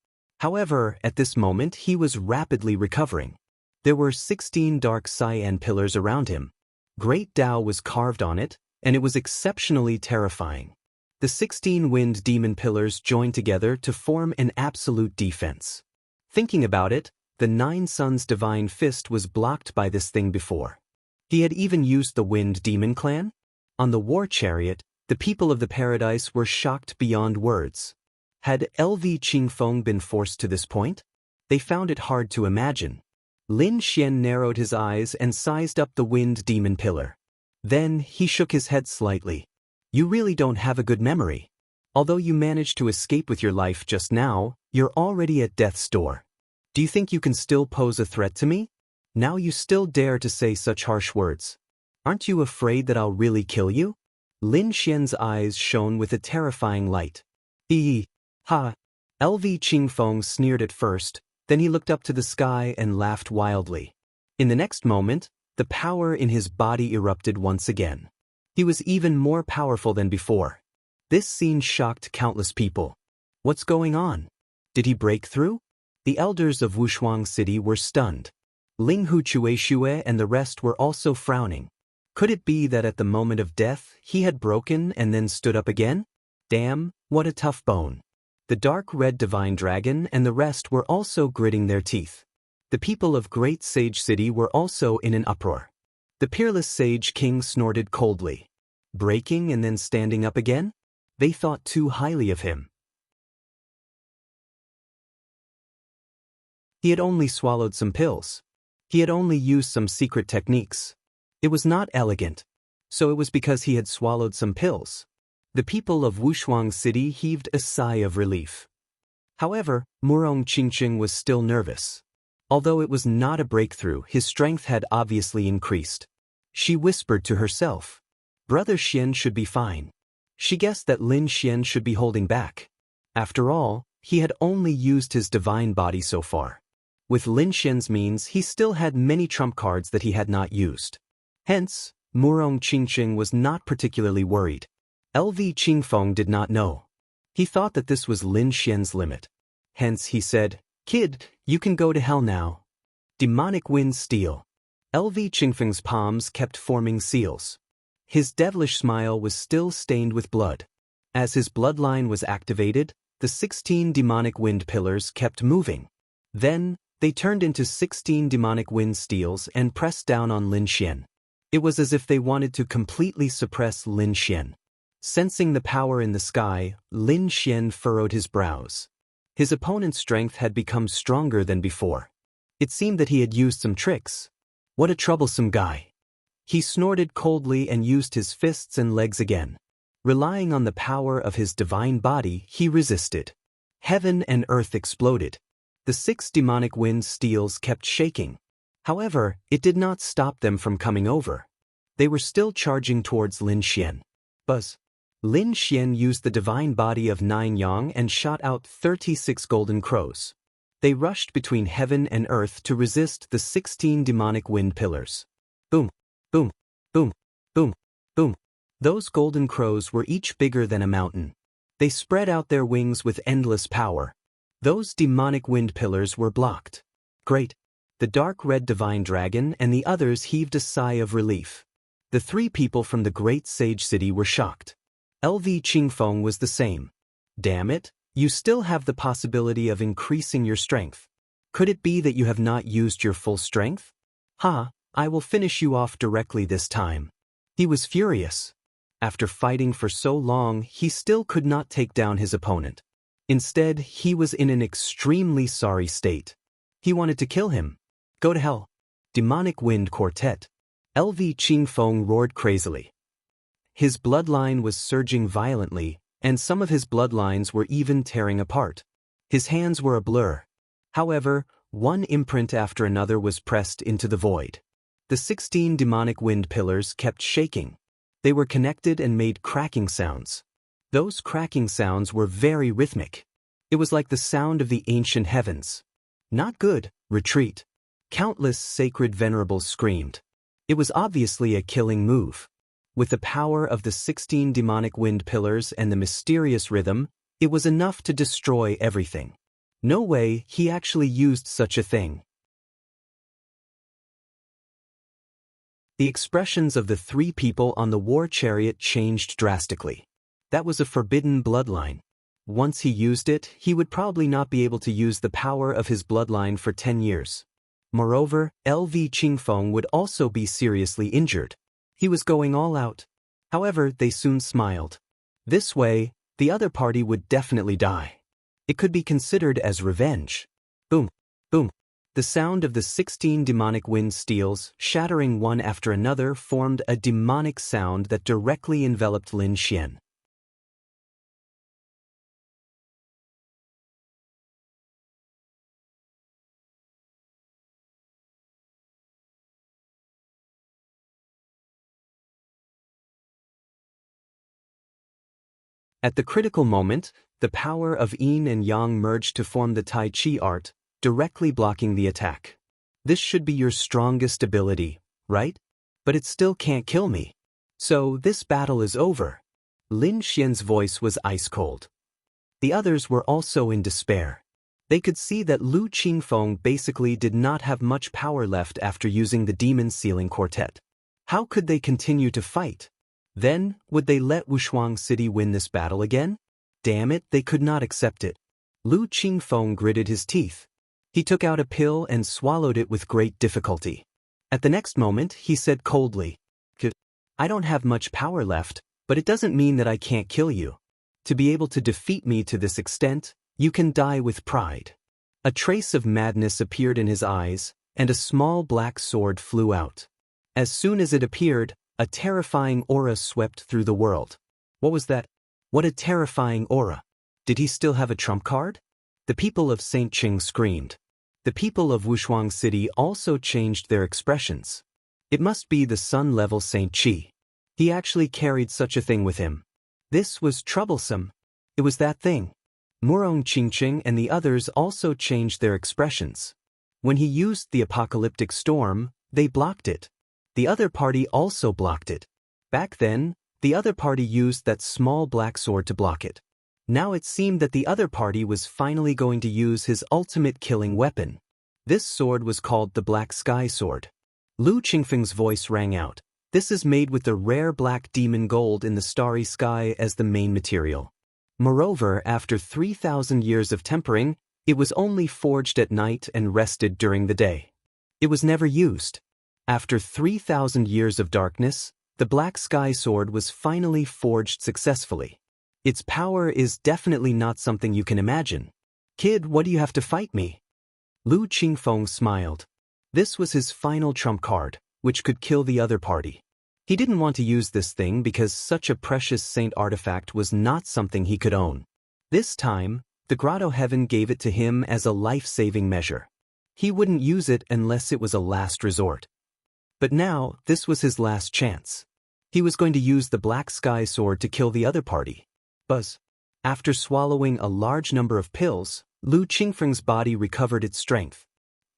However, at this moment he was rapidly recovering. There were 16 dark cyan pillars around him. Great Tao was carved on it, and it was exceptionally terrifying. The 16 wind demon pillars joined together to form an absolute defense. Thinking about it, the Nine Suns' divine fist was blocked by this thing before. He had even used the wind demon clan? On the war chariot, the people of the paradise were shocked beyond words. Had LV Qingfeng been forced to this point? They found it hard to imagine. Lin Xian narrowed his eyes and sized up the wind demon pillar. Then he shook his head slightly. You really don't have a good memory. Although you managed to escape with your life just now, you're already at death's door. Do you think you can still pose a threat to me? Now you still dare to say such harsh words. Aren't you afraid that I'll really kill you? Lin Xian's eyes shone with a terrifying light. Ha! LV Qingfeng sneered at first, then he looked up to the sky and laughed wildly. In the next moment, the power in his body erupted once again. He was even more powerful than before. This scene shocked countless people. What's going on? Did he break through? The elders of Wushuang City were stunned. Ling Huchueshue and the rest were also frowning. Could it be that at the moment of death, he had broken and then stood up again? Damn, what a tough bone. The dark red divine dragon and the rest were also gritting their teeth. The people of Great Sage City were also in an uproar. The peerless Sage King snorted coldly. Breaking and then standing up again? They thought too highly of him. He had only swallowed some pills. He had only used some secret techniques. It was not elegant. So it was because he had swallowed some pills. The people of Wushuang City heaved a sigh of relief. However, Murong Qingqing was still nervous. Although it was not a breakthrough, his strength had obviously increased. She whispered to herself. Brother Xian should be fine. She guessed that Lin Xian should be holding back. After all, he had only used his divine body so far. With Lin Xian's means, he still had many trump cards that he had not used. Hence, Murong Qingqing was not particularly worried. LV Qingfeng did not know. He thought that this was Lin Xian's limit. Hence he said, Kid, you can go to hell now. Demonic wind steel. LV Qingfeng's palms kept forming seals. His devilish smile was still stained with blood. As his bloodline was activated, the 16 demonic wind pillars kept moving. Then, they turned into 16 demonic wind steels and pressed down on Lin Xian. It was as if they wanted to completely suppress Lin Xian. Sensing the power in the sky, Lin Xian furrowed his brows. His opponent's strength had become stronger than before. It seemed that he had used some tricks. What a troublesome guy. He snorted coldly and used his fists and legs again. Relying on the power of his divine body, he resisted. Heaven and earth exploded. The 6 demonic wind steels kept shaking. However, it did not stop them from coming over. They were still charging towards Lin Xian. Buzz. Lin Xian used the divine body of 9 yang and shot out 36 golden crows. They rushed between heaven and earth to resist the 16 demonic wind pillars. Boom, boom, boom, boom, boom. Those golden crows were each bigger than a mountain. They spread out their wings with endless power. Those demonic wind pillars were blocked. Great. The dark red divine dragon and the others heaved a sigh of relief. The 3 people from the Great Sage City were shocked. LV Qingfeng was the same. Damn it, you still have the possibility of increasing your strength. Could it be that you have not used your full strength? Ha, I will finish you off directly this time. He was furious. After fighting for so long, he still could not take down his opponent. Instead, he was in an extremely sorry state. He wanted to kill him. Go to hell. Demonic Wind Quartet. LV Qingfeng roared crazily. His bloodline was surging violently, and some of his bloodlines were even tearing apart. His hands were a blur. However, one imprint after another was pressed into the void. The 16 demonic wind pillars kept shaking. They were connected and made cracking sounds. Those cracking sounds were very rhythmic. It was like the sound of the ancient heavens. Not good, retreat. Countless sacred venerables screamed. It was obviously a killing move. With the power of the 16 demonic wind pillars and the mysterious rhythm, it was enough to destroy everything. No way he actually used such a thing. The expressions of the three people on the war chariot changed drastically. That was a forbidden bloodline. Once he used it, he would probably not be able to use the power of his bloodline for 10 years. Moreover, LV Qingfeng would also be seriously injured. He was going all out. However, they soon smiled. This way, the other party would definitely die. It could be considered as revenge. Boom, boom. The sound of the 16 demonic wind steels, shattering one after another, formed a demonic sound that directly enveloped Lin Xian. At the critical moment, the power of yin and yang merged to form the Tai Chi art, directly blocking the attack. This should be your strongest ability, right? But it still can't kill me. So this battle is over. Lin Xian's voice was ice-cold. The others were also in despair. They could see that Lu Qingfeng basically did not have much power left after using the Demon Sealing Quartet. How could they continue to fight? Then, would they let Wushuang City win this battle again? Damn it, they could not accept it. Lu Qingfeng gritted his teeth. He took out a pill and swallowed it with great difficulty. At the next moment, he said coldly, I don't have much power left, but it doesn't mean that I can't kill you. To be able to defeat me to this extent, you can die with pride. A trace of madness appeared in his eyes, and a small black sword flew out. As soon as it appeared, a terrifying aura swept through the world. What was that? What a terrifying aura. Did he still have a trump card? The people of St. Qing screamed. The people of Wushuang City also changed their expressions. It must be the sun-level St. Qi. He actually carried such a thing with him. This was troublesome. It was that thing. Murong Qingqing and the others also changed their expressions. When he used the apocalyptic storm, they blocked it. The other party also blocked it. Back then, the other party used that small black sword to block it. Now it seemed that the other party was finally going to use his ultimate killing weapon. This sword was called the Black Sky Sword. Lu Qingfeng's voice rang out. This is made with the rare black demon gold in the starry sky as the main material. Moreover, after 3,000 years of tempering, it was only forged at night and rested during the day. It was never used. After 3,000 years of darkness, the Black Sky Sword was finally forged successfully. Its power is definitely not something you can imagine. Kid, what do you have to fight me? Lu Qingfeng smiled. This was his final trump card, which could kill the other party. He didn't want to use this thing because such a precious saint artifact was not something he could own. This time, the Grotto Heaven gave it to him as a life-saving measure. He wouldn't use it unless it was a last resort. But now, this was his last chance. He was going to use the Black Sky Sword to kill the other party. Buzz. After swallowing a large number of pills, Lu Qingfeng's body recovered its strength.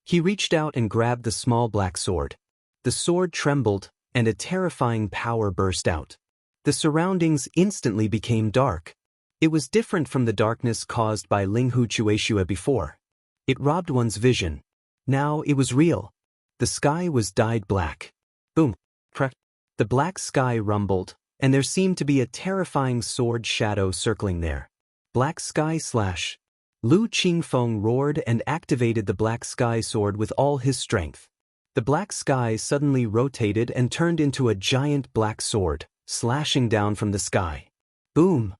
He reached out and grabbed the small black sword. The sword trembled, and a terrifying power burst out. The surroundings instantly became dark. It was different from the darkness caused by Linghu Chueshua before. It robbed one's vision. Now it was real. The sky was dyed black. Boom. Crack. The black sky rumbled, and there seemed to be a terrifying sword shadow circling there. Black Sky Slash. Lu Qingfeng roared and activated the Black Sky Sword with all his strength. The black sky suddenly rotated and turned into a giant black sword, slashing down from the sky. Boom!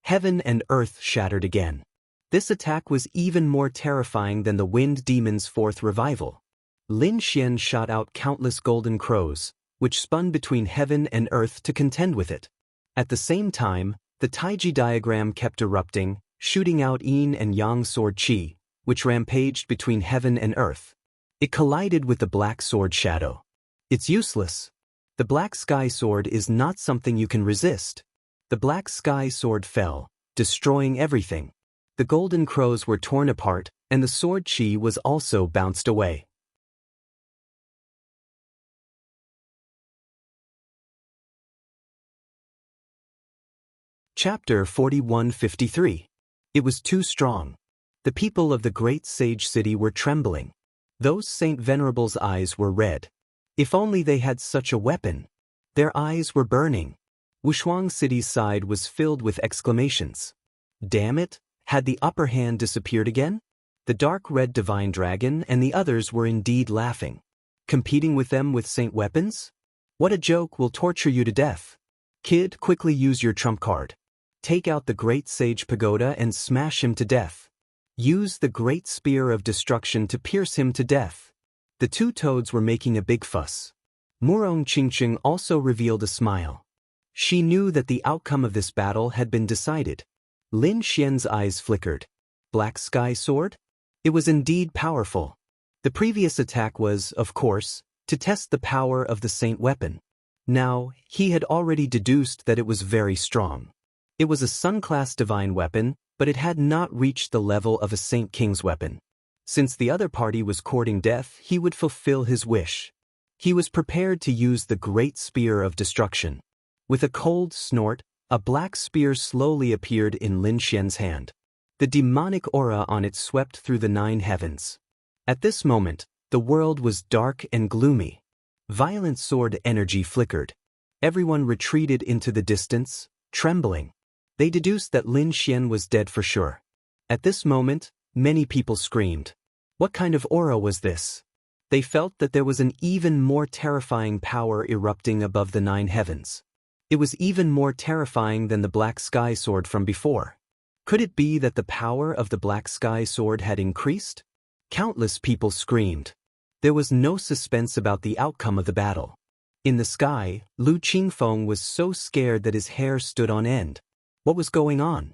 Heaven and earth shattered again. This attack was even more terrifying than the Wind Demon's fourth revival. Lin Xian shot out countless golden crows, which spun between heaven and earth to contend with it. At the same time, the Taiji diagram kept erupting, shooting out yin and yang sword qi, which rampaged between heaven and earth. It collided with the black sword shadow. It's useless. The black sky sword is not something you can resist. The black sky sword fell, destroying everything. The golden crows were torn apart, and the sword chi was also bounced away. Chapter 41:53. It was too strong. The people of the great sage city were trembling. Those Saint Venerable's eyes were red. If only they had such a weapon. Their eyes were burning. Wushuang City's side was filled with exclamations. Damn it, had the upper hand disappeared again? The dark red divine dragon and the others were indeed laughing. Competing with them with saint weapons? What a joke will torture you to death. Kid, quickly use your trump card. Take out the great sage pagoda and smash him to death. Use the great spear of destruction to pierce him to death. The two toads were making a big fuss. Murong Qingqing also revealed a smile. She knew that the outcome of this battle had been decided. Lin Xian's eyes flickered. Black Sky Sword? It was indeed powerful. The previous attack was, of course, to test the power of the saint weapon. Now, he had already deduced that it was very strong. It was a Sun-class divine weapon, but it had not reached the level of a Saint King's weapon. Since the other party was courting death, he would fulfill his wish. He was prepared to use the great spear of destruction. With a cold snort, a black spear slowly appeared in Lin Xian's hand. The demonic aura on it swept through the 9 heavens. At this moment, the world was dark and gloomy. Violent sword energy flickered. Everyone retreated into the distance, trembling. They deduced that Lin Xian was dead for sure. At this moment, many people screamed. What kind of aura was this? They felt that there was an even more terrifying power erupting above the 9 heavens. It was even more terrifying than the Black Sky Sword from before. Could it be that the power of the Black Sky Sword had increased? Countless people screamed. There was no suspense about the outcome of the battle. In the sky, Lu Qingfeng was so scared that his hair stood on end. What was going on?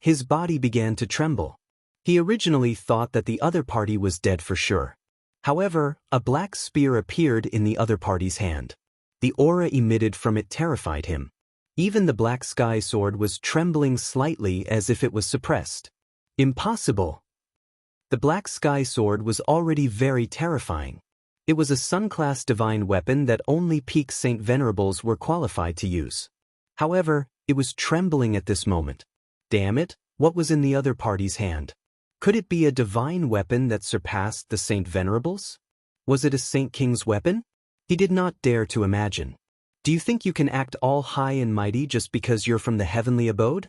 His body began to tremble. He originally thought that the other party was dead for sure. However, a black spear appeared in the other party's hand. The aura emitted from it terrified him. Even the Black Sky Sword was trembling slightly as if it was suppressed. Impossible! The Black Sky Sword was already very terrifying. It was a Sun-class divine weapon that only peak Saint Venerables were qualified to use. However, it was trembling at this moment. Damn it, what was in the other party's hand? Could it be a divine weapon that surpassed the Saint Venerables? Was it a Saint King's weapon? He did not dare to imagine. Do you think you can act all high and mighty just because you're from the heavenly abode?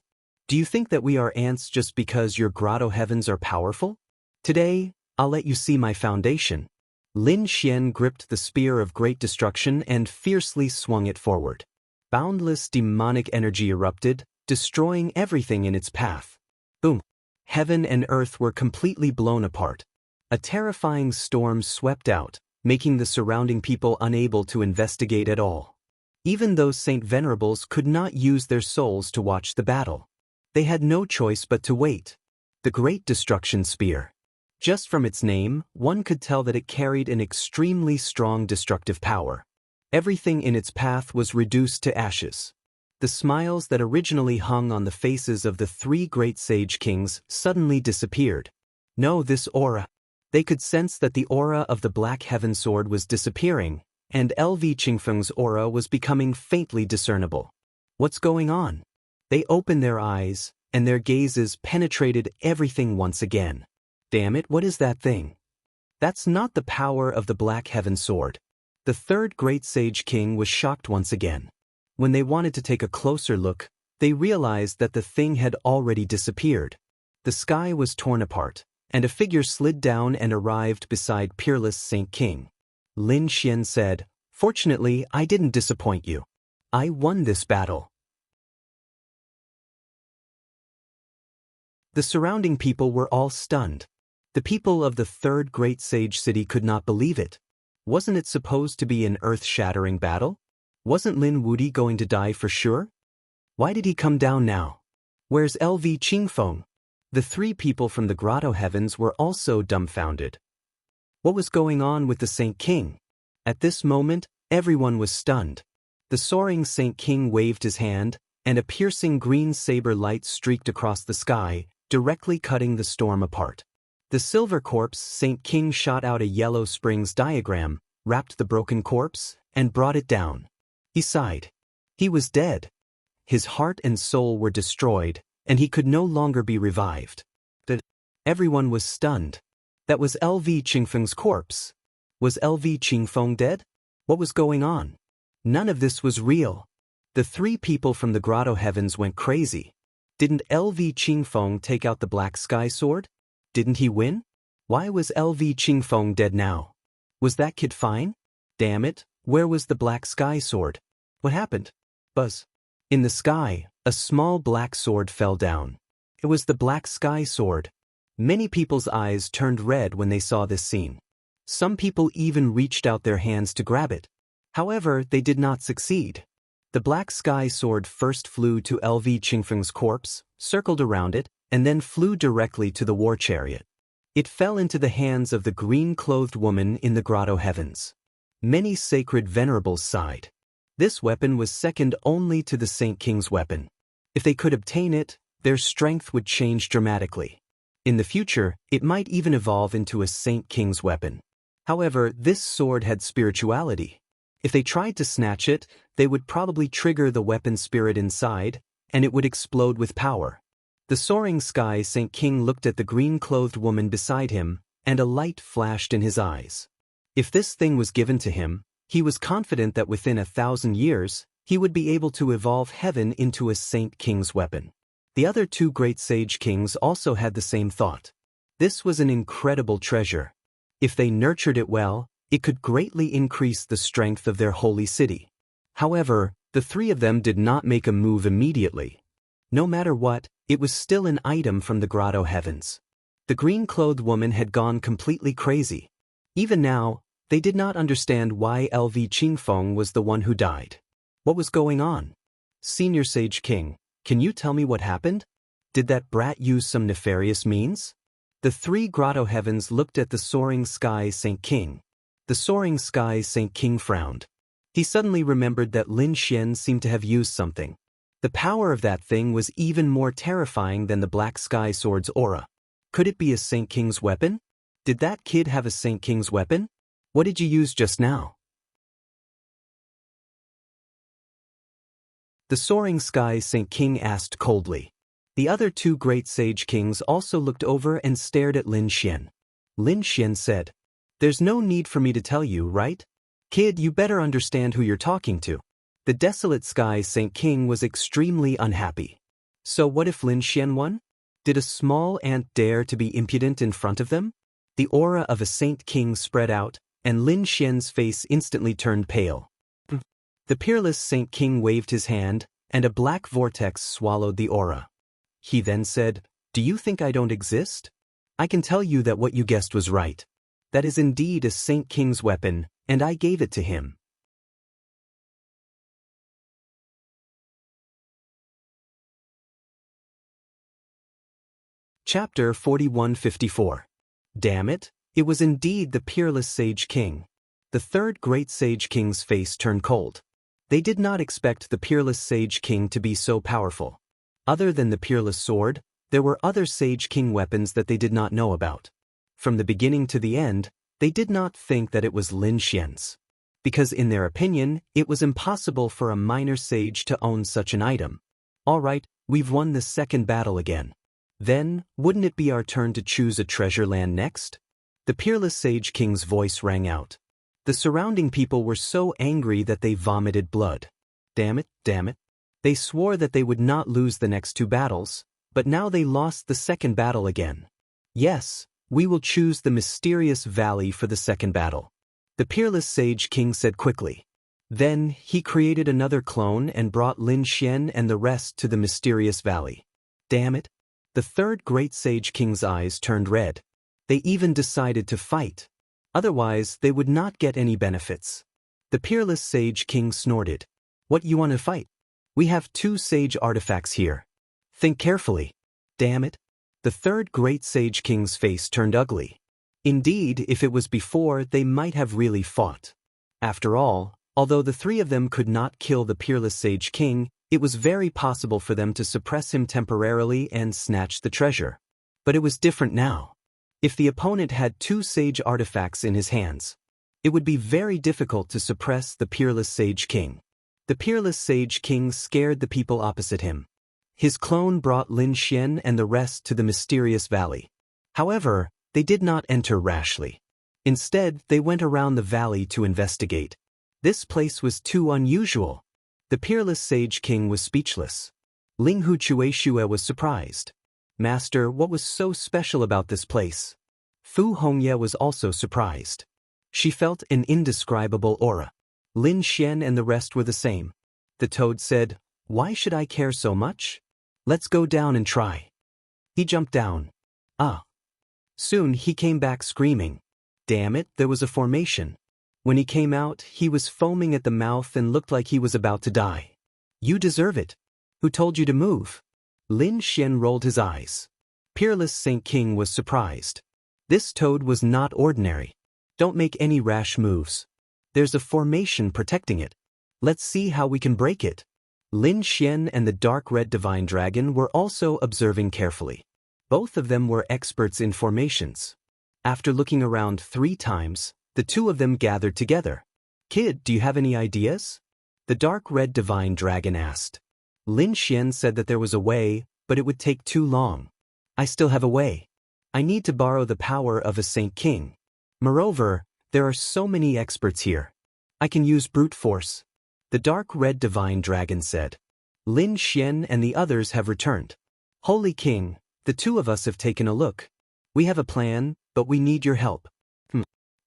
Do you think that we are ants just because your grotto heavens are powerful? Today, I'll let you see my foundation. Lin Xian gripped the spear of great destruction and fiercely swung it forward. Boundless demonic energy erupted, destroying everything in its path. Boom! Heaven and earth were completely blown apart. A terrifying storm swept out, making the surrounding people unable to investigate at all. Even those Saint Venerables could not use their souls to watch the battle. They had no choice but to wait. The Great Destruction Spear. Just from its name, one could tell that it carried an extremely strong destructive power. Everything in its path was reduced to ashes. The smiles that originally hung on the faces of the 3 great sage kings suddenly disappeared. No, this aura. They could sense that the aura of the Black Heaven Sword was disappearing, and LV Qingfeng's aura was becoming faintly discernible. What's going on? They opened their eyes, and their gazes penetrated everything once again. Damn it, what is that thing? That's not the power of the Black Heaven Sword. The 3rd great sage king was shocked once again. When they wanted to take a closer look, they realized that the thing had already disappeared. The sky was torn apart, and a figure slid down and arrived beside peerless Saint King. Lin Xian said, "Fortunately, I didn't disappoint you. I won this battle." The surrounding people were all stunned. The people of the 3rd great sage city could not believe it. Wasn't it supposed to be an earth-shattering battle? Wasn't Lin Wudi going to die for sure? Why did he come down now? Where's LV Qingfeng? The 3 people from the grotto heavens were also dumbfounded. What was going on with the Saint King? At this moment, everyone was stunned. The soaring Saint King waved his hand, and a piercing green saber light streaked across the sky, directly cutting the storm apart. The silver corpse Saint King shot out a yellow springs diagram, wrapped the broken corpse, and brought it down. He sighed. He was dead. His heart and soul were destroyed, and he could no longer be revived. Everyone was stunned. That was LV Qingfeng's corpse. Was LV Qingfeng dead? What was going on? None of this was real. The three people from the grotto heavens went crazy. Didn't LV Qingfeng take out the black sky sword? Didn't he win? Why was LV Qingfeng dead now? Was that kid fine? Damn it, where was the black sky sword? What happened? Buzz. In the sky, a small black sword fell down. It was the black sky sword. Many people's eyes turned red when they saw this scene. Some people even reached out their hands to grab it. However, they did not succeed. The black sky sword first flew to LV Qingfeng's corpse, circled around it, and then flew directly to the war chariot. It fell into the hands of the green-clothed woman in the grotto heavens. Many sacred venerables sighed. This weapon was second only to the Saint King's weapon. If they could obtain it, their strength would change dramatically. In the future, it might even evolve into a Saint King's weapon. However, this sword had spirituality. If they tried to snatch it, they would probably trigger the weapon spirit inside, and it would explode with power. The soaring sky Saint King looked at the green-clothed woman beside him, and a light flashed in his eyes. If this thing was given to him, he was confident that within 1,000 years, he would be able to evolve heaven into a Saint King's weapon. The other two great sage kings also had the same thought. This was an incredible treasure. If they nurtured it well, it could greatly increase the strength of their holy city. However, the three of them did not make a move immediately. No matter what, it was still an item from the grotto heavens. The green-clothed woman had gone completely crazy. Even now, they did not understand why LV Qingfeng was the one who died. What was going on? Senior Sage King, can you tell me what happened? Did that brat use some nefarious means? The three grotto heavens looked at the soaring sky Saint King. The soaring sky Saint King frowned. He suddenly remembered that Lin Xian seemed to have used something. The power of that thing was even more terrifying than the black sky sword's aura. Could it be a Saint King's weapon? Did that kid have a Saint King's weapon? What did you use just now? The soaring sky Saint King asked coldly. The other two great sage kings also looked over and stared at Lin Xian. Lin Xian said, "There's no need for me to tell you, right? Kid, you better understand who you're talking to." The desolate sky Saint King was extremely unhappy. So what if Lin Xian won? Did a small ant dare to be impudent in front of them? The aura of a Saint King spread out, and Lin Xian's face instantly turned pale. The peerless Saint King waved his hand, and a black vortex swallowed the aura. He then said, "Do you think I don't exist? I can tell you that what you guessed was right. That is indeed a Saint King's weapon, and I gave it to him." Chapter 4154. Damn it, it was indeed the peerless Sage King. The third great Sage King's face turned cold. They did not expect the peerless Sage King to be so powerful. Other than the peerless sword, there were other Sage King weapons that they did not know about. From the beginning to the end, they did not think that it was Lin Xian's. Because in their opinion, it was impossible for a minor sage to own such an item. Alright, we've won the second battle again. Then, wouldn't it be our turn to choose a treasure land next? The peerless Sage King's voice rang out. The surrounding people were so angry that they vomited blood. Damn it, damn it. They swore that they would not lose the next two battles, but now they lost the second battle again. Yes, we will choose the mysterious valley for the second battle. The peerless Sage King said quickly. Then, he created another clone and brought Lin Xian and the rest to the mysterious valley. Damn it. The third great Sage King's eyes turned red. They even decided to fight. Otherwise, they would not get any benefits. The peerless Sage King snorted. What, you want to fight? We have two sage artifacts here. Think carefully. Damn it. The third great Sage King's face turned ugly. Indeed, if it was before, they might have really fought. After all, although the three of them could not kill the peerless Sage King, it was very possible for them to suppress him temporarily and snatch the treasure. But it was different now. If the opponent had 2 sage artifacts in his hands, it would be very difficult to suppress the peerless Sage King. The peerless Sage King scared the people opposite him. His clone brought Lin Xian and the rest to the mysterious valley. However, they did not enter rashly. Instead, they went around the valley to investigate. This place was too unusual. The peerless Sage King was speechless. Ling Hu Chueshue was surprised. Master, what was so special about this place? Fu Hongye was also surprised. She felt an indescribable aura. Lin Xian and the rest were the same. The toad said, "Why should I care so much? Let's go down and try." He jumped down. Ah! Soon he came back screaming. Damn it, there was a formation. When he came out, he was foaming at the mouth and looked like he was about to die. You deserve it. Who told you to move? Lin Xian rolled his eyes. Peerless Saint King was surprised. This toad was not ordinary. Don't make any rash moves. There's a formation protecting it. Let's see how we can break it. Lin Xian and the dark red divine dragon were also observing carefully. Both of them were experts in formations. After looking around 3 times, the 2 of them gathered together. Kid, do you have any ideas? The dark red divine dragon asked. Lin Xian said that there was a way, but it would take too long. I still have a way. I need to borrow the power of a Saint King. Moreover, there are so many experts here. I can use brute force. The dark red divine dragon said. Lin Xian and the others have returned. Holy King, the 2 of us have taken a look. We have a plan, but we need your help.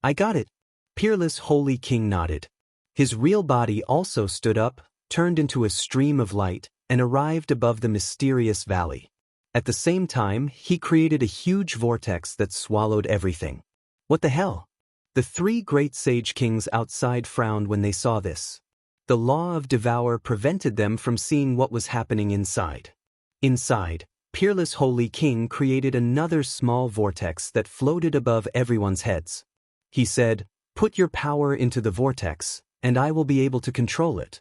I got it. Peerless Holy King nodded. His real body also stood up, turned into a stream of light, and arrived above the mysterious valley. At the same time, he created a huge vortex that swallowed everything. What the hell? The 3 great sage kings outside frowned when they saw this. The law of devour prevented them from seeing what was happening inside. Inside, Peerless Holy King created another small vortex that floated above everyone's heads. He said, "Put your power into the vortex, and I will be able to control it."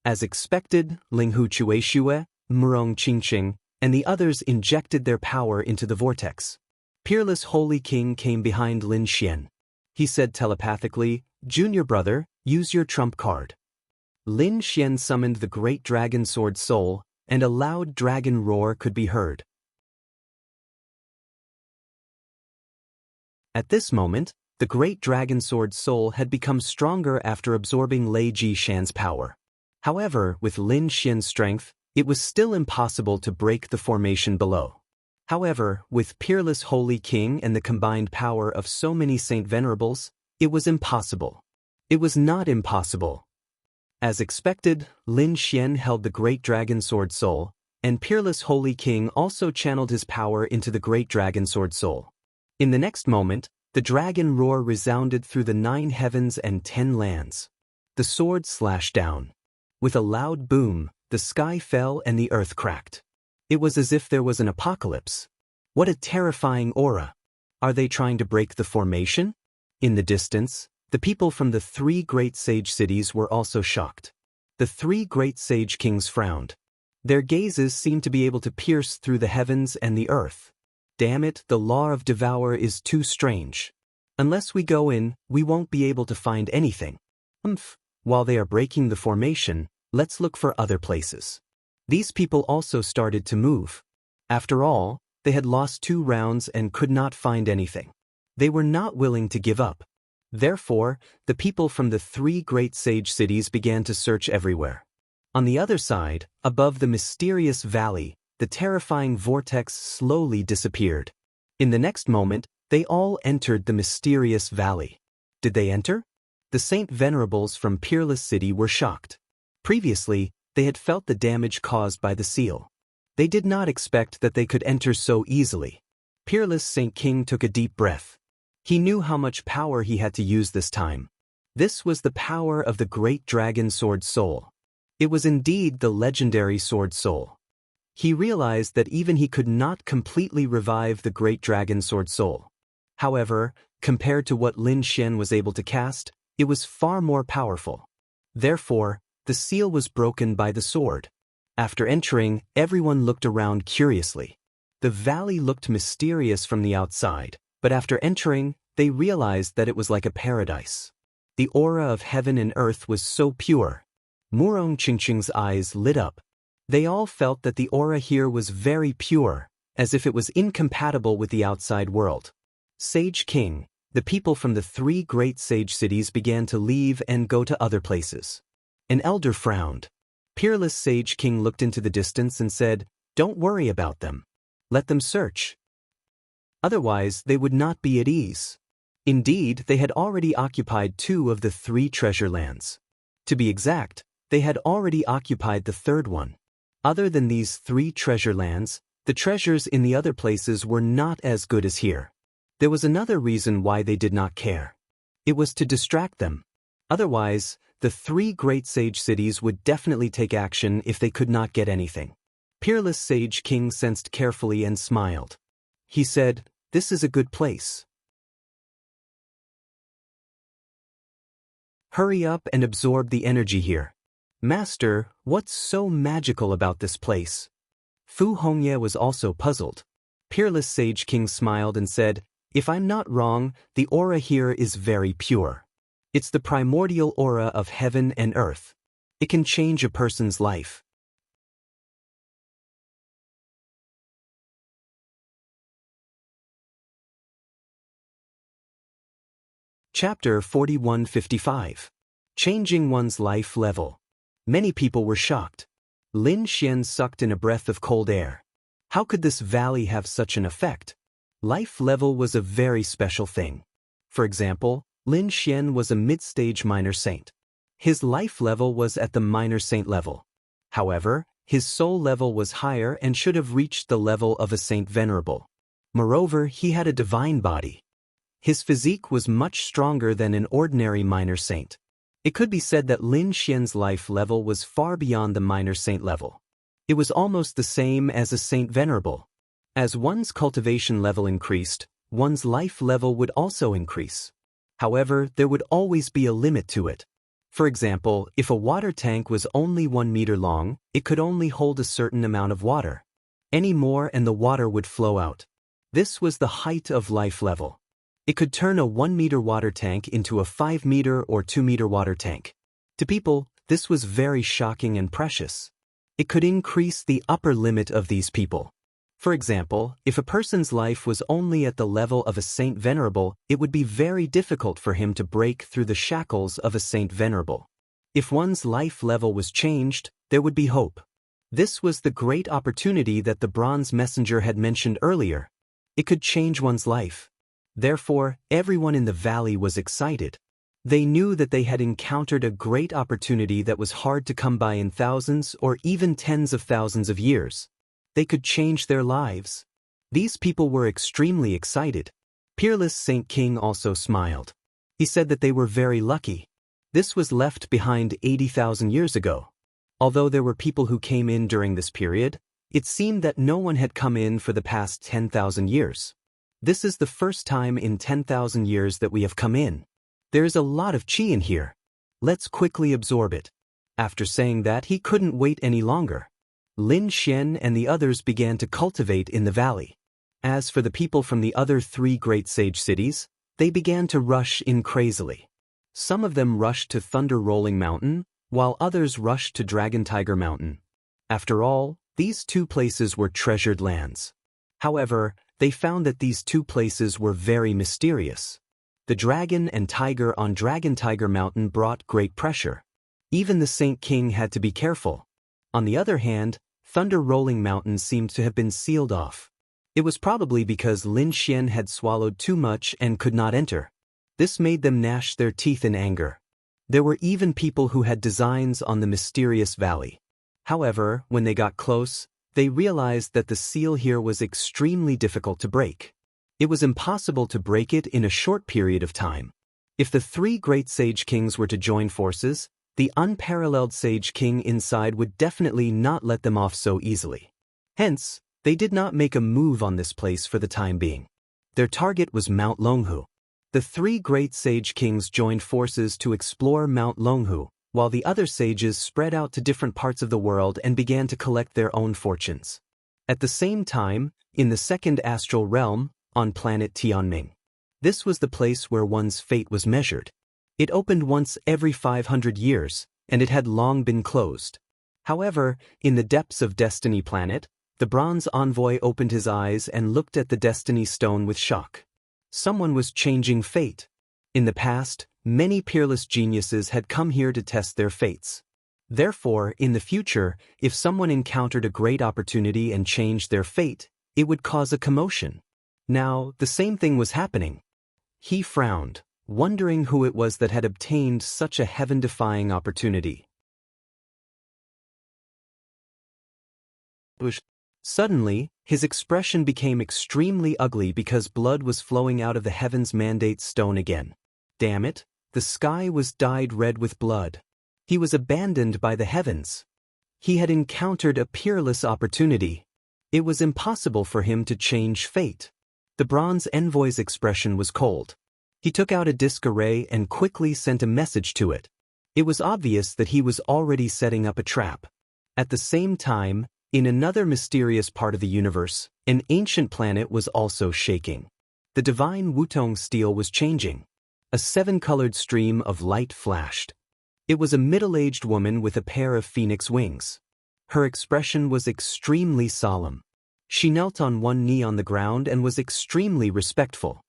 As expected, Ling Hu Chueshue, Murong Qingqing, and the others injected their power into the vortex. Peerless Holy King came behind Lin Xian. He said telepathically, "Junior brother, use your trump card." Lin Xian summoned the great dragon sword soul, and a loud dragon roar could be heard. At this moment, the great dragon sword soul had become stronger after absorbing Lei Jishan's power. However, with Lin Xian's strength, it was still impossible to break the formation below. However, with Peerless Holy King and the combined power of so many Saint Venerables, it was impossible. It was not impossible. As expected, Lin Xian held the great dragon sword soul, and Peerless Holy King also channeled his power into the great dragon sword soul. In the next moment, the dragon roar resounded through the 9 heavens and 10 lands. The sword slashed down. With a loud boom, the sky fell and the earth cracked. It was as if there was an apocalypse. What a terrifying aura! Are they trying to break the formation? In the distance, the people from the 3 great sage cities were also shocked. The 3 great sage kings frowned. Their gazes seemed to be able to pierce through the heavens and the earth. Damn it, the law of devour is too strange. Unless we go in, we won't be able to find anything. While they are breaking the formation, let's look for other places. These people also started to move. After all, they had lost 2 rounds and could not find anything. They were not willing to give up. Therefore, the people from the 3 great sage cities began to search everywhere. On the other side, above the mysterious valley, the terrifying vortex slowly disappeared. In the next moment, they all entered the mysterious valley. Did they enter? The Saint Venerables from Peerless City were shocked. Previously, they had felt the damage caused by the seal. They did not expect that they could enter so easily. Peerless Saint King took a deep breath. He knew how much power he had to use this time. This was the power of the great dragon sword soul. It was indeed the legendary sword soul. He realized that even he could not completely revive the great dragon sword soul. However, compared to what Lin Xian was able to cast, it was far more powerful. Therefore, the seal was broken by the sword. After entering, everyone looked around curiously. The valley looked mysterious from the outside, but after entering, they realized that it was like a paradise. The aura of heaven and earth was so pure. Murong Qingqing's eyes lit up. They all felt that the aura here was very pure, as if it was incompatible with the outside world. Sage King, the people from the 3 great sage cities began to leave and go to other places. An elder frowned. Peerless Sage King looked into the distance and said, "Don't worry about them. Let them search. Otherwise, they would not be at ease." Indeed, they had already occupied 2 of the 3 treasure lands. To be exact, they had already occupied the 3rd one. Other than these 3 treasure lands, the treasures in the other places were not as good as here. There was another reason why they did not care. It was to distract them. Otherwise, the 3 great sage cities would definitely take action if they could not get anything. Peerless Sage King sensed carefully and smiled. He said, "This is a good place. Hurry up and absorb the energy here." "Master, what's so magical about this place?" Fu Hongye was also puzzled. Peerless Sage King smiled and said, "If I'm not wrong, the aura here is very pure. It's the primordial aura of heaven and earth. It can change a person's life." Chapter 4155. Changing One's Life Level. Many people were shocked. Lin Xian sucked in a breath of cold air. How could this valley have such an effect? Life level was a very special thing. For example, Lin Xian was a mid-stage minor saint. His life level was at the minor saint level. However, his soul level was higher and should have reached the level of a saint venerable. Moreover, he had a divine body. His physique was much stronger than an ordinary minor saint. It could be said that Lin Xian's life level was far beyond the minor saint level. It was almost the same as a saint venerable. As one's cultivation level increased, one's life level would also increase. However, there would always be a limit to it. For example, if a water tank was only 1 meter long, it could only hold a certain amount of water. Any more and the water would flow out. This was the height of life level. It could turn a 1-meter water tank into a 5-meter or 2-meter water tank. To people, this was very shocking and precious. It could increase the upper limit of these people. For example, if a person's life was only at the level of a saint venerable, it would be very difficult for him to break through the shackles of a saint venerable. If one's life level was changed, there would be hope. This was the great opportunity that the bronze messenger had mentioned earlier. It could change one's life. Therefore, everyone in the valley was excited. They knew that they had encountered a great opportunity that was hard to come by in thousands or even tens of thousands of years. They could change their lives. These people were extremely excited. Peerless Saint King also smiled. He said that they were very lucky. This was left behind 80,000 years ago. Although there were people who came in during this period, it seemed that no one had come in for the past 10,000 years. This is the first time in 10,000 years that we have come in. There is a lot of chi in here. Let's quickly absorb it. After saying that, he couldn't wait any longer. Lin Xian and the others began to cultivate in the valley. As for the people from the other 3 great sage cities, they began to rush in crazily. Some of them rushed to Thunder Rolling Mountain, while others rushed to Dragon Tiger Mountain. After all, these 2 places were treasured lands. However, they found that these 2 places were very mysterious. The dragon and tiger on Dragon Tiger Mountain brought great pressure. Even the Saint King had to be careful. On the other hand, Thunder Rolling Mountain seemed to have been sealed off. It was probably because Lin Xian had swallowed too much and could not enter. This made them gnash their teeth in anger. There were even people who had designs on the mysterious valley. However, when they got close, they realized that the seal here was extremely difficult to break. It was impossible to break it in a short period of time. If the 3 great sage kings were to join forces, the unparalleled sage king inside would definitely not let them off so easily. Hence, they did not make a move on this place for the time being. Their target was Mount Longhu. The 3 great sage kings joined forces to explore Mount Longhu, while the other sages spread out to different parts of the world and began to collect their own fortunes. At the same time, in the second astral realm, on planet Tianming. This was the place where one's fate was measured. It opened once every 500 years, and it had long been closed. However, in the depths of Destiny Planet, the bronze envoy opened his eyes and looked at the Destiny Stone with shock. Someone was changing fate. In the past, many peerless geniuses had come here to test their fates. Therefore, in the future, if someone encountered a great opportunity and changed their fate, it would cause a commotion. Now, the same thing was happening. He frowned, wondering who it was that had obtained such a heaven-defying opportunity. Suddenly, his expression became extremely ugly because blood was flowing out of the Heaven's Mandate Stone again. Damn it, the sky was dyed red with blood. He was abandoned by the heavens. He had encountered a peerless opportunity. It was impossible for him to change fate. The bronze envoy's expression was cold. He took out a disc array and quickly sent a message to it. It was obvious that he was already setting up a trap. At the same time, in another mysterious part of the universe, an ancient planet was also shaking. The divine Wutong steel was changing. A seven-colored stream of light flashed. It was a middle-aged woman with a pair of phoenix wings. Her expression was extremely solemn. She knelt on one knee on the ground and was extremely respectful.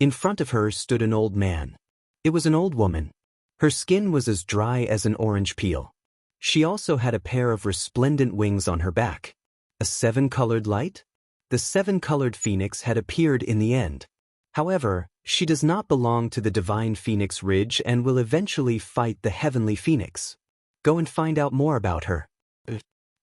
In front of her stood an old man. It was an old woman. Her skin was as dry as an orange peel. She also had a pair of resplendent wings on her back. A seven-colored light? The seven-colored phoenix had appeared in the end. However, she does not belong to the divine Phoenix Ridge and will eventually fight the heavenly phoenix. Go and find out more about her.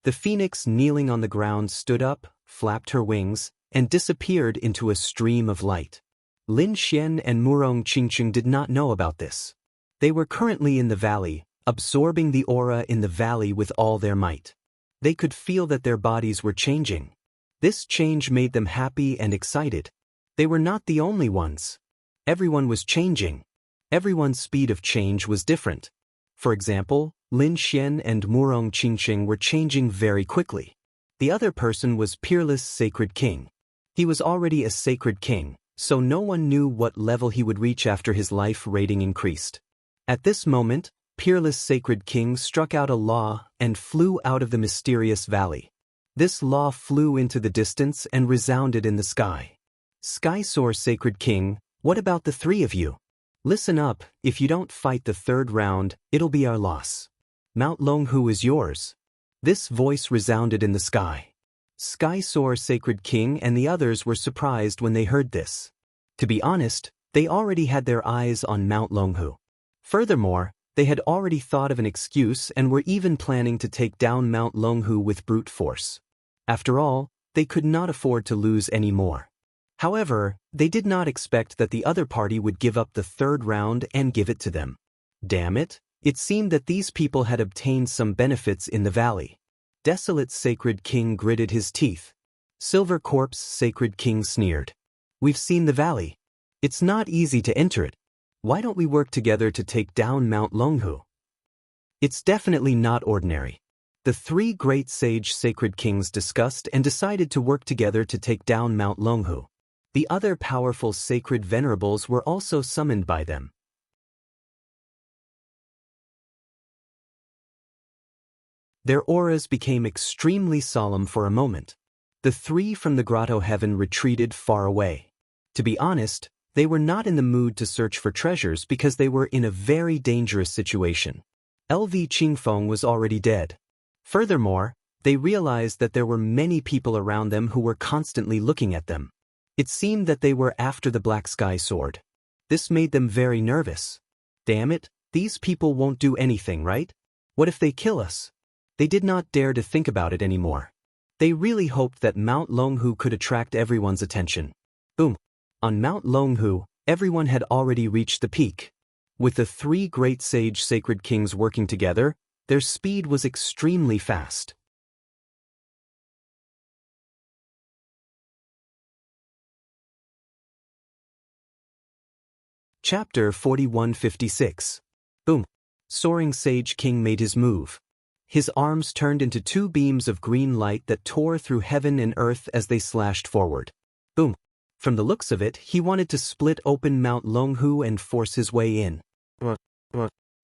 The phoenix kneeling on the ground stood up, flapped her wings, and disappeared into a stream of light. Lin Xian and Murong Qingqing did not know about this. They were currently in the valley, absorbing the aura in the valley with all their might. They could feel that their bodies were changing. This change made them happy and excited. They were not the only ones. Everyone was changing. Everyone's speed of change was different. For example, Lin Xian and Murong Qingqing were changing very quickly. The other person was Peerless Sacred King. He was already a Sacred King, so no one knew what level he would reach after his life rating increased. At this moment, Peerless Sacred King struck out a law and flew out of the mysterious valley. This law flew into the distance and resounded in the sky. Skysoar Sacred King, what about the three of you? Listen up, if you don't fight the third round, it'll be our loss. Mount Longhu is yours. This voice resounded in the sky. Skysoar Sacred King and the others were surprised when they heard this. To be honest, they already had their eyes on Mount Longhu. Furthermore, they had already thought of an excuse and were even planning to take down Mount Longhu with brute force. After all, they could not afford to lose any more. However, they did not expect that the other party would give up the third round and give it to them. Damn it, it seemed that these people had obtained some benefits in the valley. Desolate Sacred King gritted his teeth. Silver Corpse Sacred King sneered. We've seen the valley. It's not easy to enter it. Why don't we work together to take down Mount Longhu? It's definitely not ordinary. The three great sage Sacred Kings discussed and decided to work together to take down Mount Longhu. The other powerful sacred venerables were also summoned by them. Their auras became extremely solemn for a moment. The three from the grotto heaven retreated far away. To be honest, they were not in the mood to search for treasures because they were in a very dangerous situation. LV Qingfeng was already dead. Furthermore, they realized that there were many people around them who were constantly looking at them. It seemed that they were after the Black Sky Sword. This made them very nervous. Damn it, these people won't do anything, right? What if they kill us? They did not dare to think about it anymore. They really hoped that Mount Longhu could attract everyone's attention. Boom. On Mount Longhu, everyone had already reached the peak. With the three great sage Sacred Kings working together, their speed was extremely fast. Chapter 4156. Boom. Soaring Sage King made his move. His arms turned into two beams of green light that tore through heaven and earth as they slashed forward. Boom! From the looks of it, he wanted to split open Mount Longhu and force his way in.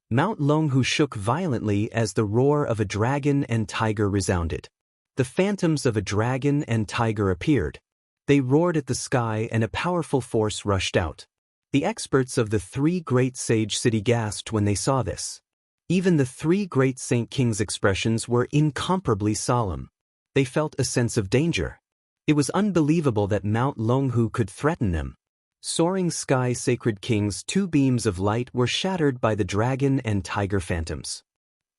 Mount Longhu shook violently as the roar of a dragon and tiger resounded. The phantoms of a dragon and tiger appeared. They roared at the sky and a powerful force rushed out. The experts of the three great sage city gasped when they saw this. Even the three great Saint Kings' expressions were incomparably solemn. They felt a sense of danger. It was unbelievable that Mount Longhu could threaten them. Soaring sky sacred kings, two beams of light were shattered by the dragon and tiger phantoms.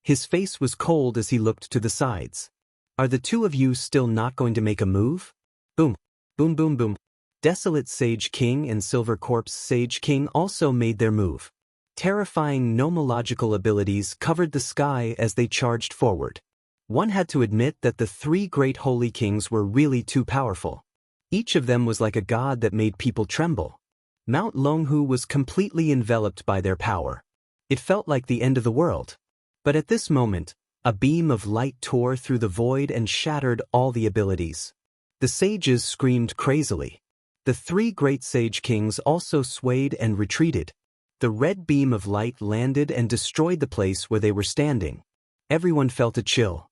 His face was cold as he looked to the sides. Are the two of you still not going to make a move? Boom, boom, boom, boom. Desolate Sage King and Silver Corpse Sage King also made their move. Terrifying nomological abilities covered the sky as they charged forward. One had to admit that the three great holy kings were really too powerful. Each of them was like a god that made people tremble. Mount Longhu was completely enveloped by their power. It felt like the end of the world. But at this moment, a beam of light tore through the void and shattered all the abilities. The sages screamed crazily. The three great sage kings also swayed and retreated. The red beam of light landed and destroyed the place where they were standing. Everyone felt a chill.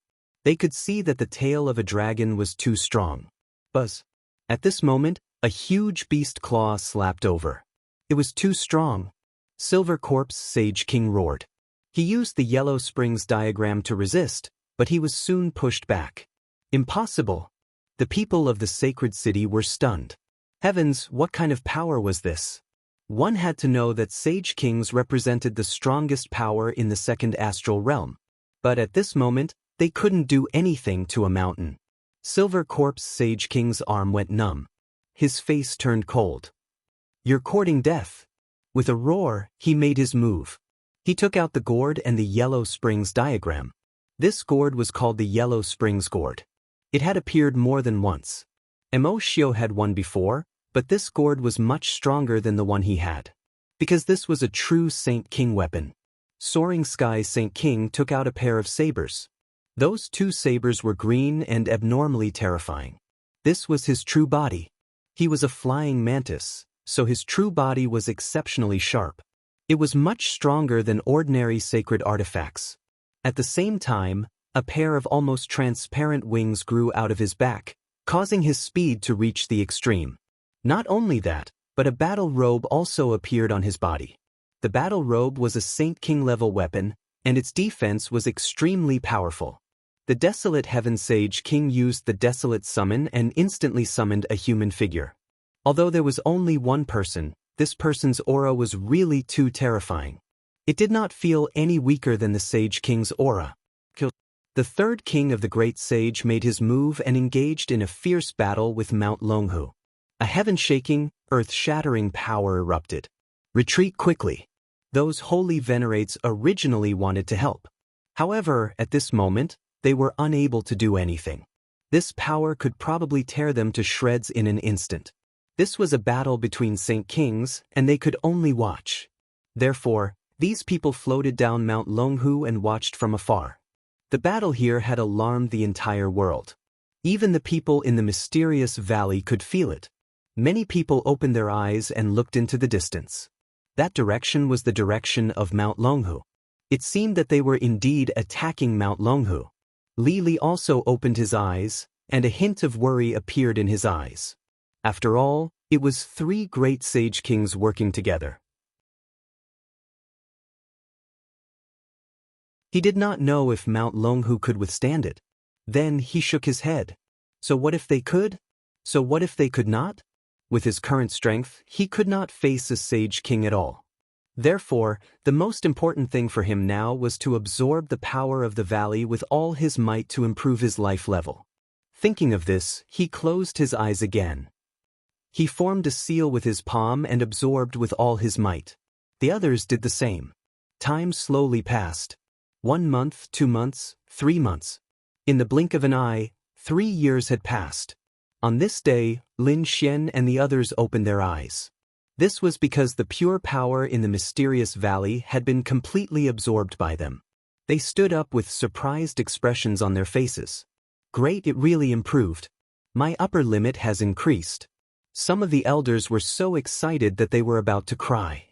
They could see that the tail of a dragon was too strong. Buzz. At this moment, a huge beast claw slapped over. It was too strong. Silver Corpse Sage King roared. He used the Yellow Springs diagram to resist, but he was soon pushed back. Impossible. The people of the sacred city were stunned. Heavens, what kind of power was this? One had to know that Sage Kings represented the strongest power in the second astral realm. But at this moment, they couldn't do anything to a mountain. Silver Corpse Sage King's arm went numb. His face turned cold. You're courting death. With a roar, he made his move. He took out the gourd and the Yellow Springs diagram. This gourd was called the Yellow Springs gourd. It had appeared more than once. Emoshio had one before, but this gourd was much stronger than the one he had. Because this was a true Saint King weapon. Soaring Sky Saint King took out a pair of sabers. Those two sabers were green and abnormally terrifying. This was his true body. He was a flying mantis, so his true body was exceptionally sharp. It was much stronger than ordinary sacred artifacts. At the same time, a pair of almost transparent wings grew out of his back, causing his speed to reach the extreme. Not only that, but a battle robe also appeared on his body. The battle robe was a Saint King level weapon, and its defense was extremely powerful. The Desolate Heaven Sage King used the Desolate Summon and instantly summoned a human figure. Although there was only one person, this person's aura was really too terrifying. It did not feel any weaker than the Sage King's aura. The third king of the Great Sage made his move and engaged in a fierce battle with Mount Longhu. A heaven-shaking, earth-shattering power erupted. Retreat quickly. Those holy venerates originally wanted to help. However, at this moment, they were unable to do anything. This power could probably tear them to shreds in an instant. This was a battle between Saint Kings, and they could only watch. Therefore, these people floated down Mount Longhu and watched from afar. The battle here had alarmed the entire world. Even the people in the mysterious valley could feel it. Many people opened their eyes and looked into the distance. That direction was the direction of Mount Longhu. It seemed that they were indeed attacking Mount Longhu. Li Li also opened his eyes, and a hint of worry appeared in his eyes. After all, it was three great sage kings working together. He did not know if Mount Longhu could withstand it. Then he shook his head. So what if they could? So what if they could not? With his current strength, he could not face a sage king at all. Therefore, the most important thing for him now was to absorb the power of the valley with all his might to improve his life level. Thinking of this, he closed his eyes again. He formed a seal with his palm and absorbed with all his might. The others did the same. Time slowly passed. 1 month, 2 months, 3 months. In the blink of an eye, 3 years had passed. On this day, Lin Xian and the others opened their eyes. This was because the pure power in the mysterious valley had been completely absorbed by them. They stood up with surprised expressions on their faces. Great, it really improved. My upper limit has increased. Some of the elders were so excited that they were about to cry.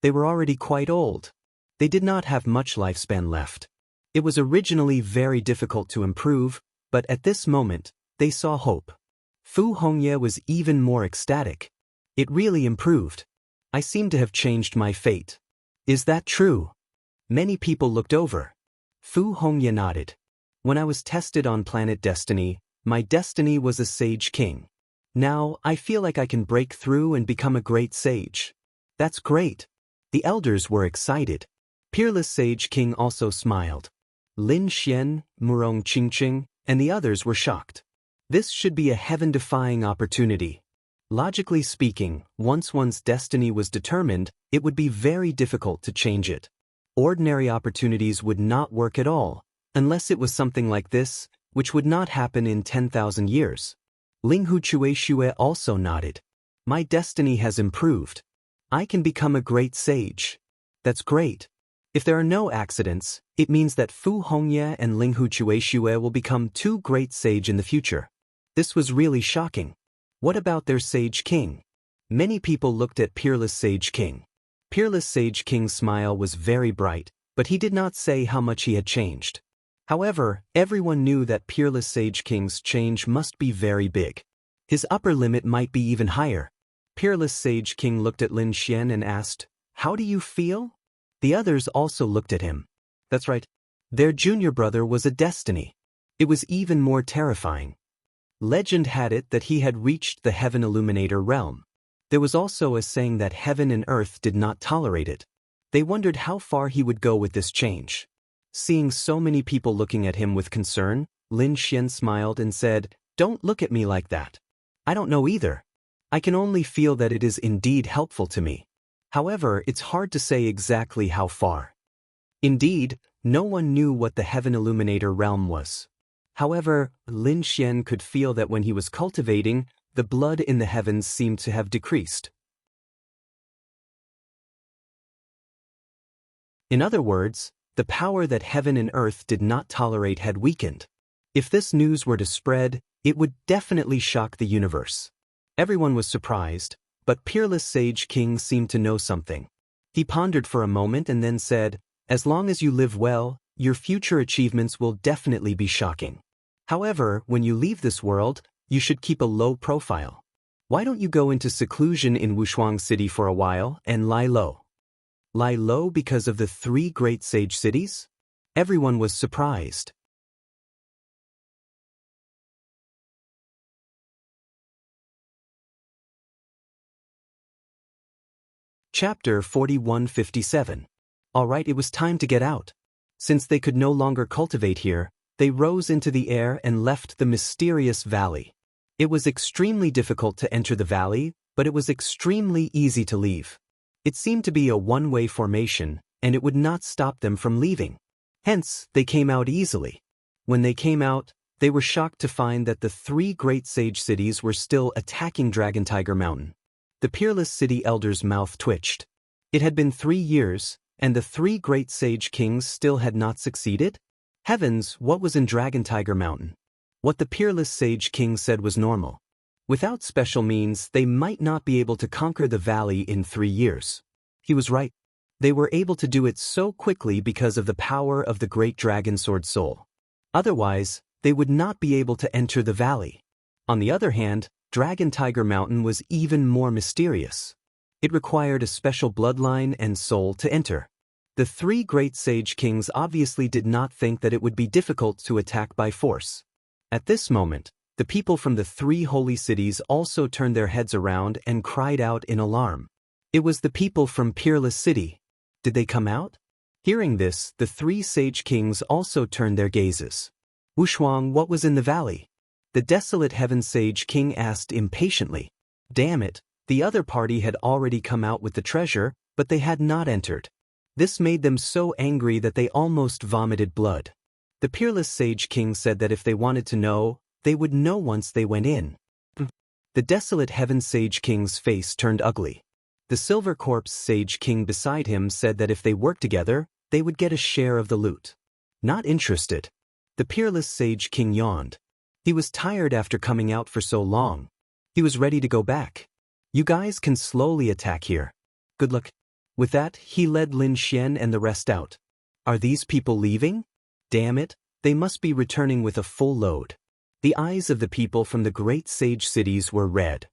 They were already quite old. They did not have much lifespan left. It was originally very difficult to improve, but at this moment, they saw hope. Fu Hongye was even more ecstatic. It really improved. I seem to have changed my fate. Is that true? Many people looked over. Fu Hongye nodded. When I was tested on planet Destiny, my destiny was a sage king. Now, I feel like I can break through and become a great sage. That's great. The elders were excited. Peerless Sage King also smiled. Lin Xian, Murong Qingqing, and the others were shocked. This should be a heaven-defying opportunity. Logically speaking, once one's destiny was determined, it would be very difficult to change it. Ordinary opportunities would not work at all, unless it was something like this, which would not happen in 10,000 years. Ling Hu Chueshue also nodded. My destiny has improved. I can become a great sage. That's great. If there are no accidents, it means that Fu Hongye and Ling Hu Chueshue will become two great sage in the future. This was really shocking. What about their Sage King? Many people looked at Peerless Sage King. Peerless Sage King's smile was very bright, but he did not say how much he had changed. However, everyone knew that Peerless Sage King's change must be very big. His upper limit might be even higher. Peerless Sage King looked at Lin Xian and asked, "How do you feel?" The others also looked at him. That's right. Their junior brother was a destiny. It was even more terrifying. Legend had it that he had reached the Heaven Illuminator realm. There was also a saying that heaven and earth did not tolerate it. They wondered how far he would go with this change. Seeing so many people looking at him with concern, Lin Xian smiled and said, "Don't look at me like that. I don't know either. I can only feel that it is indeed helpful to me. However, it's hard to say exactly how far." Indeed, no one knew what the Heaven Illuminator realm was. However, Lin Xian could feel that when he was cultivating, the blood in the heavens seemed to have decreased. In other words, the power that heaven and earth did not tolerate had weakened. If this news were to spread, it would definitely shock the universe. Everyone was surprised, but Peerless Sage King seemed to know something. He pondered for a moment and then said, "As long as you live well, your future achievements will definitely be shocking. However, when you leave this world, you should keep a low profile. Why don't you go into seclusion in Wushuang City for a while and lie low?" Lie low because of the three great sage cities? Everyone was surprised. Chapter 4157. Alright, it was time to get out. Since they could no longer cultivate here, they rose into the air and left the mysterious valley. It was extremely difficult to enter the valley, but it was extremely easy to leave. It seemed to be a one-way formation, and it would not stop them from leaving. Hence, they came out easily. When they came out, they were shocked to find that the three great sage cities were still attacking Dragon Tiger Mountain. The Peerless City Elder's mouth twitched. It had been 3 years, and the three great sage kings still had not succeeded? Heavens, what was in Dragon Tiger Mountain? What the Peerless Sage King said was normal. Without special means, they might not be able to conquer the valley in 3 years. He was right. They were able to do it so quickly because of the power of the great dragon sword soul. Otherwise, they would not be able to enter the valley. On the other hand, Dragon Tiger Mountain was even more mysterious. It required a special bloodline and soul to enter. The three great sage kings obviously did not think that it would be difficult to attack by force. At this moment, the people from the three holy cities also turned their heads around and cried out in alarm. It was the people from Peerless City. Did they come out? Hearing this, the three sage kings also turned their gazes. Wushuang, what was in the valley? The desolate heaven sage king asked impatiently. Damn it, the other party had already come out with the treasure, but they had not entered. This made them so angry that they almost vomited blood. The Peerless Sage King said that if they wanted to know, they would know once they went in. The desolate Heaven Sage King's face turned ugly. The Silver Corpse Sage King beside him said that if they worked together, they would get a share of the loot. Not interested. The peerless sage king yawned. He was tired after coming out for so long. He was ready to go back. You guys can slowly attack here. Good luck. With that, he led Lin Xian and the rest out. Are these people leaving? Damn it, they must be returning with a full load. The eyes of the people from the great sage cities were red.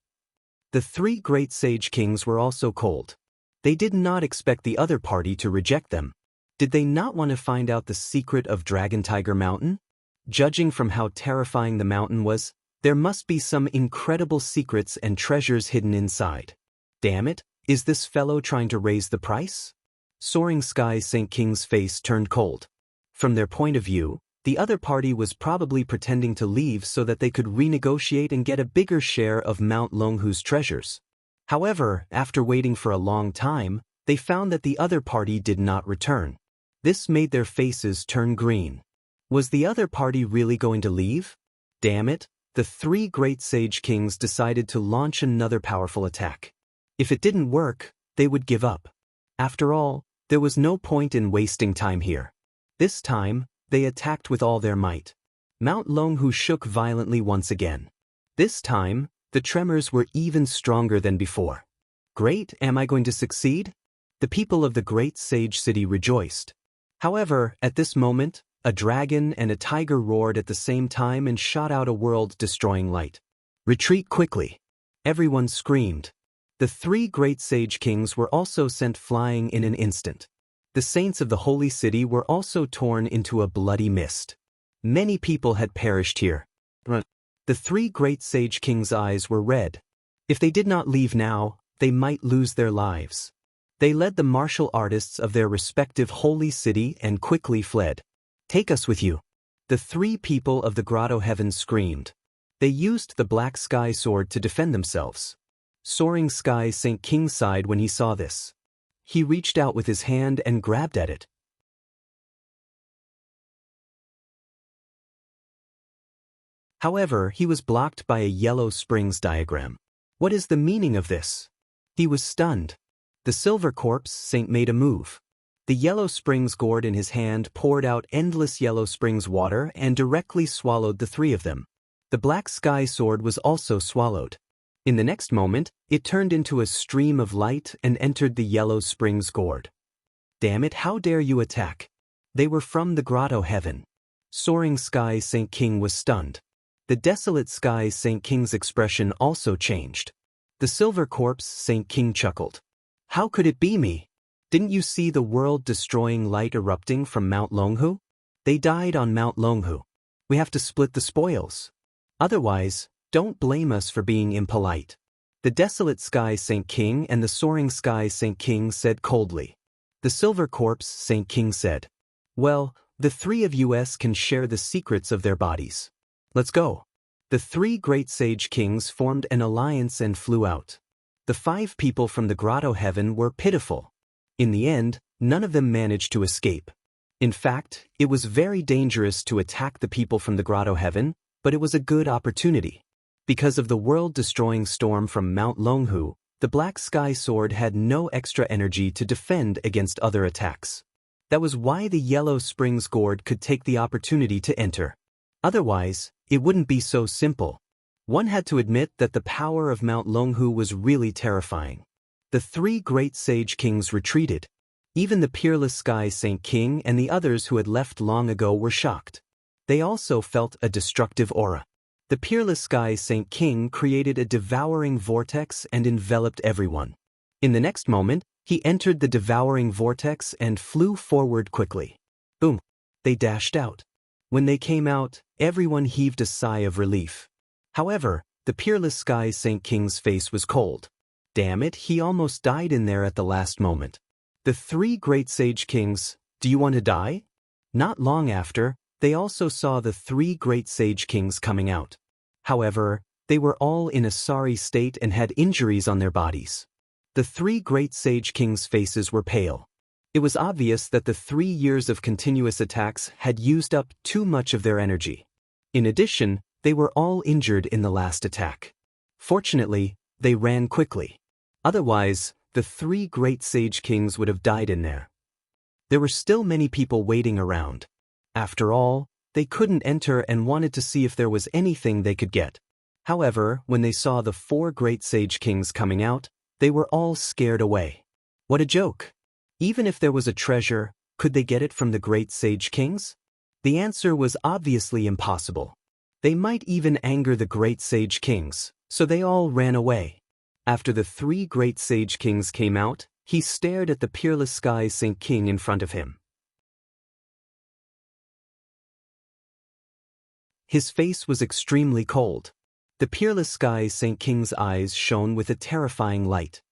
The three great sage kings were also cold. They did not expect the other party to reject them. Did they not want to find out the secret of Dragon Tiger Mountain? Judging from how terrifying the mountain was, there must be some incredible secrets and treasures hidden inside. Damn it, is this fellow trying to raise the price? Soaring Sky Saint King's face turned cold. From their point of view, the other party was probably pretending to leave so that they could renegotiate and get a bigger share of Mount Longhu's treasures. However, after waiting for a long time, they found that the other party did not return. This made their faces turn green. Was the other party really going to leave? Damn it, the three great sage kings decided to launch another powerful attack. If it didn't work, they would give up. After all, there was no point in wasting time here. This time, they attacked with all their might. Mount Longhu shook violently once again. This time, the tremors were even stronger than before. Great, am I going to succeed? The people of the great sage city rejoiced. However, at this moment, a dragon and a tiger roared at the same time and shot out a world-destroying light. Retreat quickly. Everyone screamed. The three great sage kings were also sent flying in an instant. The saints of the holy city were also torn into a bloody mist. Many people had perished here. The three great sage kings' eyes were red. If they did not leave now, they might lose their lives. They led the martial artists of their respective holy city and quickly fled. Take us with you. The three people of the grotto heaven screamed. They used the black sky sword to defend themselves. Soaring Sky Saint King sighed when he saw this. He reached out with his hand and grabbed at it. However, he was blocked by a yellow springs diagram. What is the meaning of this? He was stunned. The silver corpse saint made a move. The yellow springs gourd in his hand poured out endless yellow springs water and directly swallowed the three of them. The black sky sword was also swallowed. In the next moment, it turned into a stream of light and entered the yellow springs gourd. Damn it, how dare you attack? They were from the grotto heaven. Soaring Sky Saint King was stunned. The desolate Sky Saint King's expression also changed. The silver corpse Saint King chuckled. How could it be me? Didn't you see the world-destroying light erupting from Mount Longhu? They died on Mount Longhu. We have to split the spoils. Otherwise, don't blame us for being impolite. The desolate Sky Saint King and the soaring Sky Saint King said coldly. The silver corpse Saint King said, well, the three of us can share the secrets of their bodies. Let's go. The three great sage kings formed an alliance and flew out. The five people from the grotto heaven were pitiful. In the end, none of them managed to escape. In fact, it was very dangerous to attack the people from the grotto heaven, but it was a good opportunity. Because of the world-destroying storm from Mount Longhu, the Black Sky Sword had no extra energy to defend against other attacks. That was why the Yellow Springs Gourd could take the opportunity to enter. Otherwise, it wouldn't be so simple. One had to admit that the power of Mount Longhu was really terrifying. The three great sage kings retreated. Even the peerless Sky Saint King and the others who had left long ago were shocked. They also felt a destructive aura. The peerless Sky Saint King created a devouring vortex and enveloped everyone. In the next moment, he entered the devouring vortex and flew forward quickly. Boom! They dashed out. When they came out, everyone heaved a sigh of relief. However, the peerless Sky Saint King's face was cold. Damn it, he almost died in there at the last moment. The three great sage kings, do you want to die? Not long after, they also saw the three great sage kings coming out. However, they were all in a sorry state and had injuries on their bodies. The three great sage kings' faces were pale. It was obvious that the 3 years of continuous attacks had used up too much of their energy. In addition, they were all injured in the last attack. Fortunately, they ran quickly. Otherwise, the three great sage kings would have died in there. There were still many people waiting around. After all, they couldn't enter and wanted to see if there was anything they could get. However, when they saw the 4 great sage kings coming out, they were all scared away. What a joke! Even if there was a treasure, could they get it from the great sage kings? The answer was obviously impossible. They might even anger the great sage kings, so they all ran away. After the 3 great sage kings came out, he stared at the peerless sky Saint King in front of him. His face was extremely cold. The peerless sky Saint King's eyes shone with a terrifying light.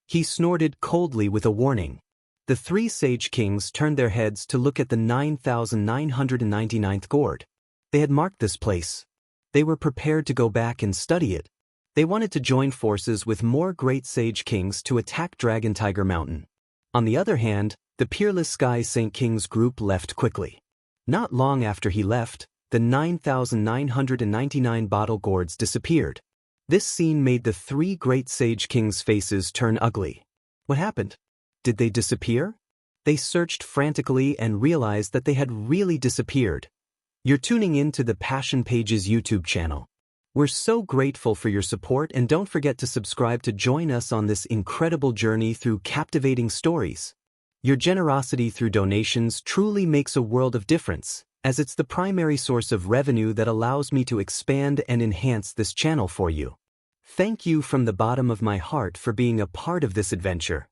He snorted coldly with a warning. The 3 sage kings turned their heads to look at the 9,999th gourd. They had marked this place. They were prepared to go back and study it. They wanted to join forces with more great sage kings to attack Dragon Tiger Mountain. On the other hand, the peerless sky Saint King's group left quickly. Not long after he left, the 9,999 bottle gourds disappeared. This scene made the 3 great sage kings' faces turn ugly. What happened? Did they disappear? They searched frantically and realized that they had really disappeared. You're tuning in to the Passion Pages YouTube channel. We're so grateful for your support, and don't forget to subscribe to join us on this incredible journey through captivating stories. Your generosity through donations truly makes a world of difference, as it's the primary source of revenue that allows me to expand and enhance this channel for you. Thank you from the bottom of my heart for being a part of this adventure.